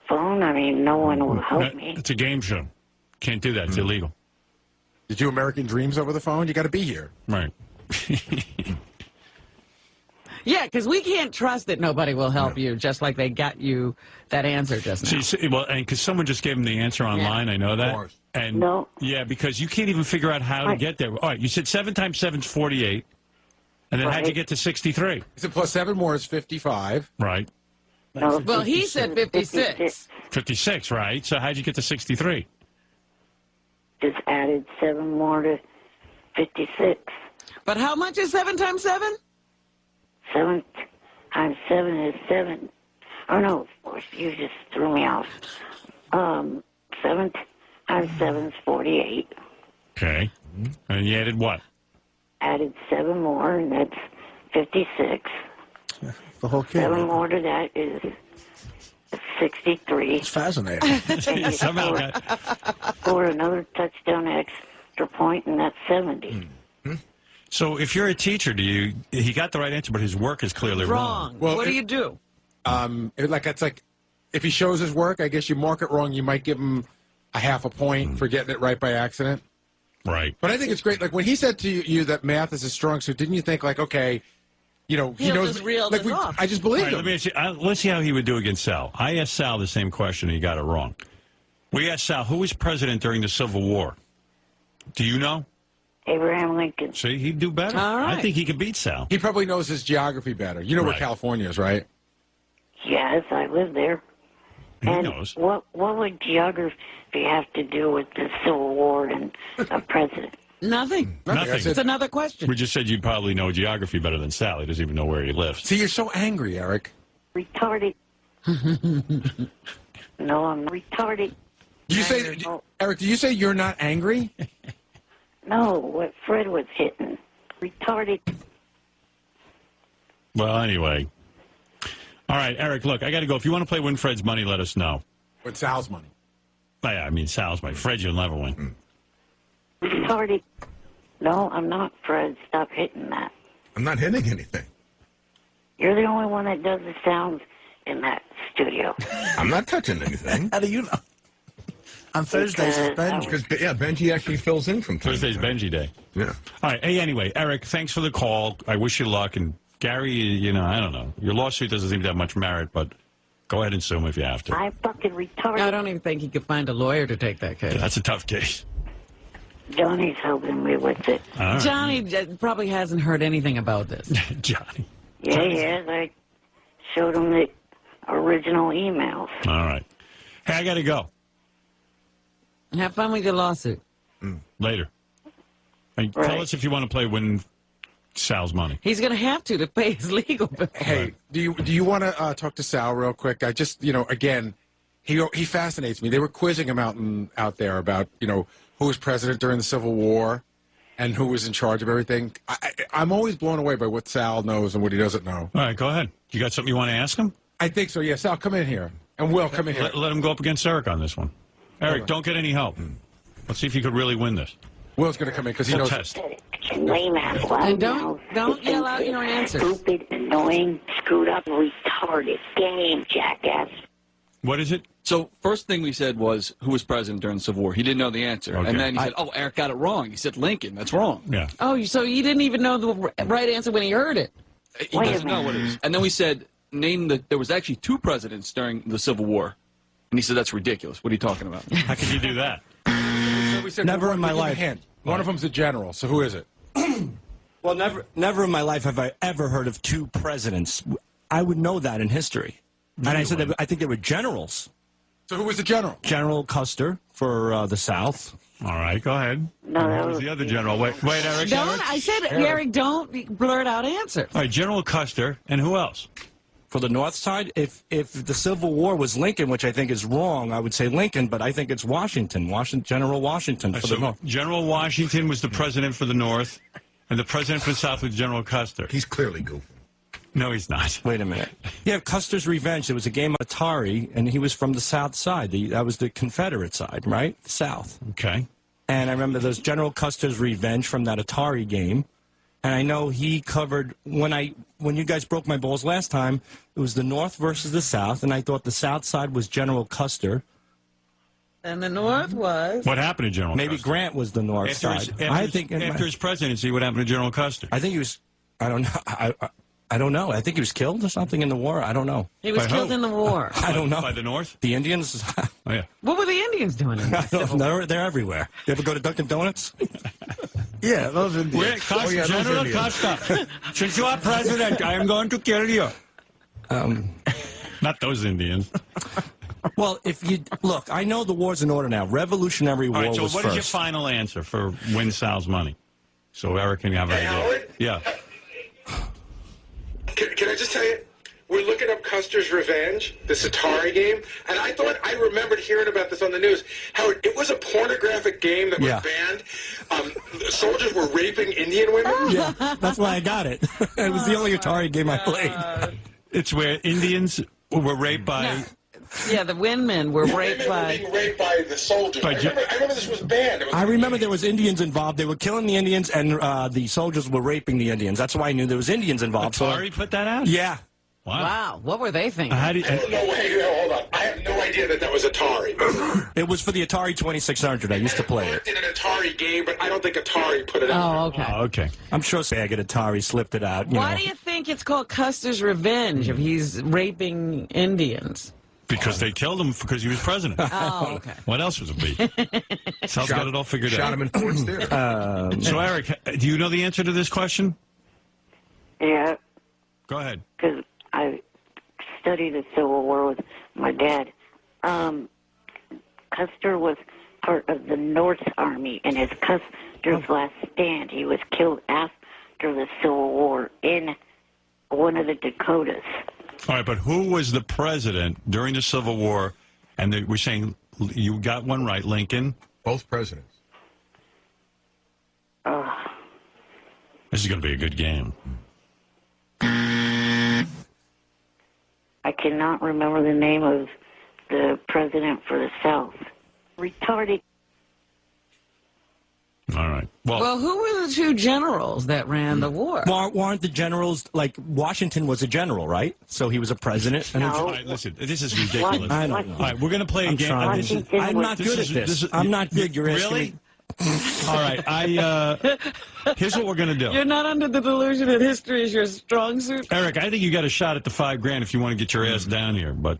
Speaker 2: phone? I mean, no one will help me.
Speaker 1: It's a game show. Can't do that. It's illegal.
Speaker 18: Did you American Dreams over the phone? You got to be here.
Speaker 1: Right.
Speaker 3: Yeah, because we can't trust that nobody will help you, just like they got you that answer just now.
Speaker 1: See, well, and because someone just gave him the answer online, I know that.
Speaker 18: Of course.
Speaker 1: And
Speaker 2: No.
Speaker 1: yeah, because you can't even figure out how to get there. All right, you said 7 times 7 is 48, and then how'd you
Speaker 2: Right.
Speaker 1: get to 63?
Speaker 18: He said plus 7 more is 55.
Speaker 1: Right.
Speaker 2: No,
Speaker 3: Well, he said 56.
Speaker 1: 56, right? So how'd you get to 63?
Speaker 2: Just added 7 more to 56.
Speaker 3: But how much is 7 times 7?
Speaker 2: 7 times 7 is 7. Oh, no, you just threw me off. 7 times 7 is 48.
Speaker 1: Okay. And you added what?
Speaker 2: Added 7 more, and that's 56.
Speaker 7: the whole kid.
Speaker 2: 7 more to that is 63.
Speaker 7: It's fascinating.
Speaker 1: Somehow
Speaker 2: Scored another touchdown extra point, and that's 70.
Speaker 1: So if you're a teacher, he got the right answer, but his work is clearly wrong.
Speaker 18: Well,
Speaker 3: What do you do?
Speaker 18: It's like if he shows his work, I guess you mark it wrong. You might give him a half a point for getting it right by accident.
Speaker 1: Right.
Speaker 18: But I think it's great. Like when he said to you that math is his strong suit, didn't you think like, okay, he
Speaker 3: He'll
Speaker 18: knows.
Speaker 3: just reel
Speaker 18: Like
Speaker 3: this off.
Speaker 18: I just
Speaker 1: All
Speaker 18: believed
Speaker 1: right, let
Speaker 18: him.
Speaker 1: me ask you, let's see how he would do against Sal. I asked Sal the same question, and he got it wrong. We asked Sal, who was president during the Civil War? Do you know?
Speaker 2: Abraham Lincoln.
Speaker 1: See, he'd do better.
Speaker 3: All right.
Speaker 1: I think he could beat Sal.
Speaker 18: He probably knows his geography better. You know where
Speaker 1: Right.
Speaker 18: California is, right?
Speaker 2: Yes, I live there.
Speaker 1: He
Speaker 2: And
Speaker 1: knows.
Speaker 2: what would geography have to do with the Civil War and a president?
Speaker 3: Nothing.
Speaker 1: Nothing.
Speaker 18: I
Speaker 3: It's
Speaker 18: said,
Speaker 3: another question.
Speaker 1: We just said you'd probably know geography better than Sal. He doesn't even know where he lives.
Speaker 18: see, you're so angry, Eric.
Speaker 2: Retarded. No, I'm retarded.
Speaker 18: Do you say, Eric? Do you say you're not angry?
Speaker 2: No, what Fred was hitting. Retarded.
Speaker 1: Well, anyway. All right, Eric, look, I got to go. If you want to play Win Fred's Money, let us know.
Speaker 18: With Sal's money.
Speaker 1: I mean, Sal's money. Fred, you'll never win.
Speaker 2: Retarded. No, I'm not, Fred. Stop hitting that.
Speaker 15: I'm not hitting anything.
Speaker 2: You're the only one that does the sounds in that studio.
Speaker 15: I'm not touching anything.
Speaker 7: How do you know? On Thursdays, it's Benji.
Speaker 15: Because, Benji actually fills in from time to
Speaker 1: Thursday's
Speaker 15: time.
Speaker 1: Benji Day.
Speaker 15: Yeah.
Speaker 1: All right. Hey, anyway, Eric, thanks for the call. I wish you luck. And Gary, I don't know. Your lawsuit doesn't seem to have much merit, but go ahead and sue him if you have to.
Speaker 2: I'm fucking retarded.
Speaker 3: I don't even think he could find a lawyer to take that case.
Speaker 1: Yeah, that's a tough case.
Speaker 2: Johnny's helping me with it.
Speaker 1: All right.
Speaker 3: Johnny probably hasn't heard anything about this.
Speaker 1: Johnny.
Speaker 2: Yeah, he is. I showed him the original emails.
Speaker 1: All right. Hey, I got to go.
Speaker 3: Have fun with your lawsuit.
Speaker 1: Later. Hey, tell us if you want to play Win Sal's money.
Speaker 3: He's going to have to pay his legal bill.
Speaker 18: Hey, do you want to talk to Sal real quick? I just, again, he fascinates me. They were quizzing him out there about, who was president during the Civil War and who was in charge of everything. I'm always blown away by what Sal knows and what he doesn't know.
Speaker 1: All right, go ahead. You got something you want to ask him?
Speaker 18: I think so, yeah. Sal, come in here. And Will, come in here.
Speaker 1: Let him go up against Eric on this one. Eric, don't get any help. Let's see if you could really win this.
Speaker 18: Will's going to come in because he knows.
Speaker 1: Test.
Speaker 2: Lame ass,
Speaker 3: And don't yell out your answers.
Speaker 2: Stupid, annoying, screwed up, retarded game, jackass.
Speaker 1: What is it?
Speaker 10: So first thing we said was, who was president during the Civil War? He didn't know the answer.
Speaker 1: Okay.
Speaker 10: And then he said, Eric got it wrong. He said Lincoln. That's wrong.
Speaker 1: Yeah.
Speaker 3: Oh, so you didn't even know the right answer when he heard it.
Speaker 10: He doesn't know what it is. And then we said, there was actually 2 presidents during the Civil War. And he said, that's ridiculous. What are you talking about?
Speaker 1: How can you do that?
Speaker 18: We said,
Speaker 22: Never in my life.
Speaker 18: One of them's a general, so who is it?
Speaker 22: Well, never in my life have I ever heard of 2 presidents. I would know that in history. And I said I think they were generals.
Speaker 18: So who was the general?
Speaker 22: General Custer for the South.
Speaker 1: All right, go ahead.
Speaker 2: No,
Speaker 1: Who's the other general? Wait, Eric.
Speaker 3: I said, Eric, don't blurt out answers.
Speaker 1: All right, General Custer, and who else?
Speaker 22: For the North side, if the Civil War was Lincoln, which I think is wrong, I would say Lincoln, but I think it's Washington, General Washington for the North.
Speaker 1: General Washington was the president for the North, and the president for the South was General Custer.
Speaker 15: He's clearly goofy.
Speaker 1: No, he's not.
Speaker 22: Wait a minute. Yeah, Custer's Revenge. There was a game of Atari, and he was from the South side. That was the Confederate side, right? The South.
Speaker 1: Okay.
Speaker 22: And I remember there's General Custer's Revenge from that Atari game. And I know he covered, when you guys broke my balls last time, it was the North versus the South, and I thought the South side was General Custer.
Speaker 3: And the North was?
Speaker 1: What happened to General
Speaker 22: Maybe
Speaker 1: Custer?
Speaker 22: Grant was the North side.
Speaker 1: After his presidency, what happened to General Custer?
Speaker 22: I think he was, I don't know. I don't know. I think he was killed or something in the war. I don't know.
Speaker 3: He was killed in the war.
Speaker 22: I don't know.
Speaker 1: By the North?
Speaker 22: The Indians?
Speaker 1: Oh, yeah.
Speaker 3: What were the Indians doing in
Speaker 22: They're everywhere. You ever go to Dunkin' Donuts?
Speaker 7: Yeah, those Indians.
Speaker 1: General Custer, since you are president, I am going to kill you. Not those Indians.
Speaker 22: Well, if you look, I know the war's in order now. Revolutionary War
Speaker 1: All right, so
Speaker 22: was
Speaker 1: what
Speaker 22: first.
Speaker 1: is your final answer for Win Sal's money? So Eric can have an idea.
Speaker 5: Howard?
Speaker 1: Yeah.
Speaker 5: Can I just tell you? We're looking up Custer's Revenge, this Atari game, and I thought I remembered hearing about this on the news. Howard, it was a pornographic game that was banned. The soldiers were raping Indian women.
Speaker 22: Yeah, that's why I got it. It was the only Atari game I played.
Speaker 1: It's where Indians were raped by...
Speaker 3: Yeah, the women were raped by...
Speaker 5: being raped by the soldiers. I remember this was banned. It was
Speaker 22: I remember there was Indians involved. They were killing the Indians, and the soldiers were raping the Indians. That's why I knew there was Indians involved.
Speaker 1: Atari put that out?
Speaker 22: Yeah.
Speaker 3: Wow. What were they thinking?
Speaker 1: How do you,
Speaker 5: I don't know. Hey, hold on. I have no idea that was Atari.
Speaker 22: It was for the Atari 2600. I used to play it.
Speaker 5: In an Atari game, but I don't think Atari put it out.
Speaker 3: Oh, okay.
Speaker 1: okay.
Speaker 22: I'm sure Sega Atari slipped it out.
Speaker 3: Why do you think it's called Custer's Revenge if he's raping Indians?
Speaker 1: Because they killed him because he was president.
Speaker 3: Oh, okay.
Speaker 1: What else was a beat? Sal's got it all figured out.
Speaker 15: Shot him in Ford's Theater.
Speaker 1: So, Eric, do you know the answer to this question?
Speaker 2: Yeah,
Speaker 1: Go ahead.
Speaker 2: because I studied the Civil War with my dad. Custer was part of the North Army, and as Custer's last stand, he was killed after the Civil War in one of the Dakotas.
Speaker 1: All right, but who was the president during the Civil War? And we're saying you got one right, Lincoln.
Speaker 15: Both presidents.
Speaker 1: This is going to be a good game.
Speaker 2: I cannot remember the name of the president for the South. Retarded.
Speaker 1: All right.
Speaker 3: Well, who were the 2 generals that ran the war?
Speaker 22: Weren't the generals, like, Washington was a general, right? So he was a president? And
Speaker 1: All right, listen, this is ridiculous.
Speaker 22: I don't know.
Speaker 1: All right, we're going to play a game.
Speaker 22: I'm not good at this. I'm not good. You're asking
Speaker 1: really?
Speaker 22: me.
Speaker 1: All right, here's what we're going to do.
Speaker 3: You're not under the delusion that history is your strong suit?
Speaker 1: Eric, I think you got a shot at the $5,000 if you want to get your ass down here, but...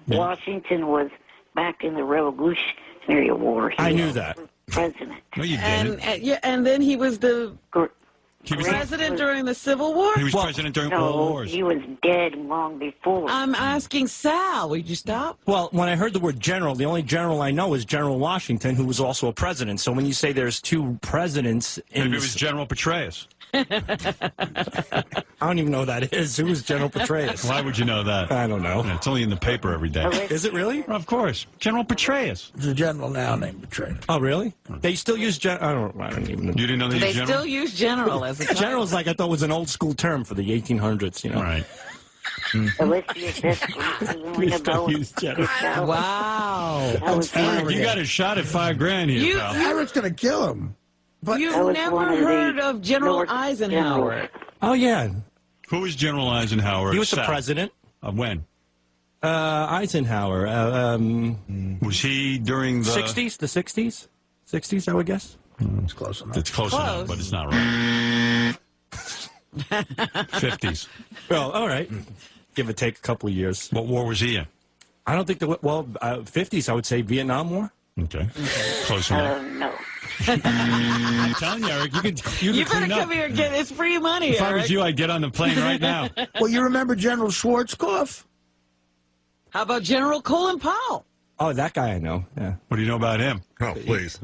Speaker 2: Washington was back in the Revolutionary War.
Speaker 22: I knew that.
Speaker 2: President.
Speaker 1: No, you didn't.
Speaker 3: And then he was the President during the Civil War?
Speaker 1: He was president during all
Speaker 9: No,
Speaker 1: wars.
Speaker 9: he was dead long before.
Speaker 3: I'm asking Sal. Would you stop?
Speaker 22: Well, when I heard the word general, the only general I know is General Washington, who was also a president. So when you say there's two presidents in
Speaker 1: Maybe it was General Petraeus.
Speaker 22: I don't even know who that is. Who is General Petraeus?
Speaker 1: Why would you know that?
Speaker 22: I don't know.
Speaker 1: It's only in the paper every day.
Speaker 22: Is it really?
Speaker 1: Of course. General Petraeus.
Speaker 7: There's a general now named Petraeus.
Speaker 22: Oh, really? They still use I don't even know.
Speaker 1: You didn't know
Speaker 3: They still use general as a title.
Speaker 22: General's like I thought was an old school term for the 1800s, you know.
Speaker 1: Right.
Speaker 9: Alexia, that's
Speaker 22: We still use general.
Speaker 3: Wow.
Speaker 1: Eric, you got a shot at $5,000 here, pal.
Speaker 7: Eric's going to kill him. But
Speaker 3: You've never heard of General Eisenhower.
Speaker 22: Oh, yeah.
Speaker 1: Who was General Eisenhower?
Speaker 22: He was the
Speaker 1: Sal?
Speaker 22: president.
Speaker 1: When?
Speaker 22: Eisenhower.
Speaker 1: Was he during the
Speaker 22: 60s? The 60s? 60s, I would guess.
Speaker 7: It's close enough.
Speaker 1: It's close enough, but it's not right. 50s.
Speaker 22: Well, all right. Give or take a couple of years.
Speaker 1: What war was he in?
Speaker 22: I don't think 50s, I would say Vietnam War.
Speaker 1: Okay. Close enough.
Speaker 9: No.
Speaker 1: I'm telling you, Eric, you
Speaker 3: You better
Speaker 1: clean up.
Speaker 3: come here and get it's free money,
Speaker 1: If I
Speaker 3: Eric.
Speaker 1: was you, I'd get on the plane right now.
Speaker 7: Well, you remember General Schwarzkopf?
Speaker 3: How about General Colin Powell?
Speaker 22: Oh, that guy I know. Yeah.
Speaker 1: What do you know about him?
Speaker 20: Oh, please.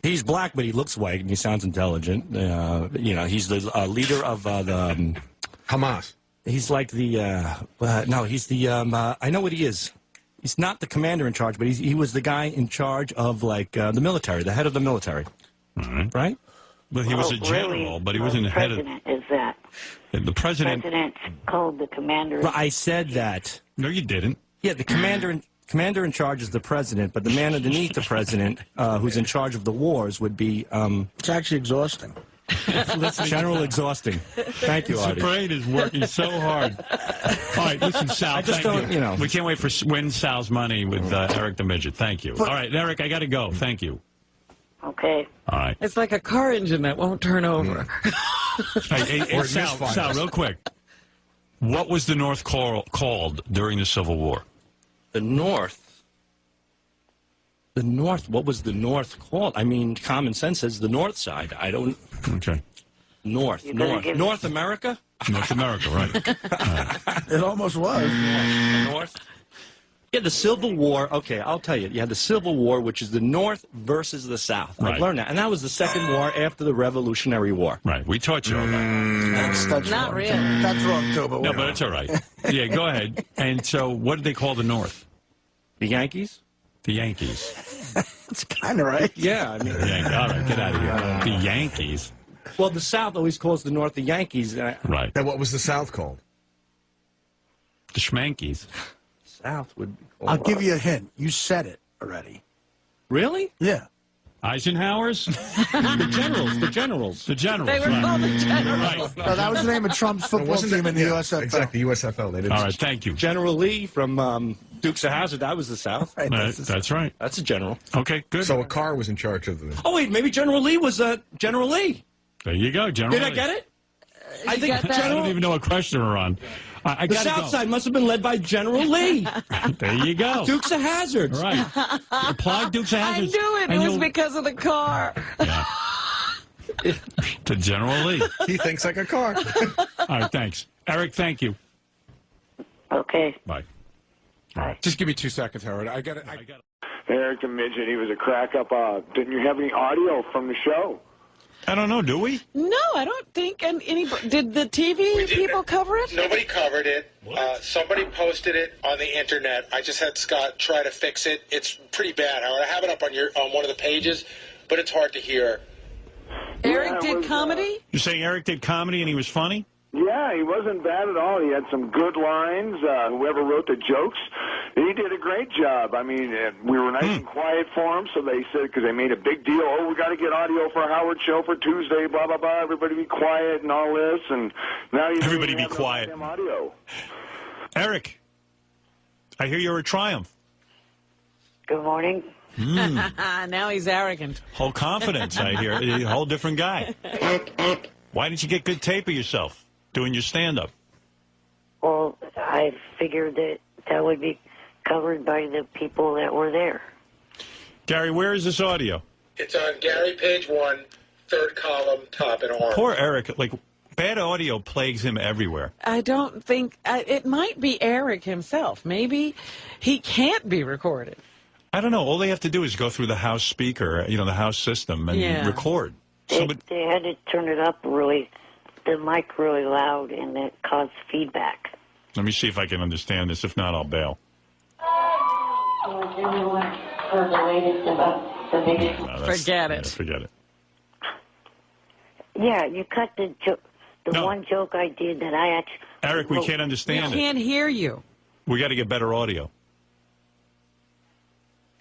Speaker 22: He's black, but he looks white, and he sounds intelligent. He's the leader of the
Speaker 20: Hamas.
Speaker 22: He's like the no, he's the I know what he is. He's not the commander in charge, but he was the guy in charge of like the military, the head of the military. Right?
Speaker 1: But he was a general,
Speaker 9: really?
Speaker 1: but he wasn't the head of
Speaker 9: President is that?
Speaker 1: the president.
Speaker 9: President's called the commander.
Speaker 22: Well, I said that.
Speaker 1: No, you didn't.
Speaker 22: Yeah, the commander in charge is the president, but the man underneath the president, who's in charge of the wars, would be.
Speaker 7: It's actually exhausting.
Speaker 22: General exhausting. Thank you,
Speaker 1: This
Speaker 22: Artie.
Speaker 1: brain is working so hard. All right, listen, Sal.
Speaker 22: I just
Speaker 1: thank
Speaker 22: don't,
Speaker 1: you.
Speaker 22: you know.
Speaker 1: We can't wait for win Sal's money with Eric the Midget. Thank you. All right, Eric, I got to go. Thank you.
Speaker 9: Okay.
Speaker 1: All right.
Speaker 3: It's like a car engine that won't turn over.
Speaker 1: Hey, Sal, real quick. What was the North called during the Civil War?
Speaker 22: The North. The North. What was the North called? I mean, common sense says the North side. I don't.
Speaker 1: Okay.
Speaker 22: North. North America.
Speaker 1: North America, right?
Speaker 7: It almost was.
Speaker 22: North. Yeah, the Civil War. Okay, I'll tell you. You had the Civil War, which is the North versus the South.
Speaker 1: Right.
Speaker 22: I've learned that, and that was the Second War after the Revolutionary War.
Speaker 1: Right. We taught you all that.
Speaker 7: That's
Speaker 3: Not
Speaker 7: wrong.
Speaker 3: really.
Speaker 7: That's wrong, too. But
Speaker 1: No, but it's all right. Yeah, go ahead. And so, what did they call the North?
Speaker 22: The Yankees.
Speaker 1: The Yankees.
Speaker 7: it's kind of right.
Speaker 22: Yeah, I mean.
Speaker 1: All right, get out of here. The Yankees.
Speaker 22: Well, the South always calls the North the Yankees.
Speaker 1: Right.
Speaker 20: And what was the South called?
Speaker 1: The Schmankies.
Speaker 22: South would be called.
Speaker 7: I'll give you a hint. You said it already.
Speaker 22: Really?
Speaker 7: Yeah.
Speaker 1: Eisenhower's?
Speaker 22: The generals. The generals.
Speaker 1: The generals.
Speaker 3: They were
Speaker 1: right.
Speaker 3: called the generals.
Speaker 1: Right.
Speaker 7: No, that was the name of Trump's football team in the USFL.
Speaker 20: Exactly, USFL. They didn't.
Speaker 1: All right, thank you.
Speaker 22: General Lee from Dukes of Hazzard. That was the South.
Speaker 7: Right,
Speaker 1: That's right.
Speaker 22: That's a general.
Speaker 1: Okay, good.
Speaker 20: So a car was in charge of the.
Speaker 22: Oh wait, maybe General Lee was General Lee.
Speaker 1: There you go, General.
Speaker 22: Did I get it? I think
Speaker 3: got that?
Speaker 1: I
Speaker 22: General.
Speaker 1: don't even know what question we're on. I
Speaker 22: The
Speaker 1: gotta
Speaker 22: South
Speaker 1: go.
Speaker 22: side must have been led by General Lee.
Speaker 1: There you go.
Speaker 22: Dukes of Hazzard.
Speaker 1: Right. Apply Dukes of
Speaker 3: I
Speaker 1: Hazzard.
Speaker 3: knew it. It was because of the car.
Speaker 1: To General Lee.
Speaker 20: He thinks like a car.
Speaker 1: All right, thanks. Eric, thank you.
Speaker 9: Okay.
Speaker 1: Bye.
Speaker 18: Just give me 2 seconds, Howard. I got it.
Speaker 12: Eric the Midget, he was a crack up. Didn't you have any audio from the show?
Speaker 1: I don't know, do we?
Speaker 3: No, I don't think anybody. Did the TV people cover it?
Speaker 5: Nobody covered it. Somebody posted it on the internet. I just had Scott try to fix it. It's pretty bad, Howard. I have it up on one of the pages, but it's hard to hear.
Speaker 3: Eric did comedy?
Speaker 1: You're saying Eric did comedy and he was funny?
Speaker 12: Yeah, he wasn't bad at all. He had some good lines. Whoever wrote the jokes, he did a great job. I mean, we were nice and quiet for him, so they said, because they made a big deal, oh, we got to get audio for Howard show for Tuesday, blah, blah, blah, everybody be quiet and all this, and now you
Speaker 1: Everybody be quiet.
Speaker 12: No audio.
Speaker 1: Eric, I hear you're a Triumph.
Speaker 9: Good morning.
Speaker 3: Now he's arrogant.
Speaker 1: Whole confidence, I hear. A whole different guy. Why didn't you get good tape of yourself doing your stand-up?
Speaker 9: Well, I figured that would be covered by the people that were there.
Speaker 1: Gary, where is this audio?
Speaker 5: It's on Gary, page 1, third column, top, and orange.
Speaker 1: Poor Eric. Like, bad audio plagues him everywhere.
Speaker 3: I don't think it might be Eric himself. Maybe he can't be recorded.
Speaker 1: I don't know. All they have to do is go through the house speaker, the house system, and record.
Speaker 9: They had to turn it up the mic really loud, and it caused feedback.
Speaker 1: Let me see if I can understand this. If not, I'll bail.
Speaker 9: Has anyone heard the latest about the biggest?
Speaker 3: Forget it.
Speaker 1: Forget it.
Speaker 9: Yeah, you cut the one joke I did that I actually...
Speaker 1: Eric, we can't understand it.
Speaker 3: We can't hear you.
Speaker 1: We got to get better audio.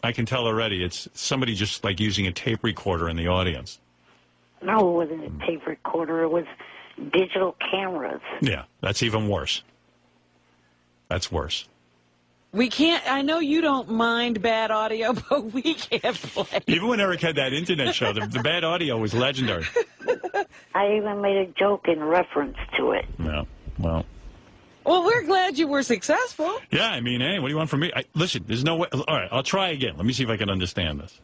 Speaker 1: I can tell already. It's somebody just like using a tape recorder in the audience.
Speaker 9: No, it wasn't a tape recorder. It was digital cameras.
Speaker 1: Yeah, that's even worse. That's worse.
Speaker 3: We can't. I know you don't mind bad audio, but we can't play.
Speaker 1: Even when Eric had that internet show, the bad audio was legendary.
Speaker 9: I even made a joke in reference to it.
Speaker 1: No, well.
Speaker 3: Well, we're glad you were successful.
Speaker 1: Yeah, I mean, hey, what do you want from me? Listen, there's no way. All right, I'll try again. Let me see if I can understand this.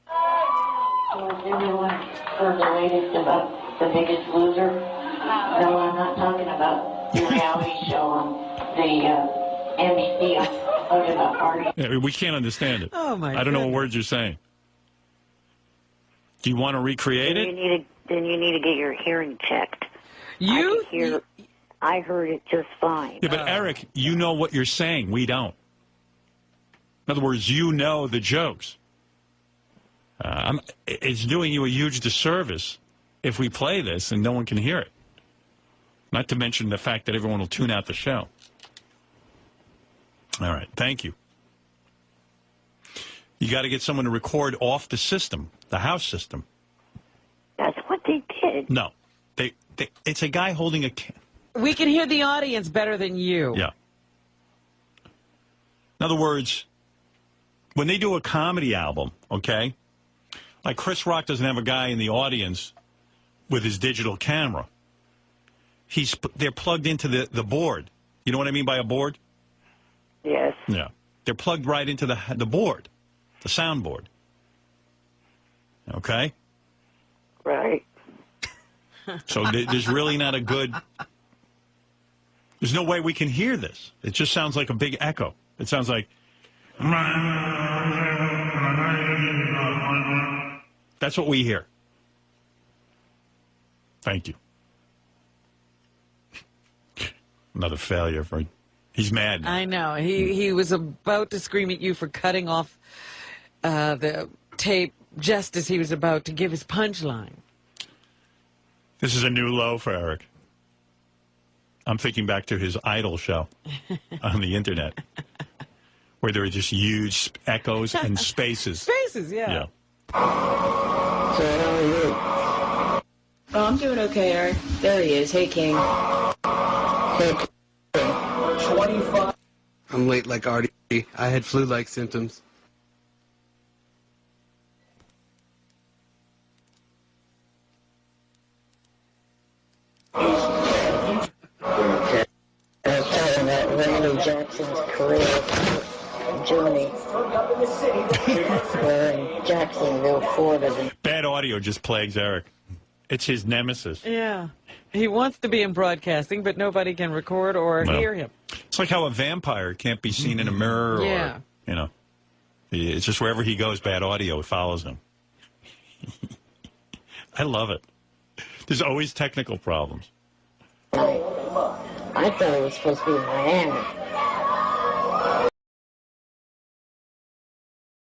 Speaker 9: Has anyone heard the latest about The Biggest Loser? No, I'm not talking about the reality show on the NBC. I'm talking about Artie.
Speaker 1: Yeah, we can't understand it.
Speaker 3: Oh, my
Speaker 1: I don't know what
Speaker 3: goodness.
Speaker 1: words you're saying. Do you want to recreate it?
Speaker 9: Then you need to get your hearing checked. I heard it just fine.
Speaker 1: Yeah, but Eric, you know what you're saying. We don't. In other words, you know the jokes. It's doing you a huge disservice if we play this and no one can hear it. Not to mention the fact that everyone will tune out the show. All right. Thank you. You got to get someone to record off the system, the house system.
Speaker 9: That's what they did.
Speaker 1: No. It's a guy holding a...
Speaker 3: We can hear the audience better than you.
Speaker 1: Yeah. In other words, when they do a comedy album, okay, like Chris Rock doesn't have a guy in the audience with his digital camera. They're plugged into the board. You know what I mean by a board?
Speaker 9: Yes.
Speaker 1: Yeah. They're plugged right into the board, the soundboard. Okay?
Speaker 9: Right.
Speaker 1: So there's really not a good... There's no way we can hear this. It just sounds like a big echo. It sounds like... That's what we hear. Thank you. Another failure for... He's mad now.
Speaker 3: I know. He was about to scream at you for cutting off the tape just as he was about to give his punchline.
Speaker 1: This is a new low for Eric. I'm thinking back to his Idol show on the internet, where there are just huge echoes and spaces.
Speaker 3: Spaces, yeah.
Speaker 9: So how are you?
Speaker 4: Oh, I'm doing okay, Eric. There he is. Hey, King.
Speaker 9: Hey,
Speaker 4: 25.
Speaker 14: I'm late like Artie. I had flu-like symptoms.
Speaker 9: Randy Jackson's career journey. We're in Jacksonville, Florida.
Speaker 1: Bad audio just plagues Eric. It's his nemesis.
Speaker 3: Yeah. He wants to be in broadcasting, but nobody can record or hear him.
Speaker 1: It's like how a vampire can't be seen in a mirror or, it's just wherever he goes, bad audio follows him. I love it. There's always technical problems.
Speaker 9: I thought it was supposed to be in Miami.